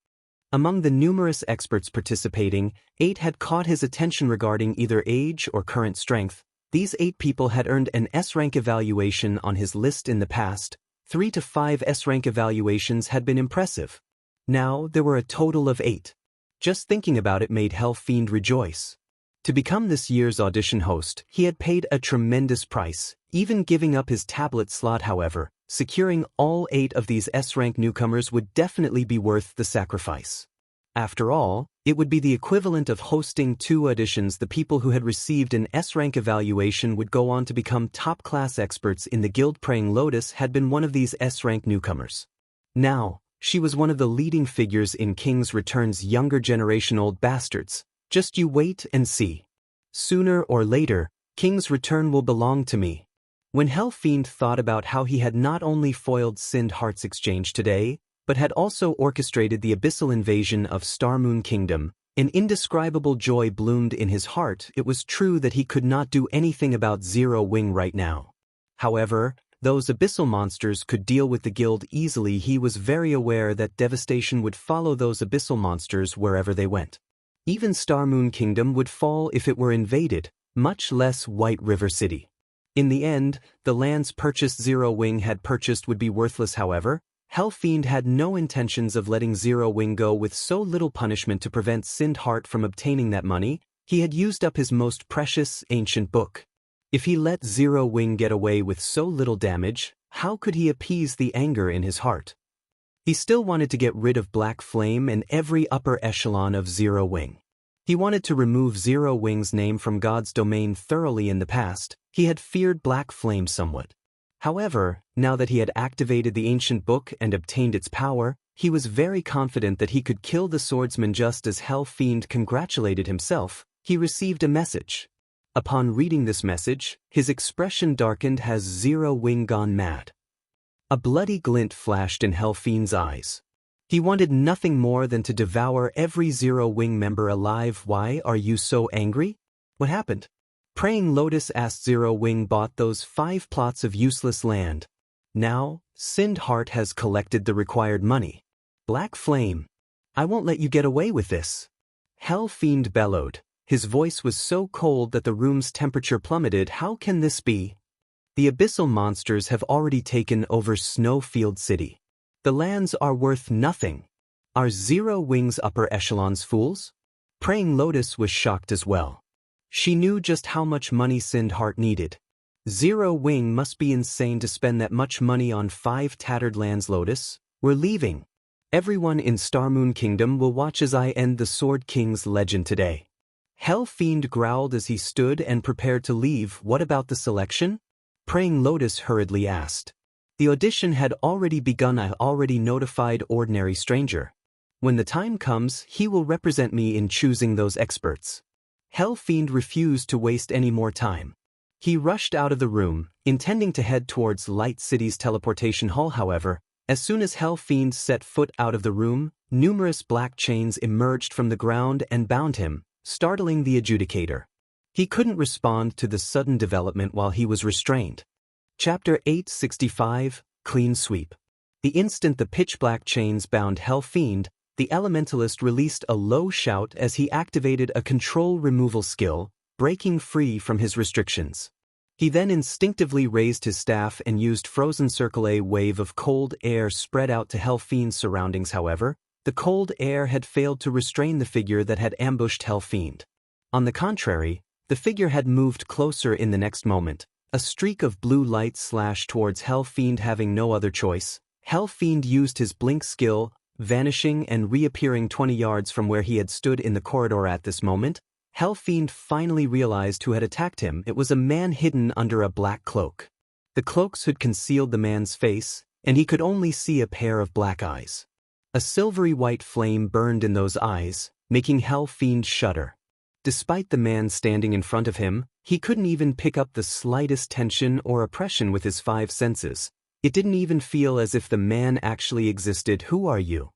Among the numerous experts participating, 8 had caught his attention regarding either age or current strength. These 8 people had earned an S-rank evaluation on his list in the past. 3 to 5 S-rank evaluations had been impressive. Now there were a total of 8. Just thinking about it made Fiend rejoice. To become this year's audition host, he had paid a tremendous price, even giving up his tablet slot. However, securing all 8 of these S-rank newcomers would definitely be worth the sacrifice. After all, It would be the equivalent of hosting 2 auditions. The people who had received an S-rank evaluation would go on to become top-class experts in the guild. Praying Lotus had been one of these S-rank newcomers. Now, she was one of the leading figures in King's Return's younger generation. Old bastards, just you wait and see. Sooner or later, King's Return will belong to me. When Fiend thought about how he had not only foiled Sind Heart's exchange today, but had also orchestrated the abyssal invasion of Starmoon Kingdom, an indescribable joy bloomed in his heart. It was true that he could not do anything about Zero Wing right now. However, those abyssal monsters could deal with the guild easily. He was very aware that devastation would follow those abyssal monsters wherever they went. Even Starmoon Kingdom would fall if it were invaded, much less White River City. In the end, the lands purchased Zero Wing had purchased would be worthless. However, Fiend had no intentions of letting Zero Wing go. With so little punishment to prevent Sind Heart from obtaining that money, he had used up his most precious ancient book. If he let Zero Wing get away with so little damage, how could he appease the anger in his heart? He still wanted to get rid of Black Flame and every upper echelon of Zero Wing. He wanted to remove Zero Wing's name from God's domain thoroughly. In the past, he had feared Black Flame somewhat. However, now that he had activated the ancient book and obtained its power, he was very confident that he could kill the swordsman. Just as Fiend congratulated himself, he received a message. Upon reading this message, his expression darkened. Has Zero Wing gone mad? A bloody glint flashed in Fiend's eyes. He wanted nothing more than to devour every Zero Wing member alive. Why are you so angry? What happened? Praying Lotus asked. Zero Wing bought those 5 plots of useless land. Now, Sind Heart has collected the required money. Black Flame, I won't let you get away with this. Fiend bellowed. His voice was so cold that the room's temperature plummeted. How can this be? The abyssal monsters have already taken over Snowfield City. The lands are worth nothing. Are Zero Wing's upper echelons fools? Praying Lotus was shocked as well. She knew just how much money Sind Heart needed. Zero Wing must be insane to spend that much money on 5 tattered lands. Lotus, we're leaving. Everyone in Starmoon Kingdom will watch as I end the Sword King's legend today. Fiend growled as he stood and prepared to leave. What about the selection? Praying Lotus hurriedly asked. The audition had already begun. I already notified Ordinary Stranger. When the time comes, he will represent me in choosing those experts. Fiend refused to waste any more time. He rushed out of the room, intending to head towards Light City's teleportation hall. However, as soon as Fiend set foot out of the room, numerous black chains emerged from the ground and bound him, startling the adjudicator. He couldn't respond to the sudden development while he was restrained. Chapter 865, Clean Sweep. The instant the pitch-black chains bound Fiend, the Elementalist released a low shout as he activated a control removal skill, breaking free from his restrictions. He then instinctively raised his staff and used Frozen Circle. A wave of cold air spread out to Fiend's surroundings. However, the cold air had failed to restrain the figure that had ambushed Fiend. On the contrary, the figure had moved closer. In the next moment, a streak of blue light slashed towards Fiend. Having no other choice, Fiend used his blink skill, vanishing and reappearing 20 yards from where he had stood in the corridor. At this moment, Fiend finally realized who had attacked him. It was a man hidden under a black cloak. The cloaks had concealed the man's face, and he could only see a pair of black eyes. A silvery white flame burned in those eyes, making Fiend shudder. Despite the man standing in front of him, he couldn't even pick up the slightest tension or oppression with his 5 senses. It didn't even feel as if the man actually existed. Who are you?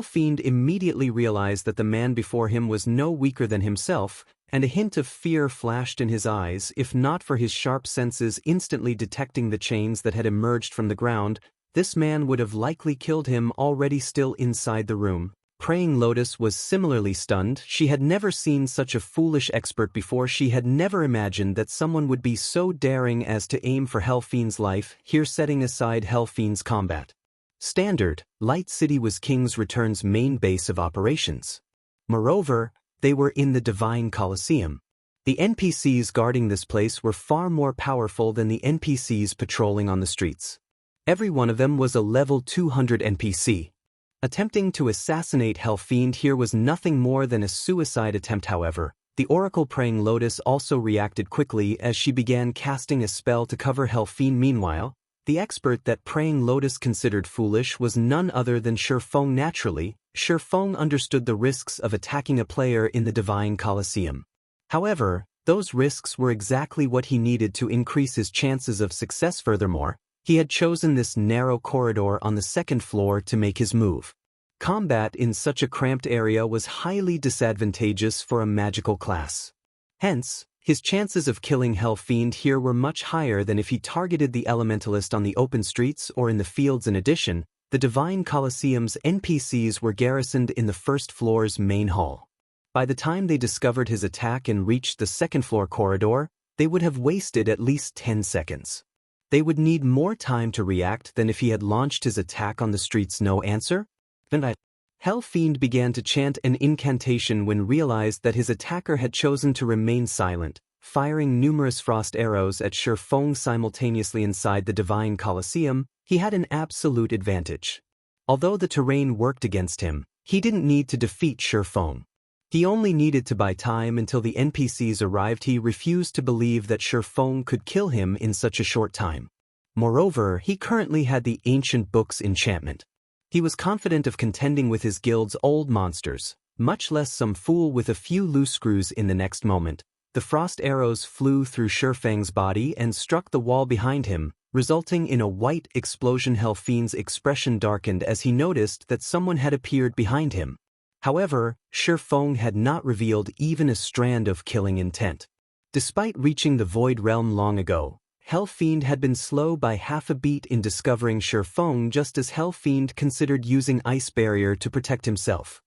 Fiend immediately realized that the man before him was no weaker than himself, and a hint of fear flashed in his eyes. If not for his sharp senses instantly detecting the chains that had emerged from the ground, this man would have likely killed him. Already still inside the room, Praying Lotus was similarly stunned. She had never seen such a foolish expert before. She had never imagined that someone would be so daring as to aim for Fiend's life. Here, setting aside Fiend's combat standard, Light City was King's Return's main base of operations. Moreover, they were in the Divine Colosseum. The NPCs guarding this place were far more powerful than the NPCs patrolling on the streets. Every one of them was a level 200 NPC. Attempting to assassinate Fiend here was nothing more than a suicide attempt. However, the Oracle Praying Lotus also reacted quickly as she began casting a spell to cover Fiend. Meanwhile, the expert that Praying Lotus considered foolish was none other than Feng. Naturally, Feng understood the risks of attacking a player in the Divine Colosseum. However, those risks were exactly what he needed to increase his chances of success. Furthermore, he had chosen this narrow corridor on the second floor to make his move. Combat in such a cramped area was highly disadvantageous for a magical class. Hence, his chances of killing Fiend here were much higher than if he targeted the Elementalist on the open streets or in the fields. In addition, the Divine Colosseum's NPCs were garrisoned in the first floor's main hall. By the time they discovered his attack and reached the second floor corridor, they would have wasted at least 10 seconds. They would need more time to react than if he had launched his attack on the streets. No answer? Then Fiend began to chant an incantation when realized that his attacker had chosen to remain silent, firing numerous frost arrows at Feng simultaneously. Inside the Divine Colosseum, he had an absolute advantage. Although the terrain worked against him, he didn't need to defeat Feng. He only needed to buy time until the NPCs arrived. He refused to believe that Feng could kill him in such a short time. Moreover, he currently had the Ancient Book's enchantment. He was confident of contending with his guild's old monsters, much less some fool with a few loose screws. In the next moment, the frost arrows flew through Feng's body and struck the wall behind him, resulting in a white explosion. Fiend's expression darkened as he noticed that someone had appeared behind him. However, Feng had not revealed even a strand of killing intent. Despite reaching the Void Realm long ago, Fiend had been slow by half a beat in discovering Feng, just as Fiend considered using Ice Barrier to protect himself.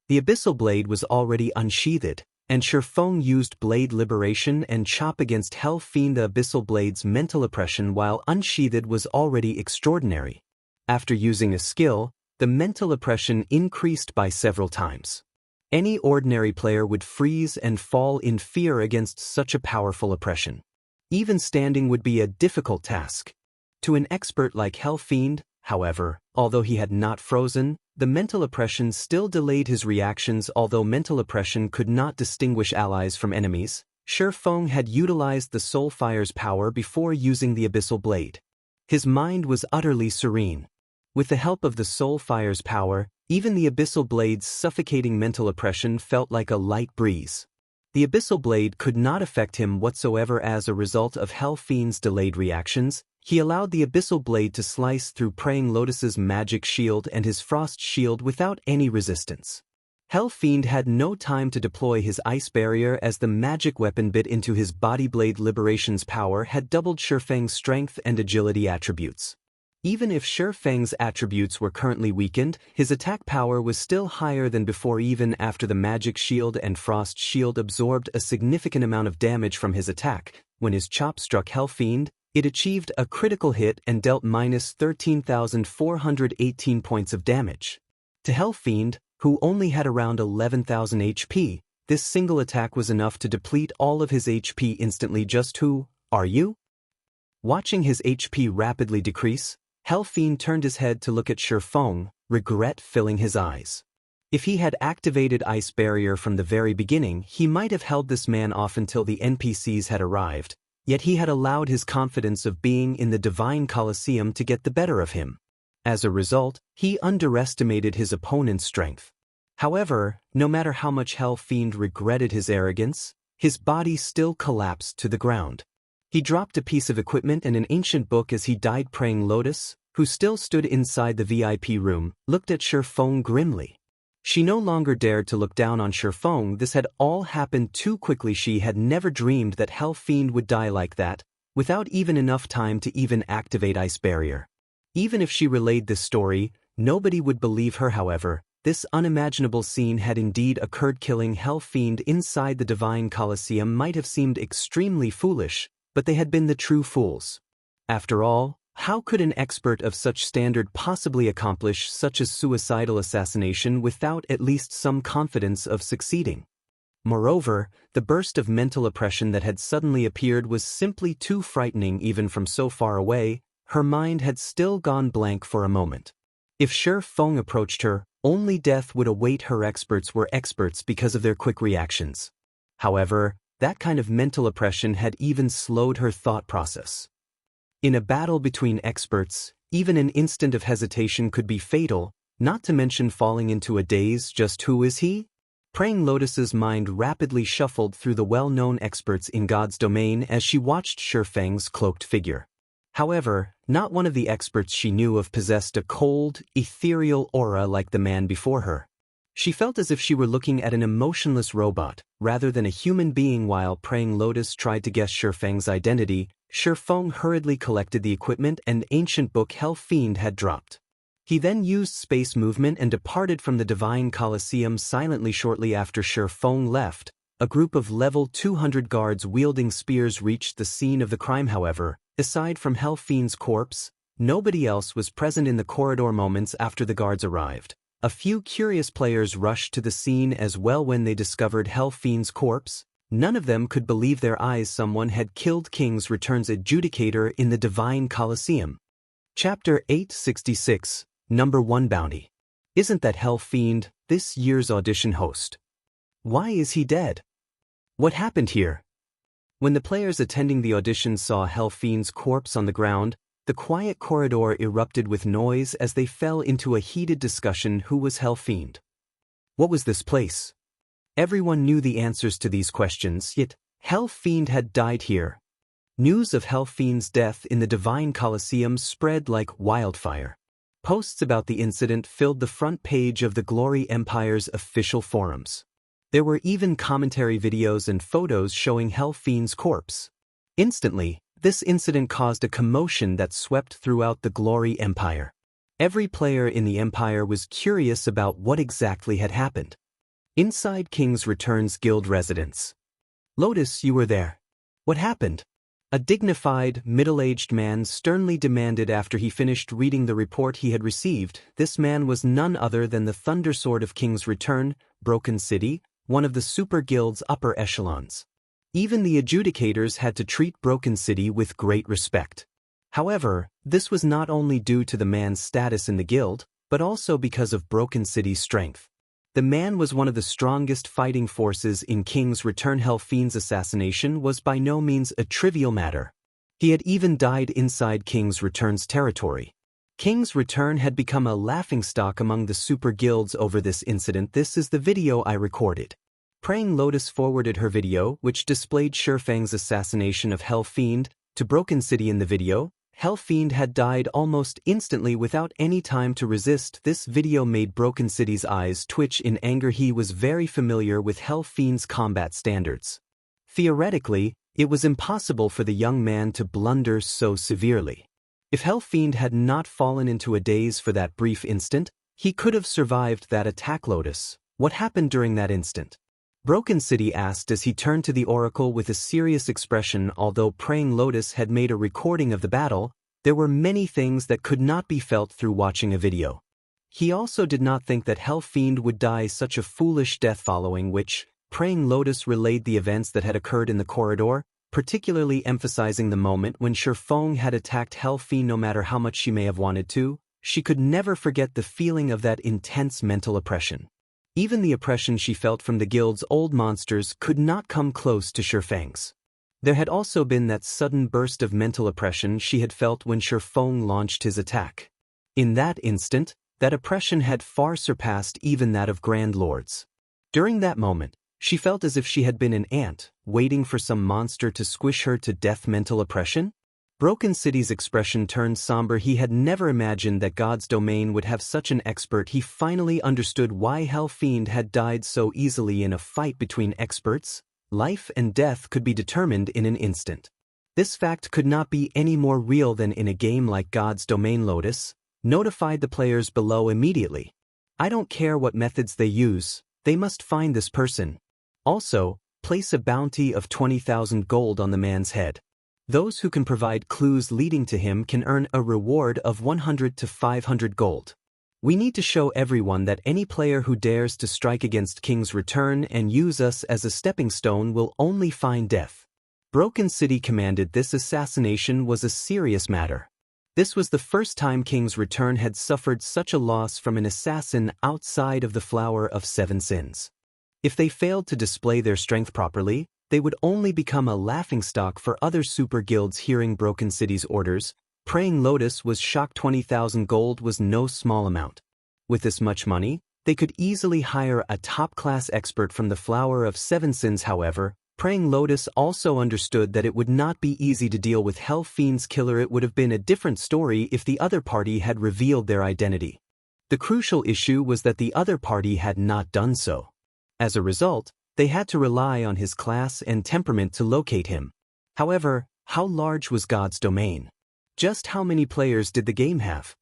The Abyssal Blade was already unsheathed, and Feng used Blade Liberation and Chop against Fiend. The Abyssal Blade's mental oppression while unsheathed was already extraordinary. After using a skill, the mental oppression increased by several times. Any ordinary player would freeze and fall in fear against such a powerful oppression. Even standing would be a difficult task. To an expert like Fiend, however, although he had not frozen, the mental oppression still delayed his reactions. Although mental oppression could not distinguish allies from enemies, Feng had utilized the Soulfire's power before using the Abyssal Blade. His mind was utterly serene. With the help of the Soulfire's power, even the Abyssal Blade's suffocating mental oppression felt like a light breeze. The Abyssal Blade could not affect him whatsoever. As a result of Fiend's delayed reactions, he allowed the Abyssal Blade to slice through Praying Lotus's magic shield and his frost shield without any resistance. Fiend had no time to deploy his Ice Barrier as the magic weapon bit into his body. Blade Liberation's power had doubled Feng's strength and agility attributes. Even if Feng's attributes were currently weakened, his attack power was still higher than before. Even after the magic shield and frost shield absorbed a significant amount of damage from his attack, when his chop struck Fiend, it achieved a critical hit and dealt minus 13,418 points of damage. To Fiend, who only had around 11,000 HP, this single attack was enough to deplete all of his HP instantly. Just who are you? Watching his HP rapidly decrease, Fiend turned his head to look at Feng, regret filling his eyes. If he had activated Ice Barrier from the very beginning, he might have held this man off until the NPCs had arrived, yet he had allowed his confidence of being in the Divine Colosseum to get the better of him. As a result, he underestimated his opponent's strength. However, no matter how much Fiend regretted his arrogance, his body still collapsed to the ground. He dropped a piece of equipment and an ancient book as he died. Praying Lotus, who still stood inside the VIP room, looked at Feng grimly. She no longer dared to look down on Feng. This had all happened too quickly. She had never dreamed that Fiend would die like that, without even enough time to even activate Ice Barrier. Even if she relayed this story, nobody would believe her. However, this unimaginable scene had indeed occurred. Killing Fiend inside the Divine Colosseum might have seemed extremely foolish, but they had been the true fools. After all, how could an expert of such standard possibly accomplish such a suicidal assassination without at least some confidence of succeeding? Moreover, the burst of mental oppression that had suddenly appeared was simply too frightening. Even from so far away, her mind had still gone blank for a moment. If Feng approached her, only death would await her. Experts were experts because of their quick reactions. However, that kind of mental oppression had even slowed her thought process. In a battle between experts, even an instant of hesitation could be fatal, not to mention falling into a daze. Just who is he? Praying Lotus's mind rapidly shuffled through the well-known experts in God's domain as she watched Feng's cloaked figure. However, not one of the experts she knew of possessed a cold, ethereal aura like the man before her. She felt as if she were looking at an emotionless robot, rather than a human being. While Praying Lotus tried to guess Feng's identity, Feng hurriedly collected the equipment and ancient book Fiend had dropped. He then used space movement and departed from the Divine Colosseum silently. Shortly after Feng left, a group of level 200 guards wielding spears reached the scene of the crime. However, aside from Fiend's corpse, nobody else was present in the corridor. Moments after the guards arrived, a few curious players rushed to the scene as well. When they discovered Fiend's corpse, none of them could believe their eyes. Someone had killed King's Return's adjudicator in the Divine Colosseum. Chapter 866, Number 1 Bounty. Isn't that Fiend, this year's audition host? Why is he dead? What happened here? When the players attending the audition saw Fiend's corpse on the ground, the quiet corridor erupted with noise as they fell into a heated discussion. Who was Fiend? What was this place? Everyone knew the answers to these questions, yet Fiend had died here. News of Fiend's death in the Divine Colosseum spread like wildfire. Posts about the incident filled the front page of the Glory Empire's official forums. There were even commentary videos and photos showing Fiend's corpse. Instantly, this incident caused a commotion that swept throughout the Glory Empire. Every player in the Empire was curious about what exactly had happened. Inside King's Return's guild residence. Lotus, you were there. What happened? A dignified, middle-aged man sternly demanded after he finished reading the report he had received. This man was none other than the Thundersword of King's Return, Broken City, one of the Super Guild's upper echelons. Even the adjudicators had to treat Broken City with great respect. However, this was not only due to the man's status in the guild, but also because of Broken City's strength. The man was one of the strongest fighting forces in King's Return. Fiend's assassination was by no means a trivial matter. He had even died inside King's Return's territory. King's Return had become a laughingstock among the super guilds over this incident. This is the video I recorded. Praying Lotus forwarded her video, which displayed Feng's assassination of Fiend, to Broken City. In the video, Fiend had died almost instantly without any time to resist. This video made Broken City's eyes twitch in anger. He was very familiar with Fiend's combat standards. Theoretically, it was impossible for the young man to blunder so severely. If Fiend had not fallen into a daze for that brief instant, he could have survived that attack. Lotus, what happened during that instant? Broken City asked as he turned to the Oracle with a serious expression. Although Praying Lotus had made a recording of the battle, there were many things that could not be felt through watching a video. He also did not think that Fiend would die such a foolish death. Following which, Praying Lotus relayed the events that had occurred in the corridor, particularly emphasizing the moment when Feng had attacked Fiend. No matter how much she may have wanted to, she could never forget the feeling of that intense mental oppression. Even the oppression she felt from the guild's old monsters could not come close to Feng's. There had also been that sudden burst of mental oppression she had felt when Feng launched his attack. In that instant, that oppression had far surpassed even that of Grand Lords. During that moment, she felt as if she had been an ant, waiting for some monster to squish her to death. Mental oppression? Broken City's expression turned somber. He had never imagined that God's domain would have such an expert. He finally understood why Fiend had died so easily in a fight between experts. Life and death could be determined in an instant. This fact could not be any more real than in a game like God's Domain. Lotus notified the players below immediately. I don't care what methods they use, they must find this person. Also, place a bounty of 20,000 gold on the man's head. Those who can provide clues leading to him can earn a reward of 100 to 500 gold. We need to show everyone that any player who dares to strike against King's Return and use us as a stepping stone will only find death. Broken City commanded. This assassination was a serious matter. This was the first time King's Return had suffered such a loss from an assassin outside of the Flower of Seven Sins. If they failed to display their strength properly, they would only become a laughingstock for other super guilds hearing Broken City's orders. Praying Lotus was shocked. 20,000 gold was no small amount. With this much money, they could easily hire a top-class expert from the Flower of Seven Sins. However, Praying Lotus also understood that it would not be easy to deal with Hell Fiend's killer. It would have been a different story if the other party had revealed their identity. The crucial issue was that the other party had not done so. As a result, they had to rely on his class and temperament to locate him. However, how large was God's domain? Just how many players did the game have?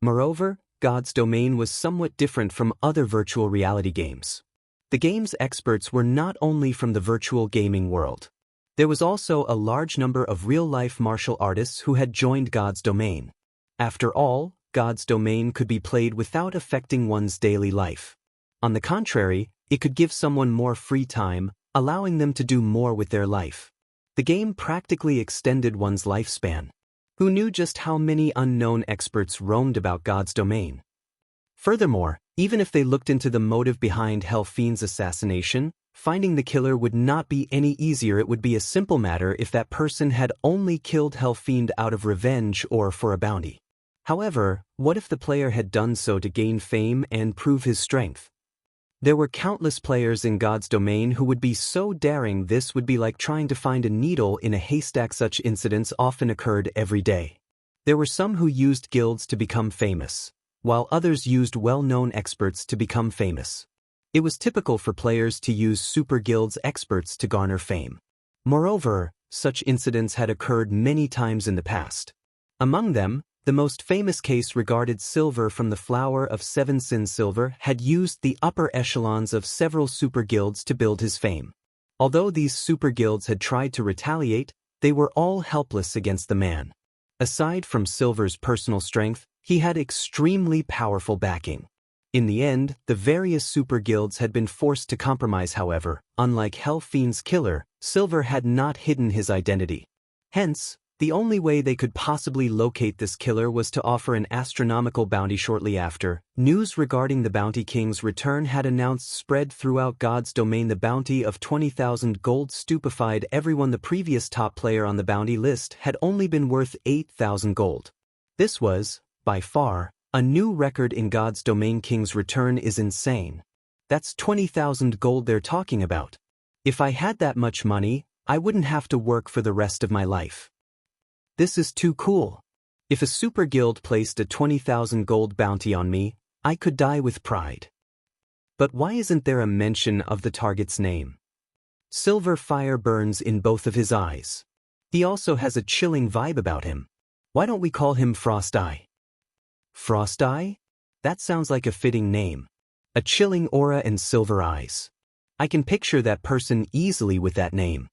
Moreover, God's domain was somewhat different from other virtual reality games. The game's experts were not only from the virtual gaming world. There was also a large number of real-life martial artists who had joined God's domain. After all, God's domain could be played without affecting one's daily life. On the contrary, it could give someone more free time, allowing them to do more with their life. The game practically extended one's lifespan. Who knew just how many unknown experts roamed about God's domain? Furthermore, even if they looked into the motive behind Hell Fiend's assassination, finding the killer would not be any easier. It would be a simple matter if that person had only killed Hell Fiend out of revenge or for a bounty. However, what if the player had done so to gain fame and prove his strength? There were countless players in God's domain who would be so daring. This would be like trying to find a needle in a haystack. Such incidents often occurred every day. There were some who used guilds to become famous, while others used well-known experts to become famous. It was typical for players to use super guilds experts to garner fame. Moreover, such incidents had occurred many times in the past. Among them, the most famous case regarded Silver from the Flower of Seven Sins. Silver had used the upper echelons of several super guilds to build his fame. Although these super guilds had tried to retaliate, they were all helpless against the man. Aside from Silver's personal strength, he had extremely powerful backing. In the end, the various super guilds had been forced to compromise. However, unlike Hell Fiend's killer, Silver had not hidden his identity. Hence, the only way they could possibly locate this killer was to offer an astronomical bounty. Shortly after, news regarding the Bounty King's return had announced spread throughout God's domain. The bounty of 20,000 gold stupefied everyone. The previous top player on the bounty list had only been worth 8,000 gold. This was, by far, a new record in God's domain. King's return is insane. That's 20,000 gold they're talking about. If I had that much money, I wouldn't have to work for the rest of my life. This is too cool. If a super guild placed a 20,000 gold bounty on me, I could die with pride. But why isn't there a mention of the target's name? Silver fire burns in both of his eyes. He also has a chilling vibe about him. Why don't we call him Frost Eye? Frost Eye? That sounds like a fitting name. A chilling aura and silver eyes. I can picture that person easily with that name.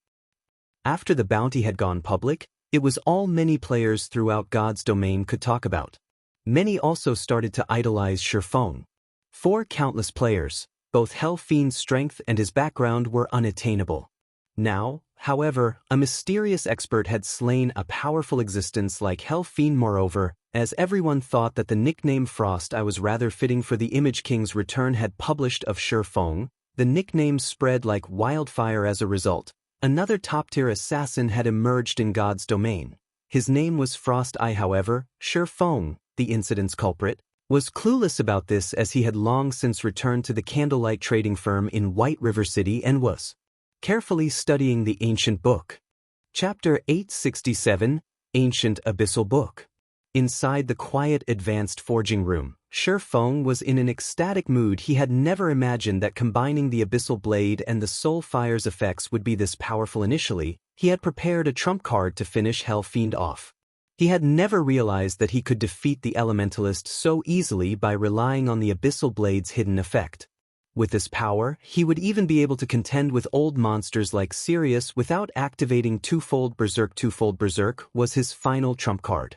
After the bounty had gone public, it was all many players throughout God's domain could talk about. Many also started to idolize Feng. For countless players, both Hell Fiend's strength and his background were unattainable. Now, however, a mysterious expert had slain a powerful existence like Hell Fiend. Moreover, as everyone thought that the nickname Frost Eye was rather fitting for the image King's return had published of Feng, the nickname spread like wildfire. As a result, another top-tier assassin had emerged in God's domain. His name was Frost Eye. However, Feng, the incident's culprit, was clueless about this, as he had long since returned to the candlelight trading firm in White River City and was carefully studying the ancient book. Chapter 867, Ancient Abyssal Book. Inside the quiet advanced forging room, Feng was in an ecstatic mood. He had never imagined that combining the Abyssal Blade and the Soul Fire's effects would be this powerful. Initially, he had prepared a trump card to finish Hell Fiend off. He had never realized that he could defeat the Elementalist so easily by relying on the Abyssal Blade's hidden effect. With this power, he would even be able to contend with old monsters like Sirius without activating Twofold Berserk. Twofold Berserk was his final trump card.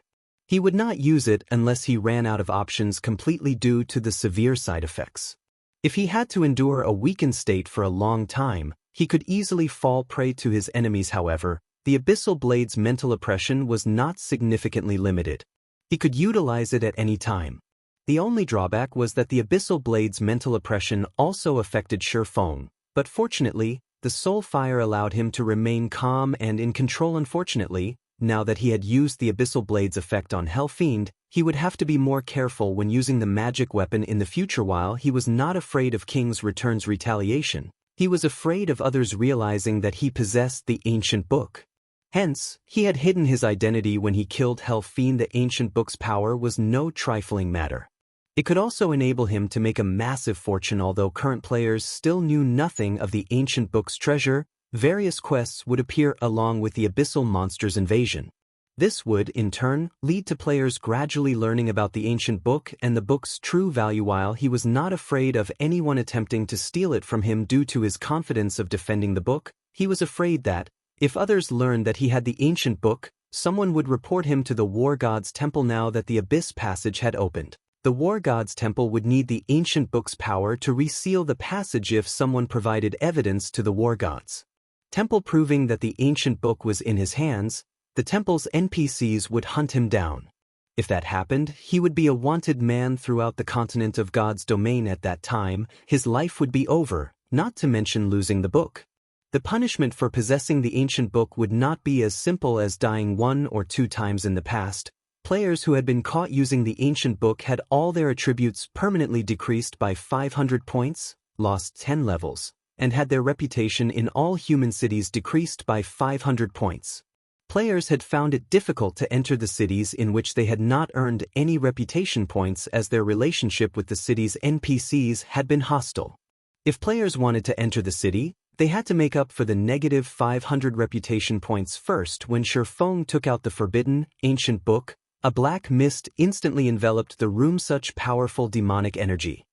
He would not use it unless he ran out of options completely due to the severe side effects. If he had to endure a weakened state for a long time, he could easily fall prey to his enemies. However, the Abyssal Blade's mental oppression was not significantly limited. He could utilize it at any time. The only drawback was that the Abyssal Blade's mental oppression also affected Feng, but fortunately, the soul fire allowed him to remain calm and in control. Unfortunately, now that he had used the Abyssal Blade's effect on Fiend, he would have to be more careful when using the magic weapon in the future. While he was not afraid of King's Return's retaliation, he was afraid of others realizing that he possessed the ancient book. Hence, he had hidden his identity when he killed Fiend. The ancient book's power was no trifling matter. It could also enable him to make a massive fortune. Although current players still knew nothing of the ancient book's treasure, various quests would appear along with the abyssal monster's invasion. This would, in turn, lead to players gradually learning about the ancient book and the book's true value. While he was not afraid of anyone attempting to steal it from him due to his confidence of defending the book, he was afraid that, if others learned that he had the ancient book, someone would report him to the War God's Temple. Now that the Abyss Passage had opened, the War God's Temple would need the ancient book's power to reseal the passage if someone provided evidence to the War God's Temple proving that the ancient book was in his hands. The temple's NPCs would hunt him down. If that happened, he would be a wanted man throughout the continent of God's domain. At that time, his life would be over, not to mention losing the book. The punishment for possessing the ancient book would not be as simple as dying 1 or 2 times in the past. Players who had been caught using the ancient book had all their attributes permanently decreased by 500 points, lost 10 levels, and had their reputation in all human cities decreased by 500 points. Players had found it difficult to enter the cities in which they had not earned any reputation points, as their relationship with the city's NPCs had been hostile. If players wanted to enter the city, they had to make up for the negative 500 reputation points first. When Feng took out the forbidden, ancient book, a black mist instantly enveloped the room. Such powerful demonic energy.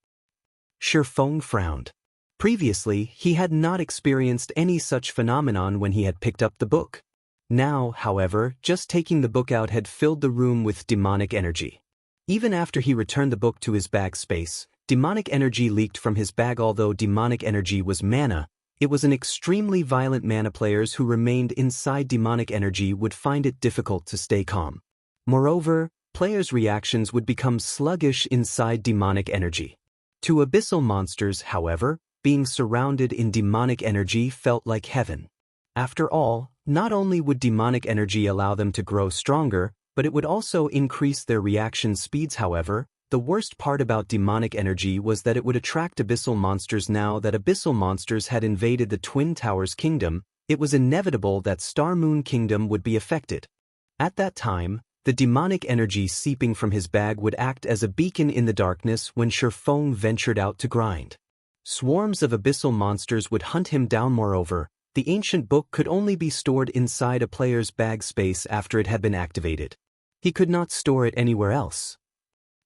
Feng frowned. Previously, he had not experienced any such phenomenon when he had picked up the book. Now, however, just taking the book out had filled the room with demonic energy. Even after he returned the book to his bag space, demonic energy leaked from his bag. Although demonic energy was mana, it was an extremely violent mana. Players who remained inside demonic energy would find it difficult to stay calm. Moreover, players' reactions would become sluggish inside demonic energy. To abyssal monsters, however, being surrounded in demonic energy felt like heaven. After all, not only would demonic energy allow them to grow stronger, but it would also increase their reaction speeds. However, the worst part about demonic energy was that it would attract abyssal monsters. Now that abyssal monsters had invaded the Twin Towers Kingdom, it was inevitable that Star Moon Kingdom would be affected. At that time, the demonic energy seeping from his bag would act as a beacon in the darkness when Feng ventured out to grind. Swarms of abyssal monsters would hunt him down. Moreover, the ancient book could only be stored inside a player's bag space after it had been activated. He could not store it anywhere else.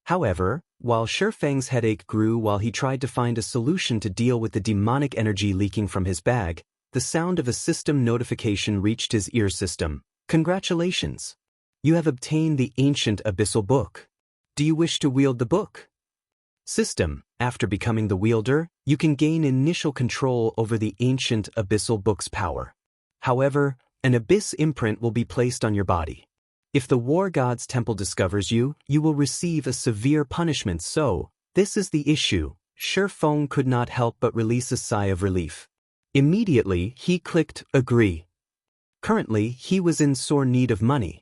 However, while Feng's headache grew while he tried to find a solution to deal with the demonic energy leaking from his bag, the sound of a system notification reached his ear system. Congratulations! You have obtained the ancient abyssal book. Do you wish to wield the book? System. After becoming the wielder, you can gain initial control over the ancient abyssal book's power. However, an abyss imprint will be placed on your body. If the War God's Temple discovers you, you will receive a severe punishment. So, this is the issue. Feng could not help but release a sigh of relief. Immediately, he clicked agree. Currently, he was in sore need of money.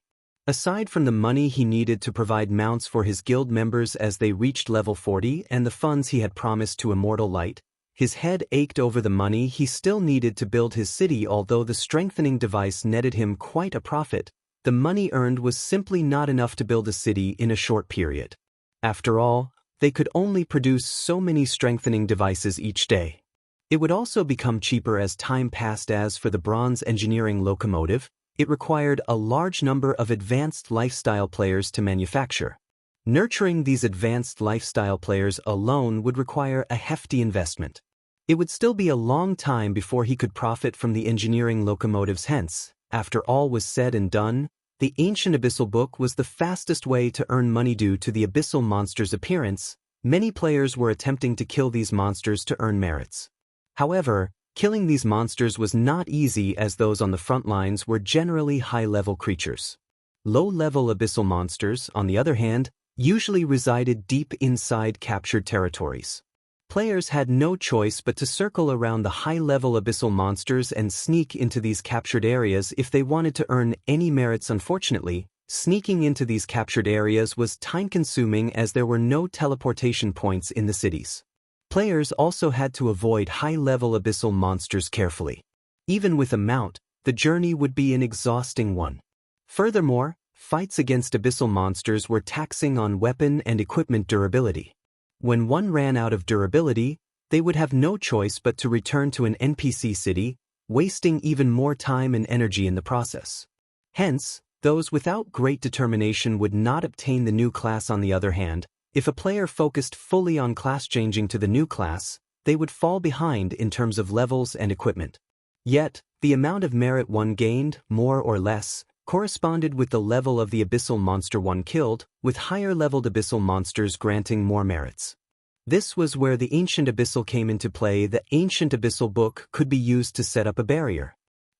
Aside from the money he needed to provide mounts for his guild members as they reached level 40 and the funds he had promised to Immortal Light, his head ached over the money he still needed to build his city. Although the strengthening device netted him quite a profit, the money earned was simply not enough to build a city in a short period. After all, they could only produce so many strengthening devices each day. It would also become cheaper as time passed. As for the bronze engineering locomotive, it required a large number of advanced lifestyle players to manufacture. Nurturing these advanced lifestyle players alone would require a hefty investment. It would still be a long time before he could profit from the engineering locomotives. Hence, after all was said and done, the ancient abyssal book was the fastest way to earn money. Due to the abyssal monsters' appearance, many players were attempting to kill these monsters to earn merits. However, killing these monsters was not easy, as those on the front lines were generally high-level creatures. Low-level abyssal monsters, on the other hand, usually resided deep inside captured territories. Players had no choice but to circle around the high-level abyssal monsters and sneak into these captured areas if they wanted to earn any merits. Unfortunately, sneaking into these captured areas was time-consuming as there were no teleportation points in the cities. Players also had to avoid high-level abyssal monsters carefully. Even with a mount, the journey would be an exhausting one. Furthermore, fights against abyssal monsters were taxing on weapon and equipment durability. When one ran out of durability, they would have no choice but to return to an NPC city, wasting even more time and energy in the process. Hence, those without great determination would not obtain the new class. On the other hand, if a player focused fully on class changing to the new class, they would fall behind in terms of levels and equipment. Yet, the amount of merit one gained, more or less, corresponded with the level of the abyssal monster one killed, with higher-leveled abyssal monsters granting more merits. This was where the Ancient Abyssal came into play. The Ancient Abyssal book could be used to set up a barrier.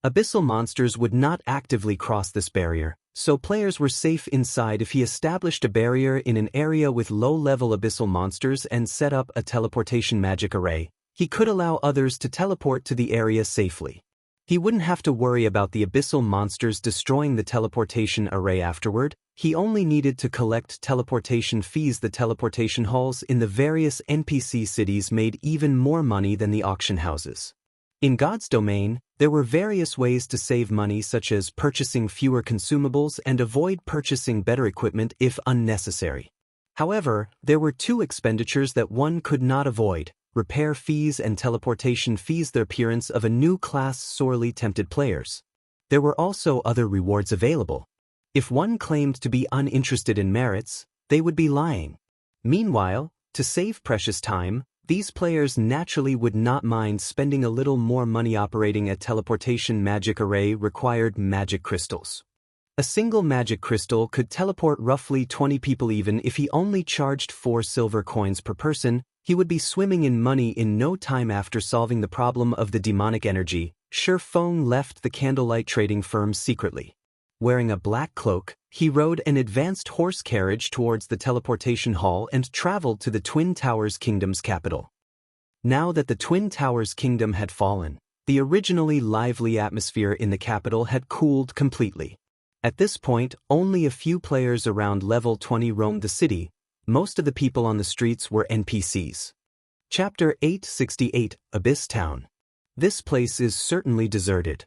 Abyssal monsters would not actively cross this barrier, so players were safe inside. If he established a barrier in an area with low-level abyssal monsters and set up a teleportation magic array, he could allow others to teleport to the area safely. He wouldn't have to worry about the abyssal monsters destroying the teleportation array afterward. He only needed to collect teleportation fees. The teleportation halls in the various NPC cities made even more money than the auction houses. In God's domain, there were various ways to save money, such as purchasing fewer consumables and avoid purchasing better equipment if unnecessary. However, there were two expenditures that one could not avoid: repair fees and teleportation fees. The appearance of a new class sorely tempted players. There were also other rewards available. If one claimed to be uninterested in merits, they would be lying. Meanwhile, to save precious time, these players naturally would not mind spending a little more money. Operating a teleportation magic array required magic crystals. A single magic crystal could teleport roughly 20 people. Even if he only charged 4 silver coins per person, he would be swimming in money in no time. After solving the problem of the demonic energy, Feng left the candlelight trading firm secretly. Wearing a black cloak, he rode an advanced horse carriage towards the teleportation hall and traveled to the Twin Towers Kingdom's capital. Now that the Twin Towers Kingdom had fallen, the originally lively atmosphere in the capital had cooled completely. At this point, only a few players around level 20 roamed the city. Most of the people on the streets were NPCs. Chapter 868, Abyss Town. This place is certainly deserted.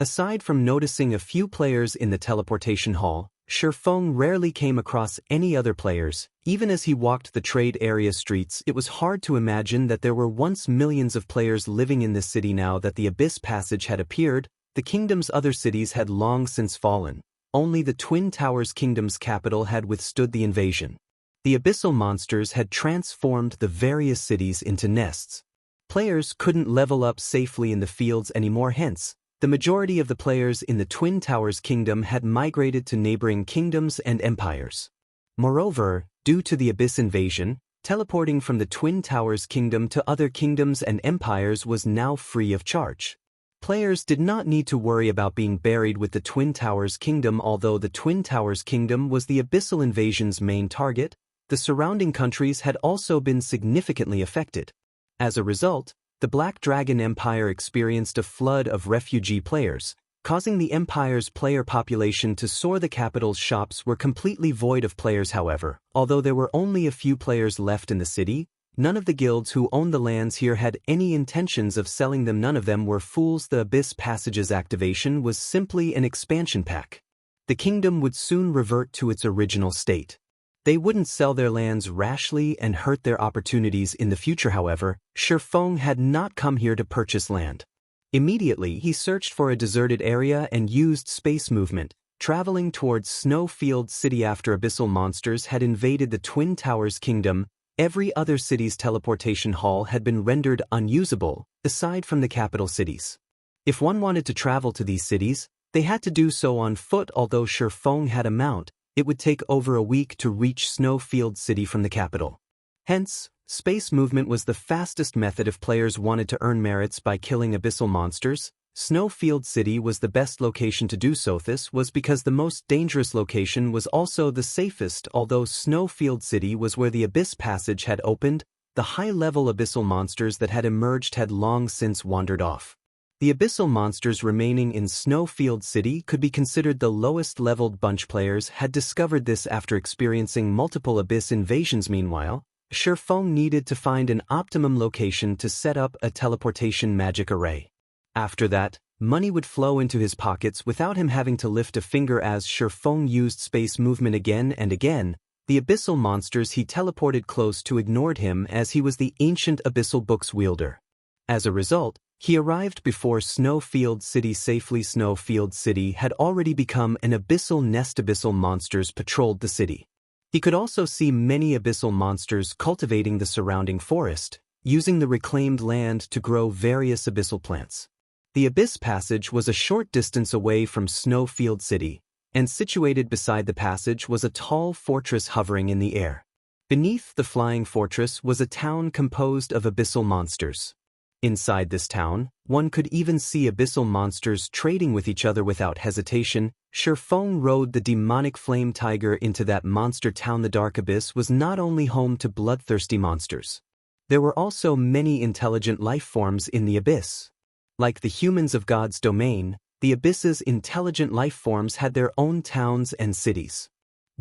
Aside from noticing a few players in the teleportation hall, Feng rarely came across any other players. Even as he walked the trade area streets, it was hard to imagine that there were once millions of players living in this city. Now that the Abyss Passage had appeared, the kingdom's other cities had long since fallen. Only the Twin Towers Kingdom's capital had withstood the invasion. The abyssal monsters had transformed the various cities into nests. Players couldn't level up safely in the fields anymore. Hence, the majority of the players in the Twin Towers Kingdom had migrated to neighboring kingdoms and empires. Moreover, due to the Abyss invasion, teleporting from the Twin Towers Kingdom to other kingdoms and empires was now free of charge. Players did not need to worry about being buried with the Twin Towers Kingdom. Although the Twin Towers Kingdom was the Abyssal invasion's main target, the surrounding countries had also been significantly affected. As a result, the Black Dragon Empire experienced a flood of refugee players, causing the empire's player population to soar. The capital's shops were completely void of players. However, although there were only a few players left in the city, none of the guilds who owned the lands here had any intentions of selling them. None of them were fools. The Abyss Passage's activation was simply an expansion pack. The kingdom would soon revert to its original state. They wouldn't sell their lands rashly and hurt their opportunities in the future. However, Feng had not come here to purchase land. Immediately, he searched for a deserted area and used space movement, traveling towards Snowfield City. After abyssal monsters had invaded the Twin Towers Kingdom, every other city's teleportation hall had been rendered unusable, aside from the capital cities. If one wanted to travel to these cities, they had to do so on foot. Although Feng had a mount, it would take over a week to reach Snowfield City from the capital. Hence, space movement was the fastest method if players wanted to earn merits by killing abyssal monsters. Snowfield City was the best location to do so. This was because the most dangerous location was also the safest. Although Snowfield City was where the Abyss Passage had opened, the high-level abyssal monsters that had emerged had long since wandered off. The abyssal monsters remaining in Snowfield City could be considered the lowest-leveled bunch. Players had discovered this after experiencing multiple abyss invasions. Meanwhile, Feng needed to find an optimum location to set up a teleportation magic array. After that, money would flow into his pockets without him having to lift a finger. As Feng used space movement again and again, the abyssal monsters he teleported close to ignored him, as he was the ancient abyssal book's wielder. As a result, he arrived before Snowfield City safely. Snowfield City had already become an abyssal nest. Abyssal monsters patrolled the city. He could also see many abyssal monsters cultivating the surrounding forest, using the reclaimed land to grow various abyssal plants. The Abyss Passage was a short distance away from Snowfield City, and situated beside the passage was a tall fortress hovering in the air. Beneath the flying fortress was a town composed of abyssal monsters. Inside this town, one could even see abyssal monsters trading with each other without hesitation. Feng rode the demonic flame tiger into that monster town. The Dark Abyss was not only home to bloodthirsty monsters. There were also many intelligent life forms in the abyss. Like the humans of God's domain, the abyss's intelligent life forms had their own towns and cities.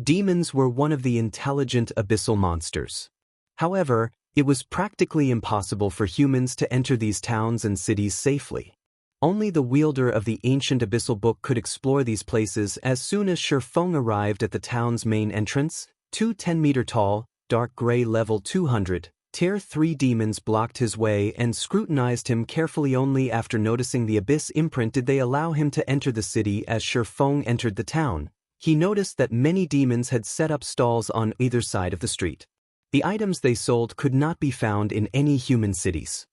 Demons were one of the intelligent abyssal monsters. However, it was practically impossible for humans to enter these towns and cities safely. Only the wielder of the ancient abyssal book could explore these places. As soon as Feng arrived at the town's main entrance, two 10-meter-tall, dark gray level 200, Tier 3 demons blocked his way and scrutinized him carefully. Only after noticing the abyss imprint did they allow him to enter the city. As Feng entered the town, he noticed that many demons had set up stalls on either side of the street. The items they sold could not be found in any human cities.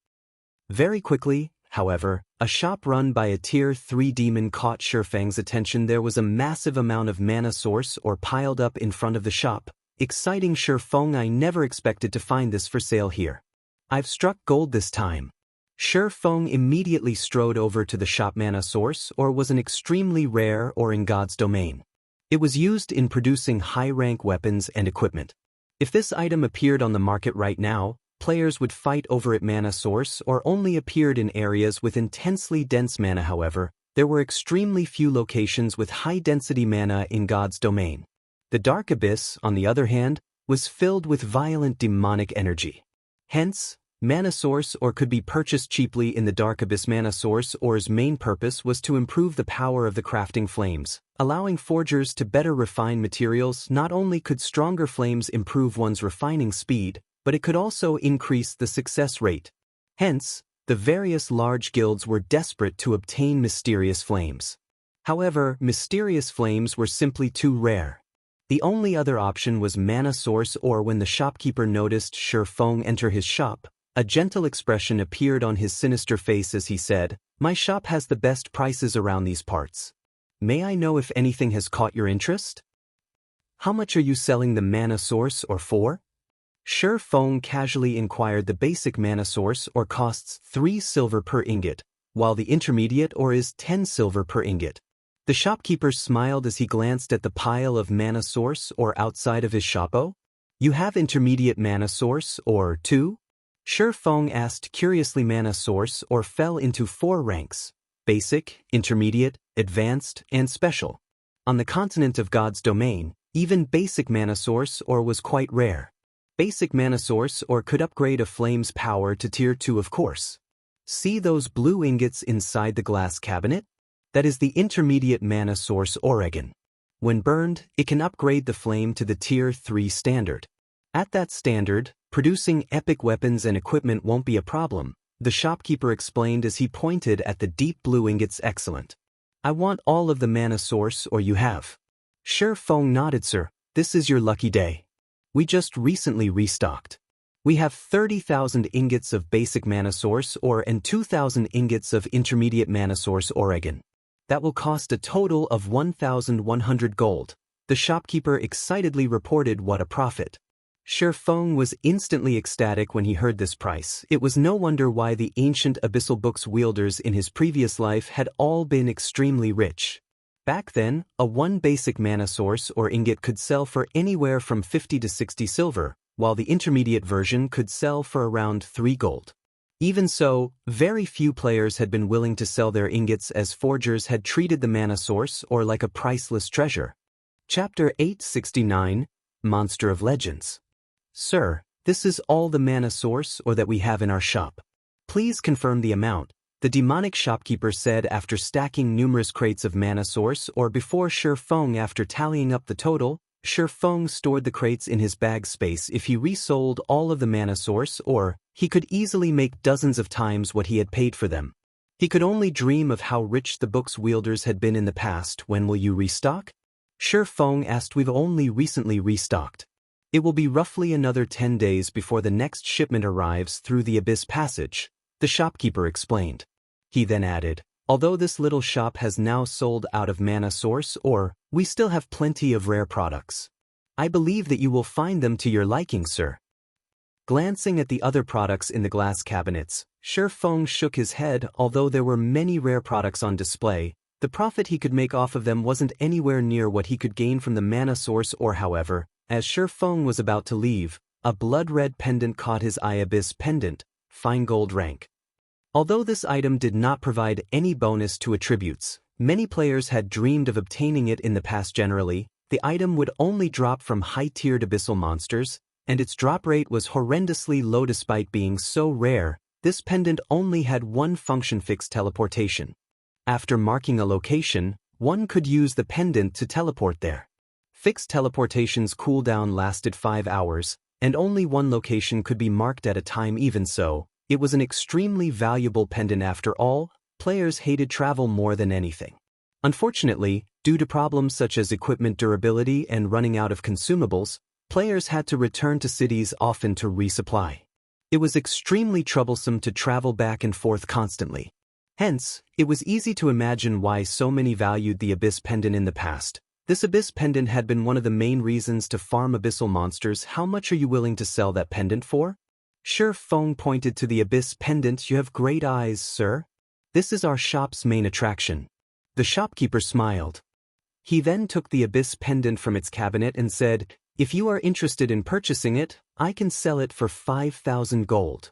Very quickly, however, a shop run by a Tier 3 demon caught Feng's attention. There was a massive amount of mana source ore piled up in front of the shop. Exciting. Feng, I never expected to find this for sale here. I've struck gold this time. Feng immediately strode over to the shop. Mana source ore was an extremely rare ore in God's domain. It was used in producing high-rank weapons and equipment. If this item appeared on the market right now, players would fight over it. Mana source ore only appeared in areas with intensely dense mana. However, there were extremely few locations with high-density mana in God's domain. The Dark Abyss, on the other hand, was filled with violent demonic energy. Hence, mana source ore could be purchased cheaply in the Dark Abyss. Mana source ore's main purpose was to improve the power of the crafting flames, allowing forgers to better refine materials. Not only could stronger flames improve one's refining speed, but it could also increase the success rate. Hence, the various large guilds were desperate to obtain mysterious flames. However, mysterious flames were simply too rare. The only other option was mana source ore. When the shopkeeper noticed Feng enter his shop, a gentle expression appeared on his sinister face as he said, "My shop has the best prices around these parts. May I know if anything has caught your interest? How much are you selling the mana source ore for?" Feng casually inquired. The basic mana source ore costs 3 silver per ingot, while the intermediate ore is 10 silver per ingot. The shopkeeper smiled as he glanced at the pile of mana source ore outside of his shop. "Oh, you have intermediate mana source ore too?" Feng asked curiously. Mana source ore fell into 4 ranks: basic, intermediate, advanced, and special. On the continent of God's domain, even basic mana source ore was quite rare. Basic mana source ore could upgrade a flame's power to Tier 2, of course. See those blue ingots inside the glass cabinet? That is the intermediate mana source Oregon. When burned, it can upgrade the flame to the Tier 3 standard. At that standard, producing epic weapons and equipment won't be a problem, the shopkeeper explained as he pointed at the deep blue ingots. "Excellent. I want all of the mana source ore you have." Feng nodded. "Sir, this is your lucky day. We just recently restocked. We have 30,000 ingots of basic mana source ore and 2,000 ingots of intermediate mana source Oregon. That will cost a total of 1,100 gold. The shopkeeper excitedly reported. "What a profit." Feng was instantly ecstatic when he heard this price. It was no wonder why the ancient Abyssal Book's wielders in his previous life had all been extremely rich. Back then, one basic mana source or ingot could sell for anywhere from 50 to 60 silver, while the intermediate version could sell for around 3 gold. Even so, very few players had been willing to sell their ingots as forgers had treated the mana source or like a priceless treasure. Chapter 869, Monster of Legends. Sir, this is all the mana source or that we have in our shop. Please confirm the amount, the demonic shopkeeper said after stacking numerous crates of mana source or before Feng. After tallying up the total, Feng stored the crates in his bag space. If he resold all of the mana source or, he could easily make dozens of times what he had paid for them. He could only dream of how rich the book's wielders had been in the past. When will you restock? Feng asked. We've only recently restocked. It will be roughly another 10 days before the next shipment arrives through the Abyss Passage, the shopkeeper explained. He then added, although this little shop has now sold out of mana source or, we still have plenty of rare products. I believe that you will find them to your liking, sir. Glancing at the other products in the glass cabinets, Feng shook his head. Although there were many rare products on display, the profit he could make off of them wasn't anywhere near what he could gain from the mana source or. However, as Feng was about to leave, a blood-red pendant caught his eye. Abyss pendant, fine gold rank. Although this item did not provide any bonus to attributes, many players had dreamed of obtaining it in the past. Generally, the item would only drop from high-tiered abyssal monsters, and its drop rate was horrendously low. Despite being so rare, this pendant only had one function: fixed teleportation. After marking a location, one could use the pendant to teleport there. Fixed teleportation's cooldown lasted 5 hours, and only one location could be marked at a time. Even so, it was an extremely valuable pendant. After all, players hated travel more than anything. Unfortunately, due to problems such as equipment durability and running out of consumables, players had to return to cities often to resupply. It was extremely troublesome to travel back and forth constantly. Hence, it was easy to imagine why so many valued the Abyss pendant in the past. This Abyss pendant had been one of the main reasons to farm abyssal monsters. How much are you willing to sell that pendant for? Feng pointed to the Abyss pendant. You have great eyes, sir. This is our shop's main attraction. The shopkeeper smiled. He then took the Abyss pendant from its cabinet and said, if you are interested in purchasing it, I can sell it for 5,000 gold.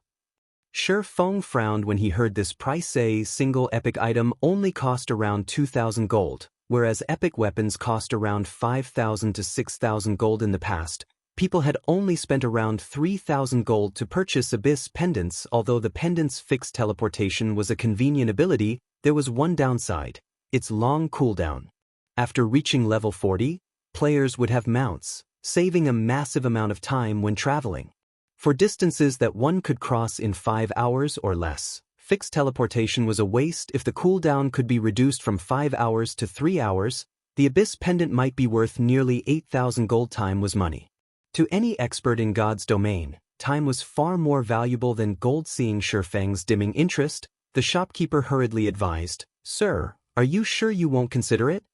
Feng frowned when he heard this price. A single epic item only cost around 2,000 gold, whereas epic weapons cost around 5,000 to 6,000 gold. In the past, people had only spent around 3,000 gold to purchase Abyss pendants. Although the pendant's fixed teleportation was a convenient ability, there was one downside: its long cooldown. After reaching level 40, players would have mounts, saving a massive amount of time when traveling. For distances that one could cross in 5 hours or less, fixed teleportation was a waste. If the cooldown could be reduced from 5 hours to 3 hours, the Abyss pendant might be worth nearly 8,000 gold. Time was money. To any expert in God's domain, time was far more valuable than gold. Seeing Feng's dimming interest, the shopkeeper hurriedly advised, Sir, are you sure you won't consider it?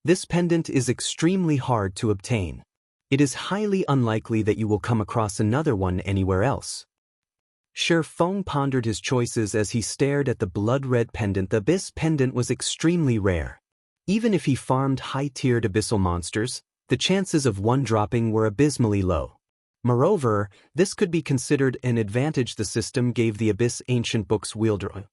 This pendant is extremely hard to obtain. It is highly unlikely that you will come across another one anywhere else. Feng pondered his choices as he stared at the blood-red pendant. The Abyss pendant was extremely rare. Even if he farmed high-tiered abyssal monsters, the chances of one dropping were abysmally low. Moreover, this could be considered an advantage the system gave the Abyss ancient book's wielder.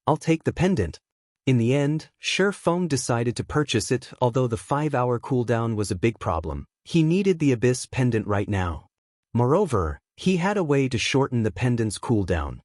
I'll take the pendant. In the end, Feng decided to purchase it. Although the 5-hour cooldown was a big problem, he needed the Abyss pendant right now. Moreover, he had a way to shorten the pendant's cooldown.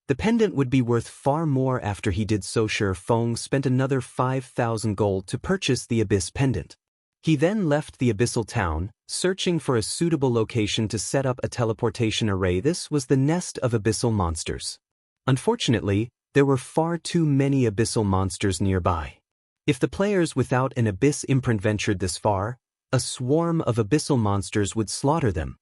The pendant would be worth far more after he did so. Feng spent another 5,000 gold to purchase the Abyss pendant. He then left the abyssal town, searching for a suitable location to set up a teleportation array. This was the nest of abyssal monsters. Unfortunately, there were far too many abyssal monsters nearby. If the players without an abyss imprint ventured this far, a swarm of abyssal monsters would slaughter them.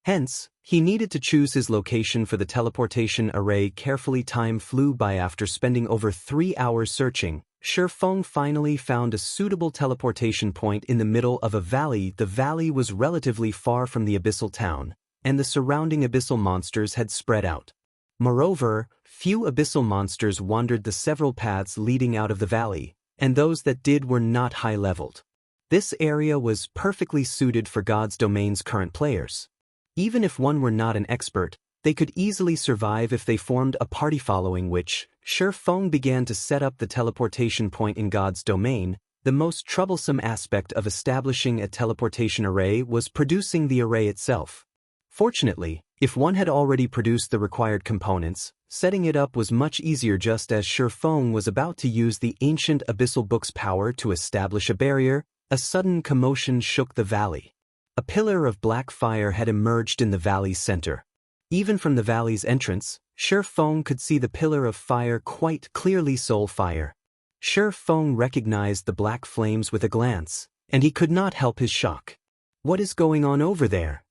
Hence, he needed to choose his location for the teleportation array carefully. Time flew by. After spending over 3 hours searching, Feng finally found a suitable teleportation point in the middle of a valley. The valley was relatively far from the abyssal town, and the surrounding abyssal monsters had spread out. Moreover, few abyssal monsters wandered the several paths leading out of the valley, and those that did were not high-leveled. This area was perfectly suited for God's Domain's current players. Even if one were not an expert, they could easily survive if they formed a party following which, Feng began to set up the teleportation point in God's Domain. The most troublesome aspect of establishing a teleportation array was producing the array itself. Fortunately, if one had already produced the required components, setting it up was much easier. Just as Feng was about to use the ancient Abyssal Book's power to establish a barrier, a sudden commotion shook the valley. A pillar of black fire had emerged in the valley's center. Even from the valley's entrance, Feng could see the pillar of fire quite clearly. Soul fire. Feng recognized the black flames with a glance, and he could not help his shock. What is going on over there?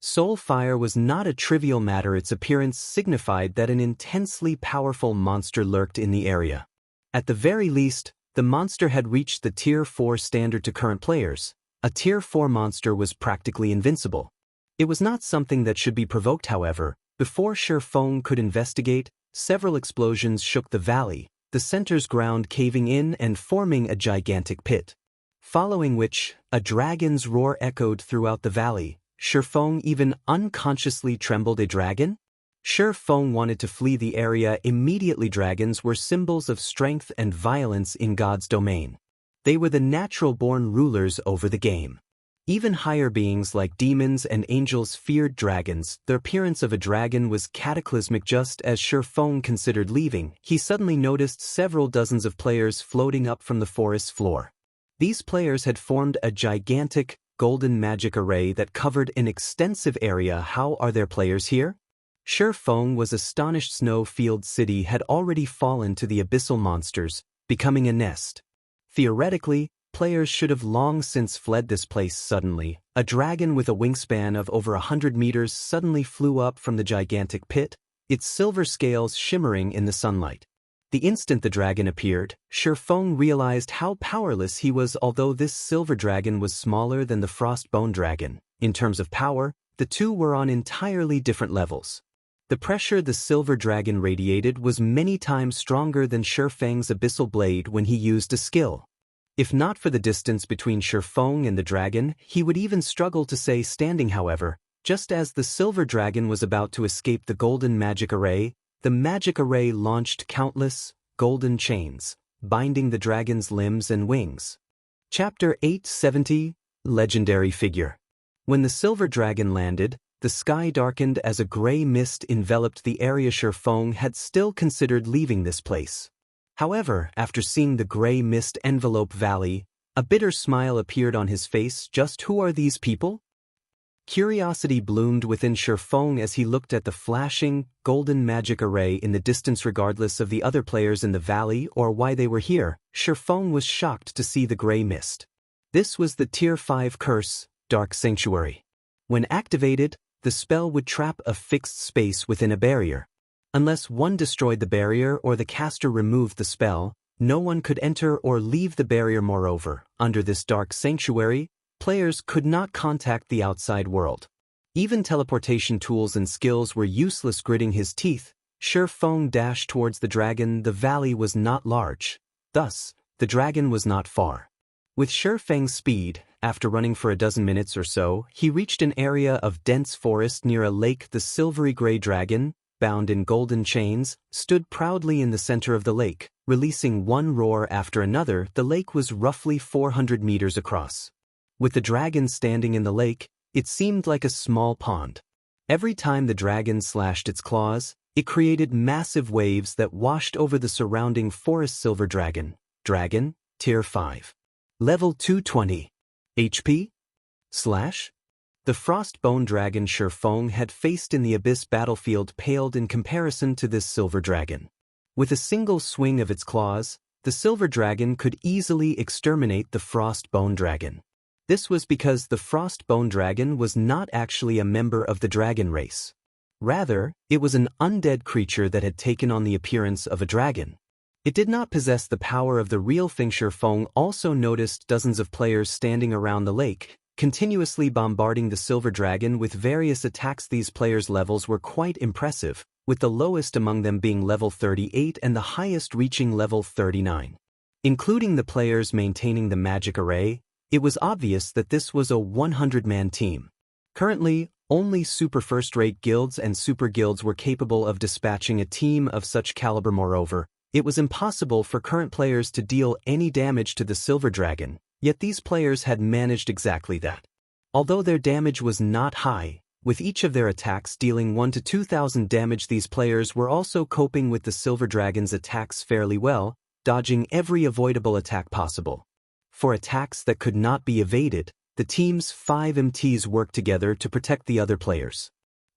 Soul fire was not a trivial matter. Its appearance signified that an intensely powerful monster lurked in the area. At the very least, the monster had reached the Tier 4 standard to current players. A Tier 4 monster was practically invincible. It was not something that should be provoked, however. Before Feng could investigate, several explosions shook the valley, the center's ground caving in and forming a gigantic pit. Following which, a dragon's roar echoed throughout the valley. Feng even unconsciously trembled. A dragon? Feng wanted to flee the area immediately. Dragons were symbols of strength and violence in God's domain. They were the natural-born rulers over the game. Even higher beings like demons and angels feared dragons. The appearance of a dragon was cataclysmic. Just as Feng considered leaving, he suddenly noticed several dozens of players floating up from the forest's floor. These players had formed a gigantic, golden magic array that covered an extensive area. How are there players here? Feng was astonished. Snowfield City had already fallen to the abyssal monsters, becoming a nest. Theoretically, players should have long since fled this place. Suddenly, a dragon with a wingspan of over 100 meters suddenly flew up from the gigantic pit, its silver scales shimmering in the sunlight. The instant the dragon appeared, Feng realized how powerless he was. Although this silver dragon was smaller than the Frostbone dragon, in terms of power, the two were on entirely different levels. The pressure the silver dragon radiated was many times stronger than Feng's abyssal blade when he used a skill. If not for the distance between Feng and the dragon, he would even struggle to stay standing. However, just as the silver dragon was about to escape the golden magic array, the magic array launched countless, golden chains, binding the dragon's limbs and wings. Chapter 870, Legendary Figure. When the silver dragon landed, the sky darkened as a gray mist enveloped the area. Feng had still considered leaving this place. However, after seeing the gray mist envelope valley, a bitter smile appeared on his face. Just who are these people? Curiosity bloomed within Feng as he looked at the flashing, golden magic array in the distance. Regardless of the other players in the valley or why they were here, Feng was shocked to see the gray mist. This was the Tier 5 curse, Dark Sanctuary. When activated, the spell would trap a fixed space within a barrier. Unless one destroyed the barrier or the caster removed the spell, no one could enter or leave the barrier. Moreover, under this Dark Sanctuary, players could not contact the outside world. Even teleportation tools and skills were useless. Gritting his teeth, Feng dashed towards the dragon. The valley was not large. Thus, the dragon was not far. With Feng's speed, after running for a dozen minutes or so, he reached an area of dense forest near a lake. The silvery gray dragon, bound in golden chains, stood proudly in the center of the lake, releasing one roar after another. The lake was roughly 400 meters across. With the dragon standing in the lake, it seemed like a small pond. Every time the dragon slashed its claws, it created massive waves that washed over the surrounding forest. Silver dragon. Dragon, Tier 5. Level 220. HP? The Frostbone dragon Feng had faced in the Abyss battlefield paled in comparison to this silver dragon. With a single swing of its claws, the silver dragon could easily exterminate the Frostbone dragon. This was because the Frostbone dragon was not actually a member of the dragon race. Rather, it was an undead creature that had taken on the appearance of a dragon. It did not possess the power of the real thing. Feng also noticed dozens of players standing around the lake, continuously bombarding the Silver Dragon with various attacks. These players' levels were quite impressive, with the lowest among them being level 38 and the highest reaching level 39. Including the players maintaining the magic array, it was obvious that this was a 100-man team. Currently, only super first-rate guilds and super guilds were capable of dispatching a team of such caliber. Moreover, it was impossible for current players to deal any damage to the Silver Dragon, yet these players had managed exactly that. Although their damage was not high, with each of their attacks dealing 1 to 2,000 damage, these players were also coping with the Silver Dragon's attacks fairly well, dodging every avoidable attack possible. For attacks that could not be evaded, the team's 5 MTs worked together to protect the other players.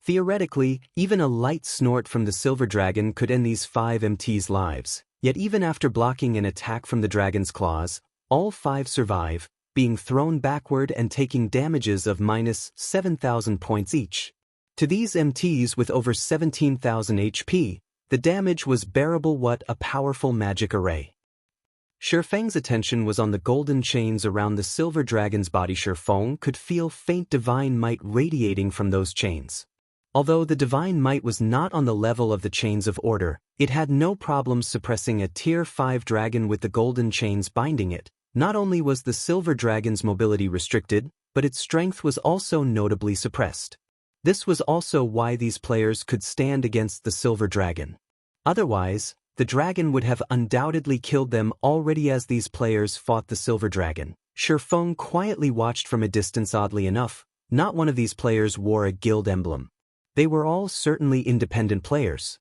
Theoretically, even a light snort from the Silver Dragon could end these 5 MTs' lives, yet even after blocking an attack from the dragon's claws, all 5 survive, being thrown backward and taking damages of minus 7,000 points each. To these MTs with over 17,000 HP, the damage was bearable. What a powerful magic array! Feng's attention was on the golden chains around the Silver Dragon's body. Feng could feel faint divine might radiating from those chains. Although the divine might was not on the level of the chains of order, it had no problem suppressing a tier 5 dragon with the golden chains binding it. Not only was the Silver Dragon's mobility restricted, but its strength was also notably suppressed. This was also why these players could stand against the Silver Dragon. Otherwise, the dragon would have undoubtedly killed them already. As these players fought the Silver Dragon, Feng quietly watched from a distance. Oddly enough, not one of these players wore a guild emblem. They were all certainly independent players.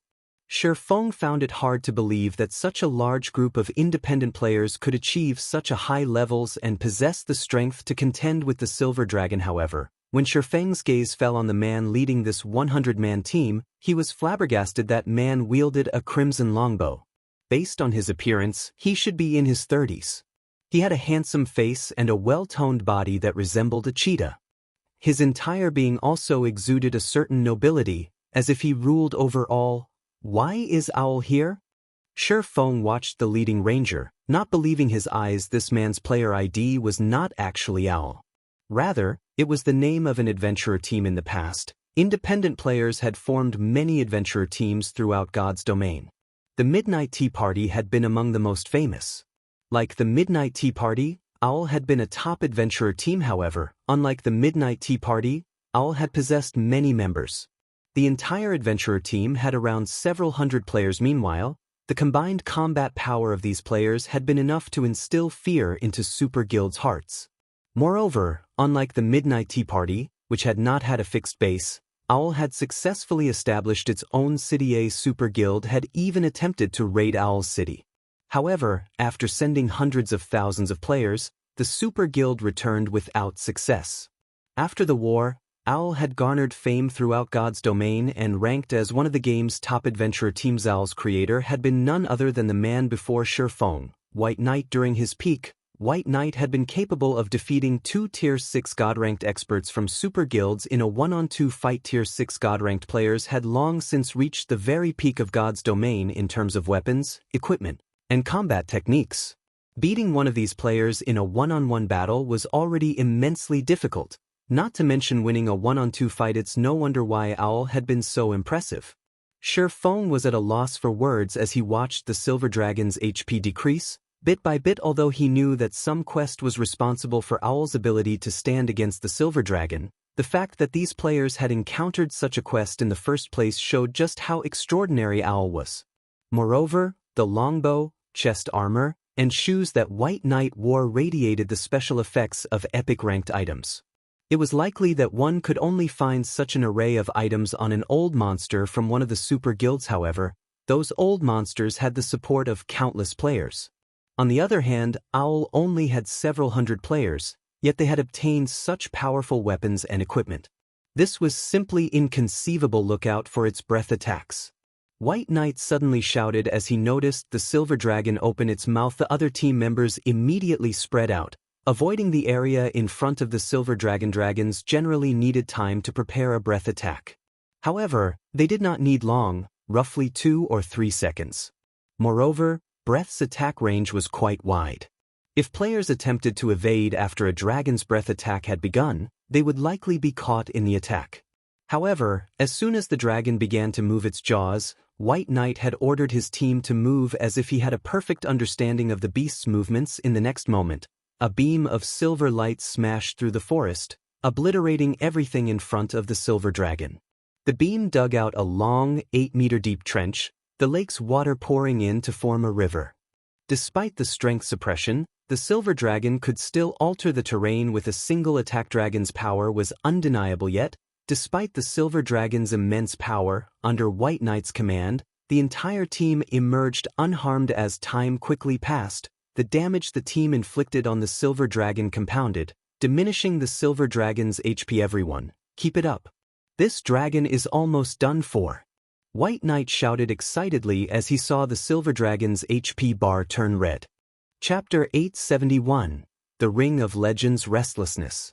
Feng found it hard to believe that such a large group of independent players could achieve such a high levels and possess the strength to contend with the Silver Dragon. However, when Feng's gaze fell on the man leading this 100-man team, he was flabbergasted. That man wielded a crimson longbow. Based on his appearance, he should be in his 30s. He had a handsome face and a well-toned body that resembled a cheetah. His entire being also exuded a certain nobility, as if he ruled over all. Why is Owl here? Feng watched the leading ranger, not believing his eyes. This man's player ID was not actually Owl. Rather, it was the name of an adventurer team in the past. Independent players had formed many adventurer teams throughout God's domain. The Midnight Tea Party had been among the most famous. Like the Midnight Tea Party, Owl had been a top adventurer team. However, unlike the Midnight Tea Party, Owl had possessed many members. The entire adventurer team had around several hundred players. Meanwhile, the combined combat power of these players had been enough to instill fear into Super Guild's hearts. Moreover, unlike the Midnight Tea Party, which had not had a fixed base, Owl had successfully established its own city. A Super Guild had even attempted to raid Owl's city. However, after sending hundreds of thousands of players, the Super Guild returned without success. After the war, Owl had garnered fame throughout God's domain and ranked as one of the game's top adventurer teams. Owl's creator had been none other than the man before Feng, White Knight. During his peak, White Knight had been capable of defeating 2 Tier 6 God-ranked experts from Super Guilds in a 1-on-2 fight. Tier 6 God-ranked players had long since reached the very peak of God's domain in terms of weapons, equipment, and combat techniques. Beating one of these players in a 1-on-1 battle was already immensely difficult, not to mention winning a 1-on-2 fight. It's no wonder why Owl had been so impressive. Feng was at a loss for words as he watched the Silver Dragon's HP decrease, bit by bit. Although he knew that some quest was responsible for Owl's ability to stand against the Silver Dragon, the fact that these players had encountered such a quest in the first place showed just how extraordinary Owl was. Moreover, the longbow, chest armor, and shoes that White Knight wore radiated the special effects of epic ranked items. It was likely that one could only find such an array of items on an old monster from one of the Super Guilds. However, those old monsters had the support of countless players. On the other hand, Owl only had several hundred players, yet they had obtained such powerful weapons and equipment. This was simply inconceivable. Look out for its breath attacks. White Knight suddenly shouted as he noticed the Silver Dragon open its mouth. The other team members immediately spread out, avoiding the area in front of the Silver Dragon. Dragons generally needed time to prepare a breath attack. However, they did not need long, roughly 2 or 3 seconds. Moreover, Breath's attack range was quite wide. If players attempted to evade after a dragon's breath attack had begun, they would likely be caught in the attack. However, as soon as the dragon began to move its jaws, White Knight had ordered his team to move as if he had a perfect understanding of the beast's movements. In the next moment, a beam of silver light smashed through the forest, obliterating everything in front of the silver dragon. The beam dug out a long, 8-meter-deep trench, the lake's water pouring in to form a river. Despite the strength suppression, the silver dragon could still alter the terrain with a single attack. Dragon's power was undeniable, yet, despite the silver dragon's immense power, under White Knight's command, the entire team emerged unharmed. As time quickly passed, the damage the team inflicted on the silver dragon compounded, diminishing the silver dragon's HP. Everyone, keep it up. This dragon is almost done for. White Knight shouted excitedly as he saw the silver dragon's HP bar turn red. Chapter 871, The Ring of Legends. Restlessness.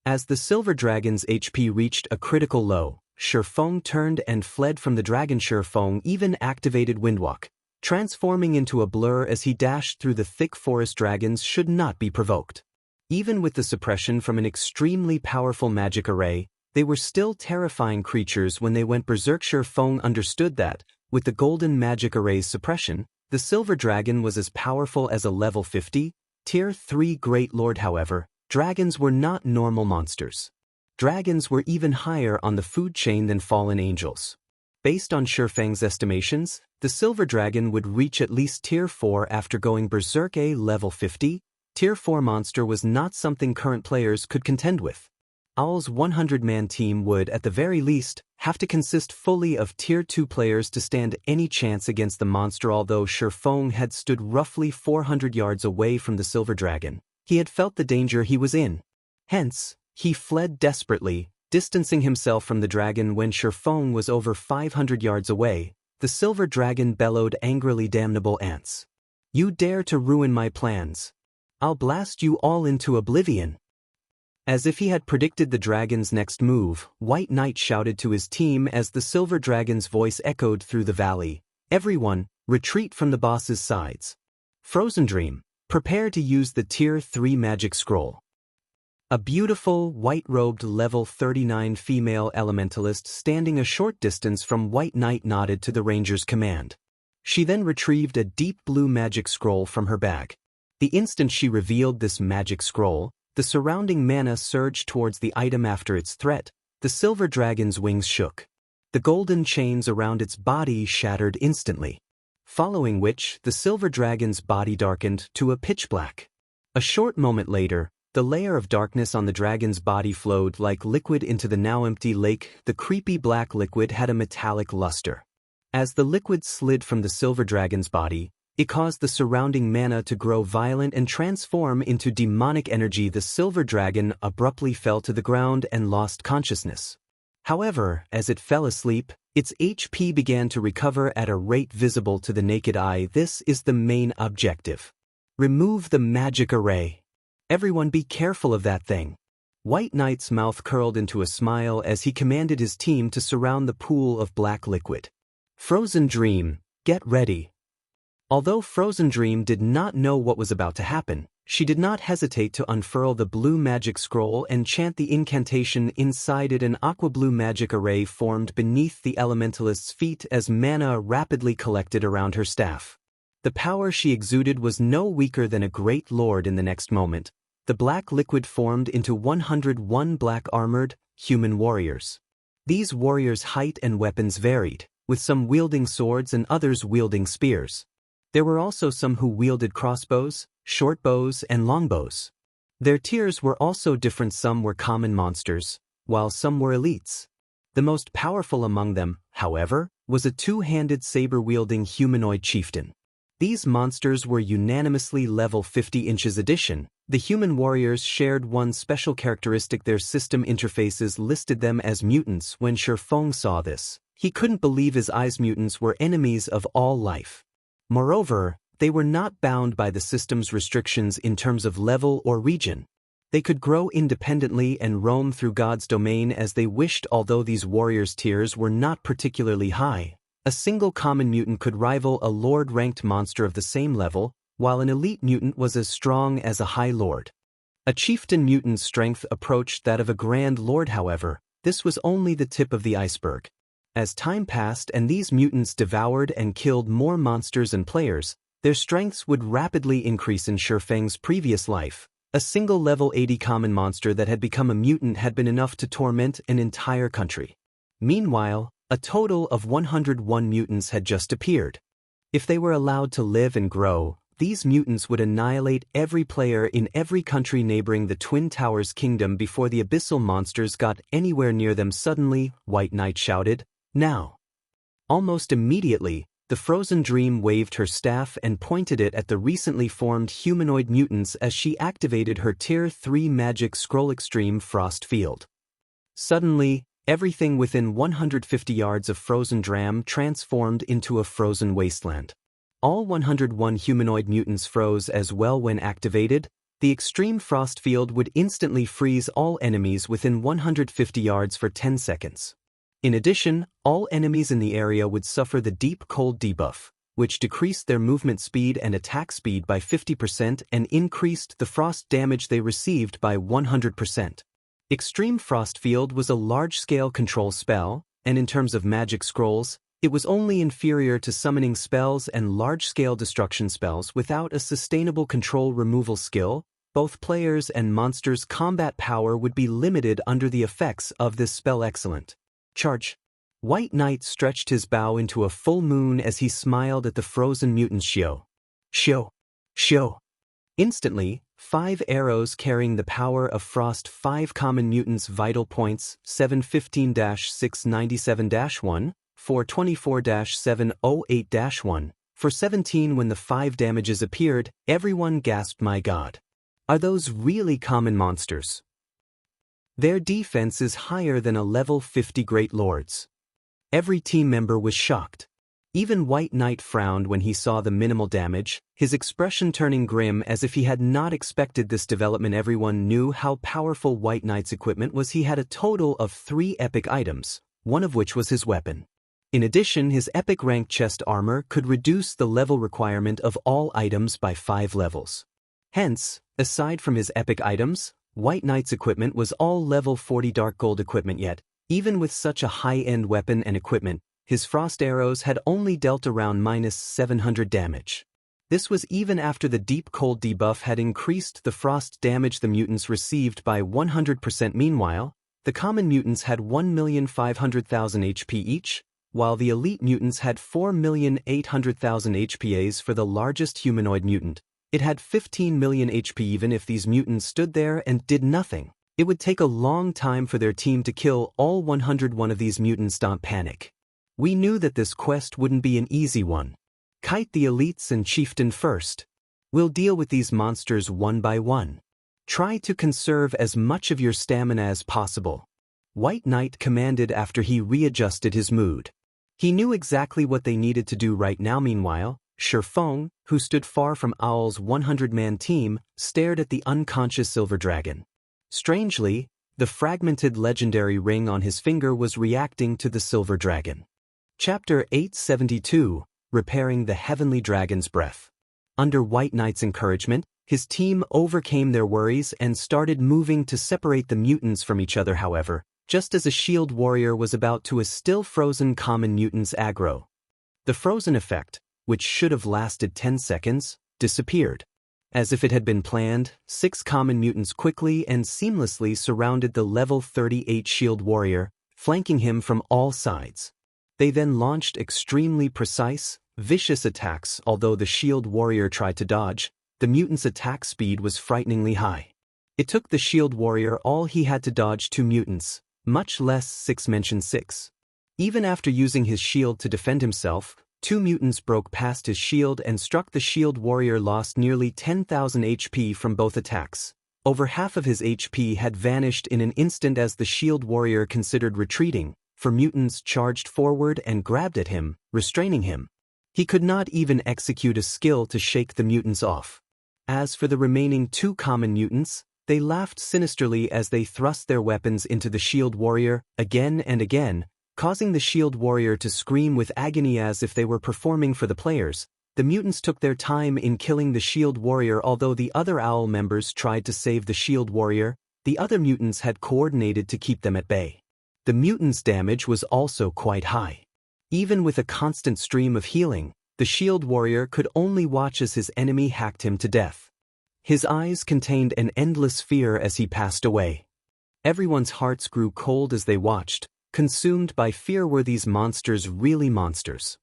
As the silver dragon's HP reached a critical low, Feng turned and fled from the dragon. Feng even activated Windwalk, transforming into a blur as he dashed through the thick forest. Dragons should not be provoked. Even with the suppression from an extremely powerful magic array, they were still terrifying creatures when they went berserk. Feng understood that, with the golden magic array's suppression, the silver dragon was as powerful as a level 50, tier 3 Great Lord. However, dragons were not normal monsters. Dragons were even higher on the food chain than fallen angels. Based on Feng's estimations, the silver dragon would reach at least tier 4 after going berserk. A level 50, tier 4 monster was not something current players could contend with. Owl's 100-man team would, at the very least, have to consist fully of tier 2 players to stand any chance against the monster. Although Feng had stood roughly 400 yards away from the silver dragon, he had felt the danger he was in. Hence, he fled desperately, distancing himself from the dragon. When Feng was over 500 yards away, the silver dragon bellowed angrily, "Damnable ants! You dare to ruin my plans! I'll blast you all into oblivion!" As if he had predicted the dragon's next move, White Knight shouted to his team as the silver dragon's voice echoed through the valley, "Everyone, retreat from the boss's sides. Frozen Dream, prepare to use the tier 3 magic scroll." A beautiful, white-robed level 39 female elementalist standing a short distance from White Knight nodded to the ranger's command. She then retrieved a deep blue magic scroll from her bag. The instant she revealed this magic scroll, the surrounding mana surged towards the item. After its threat, the silver dragon's wings shook. The golden chains around its body shattered instantly, following which the silver dragon's body darkened to a pitch black. A short moment later, the layer of darkness on the dragon's body flowed like liquid into the now empty lake. The creepy black liquid had a metallic luster. As the liquid slid from the silver dragon's body, it caused the surrounding mana to grow violent and transform into demonic energy. The silver dragon abruptly fell to the ground and lost consciousness. However, as it fell asleep, its HP began to recover at a rate visible to the naked eye. This is the main objective. Remove the magic array. Everyone be careful of that thing. White Knight's mouth curled into a smile as he commanded his team to surround the pool of black liquid. Frozen Dream, get ready. Although Frozen Dream did not know what was about to happen, she did not hesitate to unfurl the blue magic scroll and chant the incantation inside it. An aqua-blue magic array formed beneath the elementalist's feet as mana rapidly collected around her staff. The power she exuded was no weaker than a great lord. In the next moment, the black liquid formed into 101 black-armored, human warriors. These warriors' height and weapons varied, with some wielding swords and others wielding spears. There were also some who wielded crossbows, short bows, and longbows. Their tiers were also different. Some were common monsters, while some were elites. The most powerful among them, however, was a two-handed saber-wielding humanoid chieftain. These monsters were unanimously level 50 inches addition. The human warriors shared one special characteristic: their system interfaces listed them as mutants. When Feng saw this, he couldn't believe his eyes. Mutants were enemies of all life. Moreover, they were not bound by the system's restrictions in terms of level or region. They could grow independently and roam through God's domain as they wished. Although these warriors' tiers were not particularly high, a single common mutant could rival a lord-ranked monster of the same level. while an elite mutant was as strong as a High Lord. A chieftain mutant's strength approached that of a Grand Lord. However, this was only the tip of the iceberg. As time passed and these mutants devoured and killed more monsters and players, their strengths would rapidly increase. In Feng's previous life, a single level 80 common monster that had become a mutant had been enough to torment an entire country. Meanwhile, a total of 101 mutants had just appeared. If they were allowed to live and grow, these mutants would annihilate every player in every country neighboring the Twin Towers Kingdom before the Abyssal monsters got anywhere near them. Suddenly, White Knight shouted, "Now!" Almost immediately, the Frozen Dream waved her staff and pointed it at the recently formed humanoid mutants as she activated her Tier 3 magic scroll Extreme Frost Field. Suddenly, everything within 150 yards of Frozen Dram transformed into a frozen wasteland. All 101 humanoid mutants froze as well. When activated, the Extreme Frost Field would instantly freeze all enemies within 150 yards for 10 seconds. In addition, all enemies in the area would suffer the Deep Cold debuff, which decreased their movement speed and attack speed by 50% and increased the frost damage they received by 100%. Extreme Frost Field was a large-scale control spell, and in terms of magic scrolls, it was only inferior to summoning spells and large-scale destruction spells without a sustainable control removal skill. Both players' and monsters' combat power would be limited under the effects of this spell. Excellent. Charge. White Knight stretched his bow into a full moon as he smiled at the frozen mutants. Show. Instantly, 5 arrows carrying the power of frost 5 common mutants vital points 715-697-1, 424-708-1, for 17 when the 5 damages appeared, everyone gasped, "My God. Are those really common monsters? Their defense is higher than a level 50 Great Lords." Every team member was shocked. Even White Knight frowned when he saw the minimal damage, his expression turning grim as if he had not expected this development. Everyone knew how powerful White Knight's equipment was. He had a total of 3 epic items, one of which was his weapon. In addition, his epic rank chest armor could reduce the level requirement of all items by 5 levels. Hence, aside from his epic items, White Knight's equipment was all level 40 dark gold equipment. Yet, even with such a high-end weapon and equipment, his frost arrows had only dealt around -700 damage. This was even after the Deep Cold debuff had increased the frost damage the mutants received by 100%. Meanwhile, the common mutants had 1,500,000 HP each, while the elite mutants had 4,800,000 HPAs. For the largest humanoid mutant, it had 15 million HP. Even if these mutants stood there and did nothing, it would take a long time for their team to kill all 101 of these mutants. Don't panic. We knew that this quest wouldn't be an easy one. Kite the elites and chieftain first. We'll deal with these monsters one by one. Try to conserve as much of your stamina as possible," White Knight commanded after he readjusted his mood. He knew exactly what they needed to do right now. Meanwhile, Feng, who stood far from Owl's 100-man team, stared at the unconscious silver dragon. Strangely, the fragmented legendary ring on his finger was reacting to the silver dragon. Chapter 872, Repairing the Heavenly Dragon's Breath. Under White Knight's encouragement, his team overcame their worries and started moving to separate the mutants from each other. However, just as a shield warrior was about to, a still frozen common mutant's aggro. The frozen effect, which should have lasted 10 seconds, disappeared. As if it had been planned, 6 common mutants quickly and seamlessly surrounded the level 38 shield warrior, flanking him from all sides. They then launched extremely precise, vicious attacks. Although the shield warrior tried to dodge, the mutant's attack speed was frighteningly high. It took the shield warrior all he had to dodge 2 mutants, much less 6. Even after using his shield to defend himself, 2 mutants broke past his shield and struck the shield warrior. Lost nearly 10,000 HP from both attacks. Over half of his HP had vanished in an instant as the shield warrior considered retreating, for mutants charged forward and grabbed at him, restraining him. He could not even execute a skill to shake the mutants off. As for the remaining 2 common mutants, they laughed sinisterly as they thrust their weapons into the shield warrior, again and again, causing the shield warrior to scream with agony as if they were performing for the players. The mutants took their time in killing the Shield Warrior. Although the other Owl members tried to save the Shield Warrior, the other mutants had coordinated to keep them at bay. The mutants' damage was also quite high. Even with a constant stream of healing, the Shield Warrior could only watch as his enemy hacked him to death. His eyes contained an endless fear as he passed away. Everyone's hearts grew cold as they watched, consumed by fear. Were these monsters really monsters?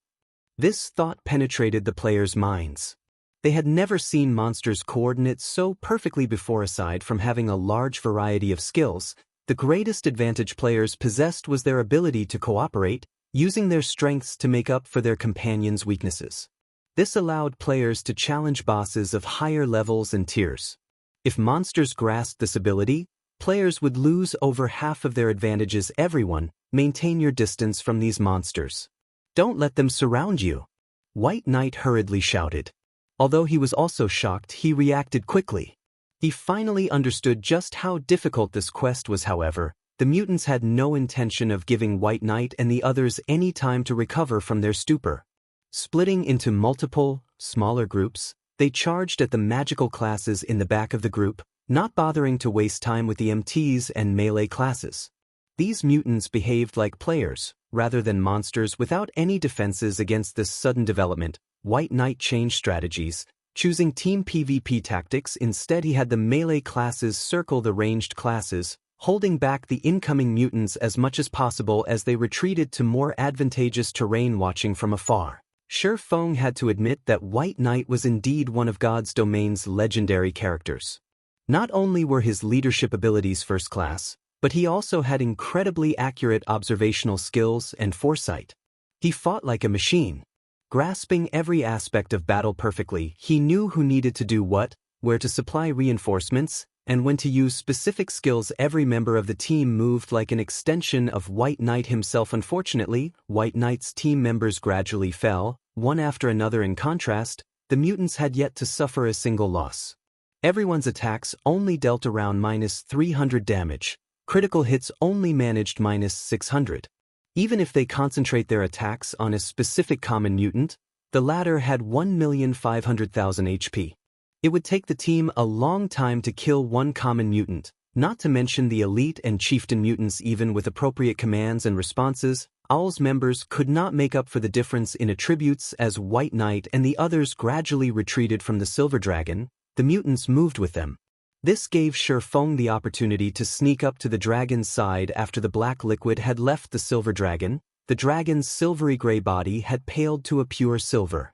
This thought penetrated the players' minds. They had never seen monsters coordinate so perfectly before. Aside from having a large variety of skills, the greatest advantage players possessed was their ability to cooperate, using their strengths to make up for their companions' weaknesses. This allowed players to challenge bosses of higher levels and tiers. If monsters grasped this ability, players would lose over half of their advantages. Everyone, maintain your distance from these monsters. Don't let them surround you. White Knight hurriedly shouted. Although he was also shocked, he reacted quickly. He finally understood just how difficult this quest was. However, the mutants had no intention of giving White Knight and the others any time to recover from their stupor. Splitting into multiple, smaller groups, they charged at the magical classes in the back of the group, not bothering to waste time with the MTs and melee classes. These mutants behaved like players, rather than monsters. Without any defenses against this sudden development, White Knight changed strategies, choosing team PvP tactics. Instead, he had the melee classes circle the ranged classes, holding back the incoming mutants as much as possible as they retreated to more advantageous terrain. Watching from afar, Feng had to admit that White Knight was indeed one of God's domain's legendary characters. Not only were his leadership abilities first class, but he also had incredibly accurate observational skills and foresight. He fought like a machine. Grasping every aspect of battle perfectly, he knew who needed to do what, where to supply reinforcements, and when to use specific skills. Every member of the team moved like an extension of White Knight himself. Unfortunately, White Knight's team members gradually fell, one after another. In contrast, the mutants had yet to suffer a single loss. Everyone's attacks only dealt around -300 damage. Critical hits only managed -600. Even if they concentrate their attacks on a specific common mutant, the latter had 1,500,000 HP. It would take the team a long time to kill one common mutant, not to mention the elite and chieftain mutants. Even with appropriate commands and responses, Owl's members could not make up for the difference in attributes. As White Knight and the others gradually retreated from the Silver Dragon, the mutants moved with them. This gave Feng the opportunity to sneak up to the dragon's side. After the black liquid had left the Silver Dragon, the dragon's silvery gray body had paled to a pure silver.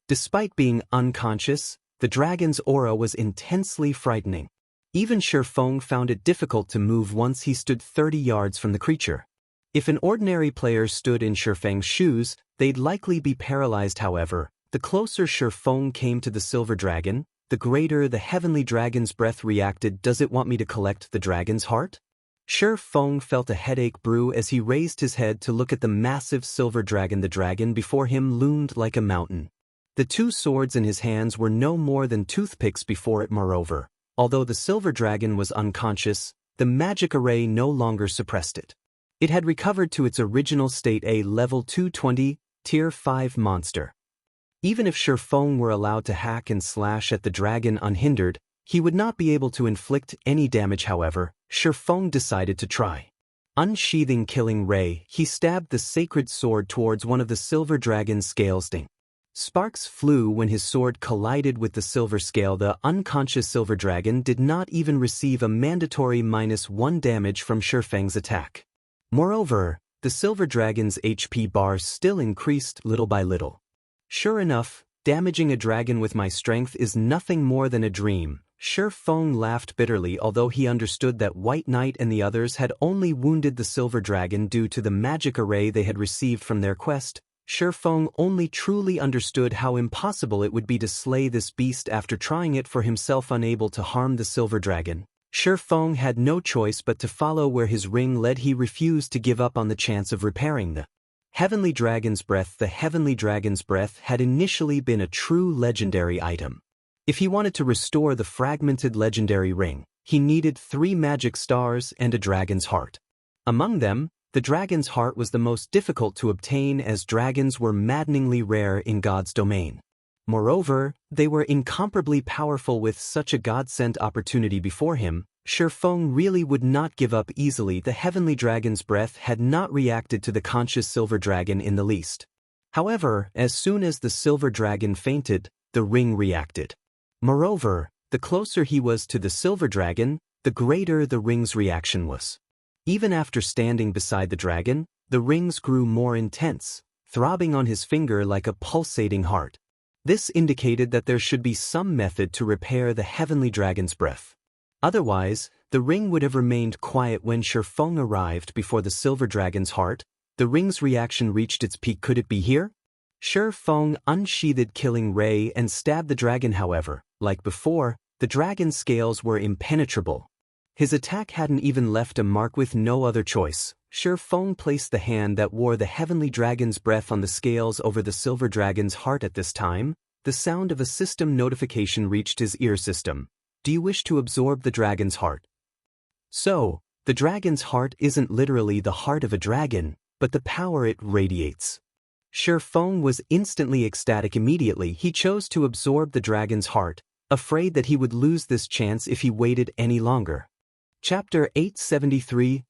Despite being unconscious, the dragon's aura was intensely frightening. Even Feng found it difficult to move once he stood 30 yards from the creature. If an ordinary player stood in Feng's shoes, they'd likely be paralyzed. However, the closer Feng came to the Silver Dragon, the greater the heavenly dragon's breath reacted. Does it want me to collect the dragon's heart? Feng felt a headache brew as he raised his head to look at the massive silver dragon. The dragon before him loomed like a mountain. The two swords in his hands were no more than toothpicks before it. Moreover, although the silver dragon was unconscious, the magic array no longer suppressed it. It had recovered to its original state, a level 220, tier 5 monster. Even if Feng were allowed to hack and slash at the dragon unhindered, he would not be able to inflict any damage. However, Feng decided to try. Unsheathing Killing Ray, he stabbed the sacred sword towards one of the silver dragon's scales. Sparks flew when his sword collided with the silver scale. The unconscious silver dragon did not even receive a mandatory -1 damage from Feng's attack. Moreover, the silver dragon's HP bar still increased little by little. Sure enough, damaging a dragon with my strength is nothing more than a dream. Feng laughed bitterly. Although he understood that White Knight and the others had only wounded the silver dragon due to the magic array they had received from their quest, Feng only truly understood how impossible it would be to slay this beast after trying it for himself. Unable to harm the silver dragon, Feng had no choice but to follow where his ring led. He refused to give up on the chance of repairing the Heavenly Dragon's Breath. The Heavenly Dragon's Breath had initially been a true legendary item. If he wanted to restore the fragmented legendary ring, he needed 3 magic stars and a dragon's heart. Among them, the dragon's heart was the most difficult to obtain, as dragons were maddeningly rare in God's domain. Moreover, they were incomparably powerful. With such a God-sent opportunity before him, Feng really would not give up easily. The heavenly dragon's breath had not reacted to the conscious silver dragon in the least. However, as soon as the silver dragon fainted, the ring reacted. Moreover, the closer he was to the silver dragon, the greater the ring's reaction was. Even after standing beside the dragon, the rings grew more intense, throbbing on his finger like a pulsating heart. This indicated that there should be some method to repair the heavenly dragon's breath. Otherwise, the ring would have remained quiet. When Feng arrived before the silver dragon's heart, the ring's reaction reached its peak. Could it be here? Feng unsheathed Killing Ray and stabbed the dragon. However, like before, the dragon's scales were impenetrable. His attack hadn't even left a mark. With no other choice, Feng placed the hand that wore the heavenly dragon's breath on the scales over the silver dragon's heart. At this time, the sound of a system notification reached his ear system. Do you wish to absorb the dragon's heart? So, the dragon's heart isn't literally the heart of a dragon, but the power it radiates. Feng was instantly ecstatic. Immediately, he chose to absorb the dragon's heart, afraid that he would lose this chance if he waited any longer. Chapter 873,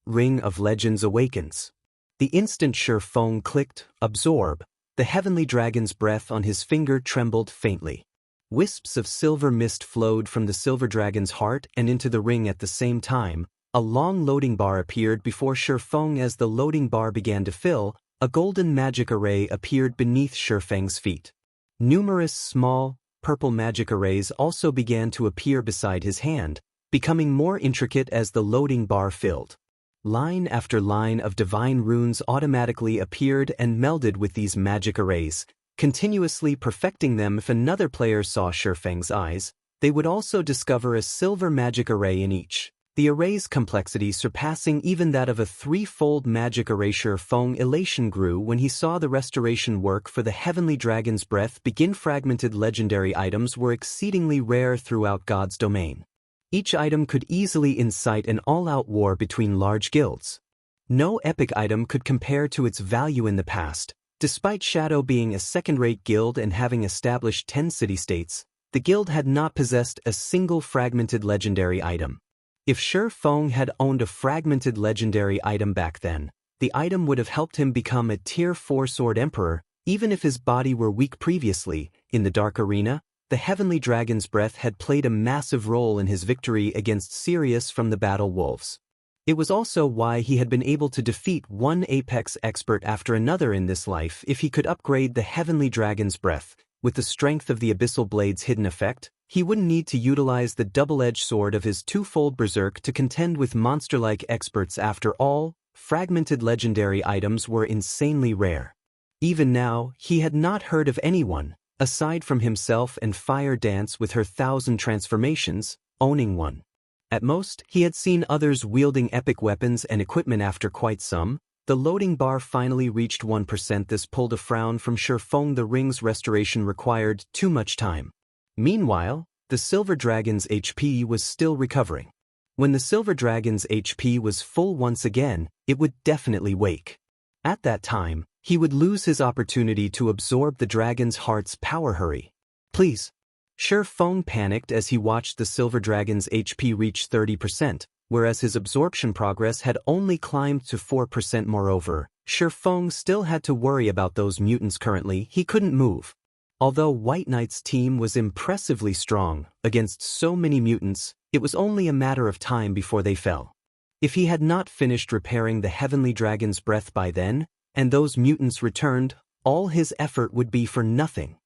Ring of Legends Awakens. The instant Feng clicked, absorb, the heavenly dragon's breath on his finger trembled faintly. Wisps of silver mist flowed from the silver dragon's heart and into the ring. At the same time, a long loading bar appeared before Feng. As the loading bar began to fill, a golden magic array appeared beneath Feng's feet. Numerous small, purple magic arrays also began to appear beside his hand, becoming more intricate as the loading bar filled. Line after line of divine runes automatically appeared and melded with these magic arrays, continuously perfecting them. If another player saw Feng's eyes, they would also discover a silver magic array in each, the array's complexity surpassing even that of a threefold magic array. Feng's elation grew when he saw the restoration work for the heavenly dragon's breath begin. Fragmented legendary items were exceedingly rare throughout God's domain. Each item could easily incite an all-out war between large guilds. No epic item could compare to its value in the past. Despite Shadow being a second-rate guild and having established 10 city-states, the guild had not possessed a single fragmented legendary item. If Feng had owned a fragmented legendary item back then, the item would have helped him become a Tier 4 Sword Emperor, even if his body were weak previously. In the Dark Arena, the heavenly dragon's breath had played a massive role in his victory against Sirius from the Battle Wolves. It was also why he had been able to defeat one apex expert after another in this life. If he could upgrade the heavenly dragon's breath, with the strength of the Abyssal Blade's hidden effect, he wouldn't need to utilize the double-edged sword of his twofold berserk to contend with monster-like experts. After all, fragmented legendary items were insanely rare. Even now, he had not heard of anyone, aside from himself and Fire Dance with her 1,000 transformations, owning one. At most, he had seen others wielding epic weapons and equipment. After quite some, the loading bar finally reached 1%. This pulled a frown from Feng. The ring's restoration required too much time. Meanwhile, the silver dragon's HP was still recovering. When the silver dragon's HP was full once again, it would definitely wake. At that time, he would lose his opportunity to absorb the dragon's heart's power. Hurry. Please. Feng panicked as he watched the silver dragon's HP reach 30%, whereas his absorption progress had only climbed to 4%. Moreover, Feng still had to worry about those mutants. Currently, he couldn't move. Although White Knight's team was impressively strong against so many mutants, it was only a matter of time before they fell. If he had not finished repairing the heavenly dragon's breath by then, and those mutants returned, all his effort would be for nothing.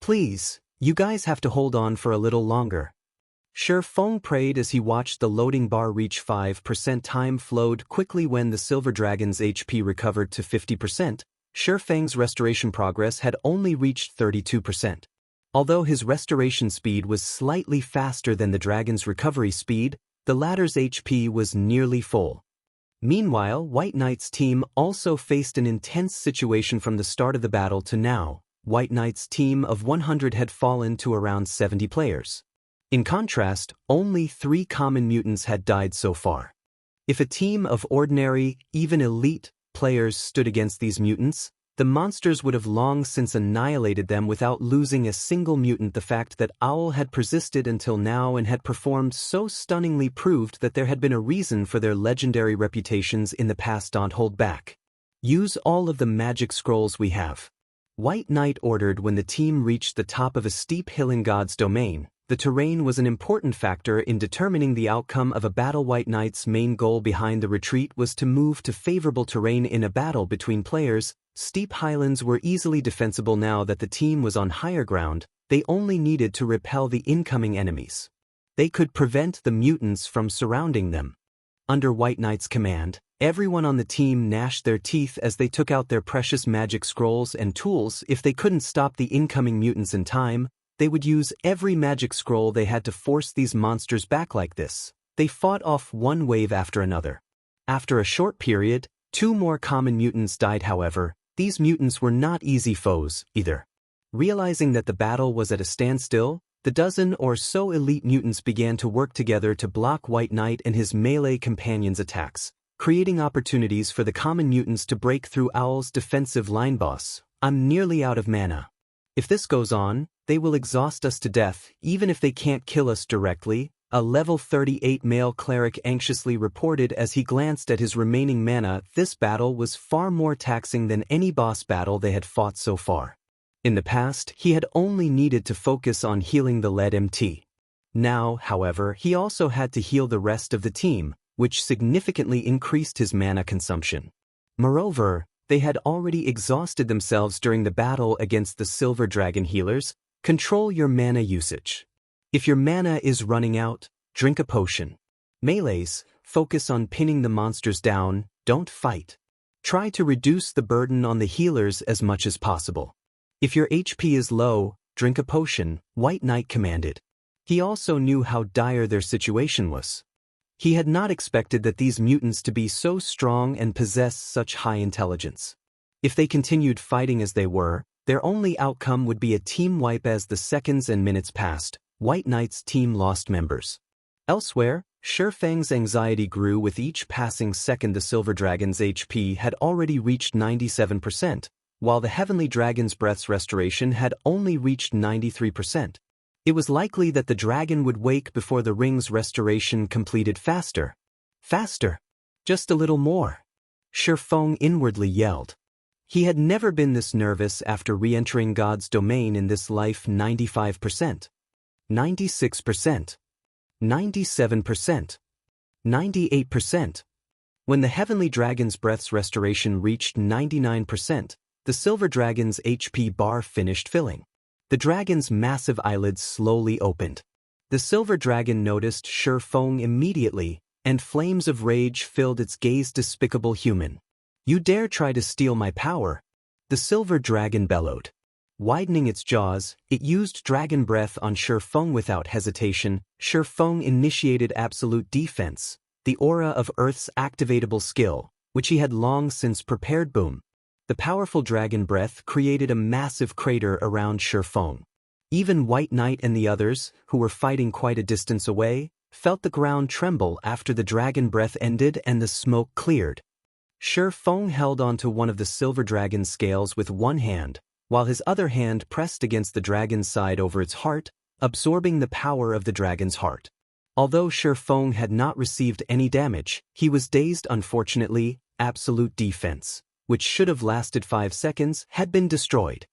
Please, you guys have to hold on for a little longer. Feng prayed as he watched the loading bar reach 5%. Time flowed quickly when the silver dragon's HP recovered to 50%. Feng's restoration progress had only reached 32%. Although his restoration speed was slightly faster than the dragon's recovery speed, the latter's HP was nearly full. Meanwhile, White Knight's team also faced an intense situation. From the start of the battle to now, White Knight's team of 100 had fallen to around 70 players. In contrast, only 3 common mutants had died so far. If a team of ordinary, even elite, players stood against these mutants, The monsters would have long since annihilated them without losing a single mutant. The fact that Owl had persisted until now and had performed so stunningly proved that there had been a reason for their legendary reputations in the past. Don't hold back. Use all of the magic scrolls we have. White Knight ordered when the team reached the top of a steep hill in God's domain. The terrain was an important factor in determining the outcome of a battle. White Knight's main goal behind the retreat was to move to favorable terrain in a battle between players. Steep highlands were easily defensible. Now that the team was on higher ground, they only needed to repel the incoming enemies. They could prevent the mutants from surrounding them. Under White Knight's command, everyone on the team gnashed their teeth as they took out their precious magic scrolls and tools. If they couldn't stop the incoming mutants in time, they would use every magic scroll they had to force these monsters back. Like this, they fought off one wave after another. After a short period, 2 more common mutants died. However, these mutants were not easy foes, either. Realizing that the battle was at a standstill, the dozen or so elite mutants began to work together to block White Knight and his melee companions' attacks, creating opportunities for the common mutants to break through Owl's defensive line. Boss, I'm nearly out of mana. If this goes on, they will exhaust us to death, even if they can't kill us directly, a level 38 male cleric anxiously reported as he glanced at his remaining mana. This battle was far more taxing than any boss battle they had fought so far. In the past, he had only needed to focus on healing the lead MT. Now, however, he also had to heal the rest of the team, which significantly increased his mana consumption. Moreover, they had already exhausted themselves during the battle against the Silver Dragon healers. Control your mana usage. If your mana is running out, drink a potion. Melees, focus on pinning the monsters down, don't fight. Try to reduce the burden on the healers as much as possible. If your HP is low, drink a potion, White Knight commanded. He also knew how dire their situation was. He had not expected that these mutants to be so strong and possess such high intelligence. If they continued fighting as they were, their only outcome would be a team wipe. As the seconds and minutes passed, White Knight's team lost members. Elsewhere, Feng's anxiety grew with each passing second. The Silver Dragon's HP had already reached 97%, while the Heavenly Dragon's breath's restoration had only reached 93%. It was likely that the dragon would wake before the ring's restoration completed. Faster. Faster. Just a little more. Feng inwardly yelled. He had never been this nervous after re-entering God's domain in this life. 95%. 96%. 97%. 98%. When the Heavenly Dragon's breath's restoration reached 99%, the Silver Dragon's HP bar finished filling. The dragon's massive eyelids slowly opened. The Silver Dragon noticed Feng immediately, and flames of rage filled its gaze. Despicable human. You dare try to steal my power? The Silver Dragon bellowed. Widening its jaws, it used Dragon Breath on Feng without hesitation. Feng initiated Absolute Defense, the aura of Earth's activatable skill, which he had long since prepared. Boom. The powerful Dragon Breath created a massive crater around Feng. Even White Knight and the others, who were fighting quite a distance away, felt the ground tremble after the Dragon Breath ended and the smoke cleared. Feng held onto one of the Silver Dragon's scales with one hand, while his other hand pressed against the dragon's side over its heart, absorbing the power of the dragon's heart. Although Feng had not received any damage, he was dazed. Unfortunately, Absolute Defense, which should have lasted 5 seconds, had been destroyed.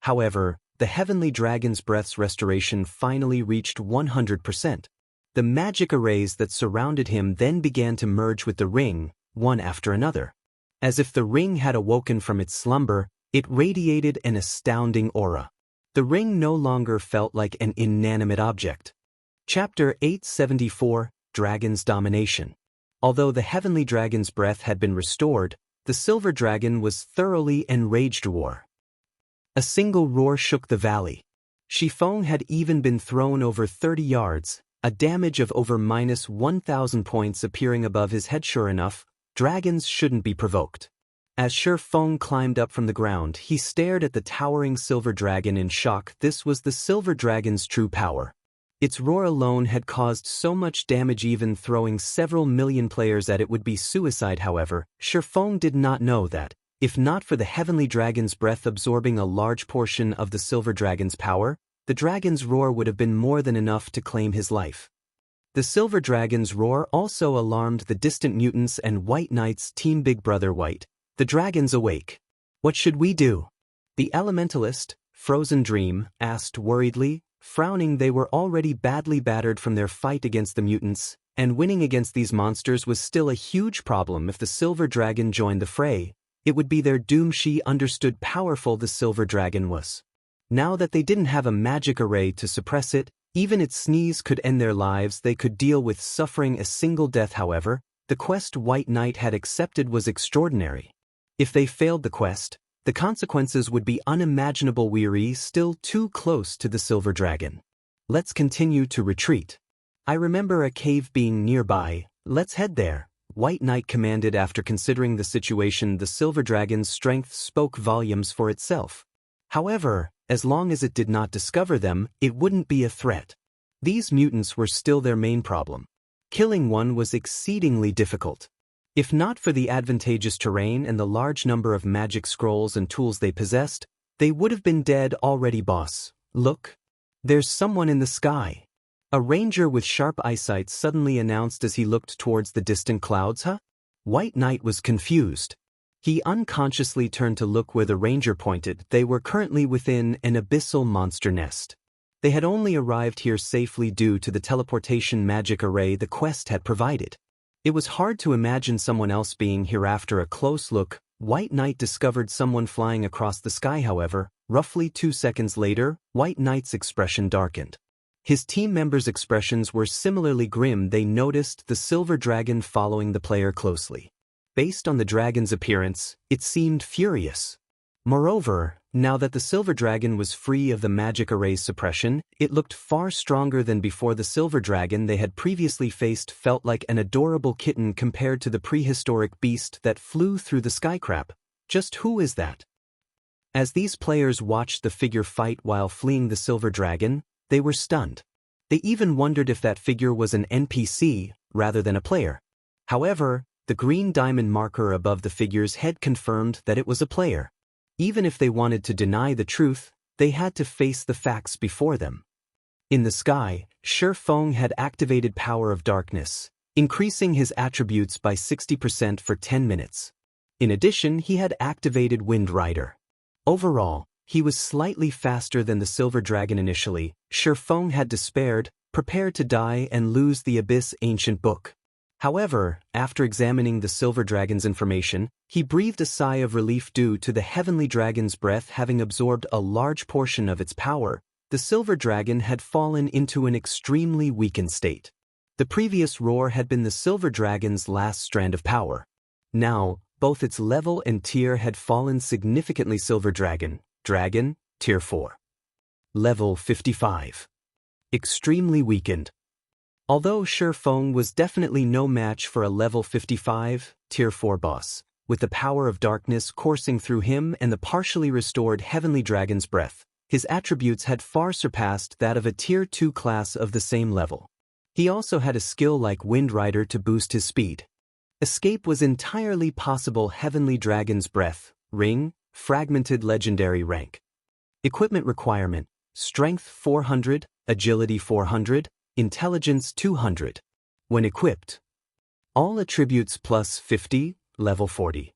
However, the Heavenly Dragon's breath's restoration finally reached 100%. The magic arrays that surrounded him then began to merge with the ring, one after another. As if the ring had awoken from its slumber, it radiated an astounding aura. The ring no longer felt like an inanimate object. Chapter 874, Dragon's Domination. Although the Heavenly Dragon's breath had been restored, the Silver Dragon was thoroughly enraged. War. A single roar shook the valley. Feng had even been thrown over 30 yards, a damage of over -1,000 points appearing above his head. Sure enough, dragons shouldn't be provoked. As Feng climbed up from the ground, he stared at the towering Silver Dragon in shock. This was the Silver Dragon's true power. Its roar alone had caused so much damage, even throwing several million players at it would be suicide. However, Feng did not know that, If not for the heavenly dragon's breath absorbing a large portion of the silver dragon's power, the dragon's roar would have been more than enough to claim his life. The silver dragon's roar also alarmed the distant mutants and White Knight's team. Big Brother White, the dragon's awake. What should we do? The elementalist, Frozen Dream, asked worriedly, frowning. They were already badly battered from their fight against the mutants, and winning against these monsters was still a huge problem. If the silver dragon joined the fray, it would be their doom. She understood powerful the silver dragon was. Now that they didn't have a magic array to suppress it, even its sneeze could end their lives. They could deal with suffering a single death. However, the quest White Knight had accepted was extraordinary. If they failed the quest, the consequences would be unimaginable. Weary, still too close to the silver dragon. Let's continue to retreat. I remember a cave being nearby. Let's head there, White Knight commanded. After considering the situation, the silver dragon's strength spoke volumes for itself. However, as long as it did not discover them, it wouldn't be a threat. These mutants were still their main problem. Killing one was exceedingly difficult. If not for the advantageous terrain and the large number of magic scrolls and tools they possessed, they would have been dead already. Boss, look. There's someone in the sky. A ranger with sharp eyesight suddenly announced as he looked towards the distant clouds. Huh? White Knight was confused. He unconsciously turned to look where the ranger pointed. They were currently within an abyssal monster nest. They had only arrived here safely due to the teleportation magic array the quest had provided. It was hard to imagine someone else being here. After a close look, White Knight discovered someone flying across the sky. However, roughly 2 seconds later, White Knight's expression darkened. His team members' expressions were similarly grim. They noticed the silver dragon following the player closely. Based on the dragon's appearance, it seemed furious. Moreover, now that the silver dragon was free of the magic array's suppression, it looked far stronger than before. The silver dragon they had previously faced felt like an adorable kitten compared to the prehistoric beast that flew through the sky. Crap. Just who is that? As these players watched the figure fight while fleeing the silver dragon, they were stunned. They even wondered if that figure was an NPC rather than a player. However, the green diamond marker above the figure's head confirmed that it was a player. Even if they wanted to deny the truth, they had to face the facts before them. In the sky, Feng had activated Power of Darkness, increasing his attributes by 60% for 10 minutes. In addition, he had activated Wind Rider. Overall, he was slightly faster than the silver dragon initially. Feng had despaired, prepared to die and lose the Abyss ancient book. However, after examining the silver dragon's information, he breathed a sigh of relief due to the heavenly dragon's breath having absorbed a large portion of its power. The silver dragon had fallen into an extremely weakened state. The previous roar had been the silver dragon's last strand of power. Now, both its level and tier had fallen significantly. Silver dragon, tier 4. Level 55. Extremely weakened. Although Feng was definitely no match for a level 55, tier 4 boss, with the power of darkness coursing through him and the partially restored heavenly dragon's breath, his attributes had far surpassed that of a tier 2 class of the same level. He also had a skill like Wind Rider to boost his speed. Escape was entirely possible. Heavenly dragon's breath, ring, fragmented legendary rank. Equipment requirement, strength 400, agility 400, intelligence 200. When equipped, all attributes plus 50, level 40.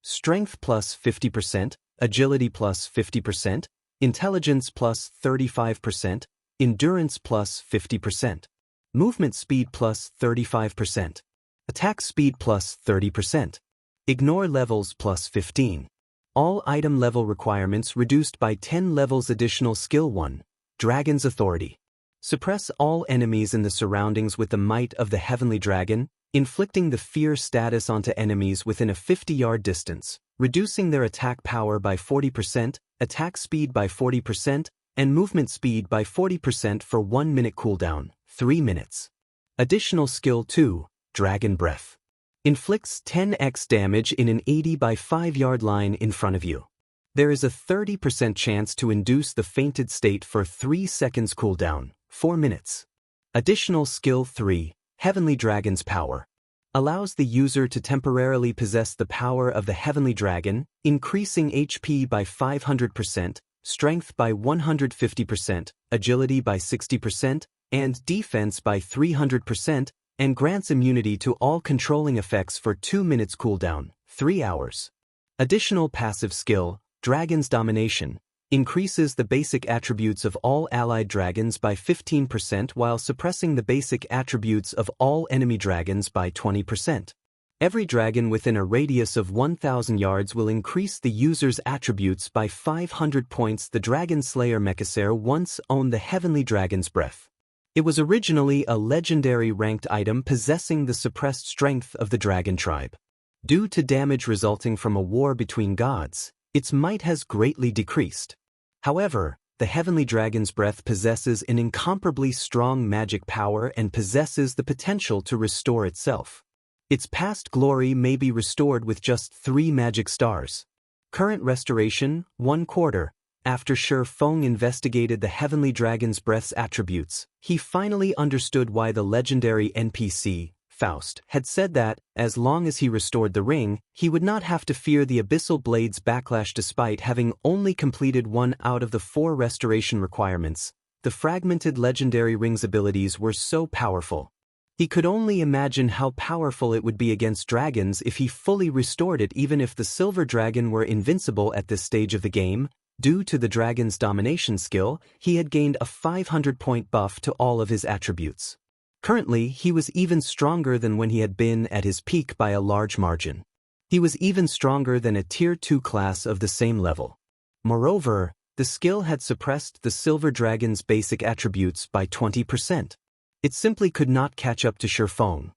Strength plus 50%, agility plus 50%, intelligence plus 35%, endurance plus 50%, movement speed plus 35%, attack speed plus 30%, ignore levels plus 15. All item level requirements reduced by 10 levels. Additional skill 1, Dragon's Authority. Suppress all enemies in the surroundings with the might of the heavenly dragon, inflicting the fear status onto enemies within a 50-yard distance, reducing their attack power by 40%, attack speed by 40%, and movement speed by 40% for 1 minute cooldown, 3 minutes. Additional skill 2, Dragon Breath. Inflicts 10x damage in an 80 by 5-yard line in front of you. There is a 30% chance to induce the fainted state for 3 seconds cooldown, 4 minutes. Additional skill 3, Heavenly Dragon's Power. Allows the user to temporarily possess the power of the Heavenly Dragon, increasing HP by 500%, strength by 150%, agility by 60%, and defense by 300%, and grants immunity to all controlling effects for 2 minutes cooldown, 3 hours. Additional passive skill, Dragon's Domination, increases the basic attributes of all allied dragons by 15% while suppressing the basic attributes of all enemy dragons by 20%. Every dragon within a radius of 1,000 yards will increase the user's attributes by 500 points. The Dragon Slayer Massacre once owned the Heavenly Dragon's Breath. It was originally a legendary ranked item possessing the suppressed strength of the dragon tribe. Due to damage resulting from a war between gods, its might has greatly decreased. However, the Heavenly Dragon's Breath possesses an incomparably strong magic power and possesses the potential to restore itself. Its past glory may be restored with just 3 magic stars. Current restoration, 1/4. After Feng investigated the Heavenly Dragon's Breath's attributes, he finally understood why the legendary NPC, Faust, had said that, as long as he restored the ring, he would not have to fear the Abyssal Blade's backlash. Despite having only completed 1 out of the 4 restoration requirements. The fragmented legendary ring's abilities were so powerful. He could only imagine how powerful it would be against dragons if he fully restored it. Even if the Silver Dragon were invincible at this stage of the game, due to the dragon's domination skill, he had gained a 500-point buff to all of his attributes. Currently, he was even stronger than when he had been at his peak by a large margin. He was even stronger than a Tier 2 class of the same level. Moreover, the skill had suppressed the Silver Dragon's basic attributes by 20%. It simply could not catch up to Feng.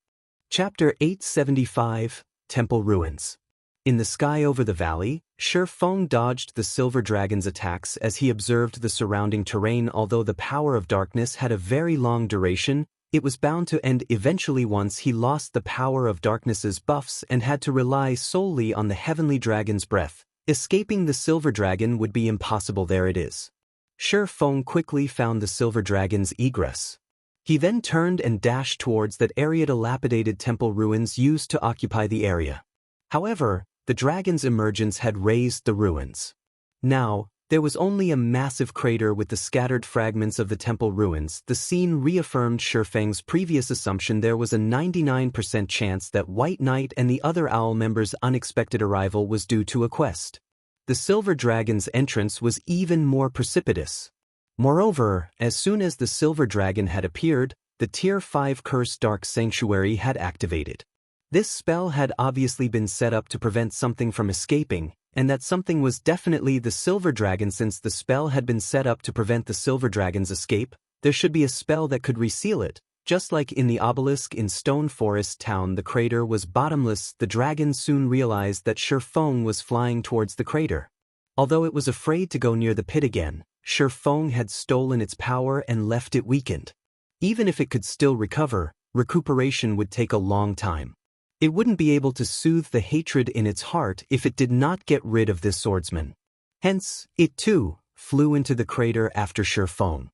Chapter 875, Temple Ruins. In the sky over the valley, Feng dodged the Silver Dragon's attacks as he observed the surrounding terrain. Although the power of darkness had a very long duration, it was bound to end eventually once he lost the power of darkness's buffs and had to rely solely on the Heavenly Dragon's Breath. Escaping the Silver Dragon would be impossible. There it is. Feng quickly found the Silver Dragon's egress. He then turned and dashed towards that area. Dilapidated temple ruins used to occupy the area. However, the dragon's emergence had raised the ruins. Now, there was only a massive crater with the scattered fragments of the temple ruins. The scene reaffirmed Feng's previous assumption. There was a 99% chance that White Knight and the other owl members' unexpected arrival was due to a quest. The Silver Dragon's entrance was even more precipitous. Moreover, as soon as the Silver Dragon had appeared, the Tier 5 Curse Dark Sanctuary had activated. This spell had obviously been set up to prevent something from escaping, and that something was definitely the Silver Dragon. Since the spell had been set up to prevent the Silver Dragon's escape, there should be a spell that could reseal it. Just like in the obelisk in Stone Forest Town, the crater was bottomless. The dragon soon realized that Feng was flying towards the crater. Although it was afraid to go near the pit again, Feng had stolen its power and left it weakened. Even if it could still recover, recuperation would take a long time. It wouldn't be able to soothe the hatred in its heart if it did not get rid of this swordsman. Hence, it too flew into the crater after Feng.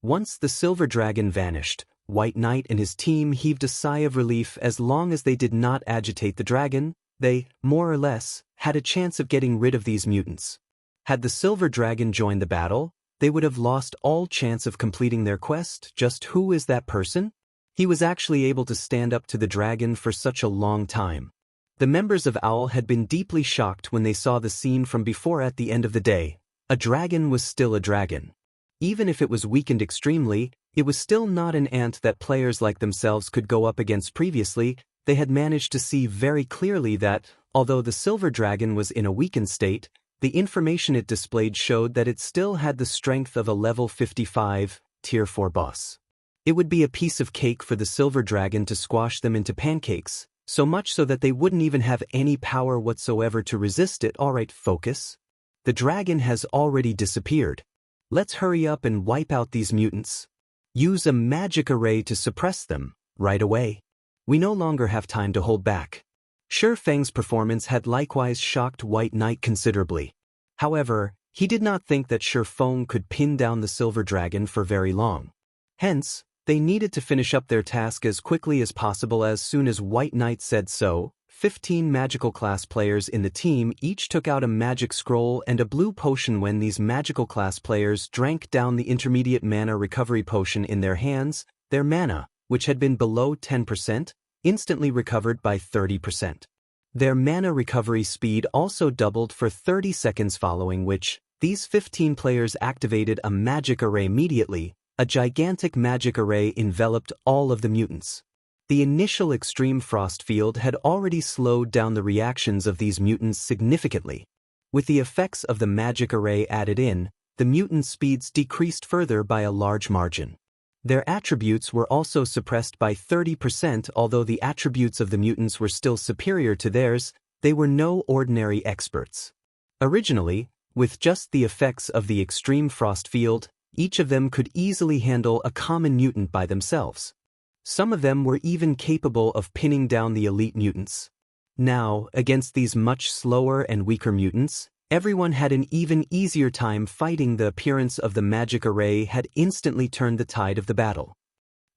Once the Silver Dragon vanished, White Knight and his team heaved a sigh of relief. As long as they did not agitate the dragon, they, more or less, had a chance of getting rid of these mutants. Had the Silver Dragon joined the battle, they would have lost all chance of completing their quest. Just who is that person? He was actually able to stand up to the dragon for such a long time. The members of Owl had been deeply shocked when they saw the scene from before. At the end of the day, a dragon was still a dragon. Even if it was weakened extremely, it was still not an ant that players like themselves could go up against. Previously, they had managed to see very clearly that, although the Silver Dragon was in a weakened state, the information it displayed showed that it still had the strength of a level 55, Tier 4 boss. It would be a piece of cake for the Silver Dragon to squash them into pancakes, so much so that they wouldn't even have any power whatsoever to resist it. Alright, focus. The dragon has already disappeared. Let's hurry up and wipe out these mutants. Use a magic array to suppress them, right away. We no longer have time to hold back. Feng's performance had likewise shocked White Knight considerably. However, he did not think that Feng could pin down the Silver Dragon for very long. Hence, They needed to finish up their task as quickly as possible. As soon as White Knight said so, 15 magical class players in the team each took out a magic scroll and a blue potion. When these magical class players drank down the intermediate mana recovery potion in their hands, their mana, which had been below 10%, instantly recovered by 30%. Their mana recovery speed also doubled for 30 seconds, following which, these 15 players activated a magic array immediately. A gigantic magic array enveloped all of the mutants. The initial extreme frost field had already slowed down the reactions of these mutants significantly. With the effects of the magic array added in, the mutant speeds decreased further by a large margin. Their attributes were also suppressed by 30%. Although the attributes of the mutants were still superior to theirs, they were no ordinary experts. Originally, with just the effects of the extreme frost field, each of them could easily handle a common mutant by themselves. Some of them were even capable of pinning down the elite mutants. Now, against these much slower and weaker mutants, everyone had an even easier time fighting. The appearance of the magic array had instantly turned the tide of the battle.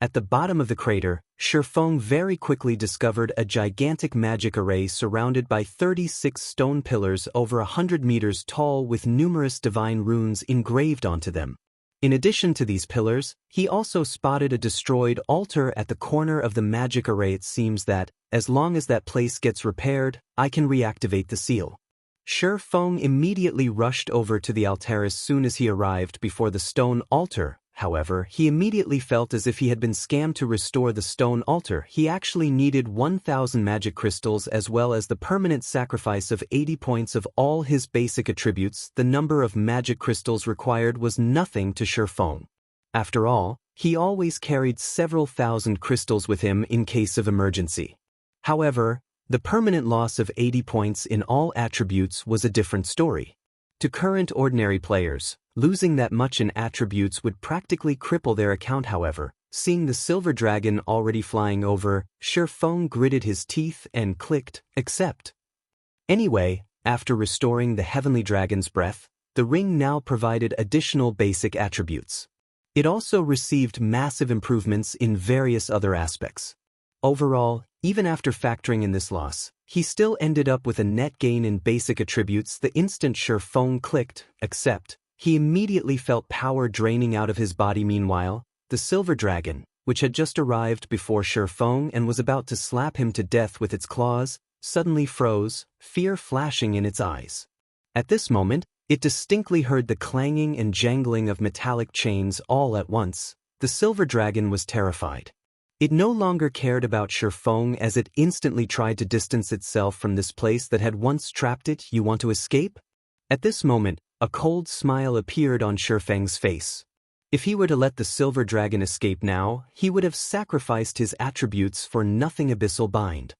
At the bottom of the crater, Feng very quickly discovered a gigantic magic array surrounded by 36 stone pillars over 100 meters tall with numerous divine runes engraved onto them. In addition to these pillars, he also spotted a destroyed altar at the corner of the magic array. It seems that, as long as that place gets repaired, I can reactivate the seal. Feng immediately rushed over to the altar. As soon as he arrived before the stone altar, however, he immediately felt as if he had been scammed. To restore the stone altar, he actually needed 1,000 magic crystals as well as the permanent sacrifice of 80 points of all his basic attributes. The number of magic crystals required was nothing to Feng. After all, he always carried several thousand crystals with him in case of emergency. However, the permanent loss of 80 points in all attributes was a different story. To current ordinary players, losing that much in attributes would practically cripple their account. However, seeing the silver dragon already flying over, Feng gritted his teeth and clicked, accept. Anyway, after restoring the heavenly dragon's breath, the ring now provided additional basic attributes. It also received massive improvements in various other aspects. Overall, even after factoring in this loss, he still ended up with a net gain in basic attributes. The instant Feng clicked, accept, he immediately felt power draining out of his body. Meanwhile, the silver dragon, which had just arrived before Feng and was about to slap him to death with its claws, suddenly froze, fear flashing in its eyes. At this moment, it distinctly heard the clanging and jangling of metallic chains all at once. The silver dragon was terrified. It no longer cared about Feng as it instantly tried to distance itself from this place that had once trapped it. You want to escape? At this moment, a cold smile appeared on Feng's face. If he were to let the silver dragon escape now, he would have sacrificed his attributes for nothing. Abyssal bind.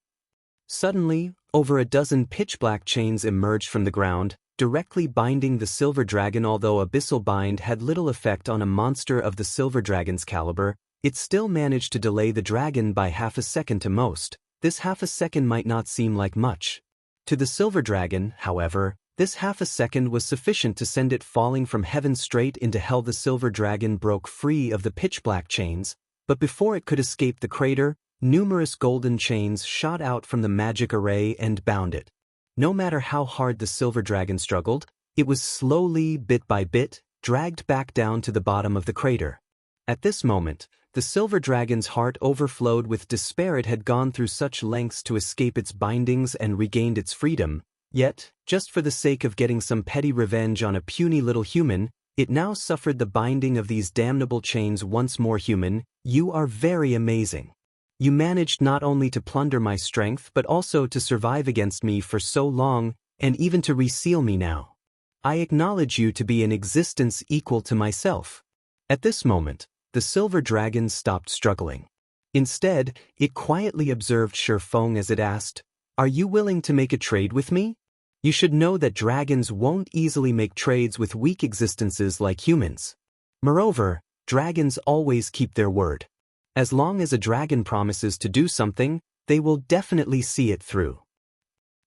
Suddenly, over a dozen pitch-black chains emerged from the ground, directly binding the silver dragon. Although Abyssal bind had little effect on a monster of the silver dragon's caliber, it still managed to delay the dragon by half a second to most. This half a second might not seem like much. To the silver dragon, however, this half a second was sufficient to send it falling from heaven straight into hell. The silver dragon broke free of the pitch-black chains, but before it could escape the crater, numerous golden chains shot out from the magic array and bound it. No matter how hard the silver dragon struggled, it was slowly, bit by bit, dragged back down to the bottom of the crater. At this moment, the silver dragon's heart overflowed with despair. It had gone through such lengths to escape its bindings and regained its freedom, yet, just for the sake of getting some petty revenge on a puny little human, it now suffered the binding of these damnable chains once more. Human, you are very amazing. You managed not only to plunder my strength but also to survive against me for so long, and even to reseal me now. I acknowledge you to be an existence equal to myself. At this moment, the silver dragon stopped struggling. Instead, it quietly observed Feng as it asked, "Are you willing to make a trade with me? You should know that dragons won't easily make trades with weak existences like humans. Moreover, dragons always keep their word. As long as a dragon promises to do something, they will definitely see it through."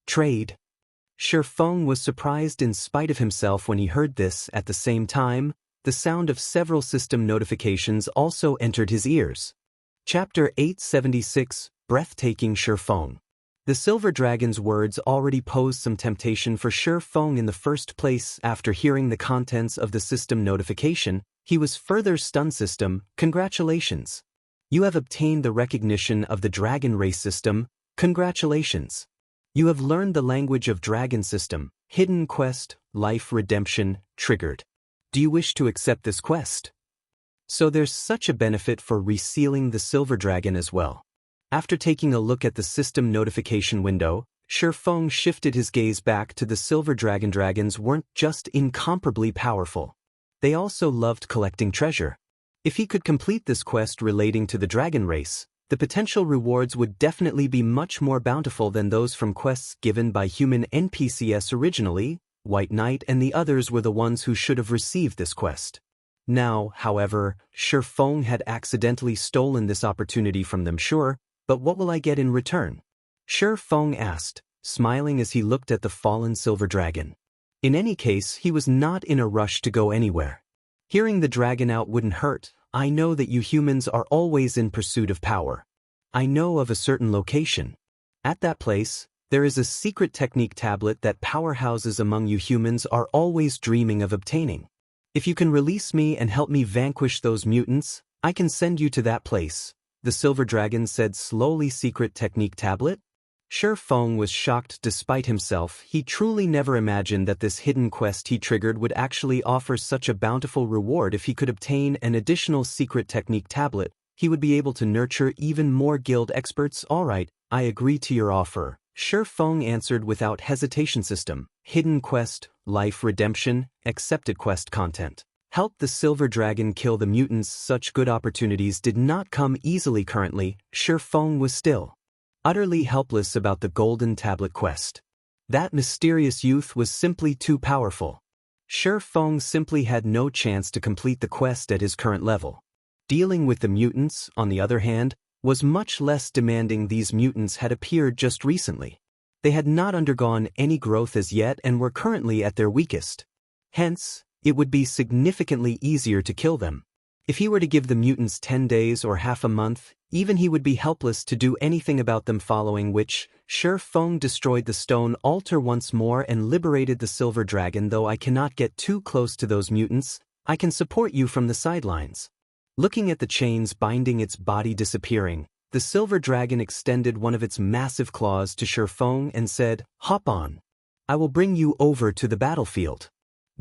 Trade. Feng was surprised in spite of himself when he heard this. At the same time, the sound of several system notifications also entered his ears. Chapter 876, Breathtaking Feng. The Silver Dragon's words already posed some temptation for Feng in the first place. After hearing the contents of the system notification, he was further stunned. System, congratulations. You have obtained the recognition of the Dragon Race System, congratulations. You have learned the language of Dragon System, Hidden Quest, Life Redemption, triggered. Do you wish to accept this quest? So there's such a benefit for resealing the Silver Dragon as well. After taking a look at the system notification window, Feng shifted his gaze back to the Silver Dragon. Dragons weren't just incomparably powerful. They also loved collecting treasure. If he could complete this quest relating to the dragon race, the potential rewards would definitely be much more bountiful than those from quests given by human NPCs originally. White Knight and the others were the ones who should have received this quest. Now, however, Feng had accidentally stolen this opportunity from them. Sure, but what will I get in return? Feng asked, smiling as he looked at the fallen silver dragon. In any case, he was not in a rush to go anywhere. Hearing the dragon out wouldn't hurt. I know that you humans are always in pursuit of power. I know of a certain location. At that place, there is a secret technique tablet that powerhouses among you humans are always dreaming of obtaining. If you can release me and help me vanquish those mutants, I can send you to that place, the silver dragon said slowly. Secret technique tablet? Feng was shocked despite himself. He truly never imagined that this hidden quest he triggered would actually offer such a bountiful reward. If he could obtain an additional secret technique tablet, he would be able to nurture even more guild experts. Alright, I agree to your offer, Feng answered without hesitation. System, hidden quest, life redemption, accepted quest content. Help the silver dragon kill the mutants. Such good opportunities did not come easily currently. Feng was still utterly helpless about the golden tablet quest. That mysterious youth was simply too powerful. Feng simply had no chance to complete the quest at his current level. Dealing with the mutants, on the other hand, was much less demanding. These mutants had appeared just recently. They had not undergone any growth as yet and were currently at their weakest. Hence, it would be significantly easier to kill them. If he were to give the mutants 10 days or half a month, even he would be helpless to do anything about them. Following which, Feng destroyed the stone altar once more and liberated the silver dragon. Though I cannot get too close to those mutants, I can support you from the sidelines. Looking at the chains binding its body disappearing, the silver dragon extended one of its massive claws to Feng and said, "Hop on. I will bring you over to the battlefield."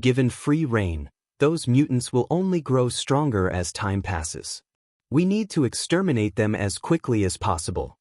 Given free rein, those mutants will only grow stronger as time passes. We need to exterminate them as quickly as possible.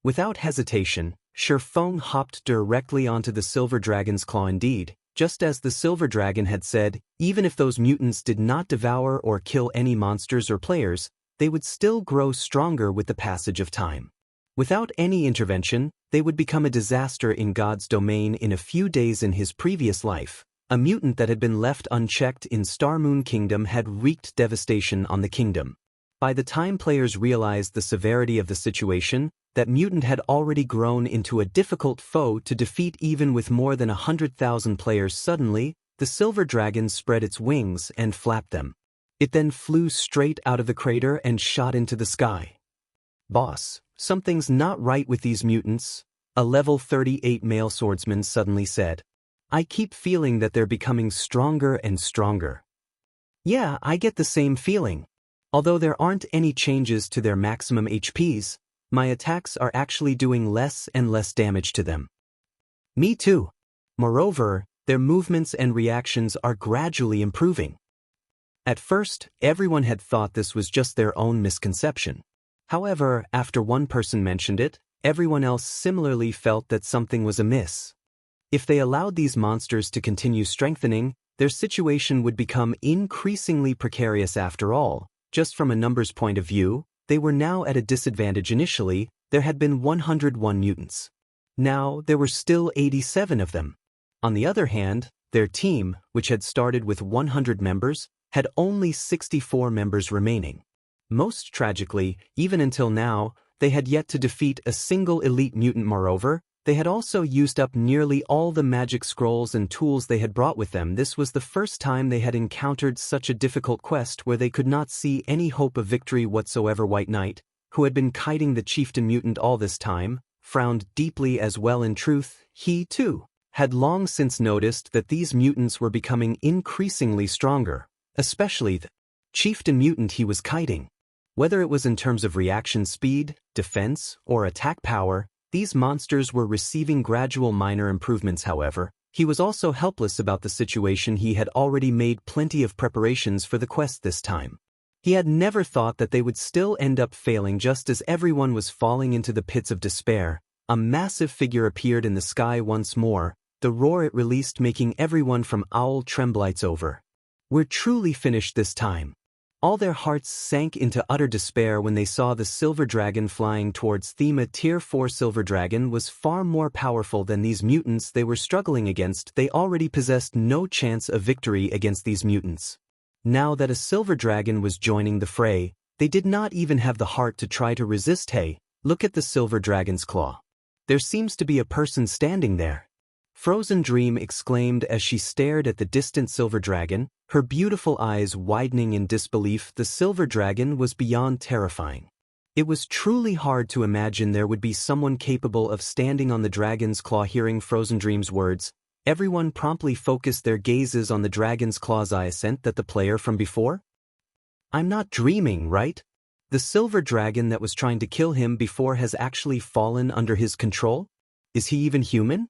Without hesitation, Feng hopped directly onto the silver dragon's claw. Indeed, just as the silver dragon had said, even if those mutants did not devour or kill any monsters or players, they would still grow stronger with the passage of time. Without any intervention, they would become a disaster in God's domain. In a few days in his previous life, a mutant that had been left unchecked in Starmoon Kingdom had wreaked devastation on the kingdom. By the time players realized the severity of the situation, that mutant had already grown into a difficult foe to defeat even with more than 100,000 players. Suddenly, the silver dragon spread its wings and flapped them. It then flew straight out of the crater and shot into the sky. "Boss, something's not right with these mutants," a level 38 male swordsman suddenly said. "I keep feeling that they're becoming stronger and stronger." "Yeah, I get the same feeling. Although there aren't any changes to their maximum HPs, my attacks are actually doing less and less damage to them." "Me too. Moreover, their movements and reactions are gradually improving." At first, everyone had thought this was just their own misconception. However, after one person mentioned it, everyone else similarly felt that something was amiss. If they allowed these monsters to continue strengthening, their situation would become increasingly precarious. After all, just from a numbers point of view, they were now at a disadvantage. Initially, there had been 101 mutants. Now, there were still 87 of them. On the other hand, their team, which had started with 100 members, had only 64 members remaining. Most tragically, even until now, they had yet to defeat a single elite mutant. Moreover, They had also used up nearly all the magic scrolls and tools they had brought with them. This was the first time they had encountered such a difficult quest where they could not see any hope of victory whatsoever. White Knight, who had been kiting the chieftain mutant all this time, frowned deeply as well. In truth, he, too, had long since noticed that these mutants were becoming increasingly stronger, especially the chieftain mutant he was kiting. Whether it was in terms of reaction speed, defense, or attack power, these monsters were receiving gradual minor improvements. However, he was also helpless about the situation. He had already made plenty of preparations for the quest this time. He had never thought that they would still end up failing. Just as everyone was falling into the pits of despair, a massive figure appeared in the sky once more, the roar it released making everyone from Owl tremble. It's over. We're truly finished this time. All their hearts sank into utter despair when they saw the silver dragon flying towards them. A tier 4 silver dragon was far more powerful than these mutants they were struggling against. They already possessed no chance of victory against these mutants. Now that a silver dragon was joining the fray, they did not even have the heart to try to resist. Hey, look at the silver dragon's claw. There seems to be a person standing there. Frozen Dream exclaimed as she stared at the distant silver dragon, her beautiful eyes widening in disbelief. The silver dragon was beyond terrifying. It was truly hard to imagine there would be someone capable of standing on the dragon's claw. Hearing Frozen Dream's words, everyone promptly focused their gazes on the dragon's claw's eye. Scent that the player from before? I'm not dreaming, right? The silver dragon that was trying to kill him before has actually fallen under his control? Is he even human?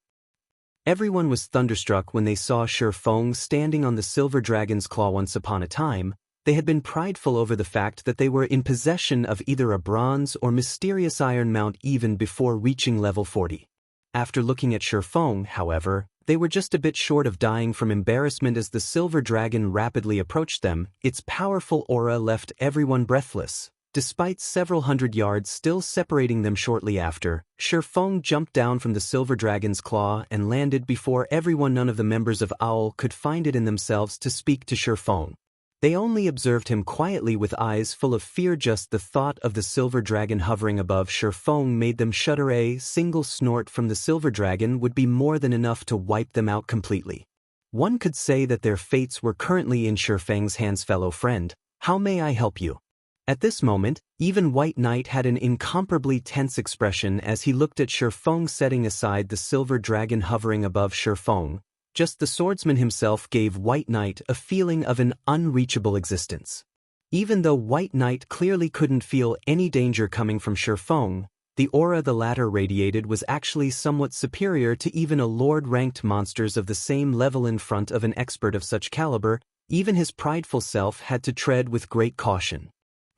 Everyone was thunderstruck when they saw Feng standing on the silver dragon's claw. Once upon a time, they had been prideful over the fact that they were in possession of either a bronze or mysterious iron mount even before reaching level 40. After looking at Feng, however, they were just a bit short of dying from embarrassment as the silver dragon rapidly approached them. Its powerful aura left everyone breathless. Despite several hundred yards still separating them shortly after, Feng jumped down from the silver dragon's claw and landed before everyone. None of the members of Owl could find it in themselves to speak to Feng. They only observed him quietly with eyes full of fear. Just the thought of the silver dragon hovering above Feng made them shudder. A single snort from the silver dragon would be more than enough to wipe them out completely. One could say that their fates were currently in Feng's hands. Fellow friend, how may I help you? At this moment, even White Knight had an incomparably tense expression as he looked at Feng. Setting aside the silver dragon hovering above Feng, just the swordsman himself gave White Knight a feeling of an unreachable existence. Even though White Knight clearly couldn't feel any danger coming from Feng, the aura the latter radiated was actually somewhat superior to even a lord-ranked monsters of the same level. In front of an expert of such caliber, even his prideful self had to tread with great caution.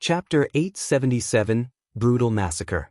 Chapter 877, Brutal Massacre.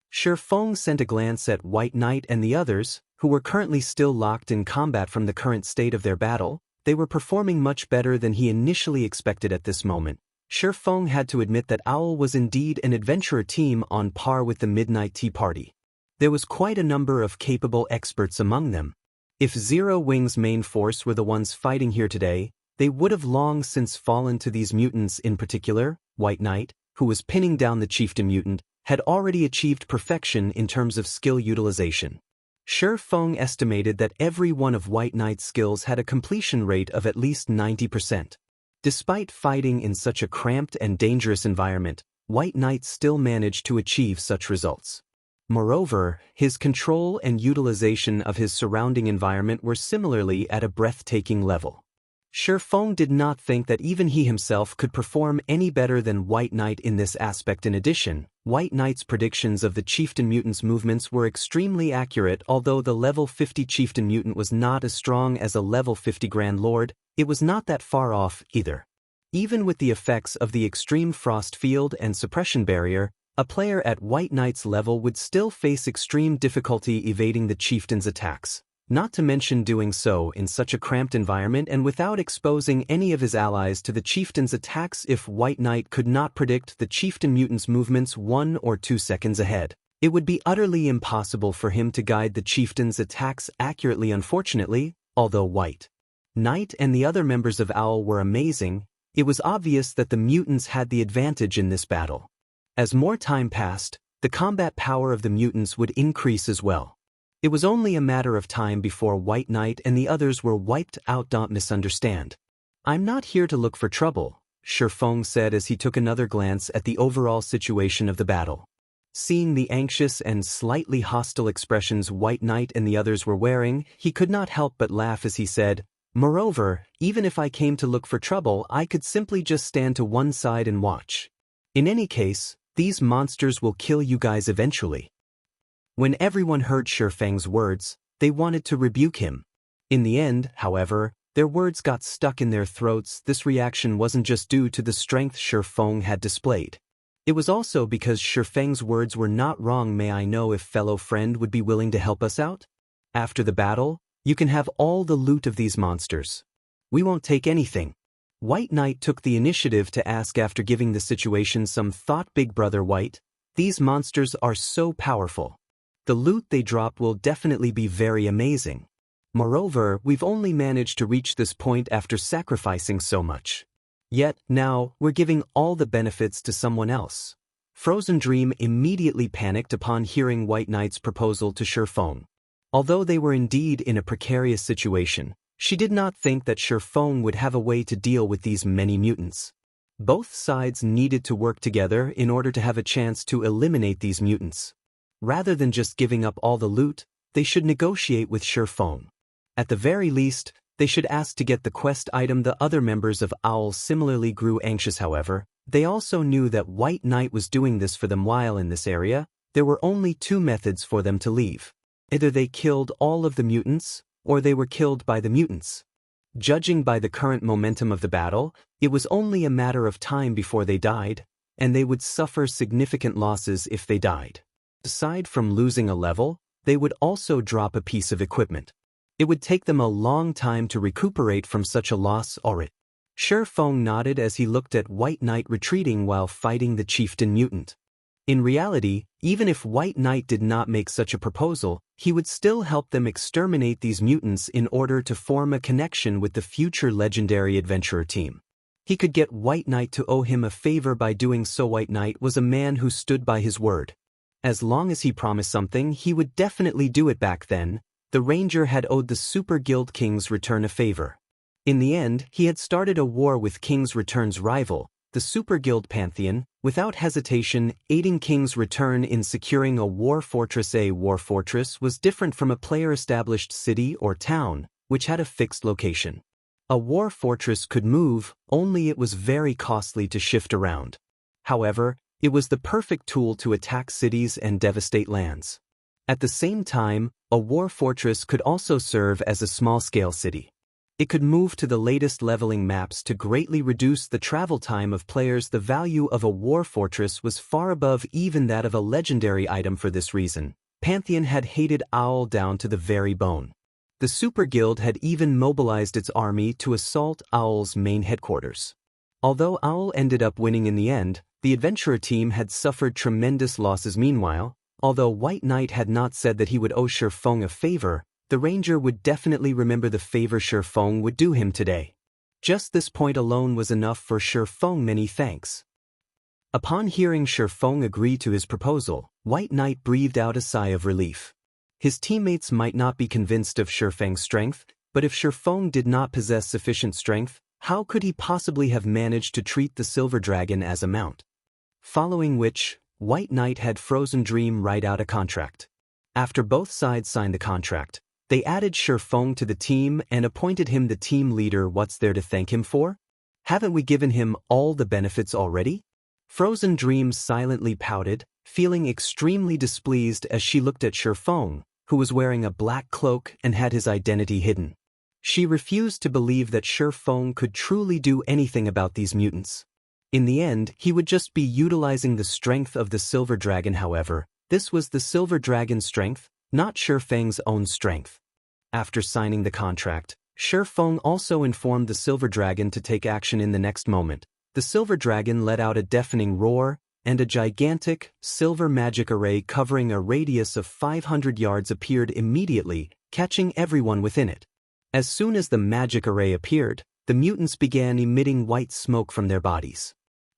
Feng sent a glance at White Knight and the others, who were currently still locked in combat. From the current state of their battle, they were performing much better than he initially expected at this moment. Feng had to admit that Owl was indeed an adventurer team on par with the Midnight Tea Party. There was quite a number of capable experts among them. If Zero Wing's main force were the ones fighting here today, they would have long since fallen to these mutants. In particular, White Knight, who was pinning down the chieftain mutant, had already achieved perfection in terms of skill utilization. Feng estimated that every one of White Knight's skills had a completion rate of at least 90%. Despite fighting in such a cramped and dangerous environment, White Knight still managed to achieve such results. Moreover, his control and utilization of his surrounding environment were similarly at a breathtaking level. Feng did not think that even he himself could perform any better than White Knight in this aspect. In addition, White Knight's predictions of the chieftain mutant's movements were extremely accurate. Although the level 50 chieftain mutant was not as strong as a level 50 Grand Lord, it was not that far off either. Even with the effects of the extreme frost field and suppression barrier, a player at White Knight's level would still face extreme difficulty evading the chieftain's attacks. Not to mention doing so in such a cramped environment and without exposing any of his allies to the chieftain's attacks. If White Knight could not predict the chieftain mutant's movements 1 or 2 seconds ahead, it would be utterly impossible for him to guide the chieftain's attacks accurately. Unfortunately, although White Knight and the other members of Owl were amazing, it was obvious that the mutants had the advantage in this battle. As more time passed, the combat power of the mutants would increase as well. It was only a matter of time before White Knight and the others were wiped out. Don't misunderstand. I'm not here to look for trouble, Feng said as he took another glance at the overall situation of the battle. Seeing the anxious and slightly hostile expressions White Knight and the others were wearing, he could not help but laugh as he said, "Moreover, even if I came to look for trouble, I could simply just stand to one side and watch. In any case, these monsters will kill you guys eventually." When everyone heard Feng's words, they wanted to rebuke him. In the end, however, their words got stuck in their throats. This reaction wasn't just due to the strength Feng had displayed. It was also because Feng's words were not wrong. "May I know if fellow friend would be willing to help us out? After the battle, you can have all the loot of these monsters. We won't take anything." White Knight took the initiative to ask after giving the situation some thought. "Big brother White, these monsters are so powerful. The loot they drop will definitely be very amazing. Moreover, we've only managed to reach this point after sacrificing so much. Yet, now, we're giving all the benefits to someone else." Frozen Dream immediately panicked upon hearing White Knight's proposal to Feng. Although they were indeed in a precarious situation, she did not think that Feng would have a way to deal with these many mutants. Both sides needed to work together in order to have a chance to eliminate these mutants. Rather than just giving up all the loot, they should negotiate with Feng. At the very least, they should ask to get the quest item. The other members of OWL similarly grew anxious. However, they also knew that White Knight was doing this for them. While in this area, there were only two methods for them to leave. Either they killed all of the mutants, or they were killed by the mutants. Judging by the current momentum of the battle, it was only a matter of time before they died, and they would suffer significant losses if they died. Aside from losing a level, they would also drop a piece of equipment. It would take them a long time to recuperate from such a loss already. Feng nodded as he looked at White Knight retreating while fighting the chieftain mutant. In reality, even if White Knight did not make such a proposal, he would still help them exterminate these mutants in order to form a connection with the future legendary adventurer team. He could get White Knight to owe him a favor by doing so. White Knight was a man who stood by his word. As long as he promised something, he would definitely do it. Back then, the Ranger had owed the Super Guild King's Return a favor. In the end, he had started a war with King's Return's rival, the Super Guild Pantheon, without hesitation, aiding King's Return in securing a war fortress. A war fortress was different from a player-established city or town, which had a fixed location. A war fortress could move, only it was very costly to shift around. However, it was the perfect tool to attack cities and devastate lands. At the same time, a war fortress could also serve as a small-scale city. It could move to the latest leveling maps to greatly reduce the travel time of players. The value of a war fortress was far above even that of a legendary item. For this reason, Pantheon had hated OWL down to the very bone. The Super Guild had even mobilized its army to assault OWL's main headquarters. Although OWL ended up winning in the end, the adventurer team had suffered tremendous losses. Meanwhile, although White Knight had not said that he would owe Feng a favor, the Ranger would definitely remember the favor Feng would do him today. Just this point alone was enough for Feng. Many thanks. Upon hearing Feng agree to his proposal, White Knight breathed out a sigh of relief. His teammates might not be convinced of Feng's strength, but if Feng did not possess sufficient strength, how could he possibly have managed to treat the Silver Dragon as a mount? Following which, White Knight had Frozen Dream write out a contract. After both sides signed the contract, they added Feng to the team and appointed him the team leader. What's there to thank him for? Haven't we given him all the benefits already? Frozen Dream silently pouted, feeling extremely displeased as she looked at Feng, who was wearing a black cloak and had his identity hidden. She refused to believe that Feng could truly do anything about these mutants. In the end, he would just be utilizing the strength of the Silver Dragon. However, this was the Silver Dragon's strength, not Feng's own strength. After signing the contract, Feng also informed the Silver Dragon to take action. In the next moment, the Silver Dragon let out a deafening roar, and a gigantic, silver magic array covering a radius of 500 yards appeared immediately, catching everyone within it. As soon as the magic array appeared, the mutants began emitting white smoke from their bodies.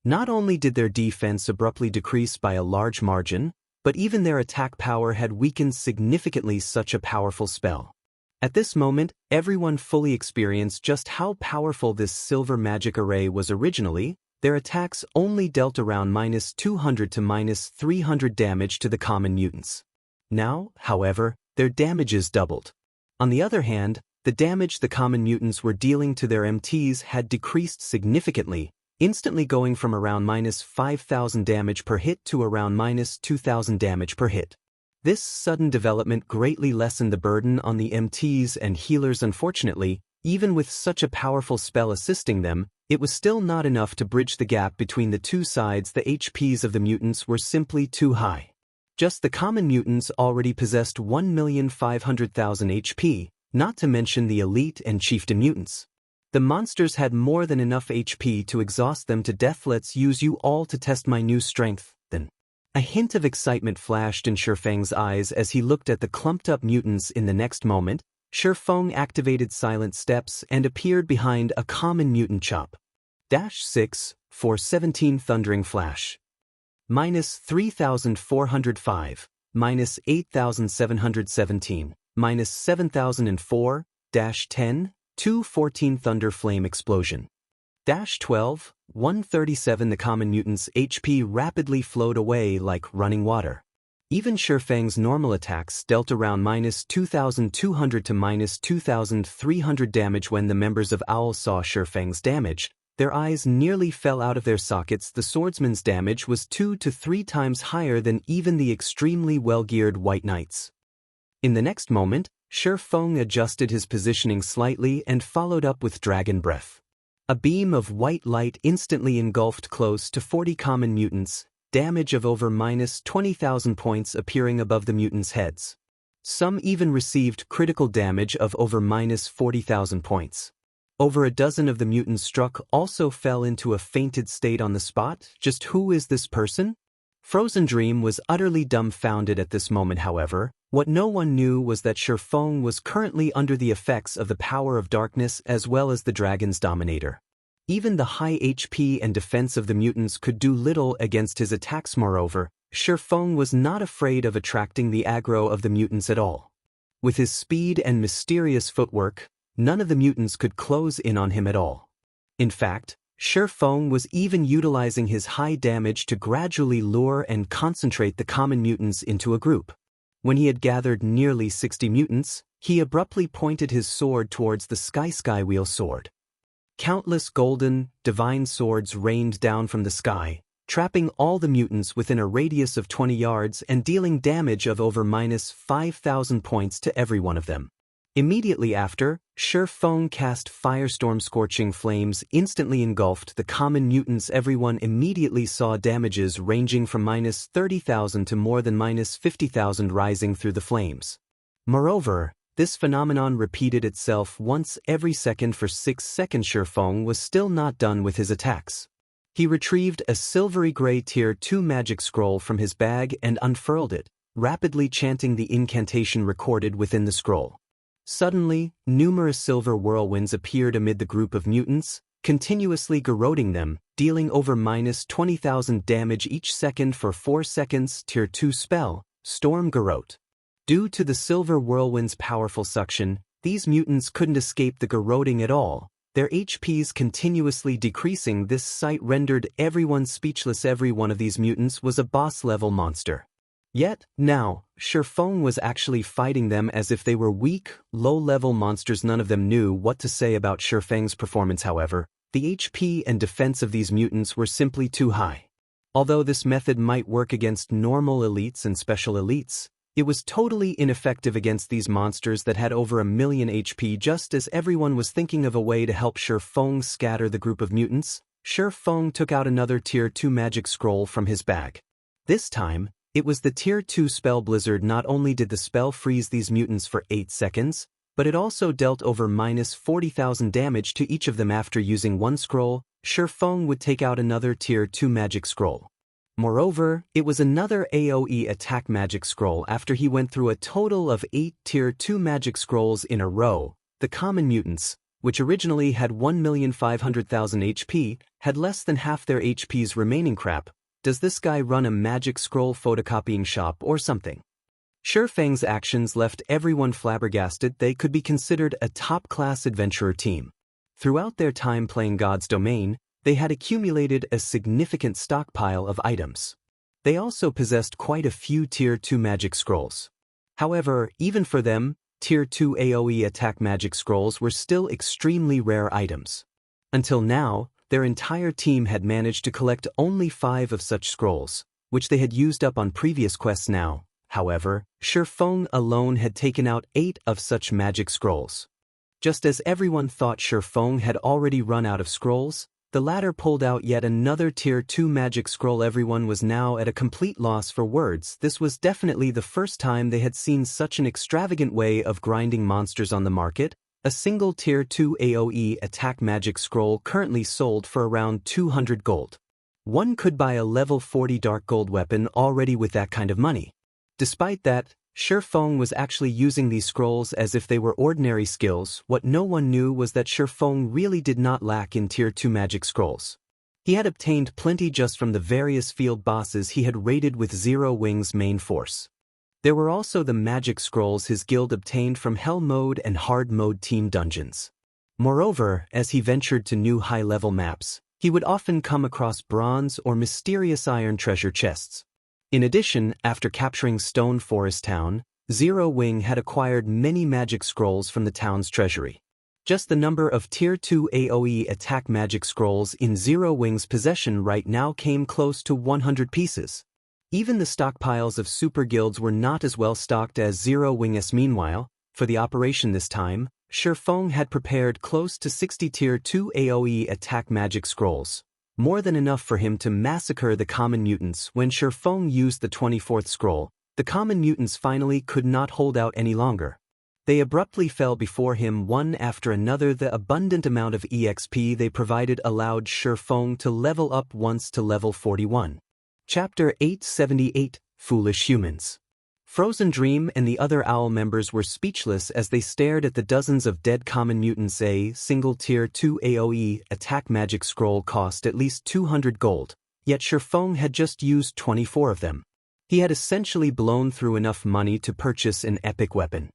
Not only did their defense abruptly decrease by a large margin, but even their attack power had weakened significantly such a powerful spell. At this moment, everyone fully experienced just how powerful this silver magic array was originally. Their attacks only dealt around -200 to -300 damage to the common mutants. Now, however, their damages doubled. On the other hand, the damage the common mutants were dealing to their MTs had decreased significantly, instantly going from around -5,000 damage per hit to around -2,000 damage per hit. This sudden development greatly lessened the burden on the MTs and healers. Unfortunately, even with such a powerful spell assisting them, it was still not enough to bridge the gap between the two sides. The HPs of the mutants were simply too high. Just the common mutants already possessed 1,500,000 HP, not to mention the elite and chieftain mutants. The monsters had more than enough HP to exhaust them to death. Let's use you all to test my new strength, then. A hint of excitement flashed in Feng's eyes as he looked at the clumped-up mutants. In the next moment, Feng activated Silent Steps and appeared behind a common mutant chop. -6, 417 Thundering Flash. -3,405, -8,717, -7,004, -10, 214 Thunder Flame Explosion. -12, 137 The common mutants' HP rapidly flowed away like running water. Even Feng's normal attacks dealt around -2,200 to -2,300 damage. When the members of Owl saw Feng's damage, their eyes nearly fell out of their sockets. The swordsman's damage was 2 to 3 times higher than even the extremely well-geared White Knights. In the next moment, Feng adjusted his positioning slightly and followed up with Dragon Breath. A beam of white light instantly engulfed close to 40 common mutants, damage of over -20,000 points appearing above the mutants' heads. Some even received critical damage of over -40,000 points. Over a dozen of the mutants struck also fell into a fainted state on the spot. Just who is this person? Frozen Dream was utterly dumbfounded at this moment. However, what no one knew was that Feng was currently under the effects of the power of darkness as well as the dragon's dominator. Even the high HP and defense of the mutants could do little against his attacks. Moreover, Feng was not afraid of attracting the aggro of the mutants at all. With his speed and mysterious footwork, none of the mutants could close in on him at all. In fact, Feng was even utilizing his high damage to gradually lure and concentrate the common mutants into a group. When he had gathered nearly 60 mutants, he abruptly pointed his sword towards the Skywheel sword. Countless golden, divine swords rained down from the sky, trapping all the mutants within a radius of 20 yards and dealing damage of over -5,000 points to every one of them. Immediately after, Feng cast Firestorm. Scorching flames instantly engulfed the common mutants. Everyone immediately saw damages ranging from -30,000 to more than -50,000 rising through the flames. Moreover, this phenomenon repeated itself once every second for 6 seconds. Feng was still not done with his attacks. He retrieved a silvery gray Tier 2 magic scroll from his bag and unfurled it, rapidly chanting the incantation recorded within the scroll. Suddenly, numerous silver whirlwinds appeared amid the group of mutants, continuously garroting them, dealing over -20,000 damage each second for 4 seconds. Tier 2 spell, Storm Garrote. Due to the silver whirlwind's powerful suction, these mutants couldn't escape the garroting at all, their HPs continuously decreasing. This sight rendered everyone speechless. Every one of these mutants was a boss-level monster. Yet, now, Feng was actually fighting them as if they were weak, low-level monsters. None of them knew what to say about Feng's performance. However, the HP and defense of these mutants were simply too high. Although this method might work against normal elites and special elites, it was totally ineffective against these monsters that had over 1,000,000 HP. Just as everyone was thinking of a way to help Feng scatter the group of mutants, Feng took out another Tier 2 magic scroll from his bag. This time, it was the Tier 2 spell Blizzard. Not only did the spell freeze these mutants for 8 seconds, but it also dealt over -40,000 damage to each of them. After using one scroll, Feng would take out another Tier 2 magic scroll. Moreover, it was another AoE attack magic scroll. After he went through a total of 8 Tier 2 magic scrolls in a row, the common mutants, which originally had 1,500,000 HP, had less than half their HP's remaining. Crap, does this guy run a magic scroll photocopying shop or something? Feng's actions left everyone flabbergasted. They could be considered a top-class adventurer team. Throughout their time playing God's Domain, they had accumulated a significant stockpile of items. They also possessed quite a few Tier 2 magic scrolls. However, even for them, Tier 2 AoE attack magic scrolls were still extremely rare items. Until now, their entire team had managed to collect only 5 of such scrolls, which they had used up on previous quests now. However, Feng alone had taken out 8 of such magic scrolls. Just as everyone thought Feng had already run out of scrolls, the latter pulled out yet another Tier 2 magic scroll. Everyone was now at a complete loss for words. This was definitely the first time they had seen such an extravagant way of grinding monsters on the market. A single Tier 2 AoE attack magic scroll currently sold for around 200 gold. One could buy a level 40 dark gold weapon already with that kind of money. Despite that, Feng was actually using these scrolls as if they were ordinary skills. What no one knew was that Feng really did not lack in Tier 2 magic scrolls. He had obtained plenty just from the various field bosses he had raided with Zero Wing's main force. There were also the magic scrolls his guild obtained from Hell Mode and Hard Mode team dungeons. Moreover, as he ventured to new high-level maps, he would often come across bronze or mysterious iron treasure chests. In addition, after capturing Stone Forest Town, Zero Wing had acquired many magic scrolls from the town's treasury. Just the number of Tier 2 AoE attack magic scrolls in Zero Wing's possession right now came close to 100 pieces. Even the stockpiles of super guilds were not as well stocked as Zero Wing's. Meanwhile, for the operation this time, Feng had prepared close to 60 Tier 2 AoE attack magic scrolls. More than enough for him to massacre the common mutants. When Feng used the 24th scroll, the common mutants finally could not hold out any longer. They abruptly fell before him one after another. The abundant amount of EXP they provided allowed Feng to level up once to level 41. Chapter 878, Foolish Humans. Frozen Dream and the other OWL members were speechless as they stared at the dozens of dead common mutants. A single Tier 2 AoE attack magic scroll cost at least 200 gold, yet Feng had just used 24 of them. He had essentially blown through enough money to purchase an epic weapon.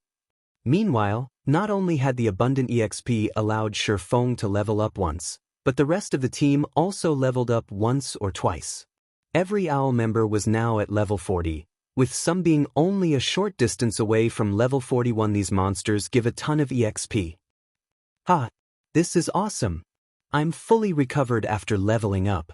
Meanwhile, not only had the abundant EXP allowed Feng to level up once, but the rest of the team also leveled up once or twice. Every OWL member was now at level 40. With some being only a short distance away from level 41. These monsters give a ton of EXP. Ha! This is awesome! I'm fully recovered after leveling up.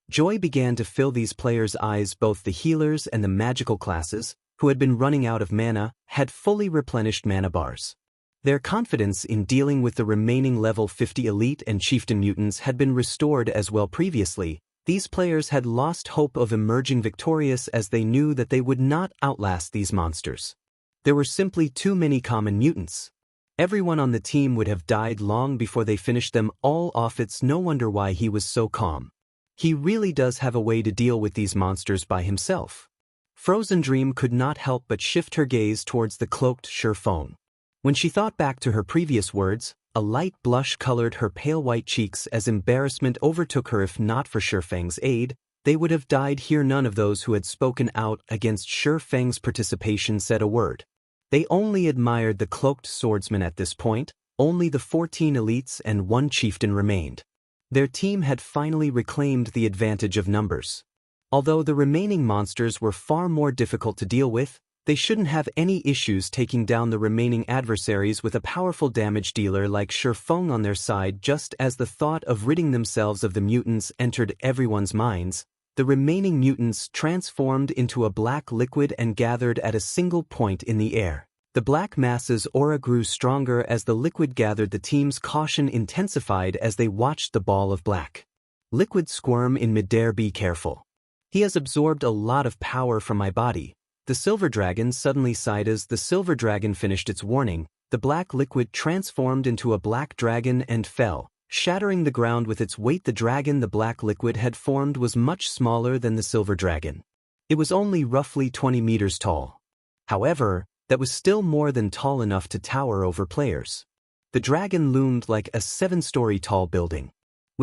Joy began to fill these players' eyes. Both the healers and the magical classes, who had been running out of mana, had fully replenished mana bars. Their confidence in dealing with the remaining level 50 elite and chieftain mutants had been restored as well. Previously, these players had lost hope of emerging victorious as they knew that they would not outlast these monsters. There were simply too many common mutants. Everyone on the team would have died long before they finished them all off. It's no wonder why he was so calm. He really does have a way to deal with these monsters by himself. Frozen Dream could not help but shift her gaze towards the cloaked Feng. When she thought back to her previous words, a light blush colored her pale white cheeks as embarrassment overtook her. If not for Feng's aid, they would have died here. None of those who had spoken out against Feng's participation said a word. They only admired the cloaked swordsman at this point. Only the 14 elites and 1 chieftain remained. Their team had finally reclaimed the advantage of numbers. Although the remaining monsters were far more difficult to deal with, they shouldn't have any issues taking down the remaining adversaries with a powerful damage dealer like Feng on their side. Just as the thought of ridding themselves of the mutants entered everyone's minds, the remaining mutants transformed into a black liquid and gathered at a single point in the air. The black mass's aura grew stronger as the liquid gathered. The team's caution intensified as they watched the ball of black liquid squirm in midair. Be careful. He has absorbed a lot of power from my body. The silver dragon suddenly sighed as the silver dragon finished its warning. The black liquid transformed into a black dragon and fell, shattering the ground with its weight. The dragon the black liquid had formed was much smaller than the silver dragon. It was only roughly 20 meters tall. However, that was still more than tall enough to tower over players. The dragon loomed like a 7-story tall building.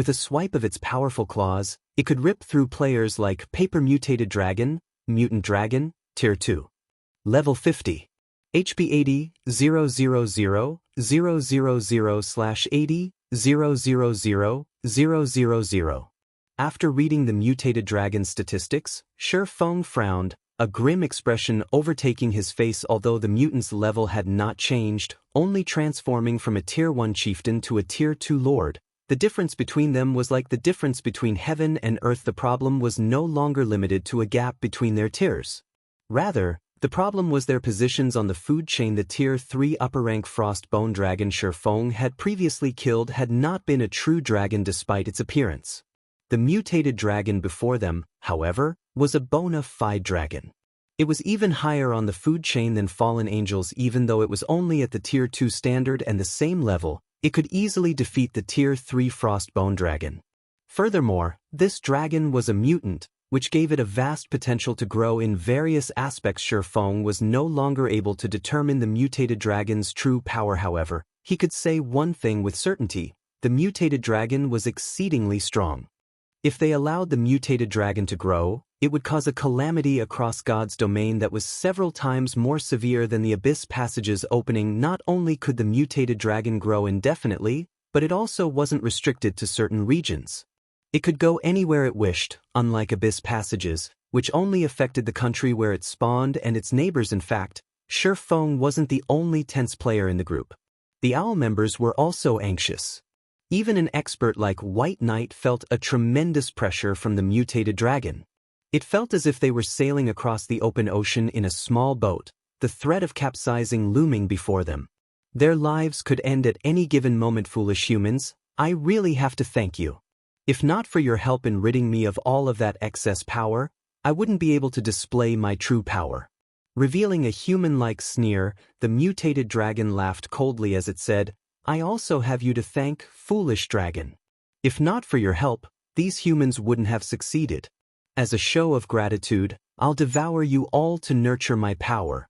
With a swipe of its powerful claws, it could rip through players like Paper Mutated Dragon, Mutant Dragon, Tier 2. Level 50. HP 80, 000, 000/80, 000, 000. After reading the Mutated Dragon statistics, Feng frowned, a grim expression overtaking his face. Although the mutant's level had not changed, only transforming from a Tier 1 chieftain to a Tier 2 lord, the difference between them was like the difference between heaven and earth. The problem was no longer limited to a gap between their tiers. Rather, the problem was their positions on the food chain. The Tier 3 upper-rank Frostbone dragon Feng had previously killed had not been a true dragon despite its appearance. The mutated dragon before them, however, was a bona fide dragon. It was even higher on the food chain than fallen angels. Even though it was only at the Tier 2 standard and the same level, it could easily defeat the Tier 3 Frostbone dragon. Furthermore, this dragon was a mutant, which gave it a vast potential to grow in various aspects. Feng was no longer able to determine the mutated dragon's true power. However, he could say one thing with certainty: the mutated dragon was exceedingly strong. If they allowed the mutated dragon to grow, it would cause a calamity across God's domain that was several times more severe than the Abyss passage's opening. Not only could the mutated dragon grow indefinitely, but it also wasn't restricted to certain regions. It could go anywhere it wished, unlike Abyss passages, which only affected the country where it spawned and its neighbors. In fact, Feng wasn't the only tense player in the group. The Owl members were also anxious. Even an expert like White Knight felt a tremendous pressure from the mutated dragon. It felt as if they were sailing across the open ocean in a small boat, the threat of capsizing looming before them. Their lives could end at any given moment. Foolish humans, I really have to thank you. If not for your help in ridding me of all of that excess power, I wouldn't be able to display my true power. Revealing a human-like sneer, the mutated dragon laughed coldly as it said, I also have you to thank, foolish dragon. If not for your help, these humans wouldn't have succeeded. As a show of gratitude, I'll devour you all to nurture my power.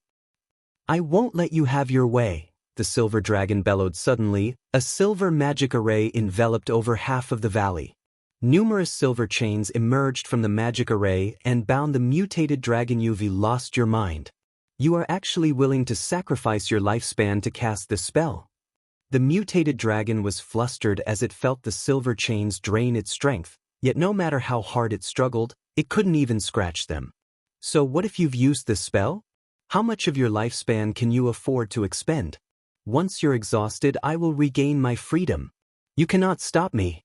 I won't let you have your way, the silver dragon bellowed. Suddenly, a silver magic array enveloped over half of the valley. Numerous silver chains emerged from the magic array and bound the mutated dragon. You've lost your mind. You are actually willing to sacrifice your lifespan to cast this spell. The mutated dragon was flustered as it felt the silver chains drain its strength, yet no matter how hard it struggled, it couldn't even scratch them. So what if you've used this spell? How much of your lifespan can you afford to expend? Once you're exhausted, I will regain my freedom. You cannot stop me.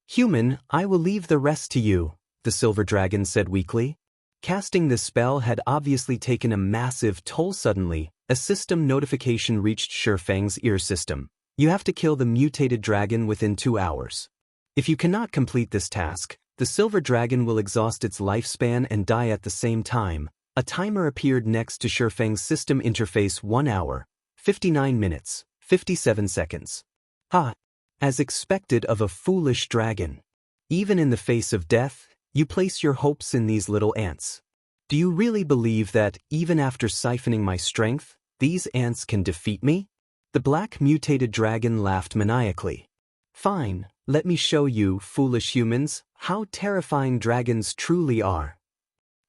Human, I will leave the rest to you, the silver dragon said weakly. Casting this spell had obviously taken a massive toll. Suddenly, a system notification reached Feng's ear system. You have to kill the mutated dragon within 2 hours. If you cannot complete this task, the silver dragon will exhaust its lifespan and die at the same time. A timer appeared next to Feng's system interface. 1 hour, 59 minutes, 57 seconds. Ha! As expected of a foolish dragon. Even in the face of death, you place your hopes in these little ants. Do you really believe that, even after siphoning my strength, these ants can defeat me? The black mutated dragon laughed maniacally. Fine, let me show you, foolish humans, how terrifying dragons truly are.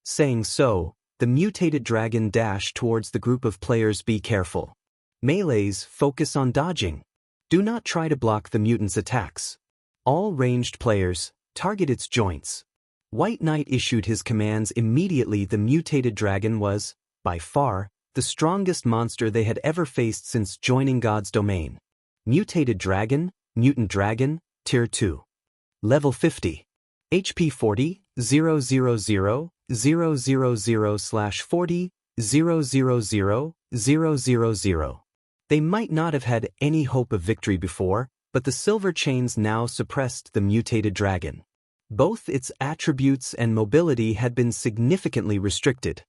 Saying so, the mutated dragon dashed towards the group of players. Be careful. Melees focus on dodging. Do not try to block the mutant's attacks. All ranged players, target its joints. White Knight issued his commands immediately. The mutated dragon was, by far, the strongest monster they had ever faced since joining God's domain. Mutated dragon, mutant dragon, Tier 2. Level 50. HP 40, 000, 000/40, 000, 000. They might not have had any hope of victory before, but the silver chains now suppressed the mutated dragon. Both its attributes and mobility had been significantly restricted.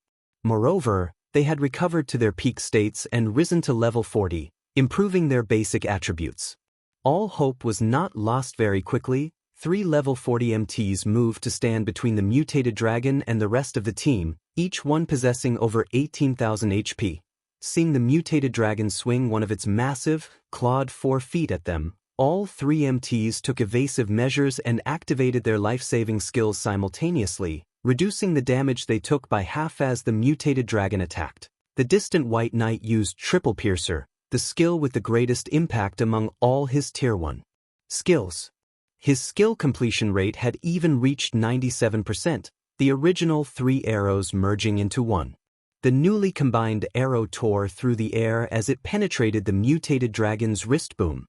Moreover, they had recovered to their peak states and risen to level 40, improving their basic attributes. All hope was not lost. Very quickly, 3 level 40 MTs moved to stand between the mutated dragon and the rest of the team, each one possessing over 18,000 HP. Seeing the mutated dragon swing one of its massive, clawed 4 feet at them, all three MTs took evasive measures and activated their life-saving skills simultaneously, reducing the damage they took by half as the mutated dragon attacked. The distant White Knight used Triple Piercer, the skill with the greatest impact among all his Tier 1 skills. His skill completion rate had even reached 97%, the original 3 arrows merging into one. The newly combined arrow tore through the air as it penetrated the mutated dragon's wrist boom.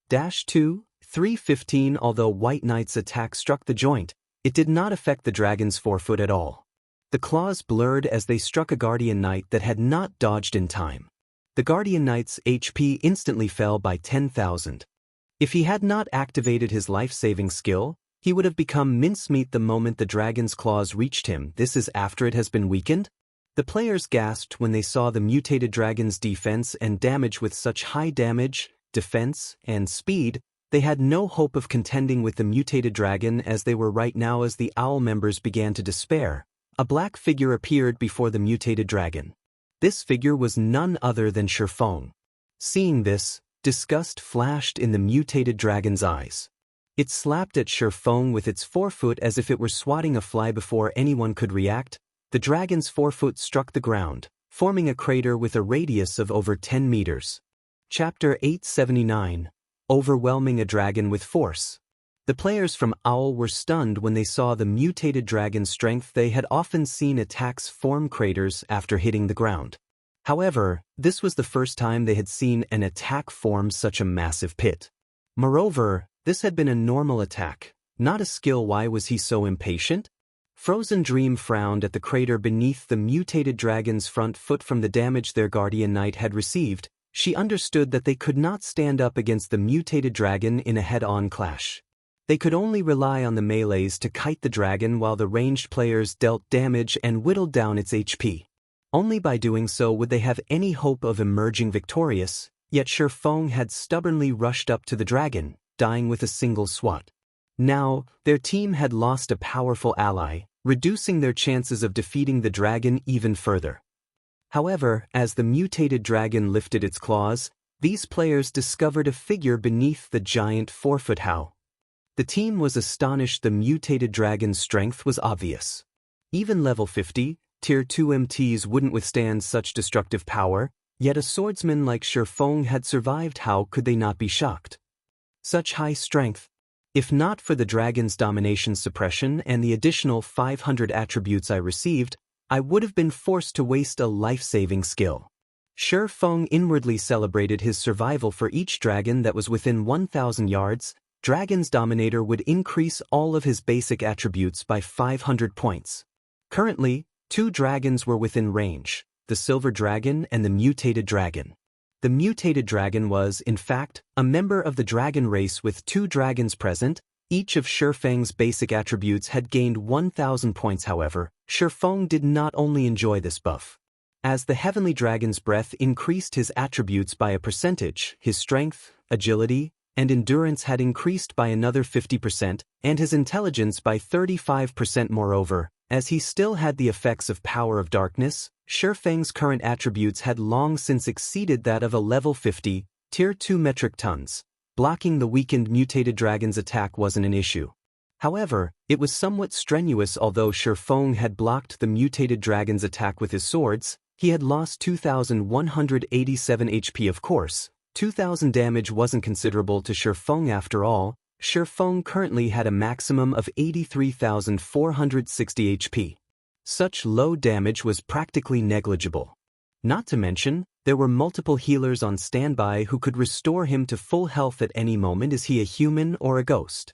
-2, 315. Although White Knight's attack struck the joint, it did not affect the dragon's forefoot at all. The claws blurred as they struck a Guardian Knight that had not dodged in time. The Guardian Knight's HP instantly fell by 10,000. If he had not activated his life-saving skill, he would have become mincemeat the moment the dragon's claws reached him. This is after it has been weakened? The players gasped when they saw the mutated dragon's defense and damage. With such high damage, defense, and speed, they had no hope of contending with the mutated dragon as they were right now. As the owl members began to despair, a black figure appeared before the mutated dragon. This figure was none other than Feng. Seeing this, disgust flashed in the mutated dragon's eyes. It slapped at Feng with its forefoot as if it were swatting a fly. Before anyone could react, the dragon's forefoot struck the ground, forming a crater with a radius of over 10 meters. Chapter 879. Overwhelming a Dragon with Force. The players from Owl were stunned when they saw the mutated dragon's strength. They had often seen attacks form craters after hitting the ground. However, this was the first time they had seen an attack form such a massive pit. Moreover, this had been a normal attack, not a skill. Why was he so impatient? Frozen Dream frowned at the crater beneath the mutated dragon's front foot. From the damage their Guardian Knight had received, she understood that they could not stand up against the mutated dragon in a head-on clash. They could only rely on the melees to kite the dragon while the ranged players dealt damage and whittled down its HP. Only by doing so would they have any hope of emerging victorious, yet Feng had stubbornly rushed up to the dragon, dying with a single swat. Now, their team had lost a powerful ally, reducing their chances of defeating the dragon even further. However, as the mutated dragon lifted its claws, these players discovered a figure beneath the giant forefoot. How? The team was astonished. The mutated dragon's strength was obvious. Even level 50, Tier 2 MTs wouldn't withstand such destructive power, yet a swordsman like Feng had survived. How could they not be shocked? Such high strength. If not for the dragon's domination suppression and the additional 500 attributes I received, I would have been forced to waste a life-saving skill. Feng inwardly celebrated his survival. For each dragon that was within 1,000 yards, Dragon's Dominator would increase all of his basic attributes by 500 points. Currently, 2 dragons were within range, the Silver Dragon and the Mutated Dragon. The Mutated Dragon was, in fact, a member of the dragon race with 2 dragons present. Each of Feng's basic attributes had gained 1,000 points. However, Feng did not only enjoy this buff. As the Heavenly Dragon's breath increased his attributes by a percentage, his strength, agility, and endurance had increased by another 50%, and his intelligence by 35%. Moreover, as he still had the effects of Power of Darkness, Feng's current attributes had long since exceeded that of a level 50, Tier 2 metric tons. Blocking the weakened mutated dragon's attack wasn't an issue. However, it was somewhat strenuous. Although Feng had blocked the mutated dragon's attack with his swords, he had lost 2,187 HP. Of course, 2,000 damage wasn't considerable to Feng after all. Feng currently had a maximum of 83,460 HP. Such low damage was practically negligible. Not to mention, there were multiple healers on standby who could restore him to full health at any moment. Is he a human or a ghost?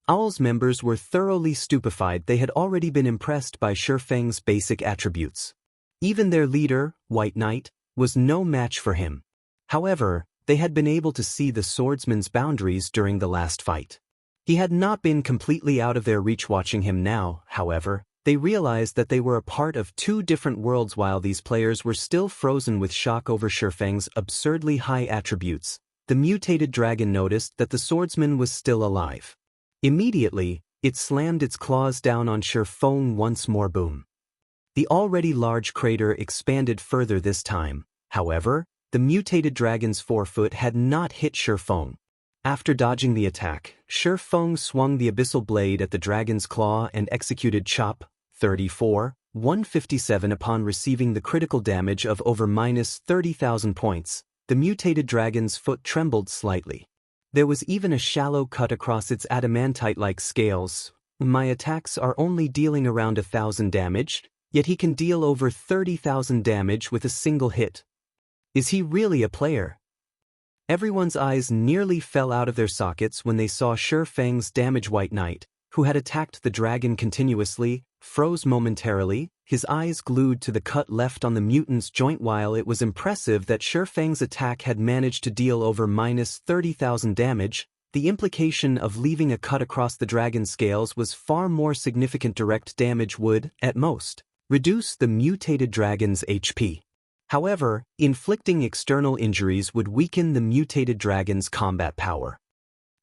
Owl's members were thoroughly stupefied. They had already been impressed by Feng's basic attributes. Even their leader, White Knight, was no match for him. However, they had been able to see the swordsman's boundaries during the last fight. He had not been completely out of their reach. Watching him now, however, they realized that they were a part of 2 different worlds. While these players were still frozen with shock over Feng's absurdly high attributes, the mutated dragon noticed that the swordsman was still alive. Immediately, it slammed its claws down on Feng once more. Boom. The already large crater expanded further this time. However, the mutated dragon's forefoot had not hit Feng. After dodging the attack, Feng swung the Abyssal blade at the dragon's claw and executed Chop 34, 157 upon receiving the critical damage of over minus 30,000 points. The mutated dragon's foot trembled slightly. There was even a shallow cut across its adamantite-like scales. My attacks are only dealing around 1,000 damage, yet he can deal over 30,000 damage with a single hit. Is he really a player? Everyone's eyes nearly fell out of their sockets when they saw Feng's damage White Knight, who had attacked the dragon continuously, froze momentarily, his eyes glued to the cut left on the mutant's joint. While it was impressive that Feng's attack had managed to deal over minus 30,000 damage, the implication of leaving a cut across the dragon's scales was far more significant. Direct damage would, at most, reduce the mutated dragon's HP. However, inflicting external injuries would weaken the mutated dragon's combat power.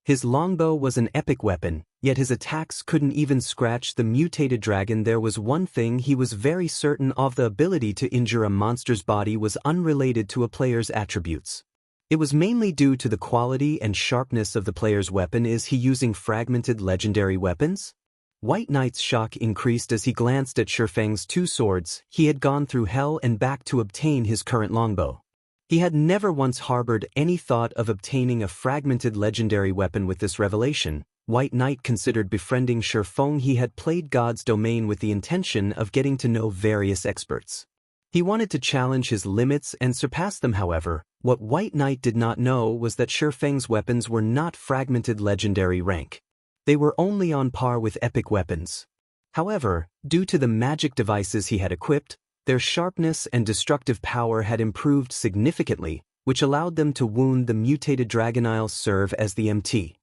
His longbow was an epic weapon, yet his attacks couldn't even scratch the mutated dragon. There was one thing he was very certain of: the ability to injure a monster's body was unrelated to a player's attributes. It was mainly due to the quality and sharpness of the player's weapon. Is he using fragmented legendary weapons? White Knight's shock increased as he glanced at Feng's two swords. He had gone through hell and back to obtain his current longbow. He had never once harbored any thought of obtaining a fragmented legendary weapon. With this revelation, White Knight considered befriending Feng. He had played God's Domain with the intention of getting to know various experts. He wanted to challenge his limits and surpass them. However, what White Knight did not know was that Feng's weapons were not fragmented legendary rank. They were only on par with epic weapons. However, due to the magic devices he had equipped, their sharpness and destructive power had improved significantly, which allowed them to wound the mutated dragon. I'll serve as the MT.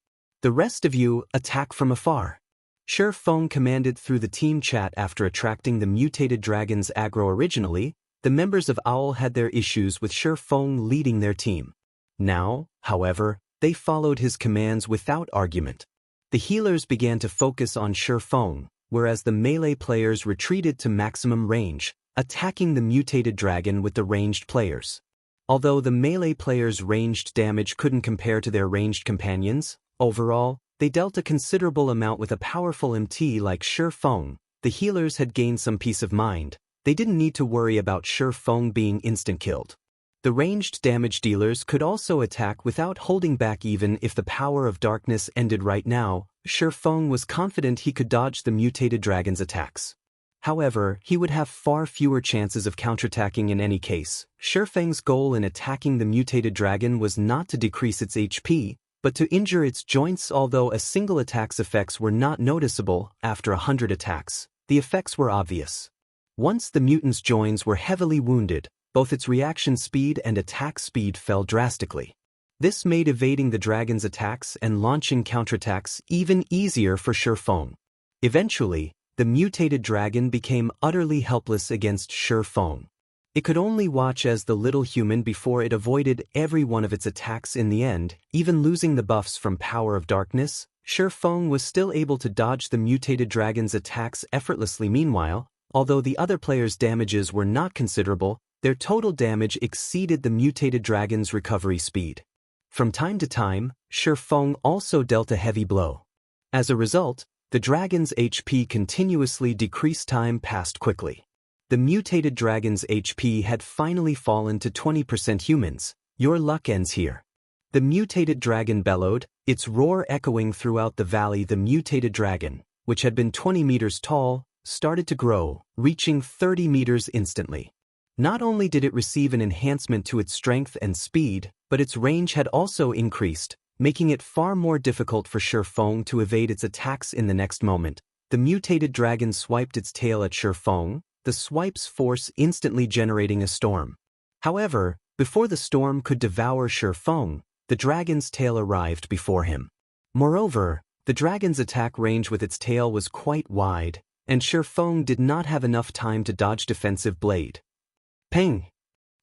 The rest of you, attack from afar. Feng commanded through the team chat. After attracting the mutated dragon's aggro originally, the members of Owl had their issues with Feng leading their team. Now, however, they followed his commands without argument. The healers began to focus on Feng, whereas the melee players retreated to maximum range, attacking the mutated dragon with the ranged players. Although the melee players' ranged damage couldn't compare to their ranged companions, overall, they dealt a considerable amount with a powerful MT like Feng. The healers had gained some peace of mind. They didn't need to worry about Feng being instant-killed. The ranged damage dealers could also attack without holding back. Even if the power of darkness ended right now, Feng was confident he could dodge the mutated dragon's attacks. However, he would have far fewer chances of counterattacking in any case. Feng's goal in attacking the mutated dragon was not to decrease its HP, but to injure its joints. Although a single attack's effects were not noticeable, after 100 attacks, the effects were obvious. Once the mutant's joints were heavily wounded, both its reaction speed and attack speed fell drastically. This made evading the dragon's attacks and launching counterattacks even easier for Feng. Eventually, the mutated dragon became utterly helpless against Feng. It could only watch as the little human before it avoided every one of its attacks. In the end, even losing the buffs from Power of Darkness, Feng was still able to dodge the mutated dragon's attacks effortlessly. Meanwhile, although the other players' damages were not considerable, their total damage exceeded the mutated dragon's recovery speed. From time to time, Feng also dealt a heavy blow. As a result, the dragon's HP continuously decreased. Time passed quickly. The mutated dragon's HP had finally fallen to 20%. Humans, your luck ends here. The mutated dragon bellowed, its roar echoing throughout the valley. The mutated dragon, which had been 20 meters tall, started to grow, reaching 30 meters instantly. Not only did it receive an enhancement to its strength and speed, but its range had also increased, making it far more difficult for Feng to evade its attacks. In the next moment, the mutated dragon swiped its tail at Feng, the swipe's force instantly generating a storm. However, before the storm could devour Feng, the dragon's tail arrived before him. Moreover, the dragon's attack range with its tail was quite wide, and Feng did not have enough time to dodge defensive blade. Peng!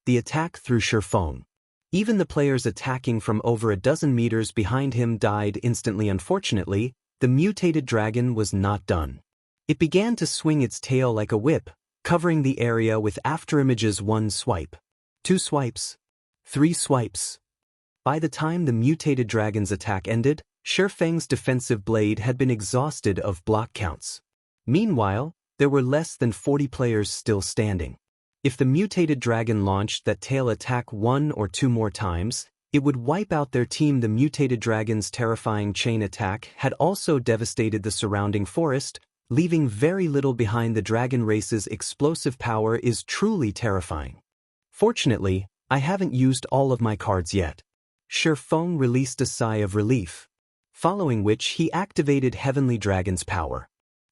The attack threw Feng. Even the players attacking from over a dozen meters behind him died instantly. Unfortunately, the mutated dragon was not done. It began to swing its tail like a whip, covering the area with afterimages. 1 swipe. 2 swipes. 3 swipes. By the time the mutated dragon's attack ended, Feng's defensive blade had been exhausted of block counts. Meanwhile, there were less than 40 players still standing. If the mutated dragon launched that tail attack 1 or 2 more times, it would wipe out their team. The mutated dragon's terrifying chain attack had also devastated the surrounding forest, leaving very little behind. The dragon race's explosive power is truly terrifying. Fortunately, I haven't used all of my cards yet. Feng released a sigh of relief, following which he activated Heavenly Dragon's power.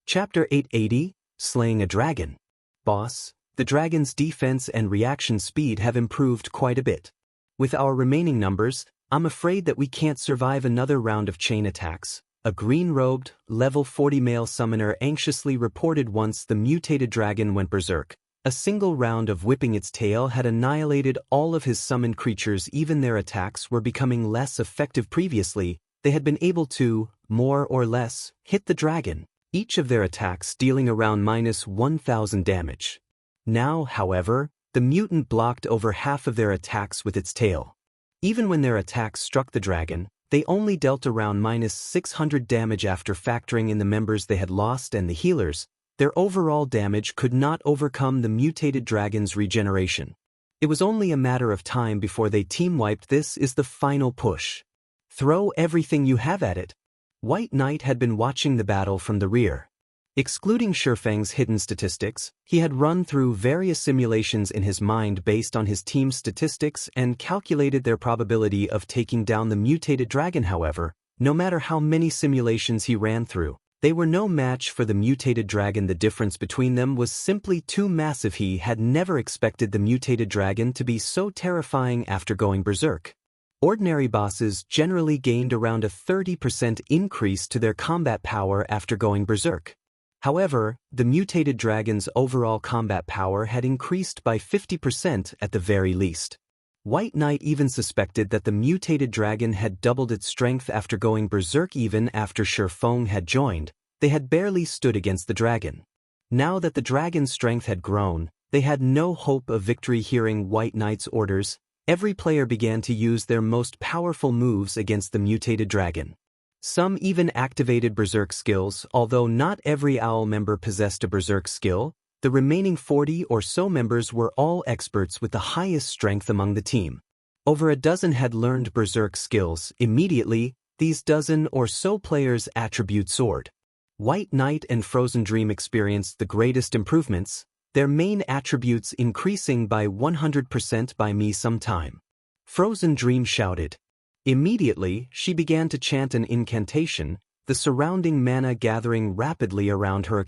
Chapter 880, Slaying a Dragon. Boss, the dragon's defense and reaction speed have improved quite a bit. With our remaining numbers, I'm afraid that we can't survive another round of chain attacks, a green-robed, level 40 male summoner anxiously reported once the mutated dragon went berserk. A single round of whipping its tail had annihilated all of his summoned creatures. Even their attacks were becoming less effective. Previously, they had been able to, more or less, hit the dragon, each of their attacks dealing around -1,000 damage. Now, however, the mutant blocked over half of their attacks with its tail. Even when their attacks struck the dragon, they only dealt around -600 damage. After factoring in the members they had lost and the healers, their overall damage could not overcome the mutated dragon's regeneration. It was only a matter of time before they team-wiped. This is the final push. Throw everything you have at it. White Knight had been watching the battle from the rear. Excluding Feng's hidden statistics, he had run through various simulations in his mind based on his team's statistics and calculated their probability of taking down the mutated dragon. However, no matter how many simulations he ran through, they were no match for the mutated dragon. The difference between them was simply too massive. He had never expected the mutated dragon to be so terrifying after going berserk. Ordinary bosses generally gained around a 30% increase to their combat power after going berserk. However, the mutated dragon's overall combat power had increased by 50% at the very least. White Knight even suspected that the mutated dragon had doubled its strength after going berserk. Even after Feng had joined, they had barely stood against the dragon. Now that the dragon's strength had grown, they had no hope of victory. Hearing White Knight's orders, every player began to use their most powerful moves against the mutated dragon. Some even activated berserk skills. Although not every OWL member possessed a berserk skill, the remaining 40 or so members were all experts with the highest strength among the team. Over a dozen had learned berserk skills. Immediately, these dozen or so players attribute Sword, White Knight and Frozen Dream experienced the greatest improvements, their main attributes increasing by 100% by me sometime. Frozen Dream shouted. Immediately, she began to chant an incantation, the surrounding mana gathering rapidly around her.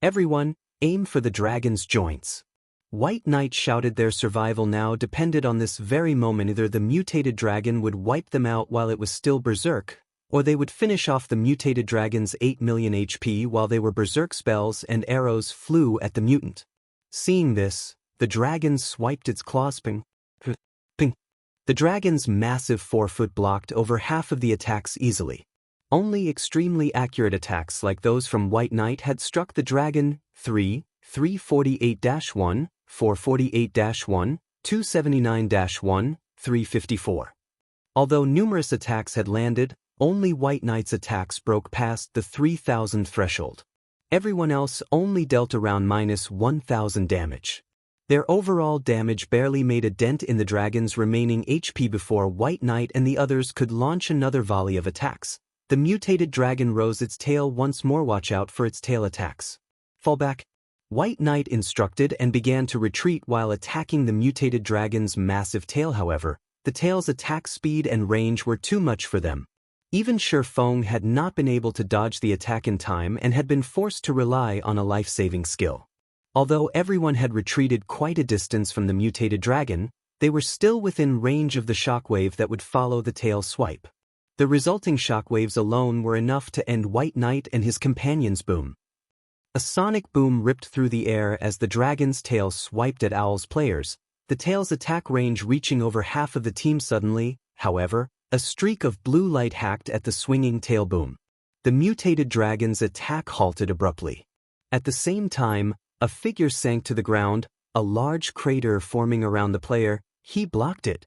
Everyone, aim for the dragon's joints. White Knight shouted. Their survival now depended on this very moment. Either the mutated dragon would wipe them out while it was still berserk, or they would finish off the mutated dragon's 8 million HP while they were berserk. Spells and arrows flew at the mutant. Seeing this, the dragon swiped its claws. Ping. The dragon's massive forefoot blocked over half of the attacks easily. Only extremely accurate attacks like those from White Knight had struck the dragon. 348-1, 448-1, 279-1, 354. Although numerous attacks had landed, only White Knight's attacks broke past the 3,000 threshold. Everyone else only dealt around -1,000 damage. Their overall damage barely made a dent in the dragon's remaining HP before White Knight and the others could launch another volley of attacks. The mutated dragon rose its tail once more. Watch out for its tail attacks. Fall back. White Knight instructed and began to retreat while attacking the mutated dragon's massive tail. However, the tail's attack speed and range were too much for them. Even Feng had not been able to dodge the attack in time and had been forced to rely on a life-saving skill. Although everyone had retreated quite a distance from the mutated dragon, they were still within range of the shockwave that would follow the tail swipe. The resulting shockwaves alone were enough to end White Knight and his companions' boom. A sonic boom ripped through the air as the dragon's tail swiped at Owl's players, the tail's attack range reaching over half of the team. Suddenly, however, a streak of blue light hacked at the swinging tail boom. The mutated dragon's attack halted abruptly. At the same time, a figure sank to the ground, a large crater forming around the player. He blocked it.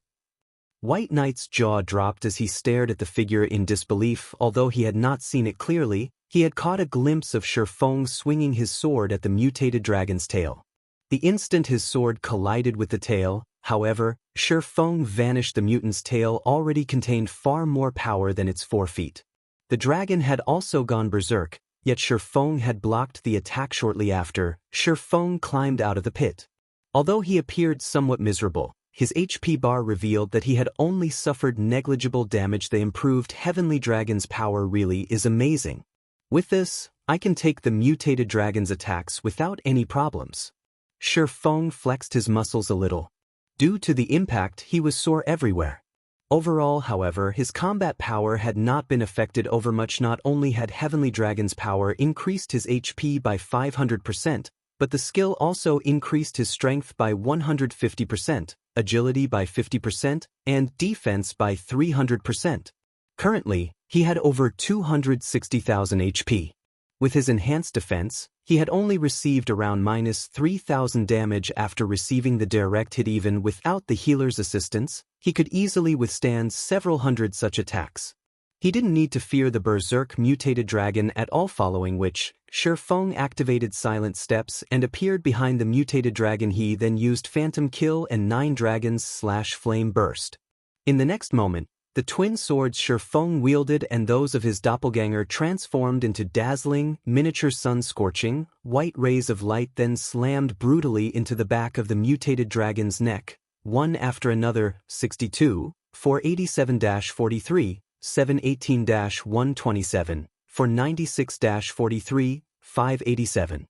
White Knight's jaw dropped as he stared at the figure in disbelief. Although he had not seen it clearly, he had caught a glimpse of Feng swinging his sword at the mutated dragon's tail. The instant his sword collided with the tail, however, Feng vanished. The mutant's tail already contained far more power than its 4 feet. The dragon had also gone berserk, yet Feng had blocked the attack. Shortly after, Feng climbed out of the pit. Although he appeared somewhat miserable, his HP bar revealed that he had only suffered negligible damage. The improved heavenly dragon's power really is amazing. With this, I can take the mutated dragon's attacks without any problems. Feng flexed his muscles a little. Due to the impact, he was sore everywhere. Overall, however, his combat power had not been affected overmuch. Not only had heavenly dragon's power increased his HP by 500%, but the skill also increased his strength by 150%, agility by 50%, and defense by 300%. Currently, he had over 260,000 HP. With his enhanced defense, he had only received around -3,000 damage after receiving the direct hit. Even without the healer's assistance, he could easily withstand several hundred such attacks. He didn't need to fear the berserk mutated dragon at all, following which, Feng activated silent steps and appeared behind the mutated dragon. He then used Phantom Kill and 9 Dragons / Flame Burst. In the next moment, the twin swords Feng wielded and those of his doppelganger transformed into dazzling, miniature sun-scorching, white rays of light, then slammed brutally into the back of the mutated dragon's neck, one after another. 62, 487-43, 718-127, 496-43, 587.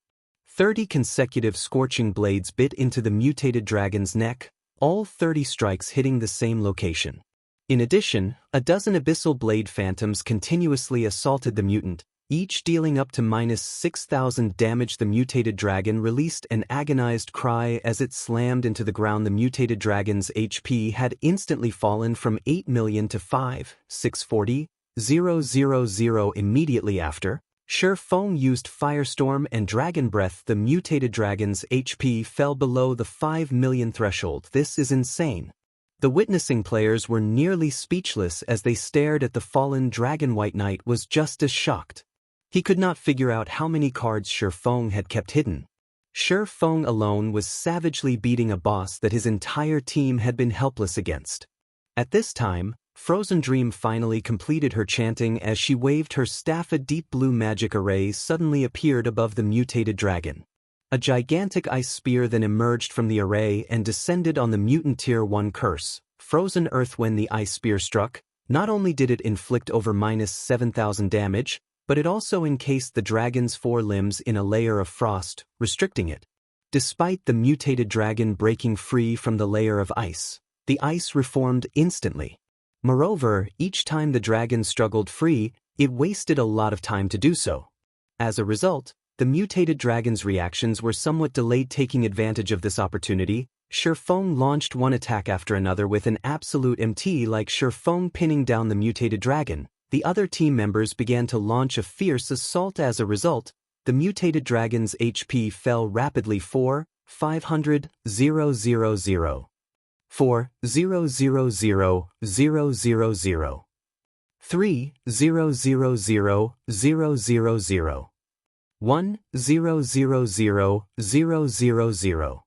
30 consecutive scorching blades bit into the mutated dragon's neck, all 30 strikes hitting the same location. In addition, a dozen abyssal blade phantoms continuously assaulted the mutant, each dealing up to -6,000 damage. The mutated dragon released an agonized cry as it slammed into the ground. The mutated dragon's HP had instantly fallen from 8 million to 5,640,000. Immediately after, Feng used Firestorm and Dragon Breath. The mutated dragon's HP fell below the 5 million threshold. This is insane. The witnessing players were nearly speechless as they stared at the fallen dragon. White Knight was just as shocked. He could not figure out how many cards Feng had kept hidden. Feng alone was savagely beating a boss that his entire team had been helpless against. At this time, Frozen Dream finally completed her chanting as she waved her staff. A deep blue magic array suddenly appeared above the mutated dragon. A gigantic ice spear then emerged from the array and descended on the mutant Tier 1 curse, Frozen Earth. When the ice spear struck, not only did it inflict over -7,000 damage, but it also encased the dragon's 4 limbs in a layer of frost, restricting it. Despite the mutated dragon breaking free from the layer of ice, the ice reformed instantly. Moreover, each time the dragon struggled free, it wasted a lot of time to do so. As a result, the mutated dragon's reactions were somewhat delayed. Taking advantage of this opportunity, Feng launched one attack after another with an absolute MT. Like Feng pinning down the mutated dragon, the other team members began to launch a fierce assault. As a result, the mutated dragon's HP fell rapidly. 4,500,000, 4,000,000, 3,000,000, 1,000,000.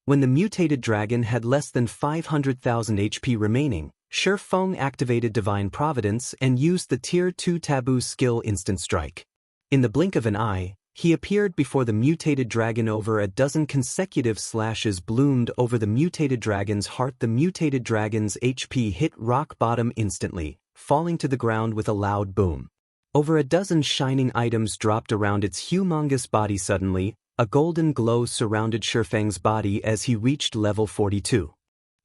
When the mutated dragon had less than 500,000 HP remaining, Feng activated Divine Providence and used the Tier 2 Taboo skill Instant Strike. In the blink of an eye, he appeared before the mutated dragon. Over a dozen consecutive slashes bloomed over the mutated dragon's heart. The mutated dragon's HP hit rock bottom instantly, falling to the ground with a loud boom. Over a dozen shining items dropped around its humongous body. Suddenly, a golden glow surrounded Feng's body as he reached level 42.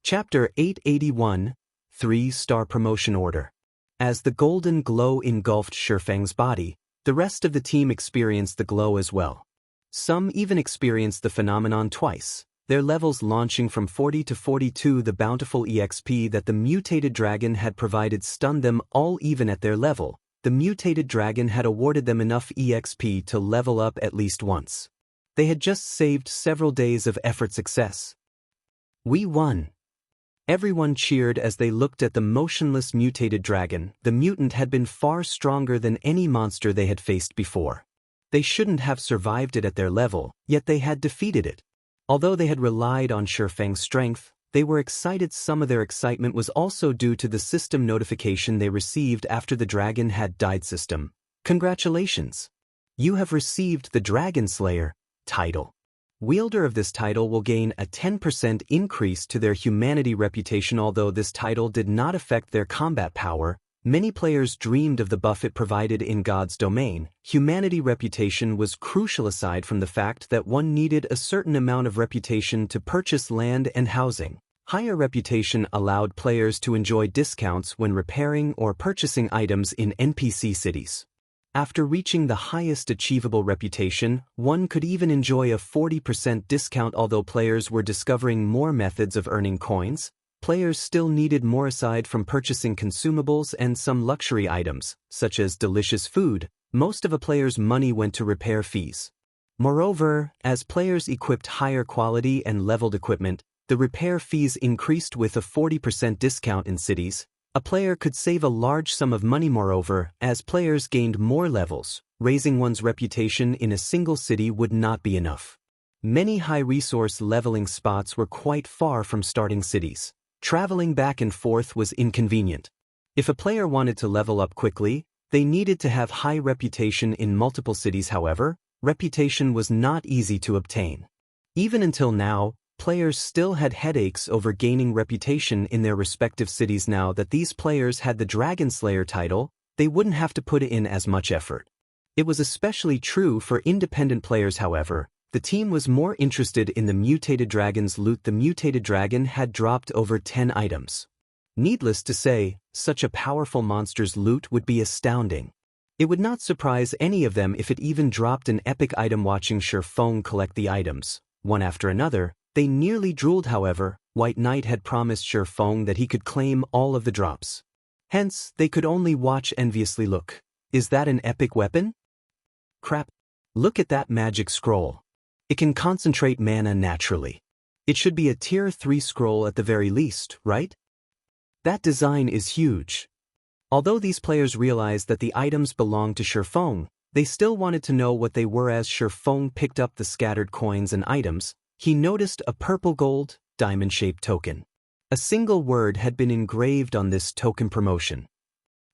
Chapter 881, 3-star promotion order. As the golden glow engulfed Feng's body, the rest of the team experienced the glow as well. Some even experienced the phenomenon twice, their levels launching from 40 to 42. The bountiful EXP that the mutated dragon had provided stunned them all. Even at their level, the mutated dragon had awarded them enough EXP to level up at least once. They had just saved several days of effort. Success. We won. Everyone cheered as they looked at the motionless mutated dragon. The mutant had been far stronger than any monster they had faced before. They shouldn't have survived it at their level, yet they had defeated it. Although they had relied on Feng's strength, they were excited. Some of their excitement was also due to the system notification they received after the dragon had died. System, congratulations! You have received the Dragon Slayer title. Wielder of this title will gain a 10% increase to their humanity reputation. Although this title did not affect their combat power, many players dreamed of the buff it provided in God's domain. Humanity reputation was crucial aside from the fact that one needed a certain amount of reputation to purchase land and housing. Higher reputation allowed players to enjoy discounts when repairing or purchasing items in NPC cities. After reaching the highest achievable reputation, one could even enjoy a 40% discount. Although players were discovering more methods of earning coins, players still needed more aside from purchasing consumables and some luxury items, such as delicious food. Most of a player's money went to repair fees. Moreover, as players equipped higher quality and leveled equipment, the repair fees increased. With a 40% discount in cities, a player could save a large sum of money. Moreover, as players gained more levels, raising one's reputation in a single city would not be enough. Many high-resource leveling spots were quite far from starting cities. Traveling back and forth was inconvenient. If a player wanted to level up quickly, they needed to have high reputation in multiple cities. However, reputation was not easy to obtain. Even until now, players still had headaches over gaining reputation in their respective cities. Now that these players had the Dragon Slayer title, they wouldn't have to put in as much effort. It was especially true for independent players. However, the team was more interested in the mutated dragon's loot. The mutated dragon had dropped over 10 items. Needless to say, such a powerful monster's loot would be astounding. It would not surprise any of them if it even dropped an epic item. Watching Feng collect the items, one after another, they nearly drooled. However, White Knight had promised Feng that he could claim all of the drops. Hence, they could only watch enviously. Look, is that an epic weapon? Crap. Look at that magic scroll. It can concentrate mana naturally. It should be a tier 3 scroll at the very least, right? That design is huge. Although these players realized that the items belonged to Feng, they still wanted to know what they were. As Feng picked up the scattered coins and items, he noticed a purple gold, diamond-shaped token. A single word had been engraved on this token: promotion.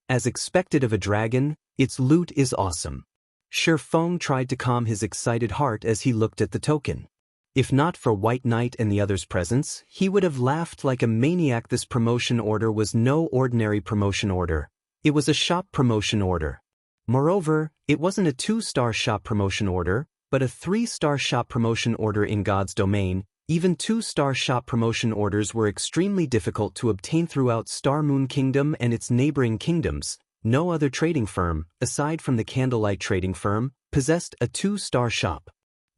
As expected of a dragon, its loot is awesome. Feng tried to calm his excited heart as he looked at the token. If not for White Knight and the others' presence, he would have laughed like a maniac. This promotion order was no ordinary promotion order. It was a shop promotion order. Moreover, it wasn't a 2-star shop promotion order, but a 3-star shop promotion order in God's domain. Even 2-star shop promotion orders were extremely difficult to obtain throughout Star Moon Kingdom and its neighboring kingdoms. No other trading firm, aside from the Candlelight Trading Firm, possessed a 2-star shop.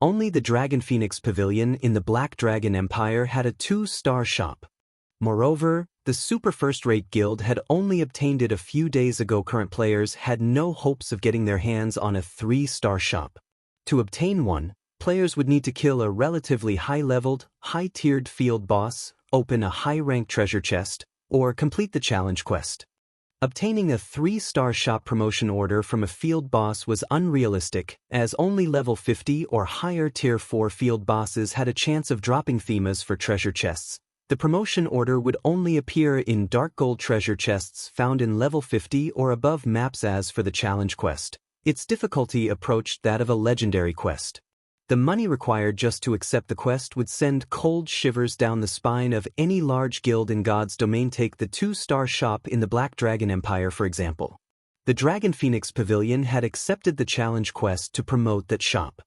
Only the Dragon Phoenix Pavilion in the Black Dragon Empire had a 2-star shop. Moreover, the Super First-Rate Guild had only obtained it a few days ago. Current players had no hopes of getting their hands on a 3-star shop. To obtain one, players would need to kill a relatively high-leveled, high-tiered field boss, open a high-ranked treasure chest, or complete the challenge quest. Obtaining a 3-star shop promotion order from a field boss was unrealistic, as only level 50 or higher tier 4 field bosses had a chance of dropping themas for treasure chests. The promotion order would only appear in dark gold treasure chests found in level 50 or above maps. As for the challenge quest, its difficulty approached that of a legendary quest. The money required just to accept the quest would send cold shivers down the spine of any large guild in God's domain. Take the 2-star shop in the Black Dragon Empire for example. The Dragon Phoenix Pavilion had accepted the challenge quest to promote that shop.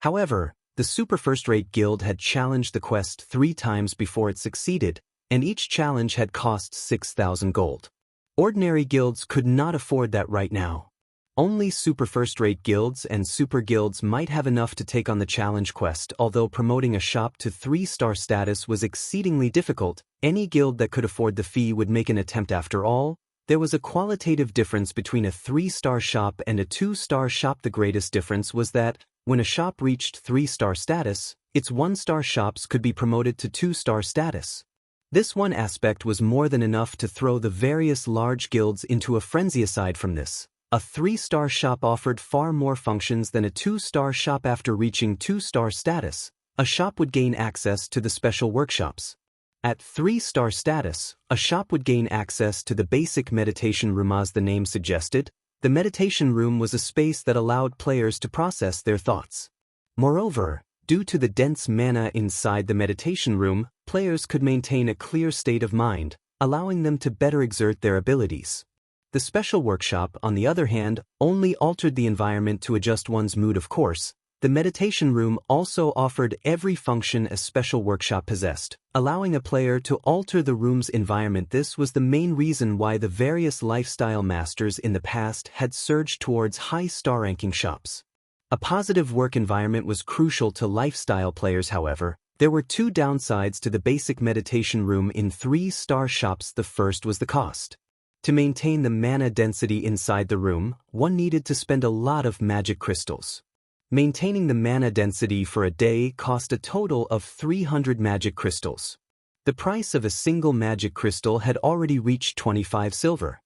However, the Super First-Rate Guild had challenged the quest 3 times before it succeeded, and each challenge had cost 6,000 gold. Ordinary guilds could not afford that right now. Only super first-rate guilds and super guilds might have enough to take on the challenge quest. Although promoting a shop to 3-star status was exceedingly difficult, any guild that could afford the fee would make an attempt. After all, there was a qualitative difference between a 3-star shop and a 2-star shop. The greatest difference was that, when a shop reached 3-star status, its 1-star shops could be promoted to 2-star status. This one aspect was more than enough to throw the various large guilds into a frenzy. Aside from this, a 3-star shop offered far more functions than a 2-star shop. After reaching 2-star status, a shop would gain access to the special workshops. At 3-star status, a shop would gain access to the basic meditation room. As the name suggested, the meditation room was a space that allowed players to process their thoughts. Moreover, due to the dense mana inside the meditation room, players could maintain a clear state of mind, allowing them to better exert their abilities. The special workshop, on the other hand, only altered the environment to adjust one's mood. Of course, the meditation room also offered every function a special workshop possessed, allowing a player to alter the room's environment. This was the main reason why the various lifestyle masters in the past had surged towards high-star ranking shops. A positive work environment was crucial to lifestyle players. However, there were 2 downsides to the basic meditation room in 3-star shops. The first was the cost. To maintain the mana density inside the room, one needed to spend a lot of magic crystals. Maintaining the mana density for a day cost a total of 300 magic crystals. The price of a single magic crystal had already reached 25 silver.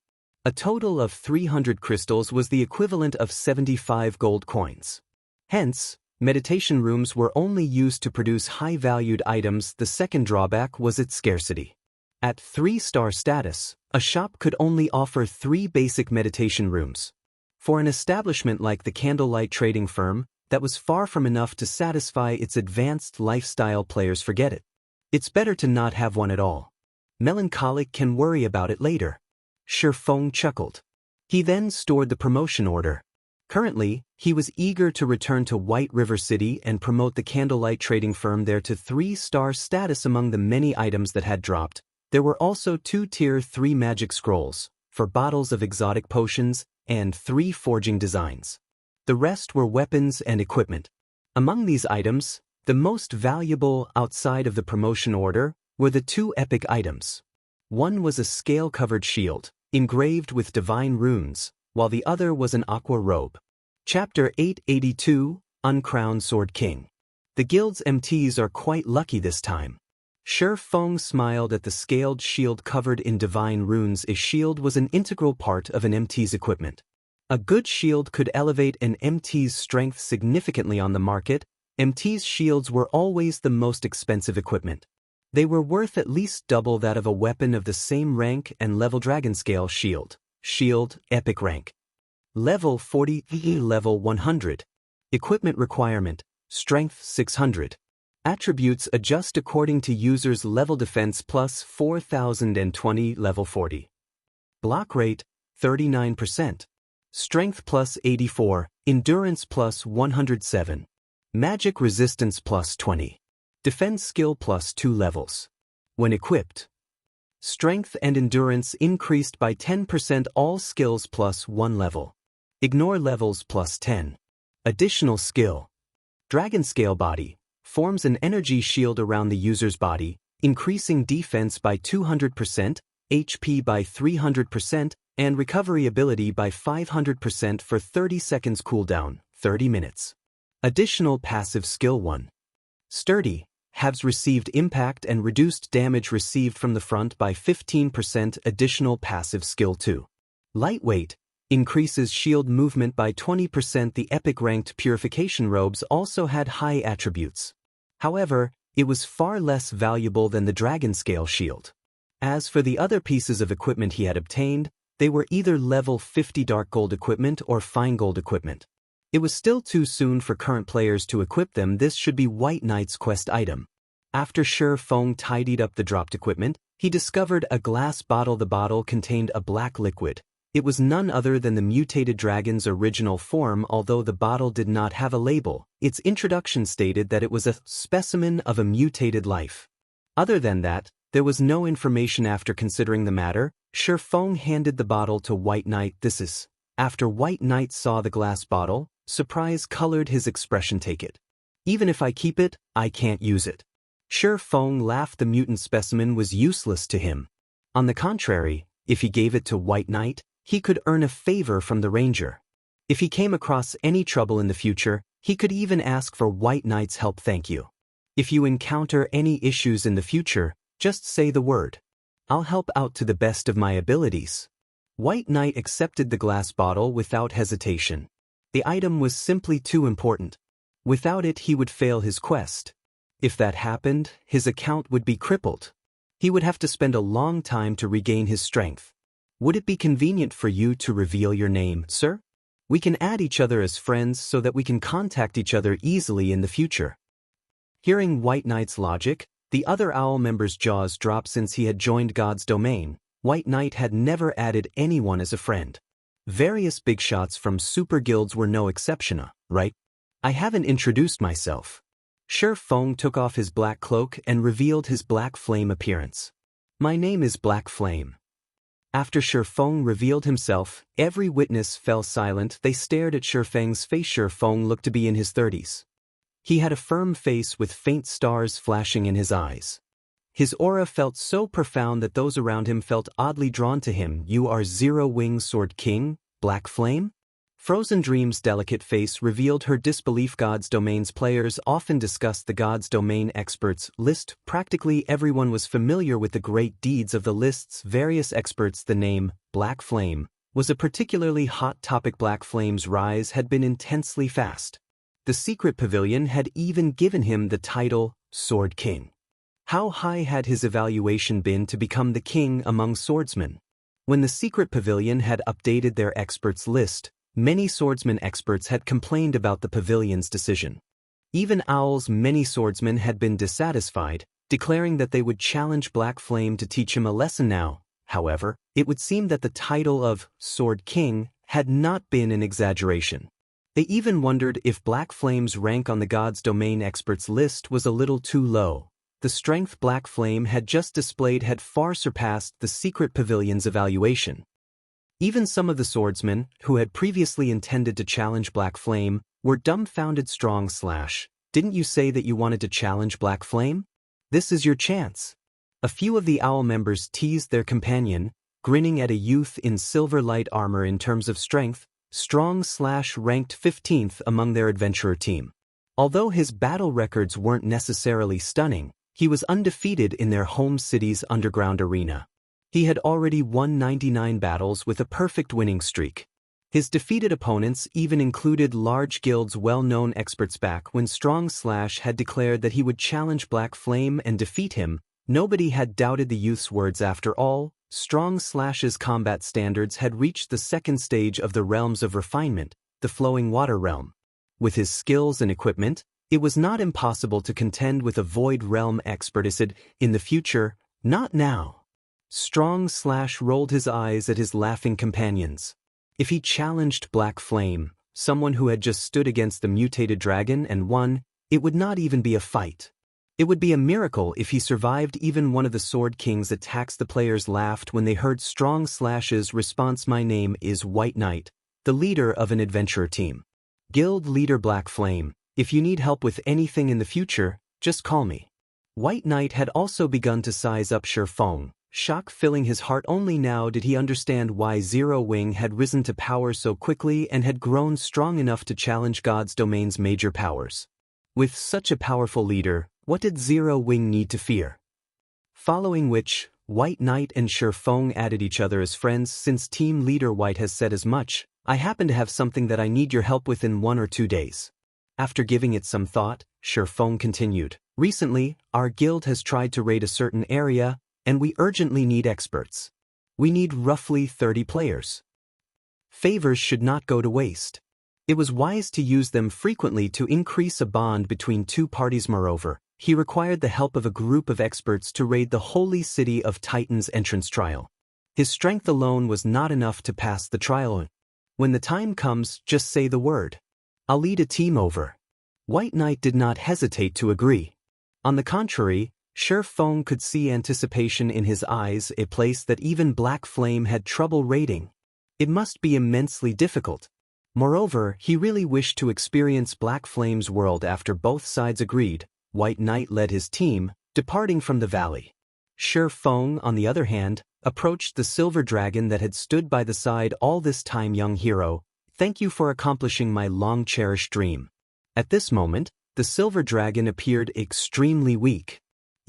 A total of 300 crystals was the equivalent of 75 gold coins. Hence, meditation rooms were only used to produce high-valued items. The second drawback was its scarcity. At 3-star status, a shop could only offer 3 basic meditation rooms. For an establishment like the Candlelight Trading Firm, that was far from enough to satisfy its advanced lifestyle players. Forget it. It's better to not have one at all. Melancholic can worry about it later. Feng chuckled. He then stored the promotion order. Currently, he was eager to return to White River City and promote the Candlelight Trading Firm there to 3-star status. Among the many items that had dropped, there were also 2 Tier 3 magic scrolls, for bottles of exotic potions, and 3 forging designs. The rest were weapons and equipment. Among these items, the most valuable outside of the promotion order were the 2 epic items. One was a scale-covered shield, engraved with divine runes, while the other was an aqua robe. Chapter 882, Uncrowned Sword King. The guild's MTs are quite lucky this time. Feng smiled at the scaled shield covered in divine runes. A shield was an integral part of an MT's equipment. A good shield could elevate an MT's strength significantly. On the market, MT's shields were always the most expensive equipment. They were worth at least double that of a weapon of the same rank and level. Dragonscale shield. Shield, epic rank. Level 40, level 100. Equipment requirement, strength 600. Attributes adjust according to user's level. Defense plus 4020, level 40. Block rate, 39%. Strength plus 84, endurance plus 107. Magic resistance plus 20. Defense skill plus 2 levels. When equipped, strength and endurance increased by 10%. All skills plus 1 level. Ignore levels plus 10. Additional skill. Dragonscale body forms an energy shield around the user's body, increasing defense by 200%, HP by 300%, and recovery ability by 500% for 30 seconds. Cooldown, 30 minutes. Additional passive skill 1. Sturdy, halves received impact and reduced damage received from the front by 15%. Additional passive skill 2. Lightweight, increases shield movement by 20%. The epic ranked purification robes also had high attributes. However, it was far less valuable than the Dragonscale shield. As for the other pieces of equipment he had obtained, they were either level 50 dark gold equipment or fine gold equipment. It was still too soon for current players to equip them. This should be White Knight's quest item. After Feng tidied up the dropped equipment, he discovered a glass bottle. The bottle contained a black liquid. It was none other than the mutated dragon's original form. Although the bottle did not have a label, its introduction stated that it was a specimen of a mutated life. Other than that, there was no information. After considering the matter, Feng handed the bottle to White Knight. This is. After White Knight saw the glass bottle, surprise colored his expression. Take it. Even if I keep it, I can't use it. Feng laughed. The mutant specimen was useless to him. On the contrary, if he gave it to White Knight, he could earn a favor from the ranger. If he came across any trouble in the future, he could even ask for White Knight's help. Thank you. If you encounter any issues in the future, Just say the word. I'll help out to the best of my abilities. White Knight accepted the glass bottle without hesitation. The item was simply too important. Without it he would fail his quest. If that happened, his account would be crippled. He would have to spend a long time to regain his strength. Would it be convenient for you to reveal your name, sir? We can add each other as friends so that we can contact each other easily in the future. Hearing White Knight's logic, the other owl member's jaws dropped. Since he had joined God's domain, White Knight had never added anyone as a friend. Various big shots from super guilds were no exception, right? I haven't introduced myself. Feng took off his black cloak and revealed his black flame appearance. My name is Black Flame. After Feng revealed himself, every witness fell silent. They stared at Feng's face. Feng looked to be in his 30s. He had a firm face with faint stars flashing in his eyes. His aura felt so profound that those around him felt oddly drawn to him. You are Zero-Wing Sword King, Black Flame? Frozen Dream's delicate face revealed her disbelief. God's Domain's players often discussed the God's Domain experts list. Practically everyone was familiar with the great deeds of the list's various experts. The name, Black Flame, was a particularly hot topic. Black Flame's rise had been intensely fast. The secret pavilion had even given him the title, Sword King. How high had his evaluation been to become the king among swordsmen? When the secret pavilion had updated their experts list, many swordsman experts had complained about the pavilion's decision. Even Owl's many swordsmen had been dissatisfied, declaring that they would challenge Black Flame to teach him a lesson. Now, however, it would seem that the title of Sword King had not been an exaggeration. They even wondered if Black Flame's rank on the God's Domain experts list was a little too low. The strength Black Flame had just displayed had far surpassed the secret pavilion's evaluation. Even some of the swordsmen, who had previously intended to challenge Black Flame, were dumbfounded. Didn't you say that you wanted to challenge Black Flame? This is your chance. A few of the owl members teased their companion, grinning at a youth in silver light armor. In terms of strength, ranked 15th among their adventurer team. Although his battle records weren't necessarily stunning, he was undefeated in their home city's underground arena. He had already won 99 battles with a perfect winning streak. His defeated opponents even included large guilds' well-known experts. Back when had declared that he would challenge Black Flame and defeat him, nobody had doubted the youth's words. After all, Strong/'s combat standards had reached the second stage of the realms of refinement, the flowing water realm. With his skills and equipment, it was not impossible to contend with a void realm expert. He said, in the future, not now. Strong/ rolled his eyes at his laughing companions. If he challenged Black Flame, someone who had just stood against the mutated dragon and won, it would not even be a fight. It would be a miracle if he survived even one of the Sword King's attacks. The players laughed when they heard Strong/'s response. My name is White Knight, the leader of an adventurer team. Guild leader Black Flame, if you need help with anything in the future, just call me. White Knight had also begun to size up Feng, shock filling his heart. Only now did he understand why Zero-Wing had risen to power so quickly and had grown strong enough to challenge God's Domain's major powers. With such a powerful leader, what did Zero-Wing need to fear? Following which, White Knight and Feng added each other as friends. Since team leader White has said as much, I happen to have something that I need your help with in 1 or 2 days. After giving it some thought, Feng continued. Recently, our guild has tried to raid a certain area, and we urgently need experts. We need roughly 30 players. Favors should not go to waste. It was wise to use them frequently to increase a bond between two parties. Moreover, he required the help of a group of experts to raid the holy city of Titan's entrance trial. His strength alone was not enough to pass the trial. When the time comes, just say the word. I'll lead a team over. White Knight did not hesitate to agree. On the contrary, Feng could see anticipation in his eyes, a place that even Black Flame had trouble raiding. It must be immensely difficult. Moreover, he really wished to experience Black Flame's world. After both sides agreed, White Knight led his team, departing from the valley. Feng, on the other hand, approached the silver dragon that had stood by the side all this time. Young hero, thank you for accomplishing my long-cherished dream. At this moment, the silver dragon appeared extremely weak.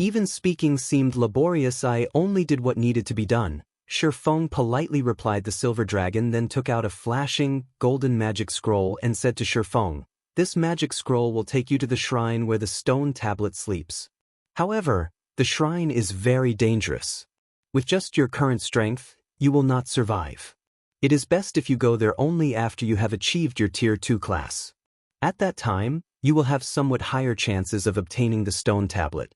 Even speaking seemed laborious. I only did what needed to be done. Feng politely replied. The silver dragon then took out a flashing, golden magic scroll and said to Feng, "This magic scroll will take you to the shrine where the stone tablet sleeps. However, the shrine is very dangerous. With just your current strength, you will not survive. It is best if you go there only after you have achieved your Tier 2 class. At that time, you will have somewhat higher chances of obtaining the stone tablet."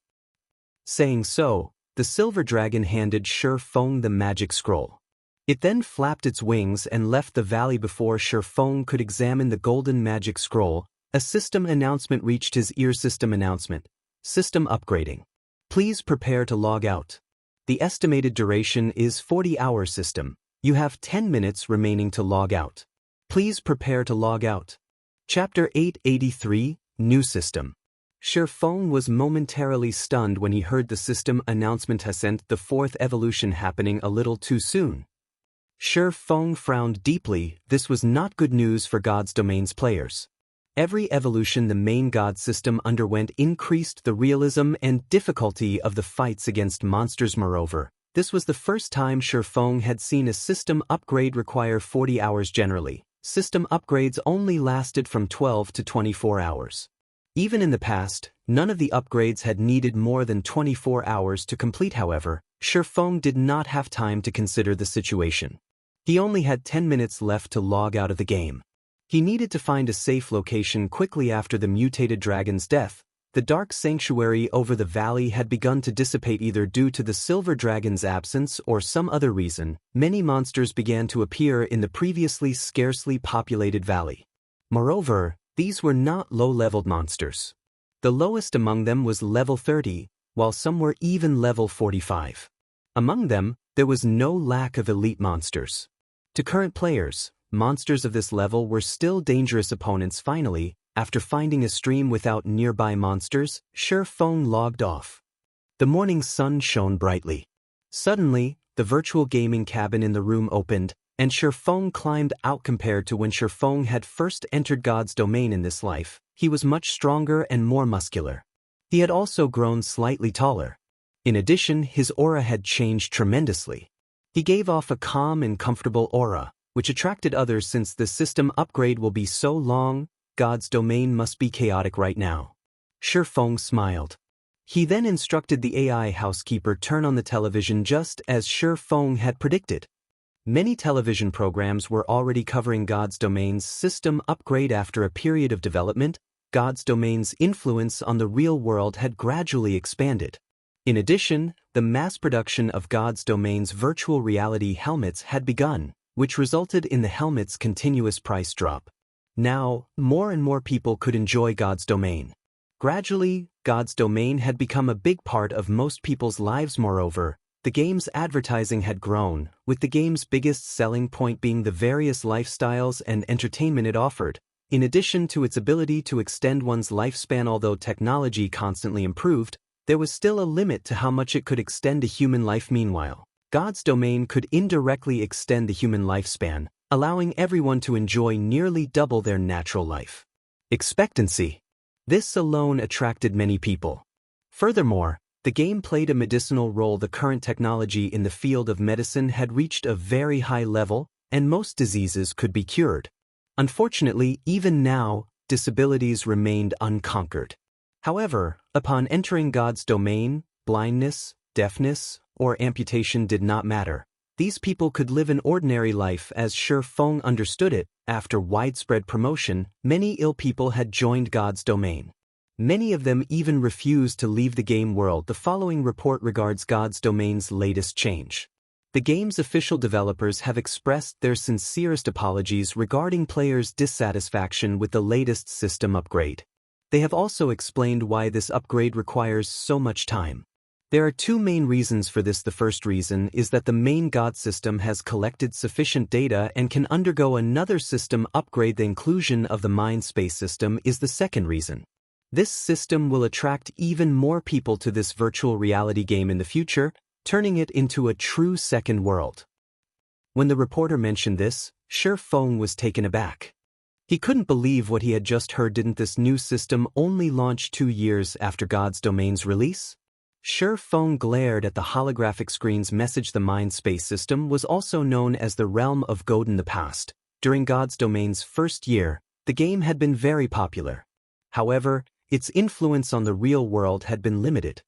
Saying so, the silver dragon handed Feng the magic scroll. It then flapped its wings and left the valley before Feng could examine the golden magic scroll. A system announcement reached his ear. System announcement. System upgrading. Please prepare to log out. The estimated duration is 40 hours. System. You have 10 minutes remaining to log out. Please prepare to log out. Chapter 883, New System. Feng was momentarily stunned when he heard the system announcement. Hasn't the fourth evolution happening a little too soon? Feng frowned deeply. This was not good news for God's Domain's players. Every evolution the main God system underwent increased the realism and difficulty of the fights against monsters. Moreover, this was the first time Feng had seen a system upgrade require 40 hours. Generally, system upgrades only lasted from 12 to 24 hours. Even in the past, none of the upgrades had needed more than 24 hours to complete. However, Feng did not have time to consider the situation. He only had 10 minutes left to log out of the game. He needed to find a safe location quickly. After the mutated dragon's death, the dark sanctuary over the valley had begun to dissipate. Either due to the silver dragon's absence or some other reason, many monsters began to appear in the previously scarcely populated valley. Moreover, these were not low-leveled monsters. The lowest among them was level 30, while some were even level 45. Among them, there was no lack of elite monsters. To current players, monsters of this level were still dangerous opponents. Finally, after finding a stream without nearby monsters, Feng logged off. The morning sun shone brightly. Suddenly, the virtual gaming cabin in the room opened, and Feng climbed out. Compared to when Feng had first entered God's domain in this life, he was much stronger and more muscular. He had also grown slightly taller. In addition, his aura had changed tremendously. He gave off a calm and comfortable aura, which attracted others. Since the system upgrade will be so long, God's domain must be chaotic right now. Feng smiled. He then instructed the AI housekeeper turn on the television just as Feng had predicted. Many television programs were already covering God's Domain's system upgrade. After a period of development, God's Domain's influence on the real world had gradually expanded. In addition, the mass production of God's Domain's virtual reality helmets had begun, which resulted in the helmet's continuous price drop. Now, more and more people could enjoy God's Domain. Gradually, God's Domain had become a big part of most people's lives. Moreover, the game's advertising had grown, with the game's biggest selling point being the various lifestyles and entertainment it offered, in addition to its ability to extend one's lifespan. Although technology constantly improved, there was still a limit to how much it could extend a human life. Meanwhile, God's Domain could indirectly extend the human lifespan, allowing everyone to enjoy nearly double their natural life expectancy. This alone attracted many people. Furthermore, the game played a medicinal role. The current technology in the field of medicine had reached a very high level, and most diseases could be cured. Unfortunately, even now, disabilities remained unconquered. However, upon entering God's Domain, blindness, deafness, or amputation did not matter. These people could live an ordinary life as Feng understood it. After widespread promotion, many ill people had joined God's Domain. Many of them even refused to leave the game world. The following report regards God's Domain's latest change. The game's official developers have expressed their sincerest apologies regarding players' dissatisfaction with the latest system upgrade. They have also explained why this upgrade requires so much time. There are two main reasons for this. The first reason is that the main God system has collected sufficient data and can undergo another system upgrade. The inclusion of the mind space system is the second reason. This system will attract even more people to this virtual reality game in the future, turning it into a true second world. When the reporter mentioned this, Feng was taken aback. He couldn't believe what he had just heard. Didn't this new system only launch 2 years after God's Domain's release? Feng glared at the holographic screen's message. The mind space system was also known as the Realm of God. In the past, during God's Domain's first year, the game had been very popular. However, its influence on the real world had been limited.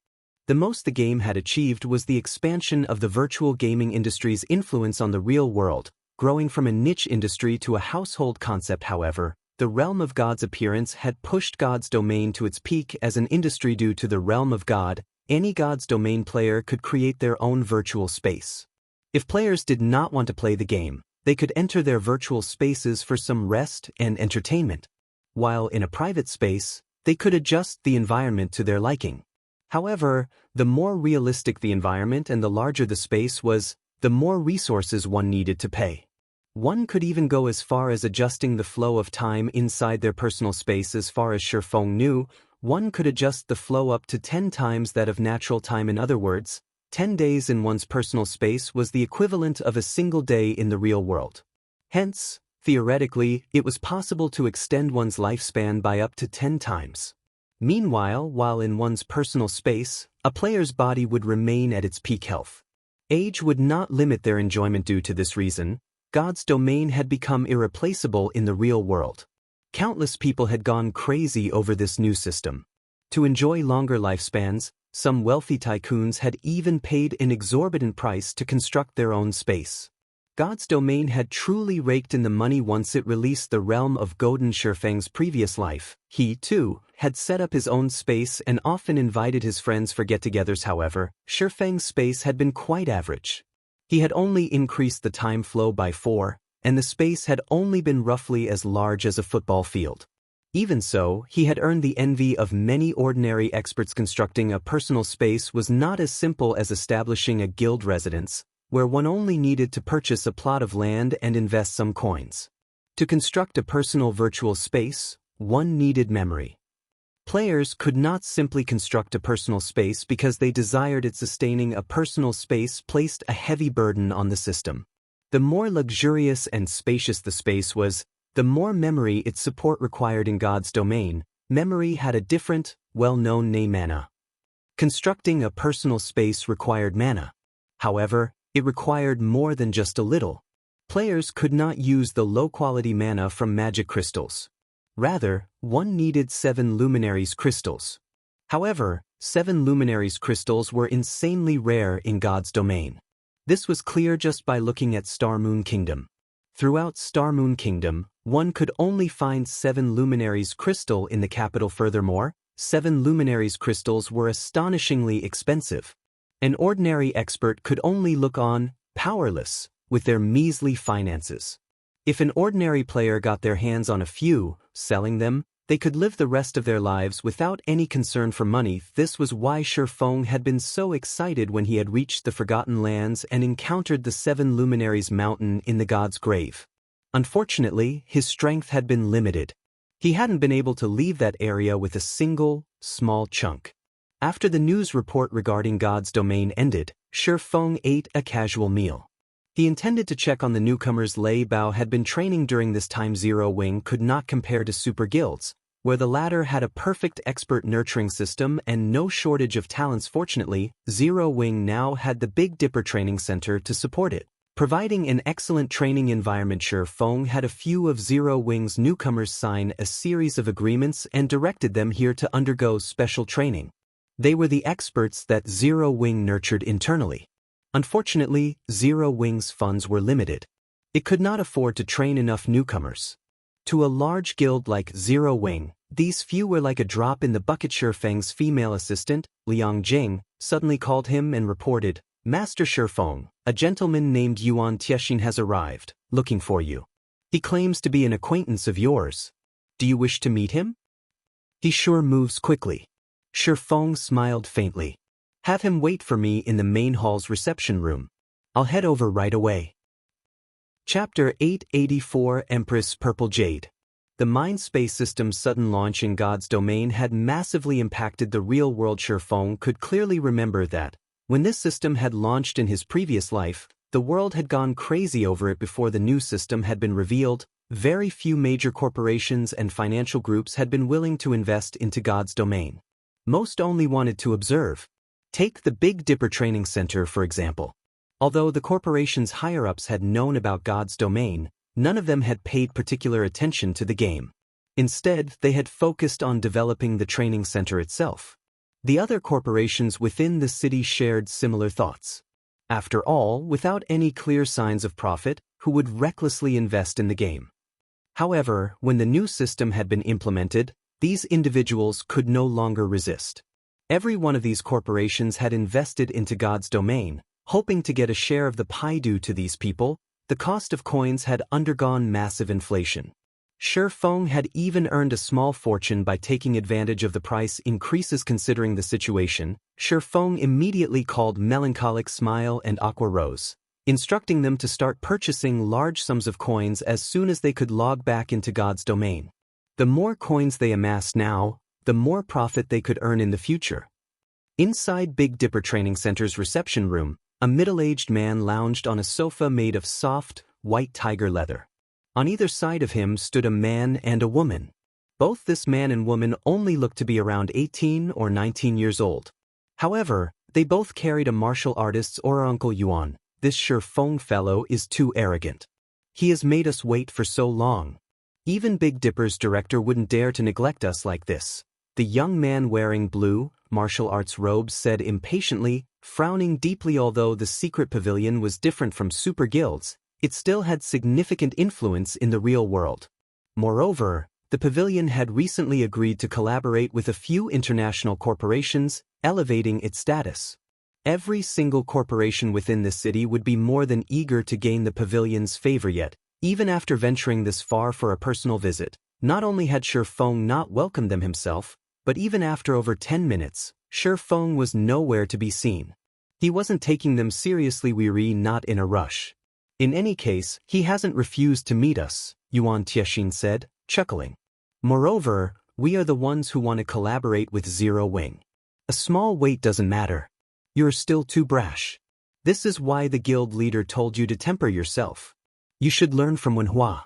The most the game had achieved was the expansion of the virtual gaming industry's influence on the real world, growing from a niche industry to a household concept. However, the Realm of God's appearance had pushed God's Domain to its peak as an industry. Due to the Realm of God, any God's Domain player could create their own virtual space. If players did not want to play the game, they could enter their virtual spaces for some rest and entertainment. While in a private space, they could adjust the environment to their liking. However, the more realistic the environment and the larger the space was, the more resources one needed to pay. One could even go as far as adjusting the flow of time inside their personal space. As far as Feng knew, one could adjust the flow up to 10 times that of natural time. In other words, 10 days in one's personal space was the equivalent of a single day in the real world. Hence, theoretically, it was possible to extend one's lifespan by up to 10 times. Meanwhile, while in one's personal space, a player's body would remain at its peak health. Age would not limit their enjoyment. Due to this reason, God's Domain had become irreplaceable in the real world. Countless people had gone crazy over this new system. To enjoy longer lifespans, some wealthy tycoons had even paid an exorbitant price to construct their own space. God's Domain had truly raked in the money once it released the Realm of God. In Feng's previous life, he, too, had set up his own space and often invited his friends for get-togethers. However, Feng's space had been quite average. He had only increased the time flow by 4, and the space had only been roughly as large as a football field. Even so, he had earned the envy of many ordinary experts. Constructing a personal space was not as simple as establishing a guild residence, where one only needed to purchase a plot of land and invest some coins. To construct a personal virtual space, one needed memory. Players could not simply construct a personal space because they desired it. Sustaining a personal space placed a heavy burden on the system. The more luxurious and spacious the space was, the more memory its support required. In God's Domain, memory had a different, well-known name: mana. Constructing a personal space required mana. However, it required more than just a little. Players could not use the low-quality mana from magic crystals. Rather, one needed 7 luminaries crystals. However, 7 luminaries crystals were insanely rare in God's Domain. This was clear just by looking at Star Moon Kingdom. Throughout Star Moon Kingdom, one could only find 7 luminaries crystal in the capital. Furthermore, 7 luminaries crystals were astonishingly expensive. An ordinary expert could only look on, powerless, with their measly finances. If an ordinary player got their hands on a few, selling them, they could live the rest of their lives without any concern for money. This was why Feng had been so excited when he had reached the Forgotten Lands and encountered the 7 Luminaries Mountain in the God's Grave. Unfortunately, his strength had been limited. He hadn't been able to leave that area with a single, small chunk. After the news report regarding God's Domain ended, Feng ate a casual meal. He intended to check on the newcomers Lei Bao had been training during this time. Zero Wing could not compare to super guilds, where the latter had a perfect expert nurturing system and no shortage of talents. Fortunately, Zero Wing now had the Big Dipper Training Center to support it, providing an excellent training environment. Feng had a few of Zero Wing's newcomers sign a series of agreements and directed them here to undergo special training. They were the experts that Zero Wing nurtured internally. Unfortunately, Zero Wing's funds were limited. It could not afford to train enough newcomers. To a large guild like Zero Wing, these few were like a drop in the bucket. Feng's female assistant, Liang Jing, suddenly called him and reported, "Master Feng, a gentleman named Yuan Tiexin has arrived, looking for you. He claims to be an acquaintance of yours. Do you wish to meet him? He sure moves quickly." Feng smiled faintly. "Have him wait for me in the main hall's reception room. I'll head over right away." Chapter 884 Empress Purple Jade. The Mind Space System's sudden launch in God's Domain had massively impacted the real world. Feng could clearly remember that, when this system had launched in his previous life, the world had gone crazy over it. Before the new system had been revealed, very few major corporations and financial groups had been willing to invest into God's Domain. Most only wanted to observe. Take the Big Dipper Training Center for example. Although the corporation's higher-ups had known about God's domain, none of them had paid particular attention to the game. Instead, they had focused on developing the training center itself. The other corporations within the city shared similar thoughts. After all, without any clear signs of profit, who would recklessly invest in the game? However, when the new system had been implemented, these individuals could no longer resist. Every one of these corporations had invested into God's domain, hoping to get a share of the pie due to these people. The cost of coins had undergone massive inflation. Feng had even earned a small fortune by taking advantage of the price increases. Considering the situation, Feng immediately called Melancholic Smile and Aqua Rose, instructing them to start purchasing large sums of coins as soon as they could log back into God's domain. The more coins they amassed now, the more profit they could earn in the future. Inside Big Dipper Training Center's reception room, a middle-aged man lounged on a sofa made of soft, white tiger leather. On either side of him stood a man and a woman. Both this man and woman only looked to be around 18 or 19 years old. However, they both carried a martial artist's or Uncle Yuan. This Feng fellow is too arrogant. He has made us wait for so long. Even Big Dipper's director wouldn't dare to neglect us like this. The young man wearing blue, martial arts robes said impatiently, frowning deeply. Although the secret pavilion was different from super guilds, it still had significant influence in the real world. Moreover, the pavilion had recently agreed to collaborate with a few international corporations, elevating its status. Every single corporation within the city would be more than eager to gain the pavilion's favor. Yet, even after venturing this far for a personal visit, not only had Feng not welcomed them himself, but even after over 10 minutes, Feng was nowhere to be seen. He wasn't taking them seriously. We're not in a rush. In any case, he hasn't refused to meet us, Yuan Tiexin said, chuckling. Moreover, we are the ones who want to collaborate with Zero Wing. A small wait doesn't matter. You're still too brash. This is why the guild leader told you to temper yourself. You should learn from Wenhua.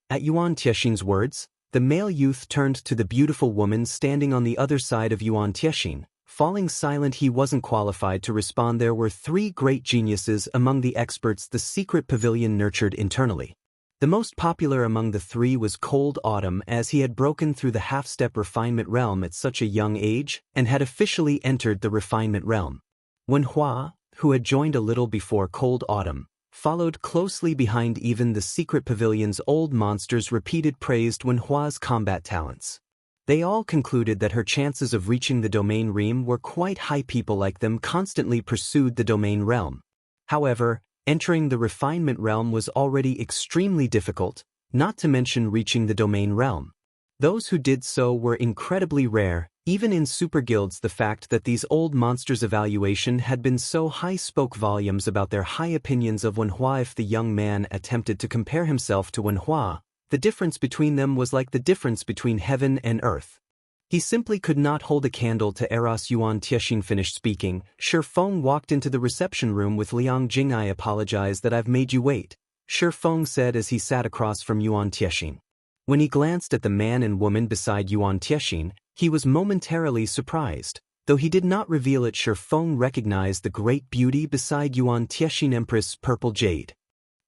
At Yuan Tiexin's words, the male youth turned to the beautiful woman standing on the other side of Yuan Tiexin. Falling silent, he wasn't qualified to respond. There were three great geniuses among the experts the secret pavilion nurtured internally. The most popular among the three was Cold Autumn, as he had broken through the half-step refinement realm at such a young age and had officially entered the refinement realm. Wenhua, who had joined a little before Cold Autumn, followed closely behind. Even the secret pavilion's old monsters repeated praised Wenhua's combat talents. They all concluded that her chances of reaching the domain realm were quite high. People like them constantly pursued the domain realm. However, entering the refinement realm was already extremely difficult, not to mention reaching the domain realm. Those who did so were incredibly rare. Even in super guilds, the fact that these old monsters' evaluation had been so high spoke volumes about their high opinions of Wenhua. If the young man attempted to compare himself to Wenhua, the difference between them was like the difference between heaven and earth. He simply could not hold a candle to Eros. Yuan Tiexin finished speaking. Feng walked into the reception room with Liang Jing. I apologize that I've made you wait, Feng said as he sat across from Yuan Tiexin. When he glanced at the man and woman beside Yuan Tiexin, he was momentarily surprised. Though he did not reveal it, Feng recognized the great beauty beside Yuan Tiexin, Empress Purple Jade.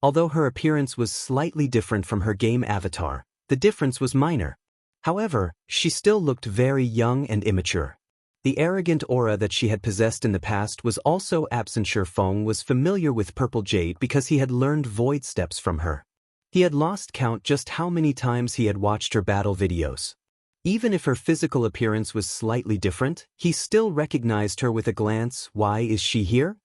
Although her appearance was slightly different from her game avatar, the difference was minor. However, she still looked very young and immature. The arrogant aura that she had possessed in the past was also absent. Feng was familiar with Purple Jade because he had learned void steps from her. He had lost count just how many times he had watched her battle videos. Even if her physical appearance was slightly different, he still recognized her with a glance. Why is she here?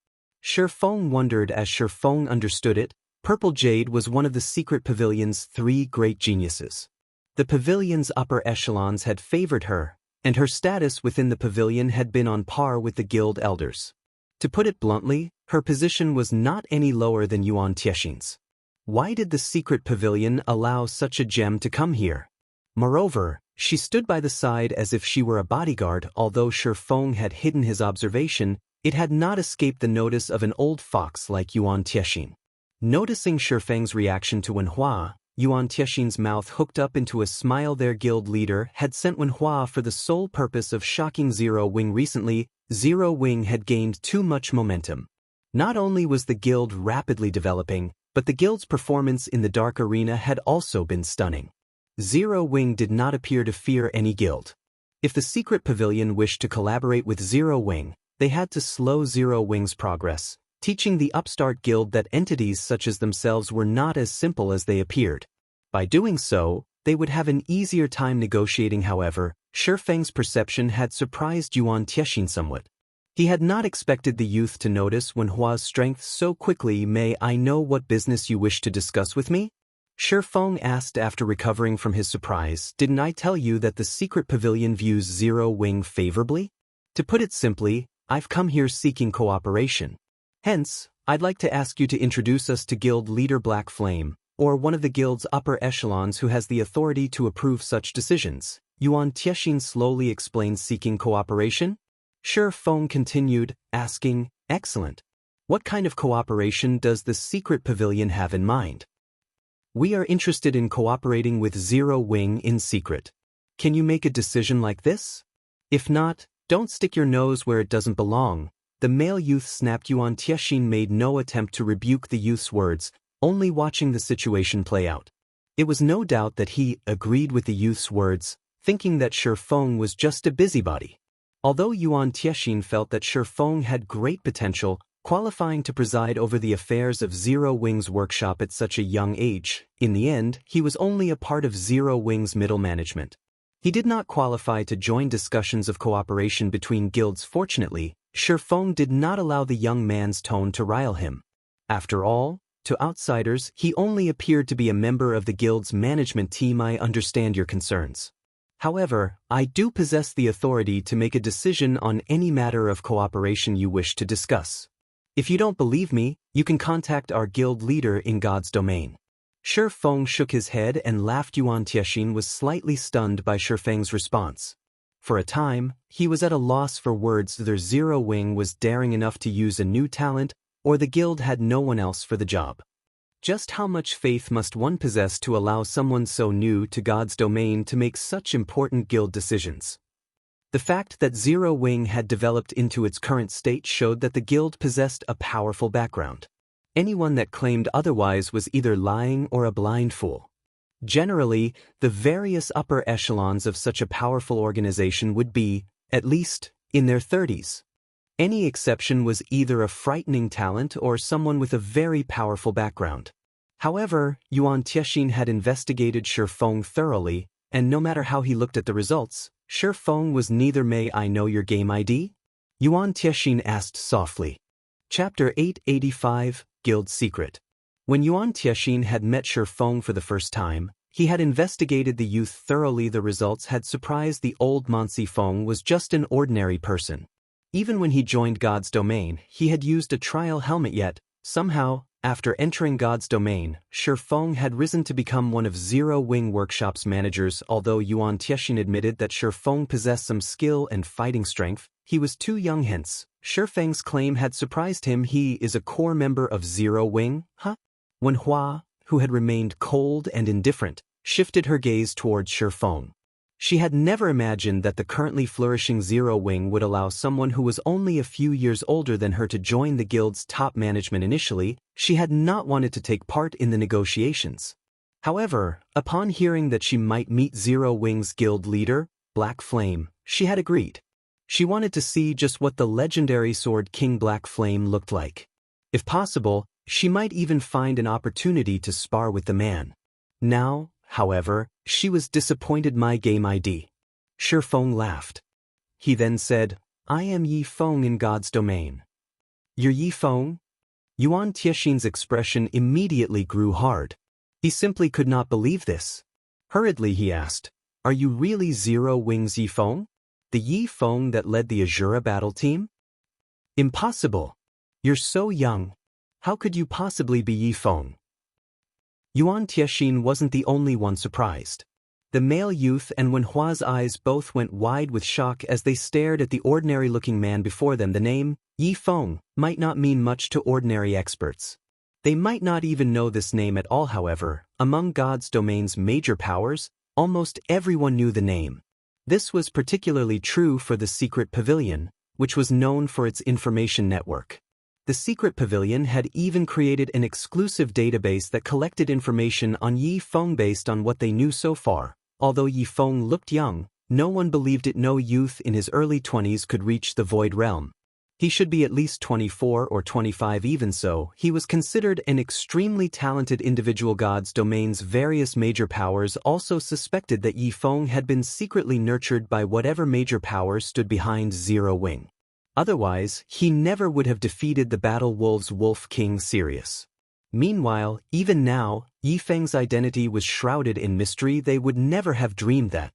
Feng wondered. As Feng understood it, Purple Jade was one of the secret pavilion's three great geniuses. The pavilion's upper echelons had favored her, and her status within the pavilion had been on par with the guild elders. To put it bluntly, her position was not any lower than Yuan Tiexin's. Why did the secret pavilion allow such a gem to come here? Moreover, she stood by the side as if she were a bodyguard. Although Feng had hidden his observation, it had not escaped the notice of an old fox like Yuan Tiexin. Noticing Feng's reaction to Wenhua, Yuan Tiexin's mouth hooked up into a smile. Their guild leader had sent Wenhua for the sole purpose of shocking Zero Wing. Recently, Zero Wing had gained too much momentum. Not only was the guild rapidly developing, but the guild's performance in the Dark Arena had also been stunning. Zero Wing did not appear to fear any guild. If the secret pavilion wished to collaborate with Zero Wing, they had to slow Zero Wing's progress, teaching the upstart guild that entities such as themselves were not as simple as they appeared. By doing so, they would have an easier time negotiating. However, Feng's perception had surprised Yuan Tiexin somewhat. He had not expected the youth to notice Wenhua's strength so quickly. May I know what business you wish to discuss with me? Feng asked after recovering from his surprise. Didn't I tell you that the secret pavilion views Zero Wing favorably? To put it simply, I've come here seeking cooperation. Hence, I'd like to ask you to introduce us to guild leader Black Flame, or one of the guild's upper echelons who has the authority to approve such decisions. Yuan Tiexin slowly explained. Seeking cooperation? Feng continued, asking, excellent. What kind of cooperation does the secret pavilion have in mind? We are interested in cooperating with Zero Wing in secret. Can you make a decision like this? If not, don't stick your nose where it doesn't belong. The male youth snapped. Yuan Tiexin made no attempt to rebuke the youth's words, only watching the situation play out. It was no doubt that he agreed with the youth's words, thinking that Feng was just a busybody. Although Yuan Tiexin felt that Feng had great potential, qualifying to preside over the affairs of Zero Wing's workshop at such a young age, in the end, he was only a part of Zero Wing's middle management. He did not qualify to join discussions of cooperation between guilds. Fortunately, Feng did not allow the young man's tone to rile him. After all, to outsiders, he only appeared to be a member of the guild's management team. I understand your concerns. However, I do possess the authority to make a decision on any matter of cooperation you wish to discuss. If you don't believe me, you can contact our guild leader in God's domain. Feng shook his head and laughed. Yuan Tiexin was slightly stunned by Feng's response. For a time, he was at a loss for words. Either Zero Wing was daring enough to use a new talent, or the guild had no one else for the job. Just how much faith must one possess to allow someone so new to God's domain to make such important guild decisions? The fact that Zero Wing had developed into its current state showed that the guild possessed a powerful background. Anyone that claimed otherwise was either lying or a blind fool. Generally, the various upper echelons of such a powerful organization would be, at least, in their 30s. Any exception was either a frightening talent or someone with a very powerful background. However, Yuan Tiexin had investigated Feng thoroughly, and no matter how he looked at the results, Feng was neither. May I know your game ID? Yuan Tiexin asked softly. Chapter 885, Guild Secret. When Yuan Tiexin had met Feng for the first time, he had investigated the youth thoroughly. The results had surprised the old Mansi. Feng was just an ordinary person. Even when he joined God's domain, he had used a trial helmet. Yet, somehow, after entering God's domain, Feng had risen to become one of Zero Wing Workshop's managers. Although Yuan Tiexin admitted that Feng possessed some skill and fighting strength, he was too young. Hence, Feng's claim had surprised him. He is a core member of Zero Wing, huh? Wenhua, who had remained cold and indifferent, shifted her gaze towards Feng. She had never imagined that the currently flourishing Zero Wing would allow someone who was only a few years older than her to join the guild's top management. Initially, she had not wanted to take part in the negotiations. However, upon hearing that she might meet Zero Wing's guild leader, Black Flame, she had agreed. She wanted to see just what the legendary Sword King Black Flame looked like. If possible, she might even find an opportunity to spar with the man. Now, however, she was disappointed. My game ID. Feng laughed. He then said, I am Yi Feng in God's domain. You're Yi Feng? Yuan Tiexin's expression immediately grew hard. He simply could not believe this. Hurriedly he asked, are you really Zero Wing's Yi Feng? The Yi Feng that led the Azura battle team? Impossible. You're so young. How could you possibly be Yi Feng? Yuan Tiexin wasn't the only one surprised. The male youth and Wenhua's eyes both went wide with shock as they stared at the ordinary-looking man before them. The name, Yi Feng, might not mean much to ordinary experts. They might not even know this name at all, however. Among God's domain's major powers, almost everyone knew the name. This was particularly true for the Secret Pavilion, which was known for its information network. The Secret Pavilion had even created an exclusive database that collected information on Yi Feng based on what they knew so far. Although Yi Feng looked young, no one believed it. No youth in his early 20s could reach the Void Realm. He should be at least 24 or 25. Even so, he was considered an extremely talented individual. God's domain's various major powers also suspected that Yi Feng had been secretly nurtured by whatever major power stood behind Zero Wing. Otherwise, he never would have defeated the Battle Wolves' Wolf King Sirius. Meanwhile, even now, Yi Feng's identity was shrouded in mystery. They would never have dreamed that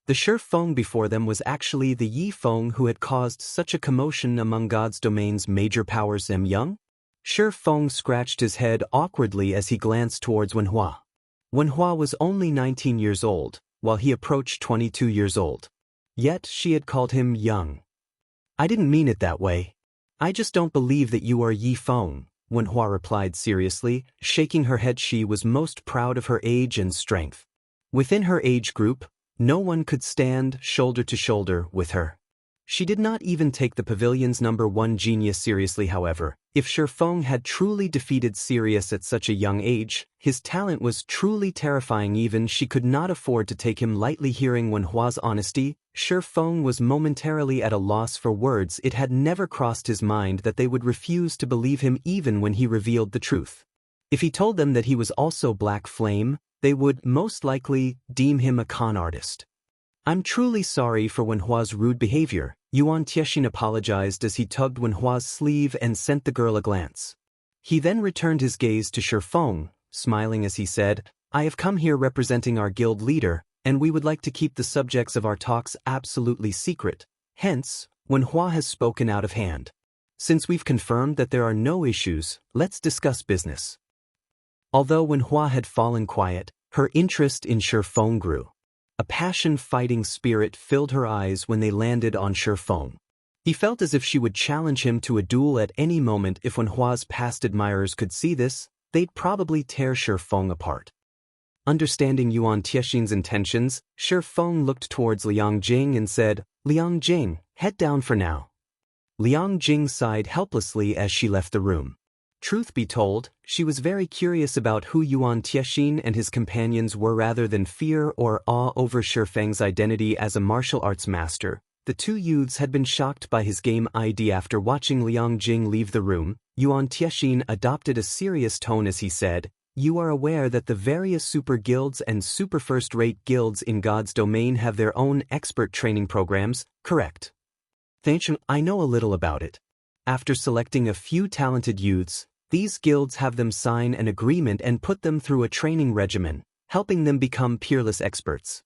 the Shi Feng before them was actually the Yi Feng who had caused such a commotion among God's domain's major powers. Am Young? Shi Feng scratched his head awkwardly as he glanced towards Wenhua. Wenhua was only 19 years old, while he approached 22 years old. Yet she had called him young. I didn't mean it that way. I just don't believe that you are Yi Feng, Wenhua replied seriously, shaking her head. She was most proud of her age and strength. Within her age group, no one could stand shoulder to shoulder with her. She did not even take the pavilion's #1 genius seriously. However, if Shi Feng had truly defeated Sirius at such a young age, his talent was truly terrifying. Even she could not afford to take him lightly. Hearing Wenhua's honesty, Shi Feng was momentarily at a loss for words. It had never crossed his mind that they would refuse to believe him even when he revealed the truth. If he told them that he was also Black Flame, they would most likely deem him a con artist. I'm truly sorry for Wenhua's rude behavior, Yuan Tiexin apologized as he tugged Wenhua's sleeve and sent the girl a glance. He then returned his gaze to Shi Feng, smiling as he said, I have come here representing our guild leader, and we would like to keep the subjects of our talks absolutely secret. Hence, Wenhua has spoken out of hand. Since we've confirmed that there are no issues, let's discuss business. Although Wenhua had fallen quiet, her interest in Shi Feng grew. A passion-fighting spirit filled her eyes when they landed on Shi Feng. He felt as if she would challenge him to a duel at any moment. If Wenhua's past admirers could see this, they'd probably tear Shi Feng apart. Understanding Yuan Tiexin's intentions, Shi Feng looked towards Liang Jing and said, Liang Jing, head down for now. Liang Jing sighed helplessly as she left the room. Truth be told, she was very curious about who Yuan Tiexin and his companions were. Rather than fear or awe over Shi Feng's identity as a martial arts master, the two youths had been shocked by his game ID. After watching Liang Jing leave the room, Yuan Tiexin adopted a serious tone as he said, You are aware that the various super guilds and super first-rate guilds in God's domain have their own expert training programs, correct? Thank you, I know a little about it. After selecting a few talented youths, these guilds have them sign an agreement and put them through a training regimen, helping them become peerless experts.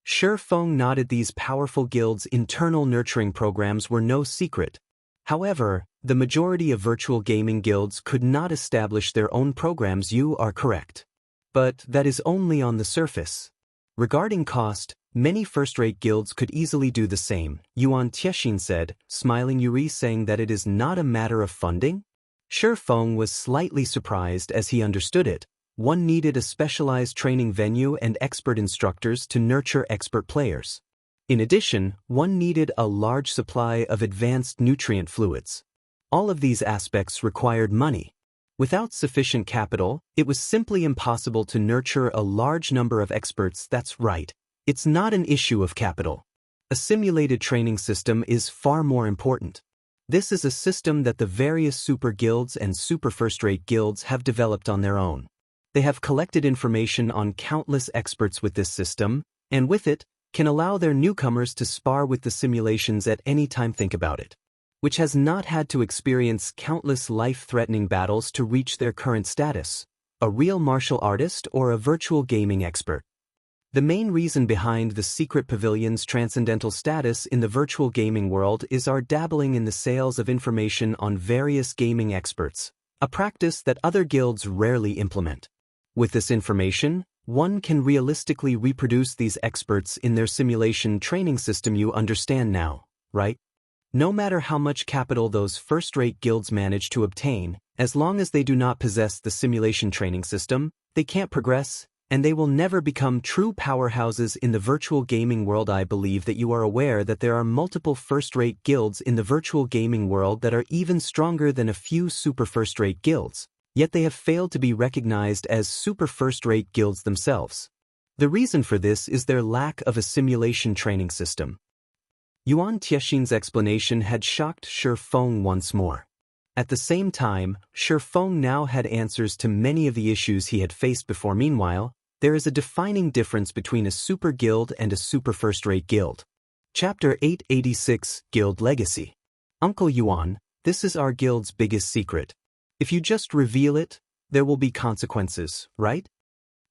Shi Feng nodded. These powerful guilds' internal nurturing programs were no secret. However, the majority of virtual gaming guilds could not establish their own programs. You are correct. But that is only on the surface. Regarding cost, many first-rate guilds could easily do the same, Yuan Tiexin said, smiling. Yuri saying that it is not a matter of funding? Shi Feng was slightly surprised as he understood it. One needed a specialized training venue and expert instructors to nurture expert players. In addition, one needed a large supply of advanced nutrient fluids. All of these aspects required money. Without sufficient capital, it was simply impossible to nurture a large number of experts. That's right. It's not an issue of capital. A simulated training system is far more important. This is a system that the various super guilds and super first-rate guilds have developed on their own. They have collected information on countless experts with this system, and with it, can allow their newcomers to spar with the simulations at any time. Think about it. Which has not had to experience countless life-threatening battles to reach their current status, a real martial artist or a virtual gaming expert. The main reason behind the Secret Pavilion's transcendental status in the virtual gaming world is our dabbling in the sales of information on various gaming experts, a practice that other guilds rarely implement. With this information, one can realistically reproduce these experts in their simulation training system. You understand now, right? No matter how much capital those first-rate guilds manage to obtain, As long as they do not possess the simulation training system, they can't progress, and they will never become true powerhouses in the virtual gaming world. I believe that you are aware that there are multiple first-rate guilds in the virtual gaming world that are even stronger than a few super first-rate guilds, yet they have failed to be recognized as super first-rate guilds themselves. The reason for this is their lack of a simulation training system. Yuan Tiexin's explanation had shocked Feng once more. At the same time, Feng now had answers to many of the issues he had faced before. Meanwhile, there is a defining difference between a super guild and a super first-rate guild. Chapter 886, Guild Legacy. Uncle Yuan, this is our guild's biggest secret. If you just reveal it, there will be consequences, right?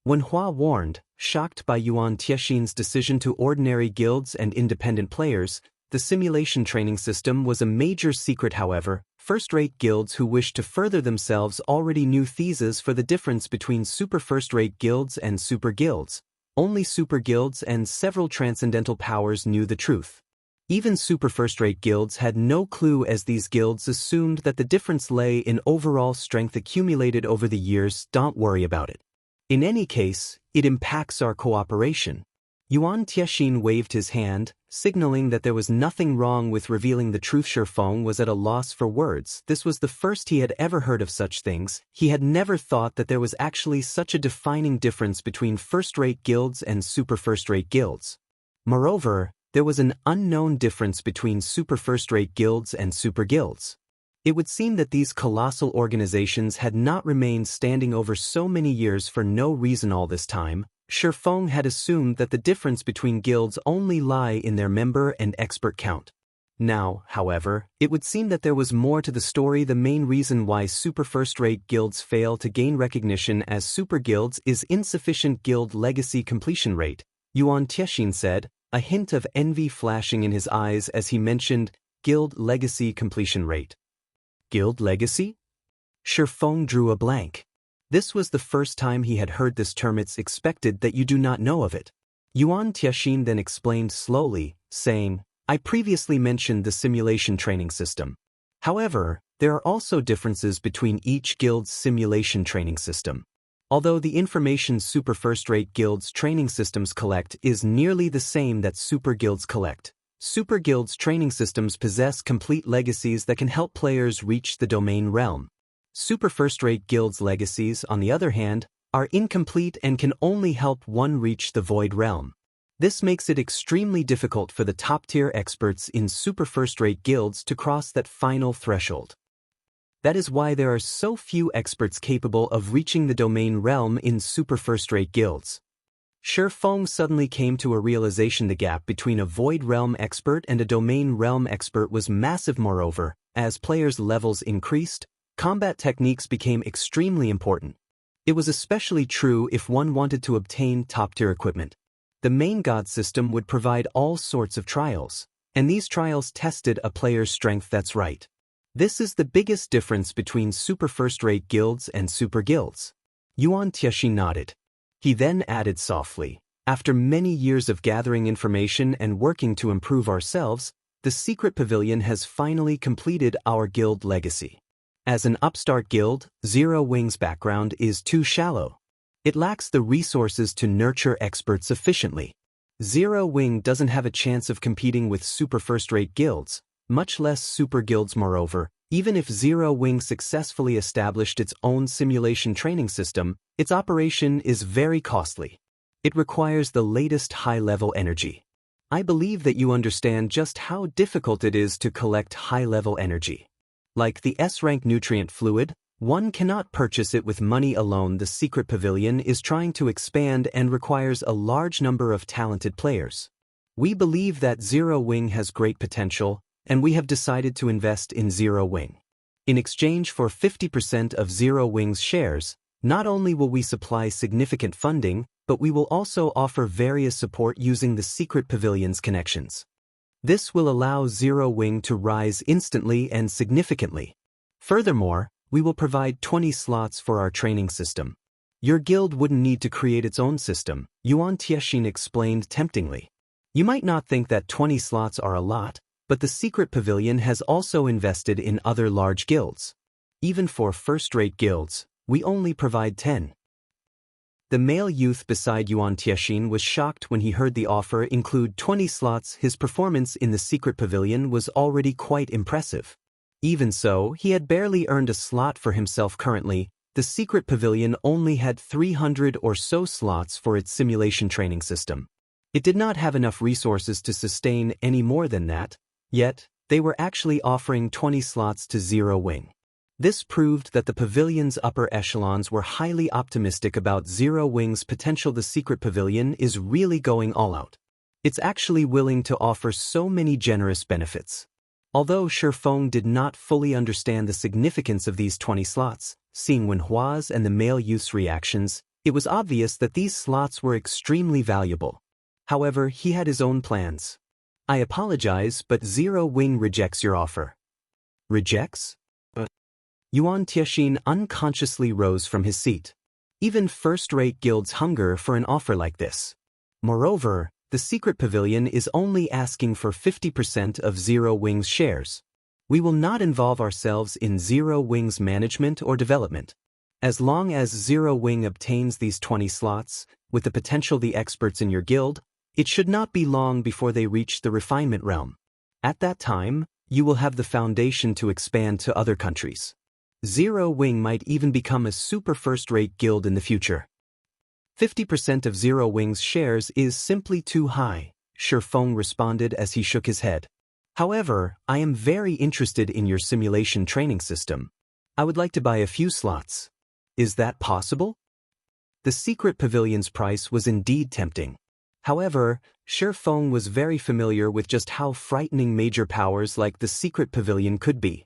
When Hua warned, shocked by Yuan Tiexin's decision to ordinary guilds and independent players, the simulation training system was a major secret. However, first-rate guilds who wished to further themselves already knew theses for the difference between super first-rate guilds and super guilds. Only super guilds and several transcendental powers knew the truth. Even super first-rate guilds had no clue, as these guilds assumed that the difference lay in overall strength accumulated over the years. Don't worry about it. In any case, it impacts our cooperation. Yuan Tiexin waved his hand, signaling that there was nothing wrong with revealing the truth. Feng was at a loss for words. This was the first he had ever heard of such things. He had never thought that there was actually such a defining difference between first-rate guilds and super first-rate guilds. Moreover, there was an unknown difference between super first-rate guilds and super guilds. It would seem that these colossal organizations had not remained standing over so many years for no reason. All this time, Feng had assumed that the difference between guilds only lie in their member and expert count. Now, however, it would seem that there was more to the story. The main reason why super first-rate guilds fail to gain recognition as super guilds is insufficient guild legacy completion rate, Yuan Tiexin said, a hint of envy flashing in his eyes as he mentioned guild legacy completion rate. Guild legacy? Feng drew a blank. This was the first time he had heard this term. It's expected that you do not know of it. Yuan Tiexin then explained slowly, saying, I previously mentioned the simulation training system. However, there are also differences between each guild's simulation training system. Although the information super first-rate guilds' training systems collect is nearly the same that super guilds collect, super guilds' training systems possess complete legacies that can help players reach the domain realm. Super first-rate guilds' legacies, on the other hand, are incomplete and can only help one reach the void realm. This makes it extremely difficult for the top-tier experts in super first-rate guilds to cross that final threshold. That is why there are so few experts capable of reaching the domain realm in super first-rate guilds. Feng suddenly came to a realization: the gap between a void realm expert and a domain realm expert was massive. Moreover, as players' levels increased, combat techniques became extremely important. It was especially true if one wanted to obtain top-tier equipment. The main god system would provide all sorts of trials, and these trials tested a player's strength. That's right. This is the biggest difference between super first-rate guilds and super guilds. Yuan Tiexin nodded. He then added softly, after many years of gathering information and working to improve ourselves, the secret pavilion has finally completed our guild legacy. As an upstart guild, Zero Wing's background is too shallow. It lacks the resources to nurture experts efficiently. Zero Wing doesn't have a chance of competing with super first-rate guilds, much less super guilds. Moreover, even if Zero Wing successfully established its own simulation training system, its operation is very costly. It requires the latest high-level energy. I believe that you understand just how difficult it is to collect high-level energy. Like the S-rank nutrient fluid, one cannot purchase it with money alone. The secret pavilion is trying to expand and requires a large number of talented players. We believe that Zero Wing has great potential, and we have decided to invest in Zero Wing. In exchange for 50% of Zero Wing's shares, not only will we supply significant funding, but we will also offer various support using the secret pavilion's connections. This will allow Zero Wing to rise instantly and significantly. Furthermore, we will provide 20 slots for our training system. Your guild wouldn't need to create its own system, Yuan Tiexin explained temptingly. You might not think that 20 slots are a lot, but the secret pavilion has also invested in other large guilds. Even for first-rate guilds, we only provide 10. The male youth beside Yuan Tiexin was shocked when he heard the offer include 20 slots. His performance in the secret pavilion was already quite impressive. Even so, he had barely earned a slot for himself currently. The secret pavilion only had 300 or so slots for its simulation training system. It did not have enough resources to sustain any more than that, yet they were actually offering 20 slots to Zero Wing. This proved that the pavilion's upper echelons were highly optimistic about Zero Wing's potential. The secret pavilion is really going all out. It's actually willing to offer so many generous benefits. Although Feng did not fully understand the significance of these 20 slots, seeing Wenhua's and the male youth's reactions, it was obvious that these slots were extremely valuable. However, he had his own plans. I apologize, but Zero Wing rejects your offer. Rejects? Yuan Tiexin unconsciously rose from his seat. Even first-rate guilds hunger for an offer like this. Moreover, the secret pavilion is only asking for 50% of Zero Wing's shares. We will not involve ourselves in Zero Wing's management or development. As long as Zero Wing obtains these 20 slots, with the potential the experts in your guild, it should not be long before they reach the refinement realm. At that time, you will have the foundation to expand to other countries. Zero Wing might even become a super first-rate guild in the future. 50% of Zero Wing's shares is simply too high, Feng responded as he shook his head. However, I am very interested in your simulation training system. I would like to buy a few slots. Is that possible? The secret pavilion's price was indeed tempting. However, Feng was very familiar with just how frightening major powers like the secret pavilion could be.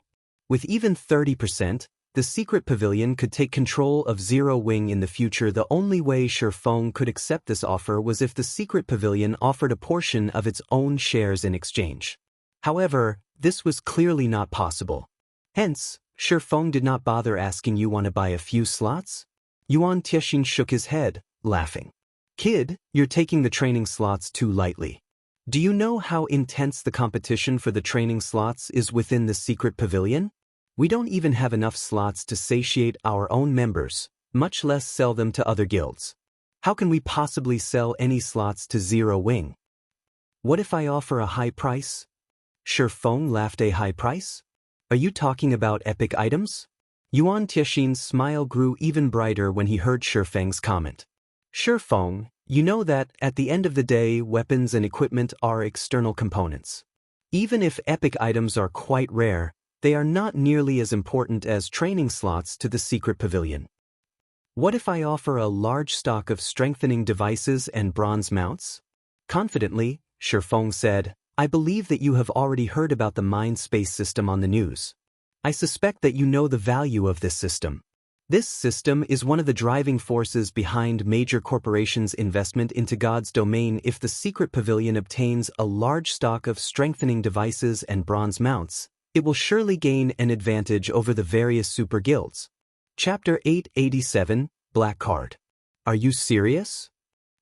With even 30%, the secret pavilion could take control of Zero Wing in the future. The only way Feng could accept this offer was if the secret pavilion offered a portion of its own shares in exchange. However, this was clearly not possible. Hence, Feng did not bother asking you want to buy a few slots? Yuan Tiexin shook his head, laughing. Kid, you're taking the training slots too lightly. Do you know how intense the competition for the training slots is within the secret pavilion? We don't even have enough slots to satiate our own members, much less sell them to other guilds. How can we possibly sell any slots to Zero Wing? What if I offer a high price? Feng laughed. A high price? Are you talking about epic items? Yuan Tiexin's smile grew even brighter when he heard Feng's comment. Feng, you know that, at the end of the day, weapons and equipment are external components. Even if epic items are quite rare, they are not nearly as important as training slots to the secret pavilion. What if I offer a large stock of strengthening devices and bronze mounts? Confidently, Feng said, I believe that you have already heard about the mind space system on the news. I suspect that you know the value of this system. This system is one of the driving forces behind major corporations' investment into God's domain. If the secret pavilion obtains a large stock of strengthening devices and bronze mounts, it will surely gain an advantage over the various super guilds. Chapter 887, Black Card. Are you serious?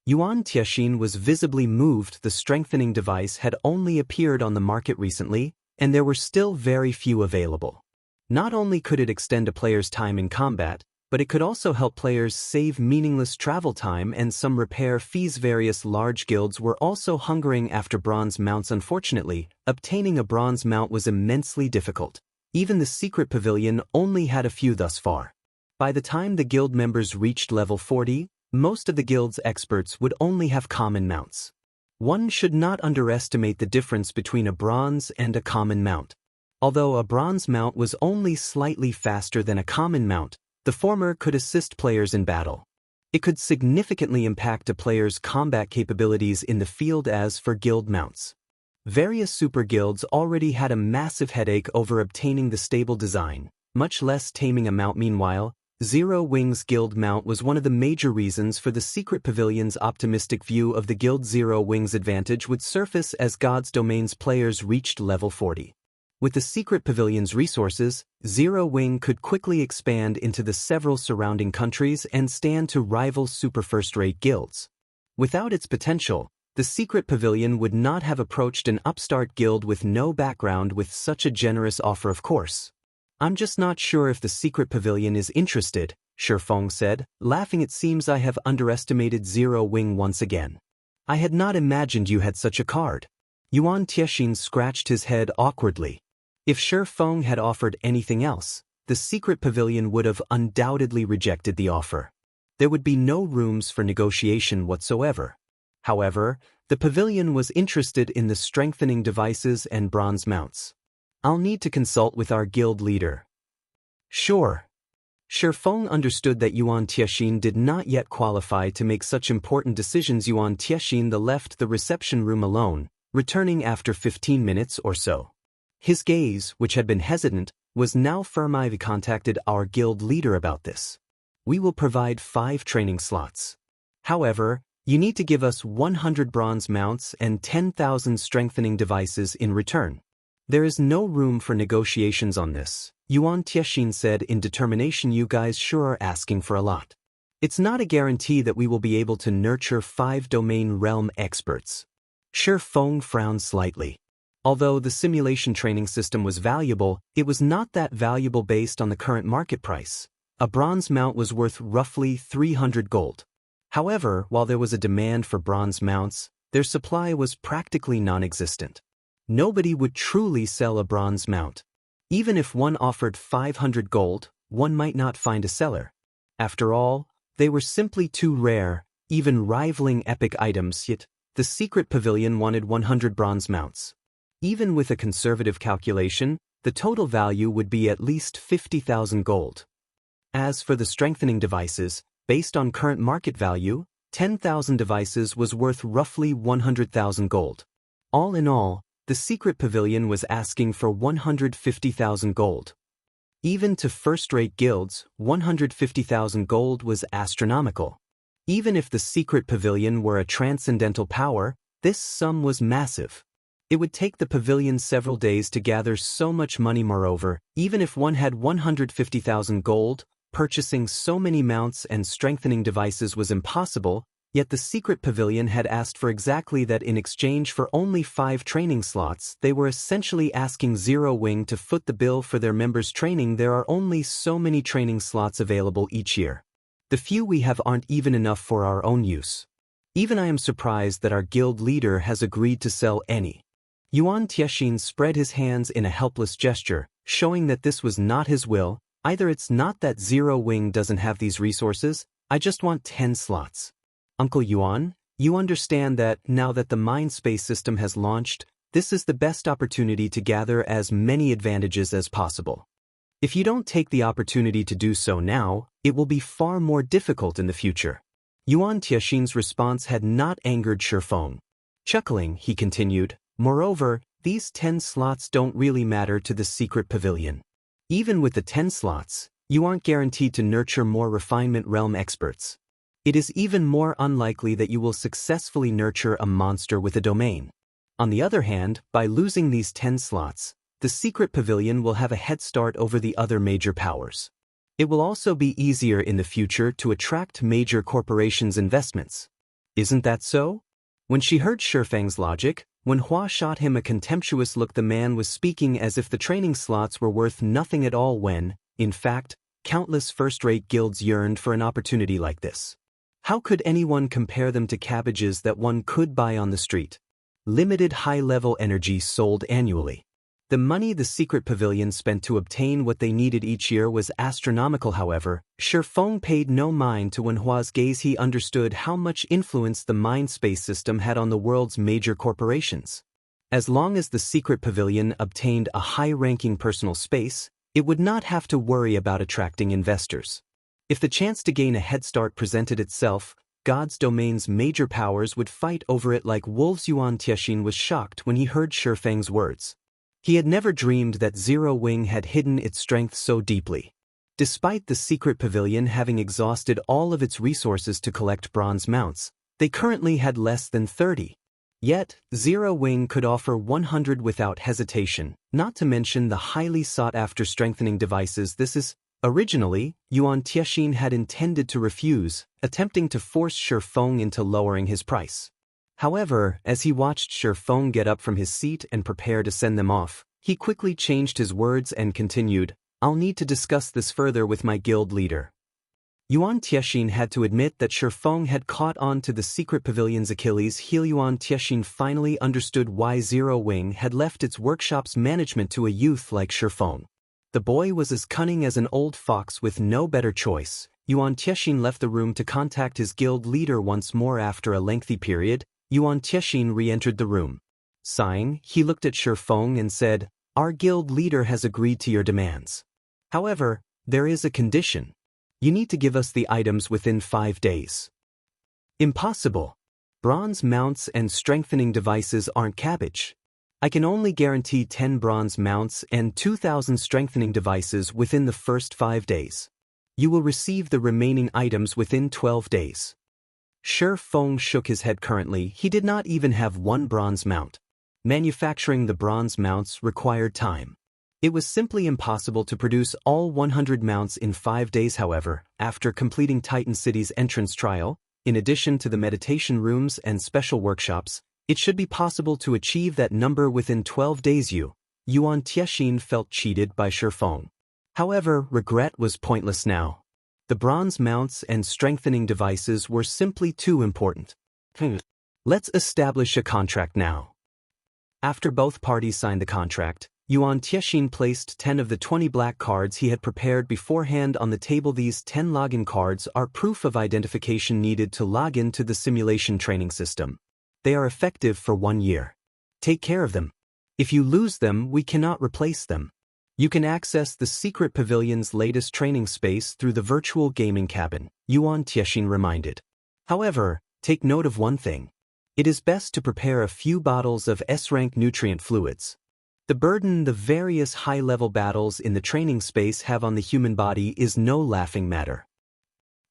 Yuan Tiexin was visibly moved. The strengthening device had only appeared on the market recently, and there were still very few available. Not only could it extend a player's time in combat, but it could also help players save meaningless travel time and some repair fees. Various large guilds were also hungering after bronze mounts. Unfortunately, obtaining a bronze mount was immensely difficult. Even the secret pavilion only had a few thus far. By the time the guild members reached level 40, most of the guild's experts would only have common mounts. One should not underestimate the difference between a bronze and a common mount. Although a bronze mount was only slightly faster than a common mount, the former could assist players in battle. It could significantly impact a player's combat capabilities in the field. As for guild mounts, various super guilds already had a massive headache over obtaining the stable design, much less taming a mount. Meanwhile, Zero Wing's guild mount was one of the major reasons for the secret pavilion's optimistic view of the guild. Zero Wing's advantage would surface as God's domain's players reached level 40. With the secret pavilion's resources, Zero Wing could quickly expand into the several surrounding countries and stand to rival super first-rate guilds. Without its potential, the secret pavilion would not have approached an upstart guild with no background with such a generous offer. Of course, I'm just not sure if the secret pavilion is interested, Feng said, laughing. It seems I have underestimated Zero Wing once again. I had not imagined you had such a card. Yuan Tiexin scratched his head awkwardly. If Feng had offered anything else, the secret pavilion would have undoubtedly rejected the offer. There would be no rooms for negotiation whatsoever. However, the pavilion was interested in the strengthening devices and bronze mounts. I'll need to consult with our guild leader. Sure. Feng understood that Yuan Tiexin did not yet qualify to make such important decisions. Yuan Tiexin left the reception room alone, returning after 15 minutes or so. His gaze, which had been hesitant, was now firm. I've contacted our guild leader about this. We will provide 5 training slots. However, you need to give us 100 bronze mounts and 10,000 strengthening devices in return. There is no room for negotiations on this, Yuan Tiexin said in determination. You guys sure are asking for a lot. It's not a guarantee that we will be able to nurture 5 domain realm experts. Feng frowned slightly. Although the simulation training system was valuable, it was not that valuable based on the current market price. A bronze mount was worth roughly 300 gold. However, while there was a demand for bronze mounts, their supply was practically non-existent. Nobody would truly sell a bronze mount. Even if one offered 500 gold, one might not find a seller. After all, they were simply too rare, even rivaling epic items. Yet, the secret pavilion wanted 100 bronze mounts. Even with a conservative calculation, the total value would be at least 50,000 gold. As for the strengthening devices, based on current market value, 10,000 devices was worth roughly 100,000 gold. All in all, the secret pavilion was asking for 150,000 gold. Even to first-rate guilds, 150,000 gold was astronomical. Even if the secret pavilion were a transcendental power, this sum was massive. It would take the pavilion several days to gather so much money. Moreover, even if one had 150,000 gold, purchasing so many mounts and strengthening devices was impossible, yet the secret pavilion had asked for exactly that. In exchange for only 5 training slots, they were essentially asking Zero Wing to foot the bill for their members' training. There are only so many training slots available each year. The few we have aren't even enough for our own use. Even I am surprised that our guild leader has agreed to sell any. Yuan Tiexin spread his hands in a helpless gesture, showing that this was not his will. Either it's not that Zero Wing doesn't have these resources, I just want 10 slots. Uncle Yuan, you understand that, now that the mind space system has launched, this is the best opportunity to gather as many advantages as possible. If you don't take the opportunity to do so now, it will be far more difficult in the future. Yuan Tiexin's response had not angered Feng. Chuckling, he continued, moreover, these 10 slots don't really matter to the secret pavilion. Even with the 10 slots, you aren't guaranteed to nurture more refinement realm experts. It is even more unlikely that you will successfully nurture a monster with a domain. On the other hand, by losing these 10 slots, the secret pavilion will have a head start over the other major powers. It will also be easier in the future to attract major corporations' investments. Isn't that so? When she heard Feng's logic, when Hua shot him a contemptuous look, the man was speaking as if the training slots were worth nothing at all when, in fact, countless first-rate guilds yearned for an opportunity like this. How could anyone compare them to cabbages that one could buy on the street? Limited high-level energy sold annually. The money the secret pavilion spent to obtain what they needed each year was astronomical. However, Feng paid no mind to when Hua's gaze. He understood how much influence the mind space system had on the world's major corporations. As long as the secret pavilion obtained a high-ranking personal space, it would not have to worry about attracting investors. If the chance to gain a head start presented itself, God's domain's major powers would fight over it like wolves. Yuan Tiexin was shocked when he heard Feng's words. He had never dreamed that Zero Wing had hidden its strength so deeply. Despite the secret pavilion having exhausted all of its resources to collect bronze mounts, they currently had less than 30. Yet, Zero Wing could offer 100 without hesitation, not to mention the highly sought-after strengthening devices. Originally, Yuan Tiexin had intended to refuse, attempting to force Feng into lowering his price. However, as he watched Feng get up from his seat and prepare to send them off, he quickly changed his words and continued, I'll need to discuss this further with my guild leader. Yuan Tiexin had to admit that Feng had caught on to the secret pavilion's Achilles heel. Yuan Tiexin finally understood why Zero Wing had left its workshop's management to a youth like Feng. The boy was as cunning as an old fox with no better choice. Yuan Tiexin left the room to contact his guild leader once more. After a lengthy period, Yuan Tiexin re-entered the room. Sighing, he looked at Feng and said, "Our guild leader has agreed to your demands. However, there is a condition. You need to give us the items within 5 days." "Impossible. Bronze mounts and strengthening devices aren't cabbage. I can only guarantee 10 bronze mounts and 2,000 strengthening devices within the first 5 days. You will receive the remaining items within 12 days. Feng shook his head. Currently, he did not even have one bronze mount. Manufacturing the bronze mounts required time. It was simply impossible to produce all 100 mounts in 5 days. However, after completing Titan City's entrance trial, in addition to the meditation rooms and special workshops, it should be possible to achieve that number within 12 days. Yuan Tiexin felt cheated by Feng. However, regret was pointless now. The bronze mounts and strengthening devices were simply too important. Let's establish a contract now. After both parties signed the contract, Yuan Tiexin placed 10 of the 20 black cards he had prepared beforehand on the table. These 10 login cards are proof of identification needed to log into the simulation training system. They are effective for 1 year. Take care of them. If you lose them, we cannot replace them. You can access the secret pavilion's latest training space through the virtual gaming cabin, Yuan Tiexin reminded. However, take note of one thing. It is best to prepare a few bottles of S-rank nutrient fluids. The burden the various high-level battles in the training space have on the human body is no laughing matter.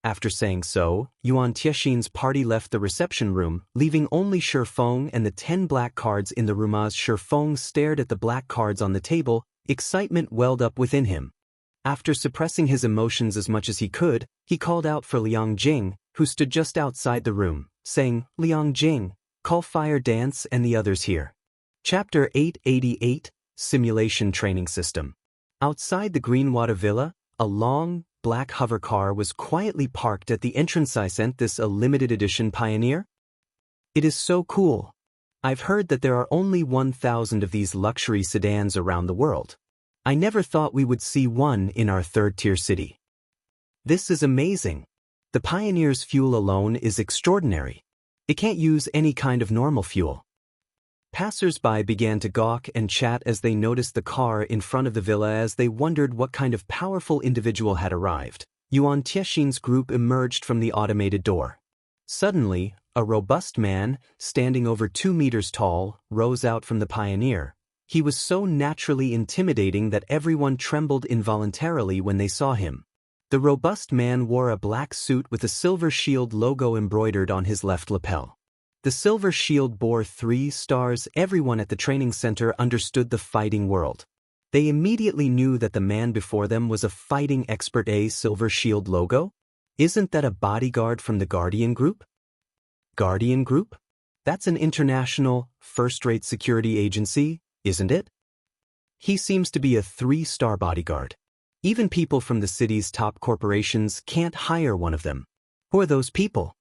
After saying so, Yuan Tiexin's party left the reception room, leaving only Feng and the 10 black cards in the room. As Feng stared at the black cards on the table, excitement welled up within him. After suppressing his emotions as much as he could, he called out for Liang Jing, who stood just outside the room, saying, "Liang Jing, call Fire Dance and the others here." Chapter 888, Simulation Training System. Outside the Greenwater Villa, a long, black hover car was quietly parked at the entrance. "I sent this a limited edition Pioneer? It is so cool. I've heard that there are only 1,000 of these luxury sedans around the world. I never thought we would see one in our third-tier city. This is amazing. The Pioneer's fuel alone is extraordinary. It can't use any kind of normal fuel." Passers-by began to gawk and chat as they noticed the car in front of the villa. As they wondered what kind of powerful individual had arrived, Yuan Tiexin's group emerged from the automated door. Suddenly, a robust man, standing over 2 meters tall, rose out from the Pioneer. He was so naturally intimidating that everyone trembled involuntarily when they saw him. The robust man wore a black suit with a silver shield logo embroidered on his left lapel. The silver shield bore 3 stars. Everyone at the training center understood the fighting world. They immediately knew that the man before them was a fighting expert. A silver shield logo? Isn't that a bodyguard from the Guardian Group? Guardian Group? That's an international, first-rate security agency, isn't it? He seems to be a 3-star bodyguard. Even people from the city's top corporations can't hire one of them. Who are those people?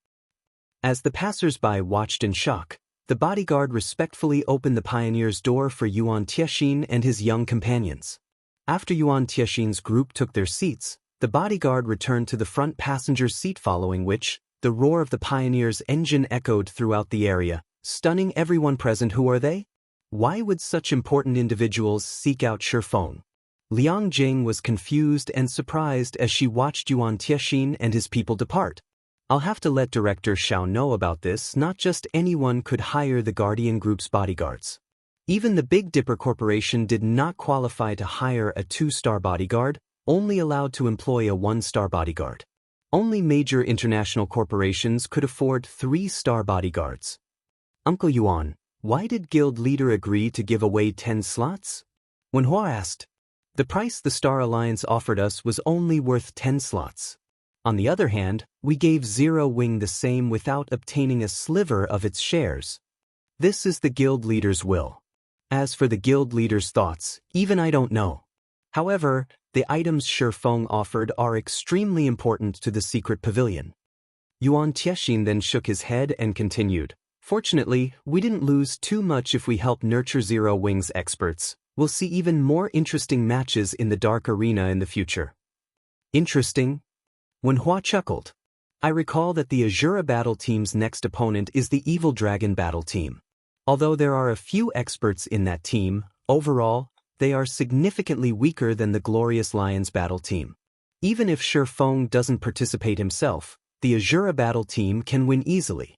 As the passers-by watched in shock, the bodyguard respectfully opened the Pioneer's door for Yuan Tiexin and his young companions. After Yuan Tiexin's group took their seats, the bodyguard returned to the front passenger seat, following which, the roar of the Pioneer's engine echoed throughout the area, stunning everyone present. Who are they? Why would such important individuals seek out Feng? Liang Jing was confused and surprised as she watched Yuan Tiexin and his people depart. I'll have to let Director Xiao know about this. Not just anyone could hire the Guardian Group's bodyguards. Even the Big Dipper Corporation did not qualify to hire a 2-star bodyguard, only allowed to employ a 1-star bodyguard. Only major international corporations could afford 3-star bodyguards. Uncle Yuan, why did Guild Leader agree to give away 10 slots? When Hua asked, the price the Star Alliance offered us was only worth 10 slots. On the other hand, we gave Zero Wing the same without obtaining a sliver of its shares. This is the Guild Leader's will. As for the Guild Leader's thoughts, even I don't know. However, the items Shi Feng offered are extremely important to the secret pavilion. Yuan Tiexin then shook his head and continued, "Fortunately, we didn't lose too much if we help nurture Zero Wings experts. We'll see even more interesting matches in the Dark Arena in the future." Interesting? Wenhua chuckled. "I recall that the Azura battle team's next opponent is the Evil Dragon battle team. Although there are a few experts in that team, overall, they are significantly weaker than the Glorious Lions battle team. Even if Shi Feng doesn't participate himself, the Azura battle team can win easily."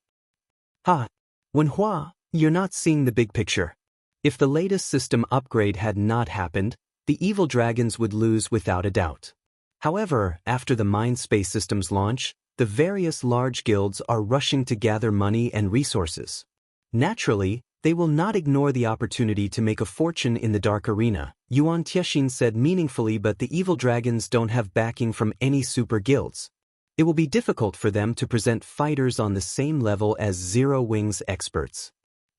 "Ha! Wenhua, you're not seeing the big picture. If the latest system upgrade had not happened, the Evil Dragons would lose without a doubt. However, after the Mind Space system's launch, the various large guilds are rushing to gather money and resources. Naturally, they will not ignore the opportunity to make a fortune in the Dark Arena," Yuan Tiexin said meaningfully, "but the Evil Dragons don't have backing from any super guilds. It will be difficult for them to present fighters on the same level as Zero Wings experts."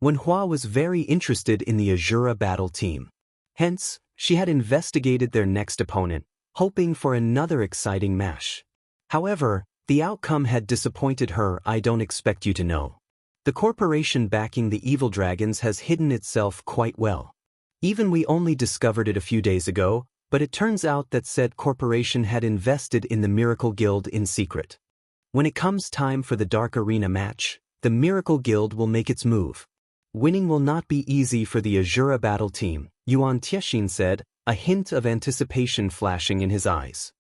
Wenhua was very interested in the Azura battle team. Hence, she had investigated their next opponent, hoping for another exciting match. However, the outcome had disappointed her. "I don't expect you to know. The corporation backing the Evil Dragons has hidden itself quite well. Even we only discovered it a few days ago, but it turns out that said corporation had invested in the Miracle Guild in secret. When it comes time for the Dark Arena match, the Miracle Guild will make its move. Winning will not be easy for the Azura battle team," Yuan Tiexin said, a hint of anticipation flashing in his eyes.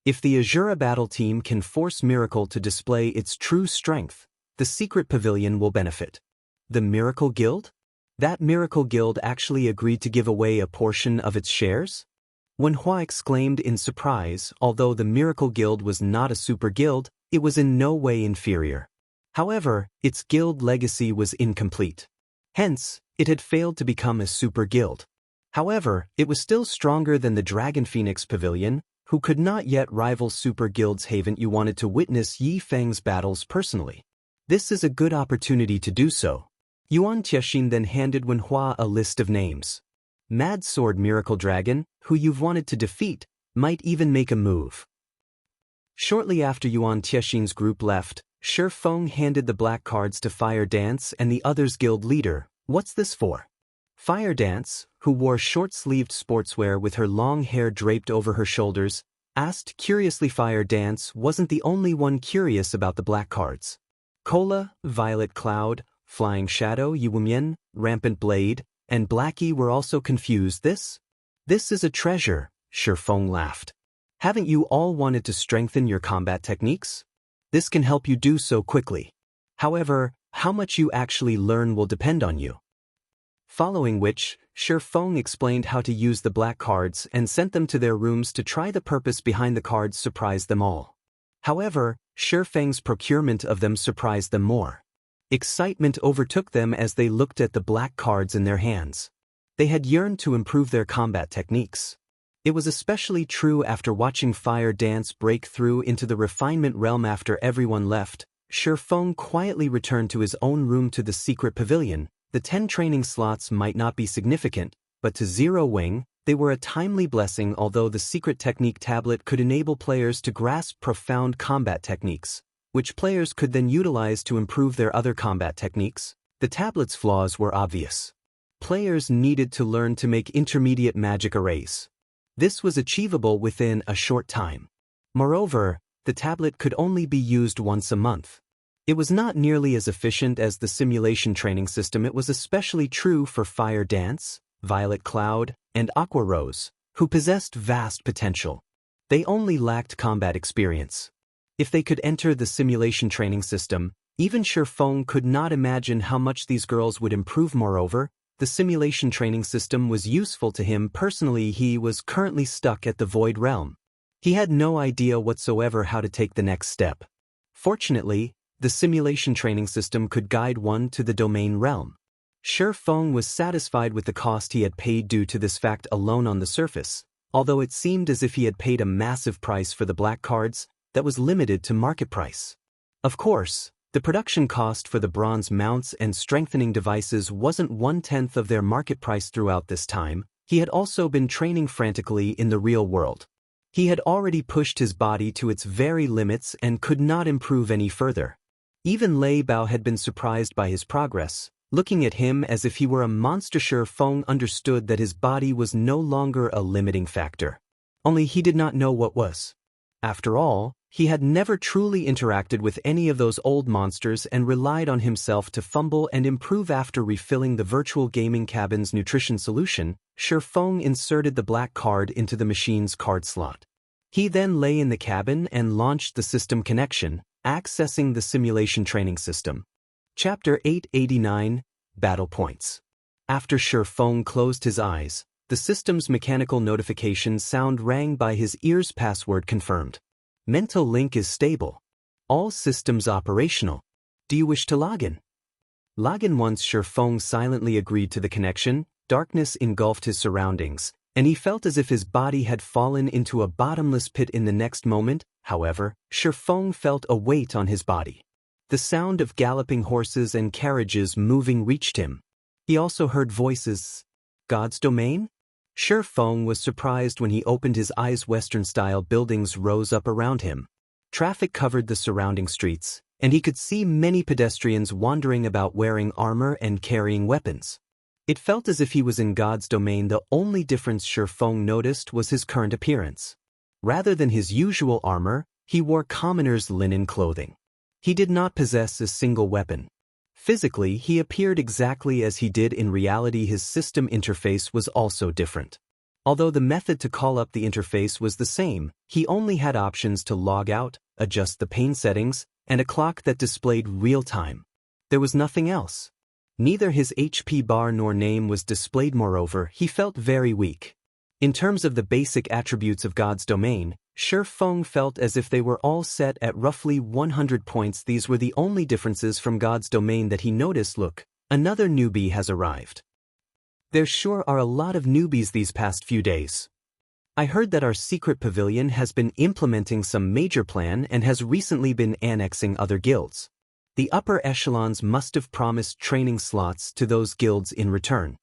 "If the Azura battle team can force Miracle to display its true strength, the secret pavilion will benefit." "The Miracle Guild? That Miracle Guild actually agreed to give away a portion of its shares?" Wenhua exclaimed in surprise. Although the Miracle Guild was not a super guild, it was in no way inferior. However, its guild legacy was incomplete. Hence, it had failed to become a super guild. However, it was still stronger than the Dragon Phoenix Pavilion, who could not yet rival super guilds. "Haven't you wanted to witness Yi Feng's battles personally? This is a good opportunity to do so." Yuan Tiexin then handed Wenhua a list of names. "Mad Sword Miracle Dragon, who you've wanted to defeat, might even make a move." Shortly after Yuan Tiexin's group left, Shi Feng handed the black cards to Fire Dance and the other's guild leader. "What's this for?" Fire Dance, who wore short-sleeved sportswear with her long hair draped over her shoulders, asked curiously. Fire Dance wasn't the only one curious about the black cards. Cola, Violet Cloud, Flying Shadow, Yuwumian, Rampant Blade, and Blackie were also confused. This is a treasure," Shi Feng laughed. "Haven't you all wanted to strengthen your combat techniques? This can help you do so quickly. However, how much you actually learn will depend on you." Following which, Shi Feng explained how to use the black cards and sent them to their rooms to try. The purpose behind the cards surprised them all. However, Shi Feng's procurement of them surprised them more. Excitement overtook them as they looked at the black cards in their hands. They had yearned to improve their combat techniques. It was especially true after watching Fire Dance break through into the refinement realm. After everyone left, Shi Feng quietly returned to his own room. To the secret pavilion, the 10 training slots might not be significant, but to Zero Wing, they were a timely blessing. Although the secret technique tablet could enable players to grasp profound combat techniques, which players could then utilize to improve their other combat techniques, the tablet's flaws were obvious. Players needed to learn to make intermediate magic arrays. This was achievable within a short time. Moreover, the tablet could only be used once a month. It was not nearly as efficient as the simulation training system. It was especially true for Fire Dance, Violet Cloud, and Aqua Rose, who possessed vast potential. They only lacked combat experience. If they could enter the simulation training system, even Shi Feng could not imagine how much these girls would improve. Moreover, the simulation training system was useful to him personally. He was currently stuck at the Void Realm. He had no idea whatsoever how to take the next step. Fortunately, the simulation training system could guide one to the Domain Realm. Shi Feng was satisfied with the cost he had paid due to this fact alone. On the surface, although it seemed as if he had paid a massive price for the black cards, that was limited to market price. Of course, the production cost for the bronze mounts and strengthening devices wasn't 1/10 of their market price. Throughout this time, he had also been training frantically in the real world. He had already pushed his body to its very limits and could not improve any further. Even Lei Bao had been surprised by his progress, looking at him as if he were a monster. Feng understood that his body was no longer a limiting factor. Only he did not know what was. After all, he had never truly interacted with any of those old monsters and relied on himself to fumble and improve. After refilling the virtual gaming cabin's nutrition solution, Feng inserted the black card into the machine's card slot. He then lay in the cabin and launched the system connection, accessing the simulation training system. Chapter 889, Battle Points. After Feng closed his eyes, the system's mechanical notification sound rang by his ears. Password confirmed. Mental link is stable. All systems operational. Do you wish to log in? Log in once Feng silently agreed to the connection. Darkness engulfed his surroundings, and he felt as if his body had fallen into a bottomless pit. In the next moment, however, Feng felt a weight on his body. The sound of galloping horses and carriages moving reached him. He also heard voices. God's domain? Feng was surprised when he opened his eyes. Western-style buildings rose up around him. Traffic covered the surrounding streets, and he could see many pedestrians wandering about wearing armor and carrying weapons. It felt as if he was in God's domain. The only difference Feng noticed was his current appearance. Rather than his usual armor, he wore commoner's linen clothing. He did not possess a single weapon. Physically, he appeared exactly as he did in reality. His system interface was also different. Although the method to call up the interface was the same, he only had options to log out, adjust the pain settings, and a clock that displayed real time. There was nothing else. Neither his HP bar nor name was displayed. Moreover, he felt very weak. In terms of the basic attributes of God's domain, Feng felt as if they were all set at roughly 100 points. These were the only differences from God's domain that he noticed. Look, another newbie has arrived. There sure are a lot of newbies these past few days. I heard that our secret pavilion has been implementing some major plan and has recently been annexing other guilds. The upper echelons must have promised training slots to those guilds in return.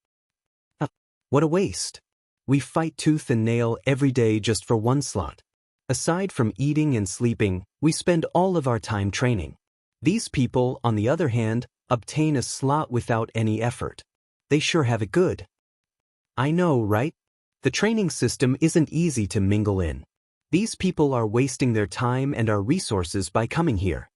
What a waste. We fight tooth and nail every day just for one slot. Aside from eating and sleeping, we spend all of our time training. These people, on the other hand, obtain a slot without any effort. They sure have it good. I know, right? The training system isn't easy to mingle in. These people are wasting their time and our resources by coming here.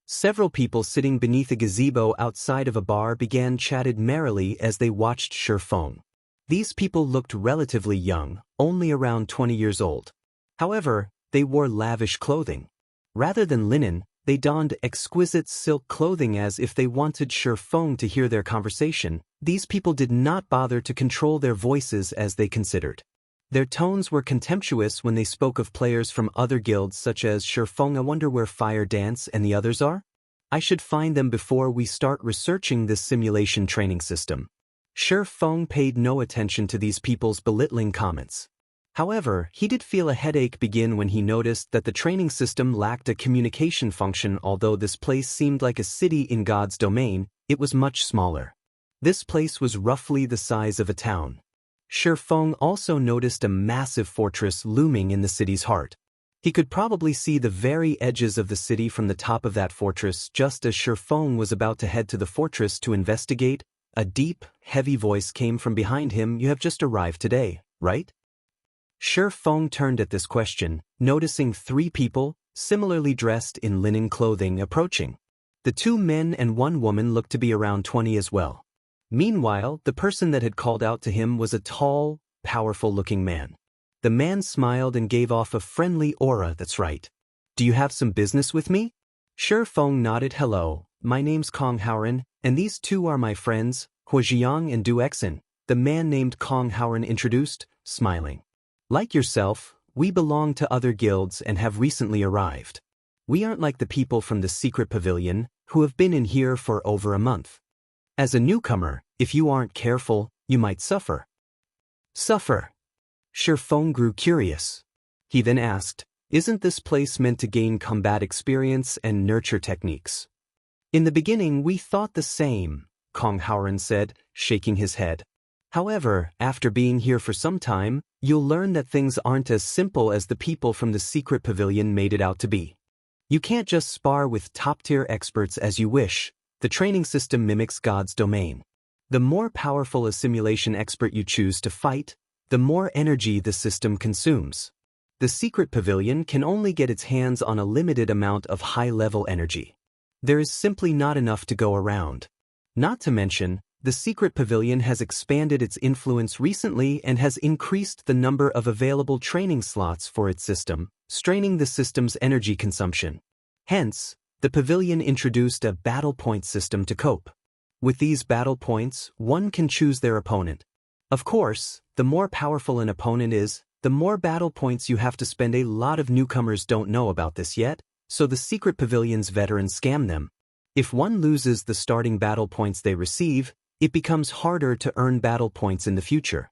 Several people sitting beneath a gazebo outside of a bar began chatted merrily as they watched Feng. These people looked relatively young, only around 20 years old. However, they wore lavish clothing. Rather than linen, they donned exquisite silk clothing as if they wanted Feng to hear their conversation. These people did not bother to control their voices as they considered. Their tones were contemptuous when they spoke of players from other guilds such as Feng. I wonder where Fire Dance and the others are? I should find them before we start researching this simulation training system. Feng paid no attention to these people's belittling comments. However, he did feel a headache begin when he noticed that the training system lacked a communication function. Although this place seemed like a city in God's domain, it was much smaller. This place was roughly the size of a town. Feng also noticed a massive fortress looming in the city's heart. He could probably see the very edges of the city from the top of that fortress. Just as Feng was about to head to the fortress to investigate, a deep, heavy voice came from behind him. You have just arrived today, right? Feng turned at this question, noticing 3 people, similarly dressed in linen clothing, approaching. The 2 men and 1 woman looked to be around 20 as well. Meanwhile, the person that had called out to him was a tall, powerful-looking man. The man smiled and gave off a friendly aura. That's right. Do you have some business with me? Feng nodded. Hello, my name's Kong Haoren, and these 2 are my friends, Huojiang and Du Exin. The man named Kong Haoren introduced, smiling. Like yourself, we belong to other guilds and have recently arrived. We aren't like the people from the secret pavilion, who have been in here for over a month. As a newcomer, if you aren't careful, you might suffer. Suffer? Feng grew curious. He then asked, isn't this place meant to gain combat experience and nurture techniques? In the beginning we thought the same, Kong Haoren said, shaking his head. However, after being here for some time, you'll learn that things aren't as simple as the people from the secret pavilion made it out to be. You can't just spar with top-tier experts as you wish. The training system mimics God's domain. The more powerful a simulation expert you choose to fight, the more energy the system consumes. The secret pavilion can only get its hands on a limited amount of high-level energy. There is simply not enough to go around. Not to mention, the secret pavilion has expanded its influence recently and has increased the number of available training slots for its system, straining the system's energy consumption. Hence, the pavilion introduced a battle point system to cope. With these battle points, one can choose their opponent. Of course, the more powerful an opponent is, the more battle points you have to spend. A lot of newcomers don't know about this yet, so the secret pavilion's veterans scam them. If one loses the starting battle points they receive, it becomes harder to earn battle points in the future.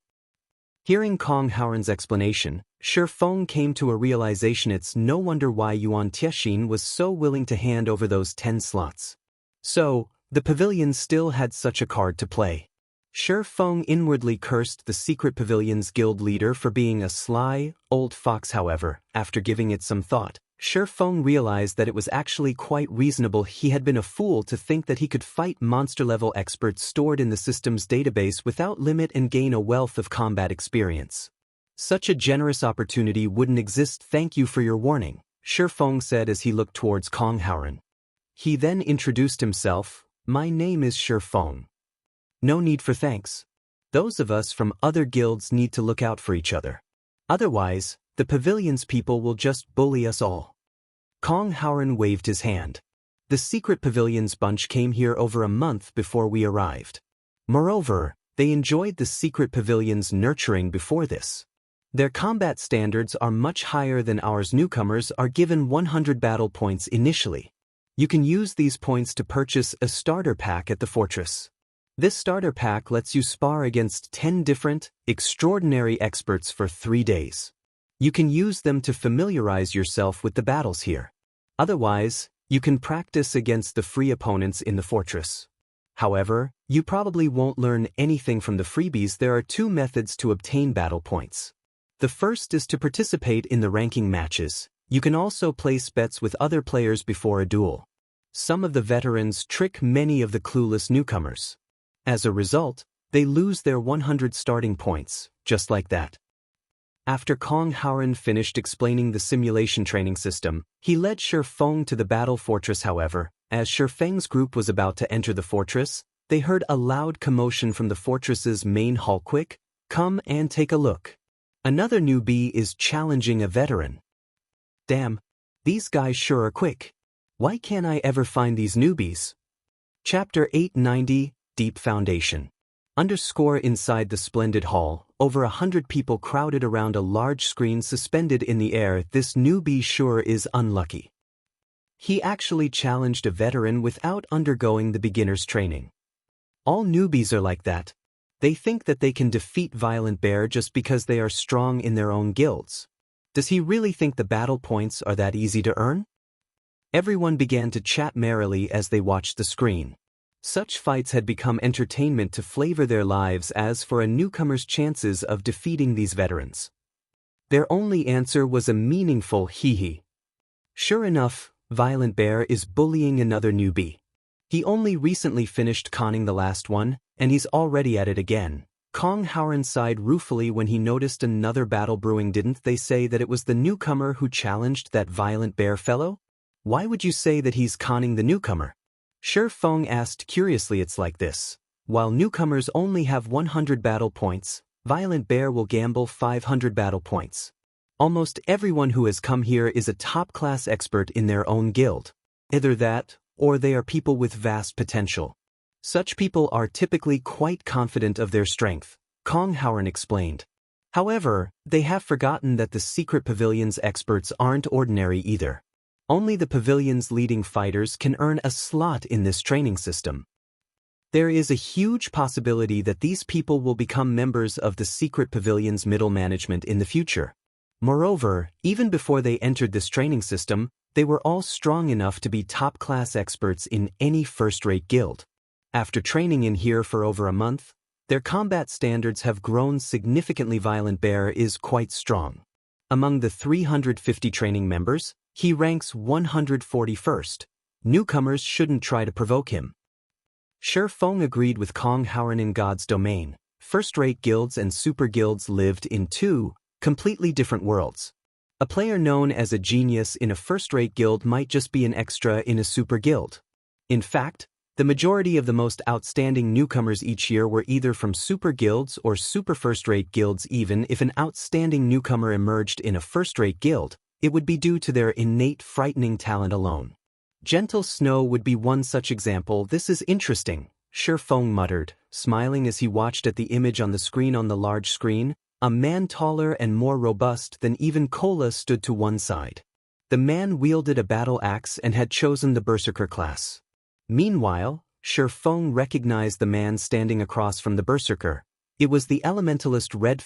Hearing Kong Haoren's explanation, Feng came to a realization. It's no wonder why Yuan Tiexin was so willing to hand over those 10 slots. So, the pavilion still had such a card to play. Feng inwardly cursed the secret pavilion's guild leader for being a sly, old fox. However, after giving it some thought, Feng realized that it was actually quite reasonable. He had been a fool to think that he could fight monster-level experts stored in the system's database without limit and gain a wealth of combat experience. Such a generous opportunity wouldn't exist. Thank you for your warning, Feng said as he looked towards Kong Haoren. He then introduced himself. My name is Feng. No need for thanks. Those of us from other guilds need to look out for each other. Otherwise, the pavilion's people will just bully us all. Kong Haoren waved his hand. The secret pavilion's bunch came here over a month before we arrived. Moreover, they enjoyed the secret pavilion's nurturing before this. Their combat standards are much higher than ours. Newcomers are given 100 battle points initially. You can use these points to purchase a starter pack at the fortress. This starter pack lets you spar against 10 different, extraordinary experts for 3 days. You can use them to familiarize yourself with the battles here. Otherwise, you can practice against the free opponents in the fortress. However, you probably won't learn anything from the freebies. There are 2 methods to obtain battle points. The first is to participate in the ranking matches. You can also place bets with other players before a duel. Some of the veterans trick many of the clueless newcomers. As a result, they lose their 100 starting points, just like that. After Kong Haoren finished explaining the simulation training system, he led Feng to the battle fortress. However, as Feng's group was about to enter the fortress, they heard a loud commotion from the fortress's main hall. Quick, come and take a look. Another newbie is challenging a veteran. Damn, these guys sure are quick. Why can't I ever find these newbies? Chapter 890, Deep Foundation. Inside the splendid hall, over 100 people crowded around a large screen suspended in the air. This newbie sure is unlucky. He actually challenged a veteran without undergoing the beginner's training. All newbies are like that. They think that they can defeat Violent Bear just because they are strong in their own guilds. Does he really think the battle points are that easy to earn? Everyone began to chat merrily as they watched the screen. Such fights had become entertainment to flavor their lives. As for a newcomer's chances of defeating these veterans, their only answer was a meaningful hee-hee. Sure enough, Violent Bear is bullying another newbie. He only recently finished conning the last one, and he's already at it again. Kong Haoren sighed ruefully when he noticed another battle brewing. Didn't they say that it was the newcomer who challenged that Violent Bear fellow? Why would you say that he's conning the newcomer? Feng asked curiously. It's like this. While newcomers only have 100 battle points, Violent Bear will gamble 500 battle points. Almost everyone who has come here is a top-class expert in their own guild. Either that, or they are people with vast potential. Such people are typically quite confident of their strength, Kong Haoren explained. However, they have forgotten that the secret pavilion's experts aren't ordinary either. Only the pavilion's leading fighters can earn a slot in this training system. There is a huge possibility that these people will become members of the secret pavilion's middle management in the future. Moreover, even before they entered this training system, they were all strong enough to be top-class experts in any first-rate guild. After training in here for over a month, Their combat standards have grown significantly. Violent Bear is quite strong. Among the 350 training members, he ranks 141st. Newcomers shouldn't try to provoke him. Feng agreed with Kong Howren in God's domain. First-rate guilds and super guilds lived in two completely different worlds. A player known as a genius in a first-rate guild might just be an extra in a super guild. In fact, the majority of the most outstanding newcomers each year were either from super guilds or super first-rate guilds. Even if an outstanding newcomer emerged in a first-rate guild, it would be due to their innate frightening talent alone. Gentle Snow would be one such example. This is interesting, Feng muttered, smiling as he watched at the image on the screen. On the large screen, a man taller and more robust than even Cola stood to one side. The man wielded a battle axe and had chosen the Berserker class. Meanwhile, Feng recognized the man standing across from the Berserker. It was the elementalist Red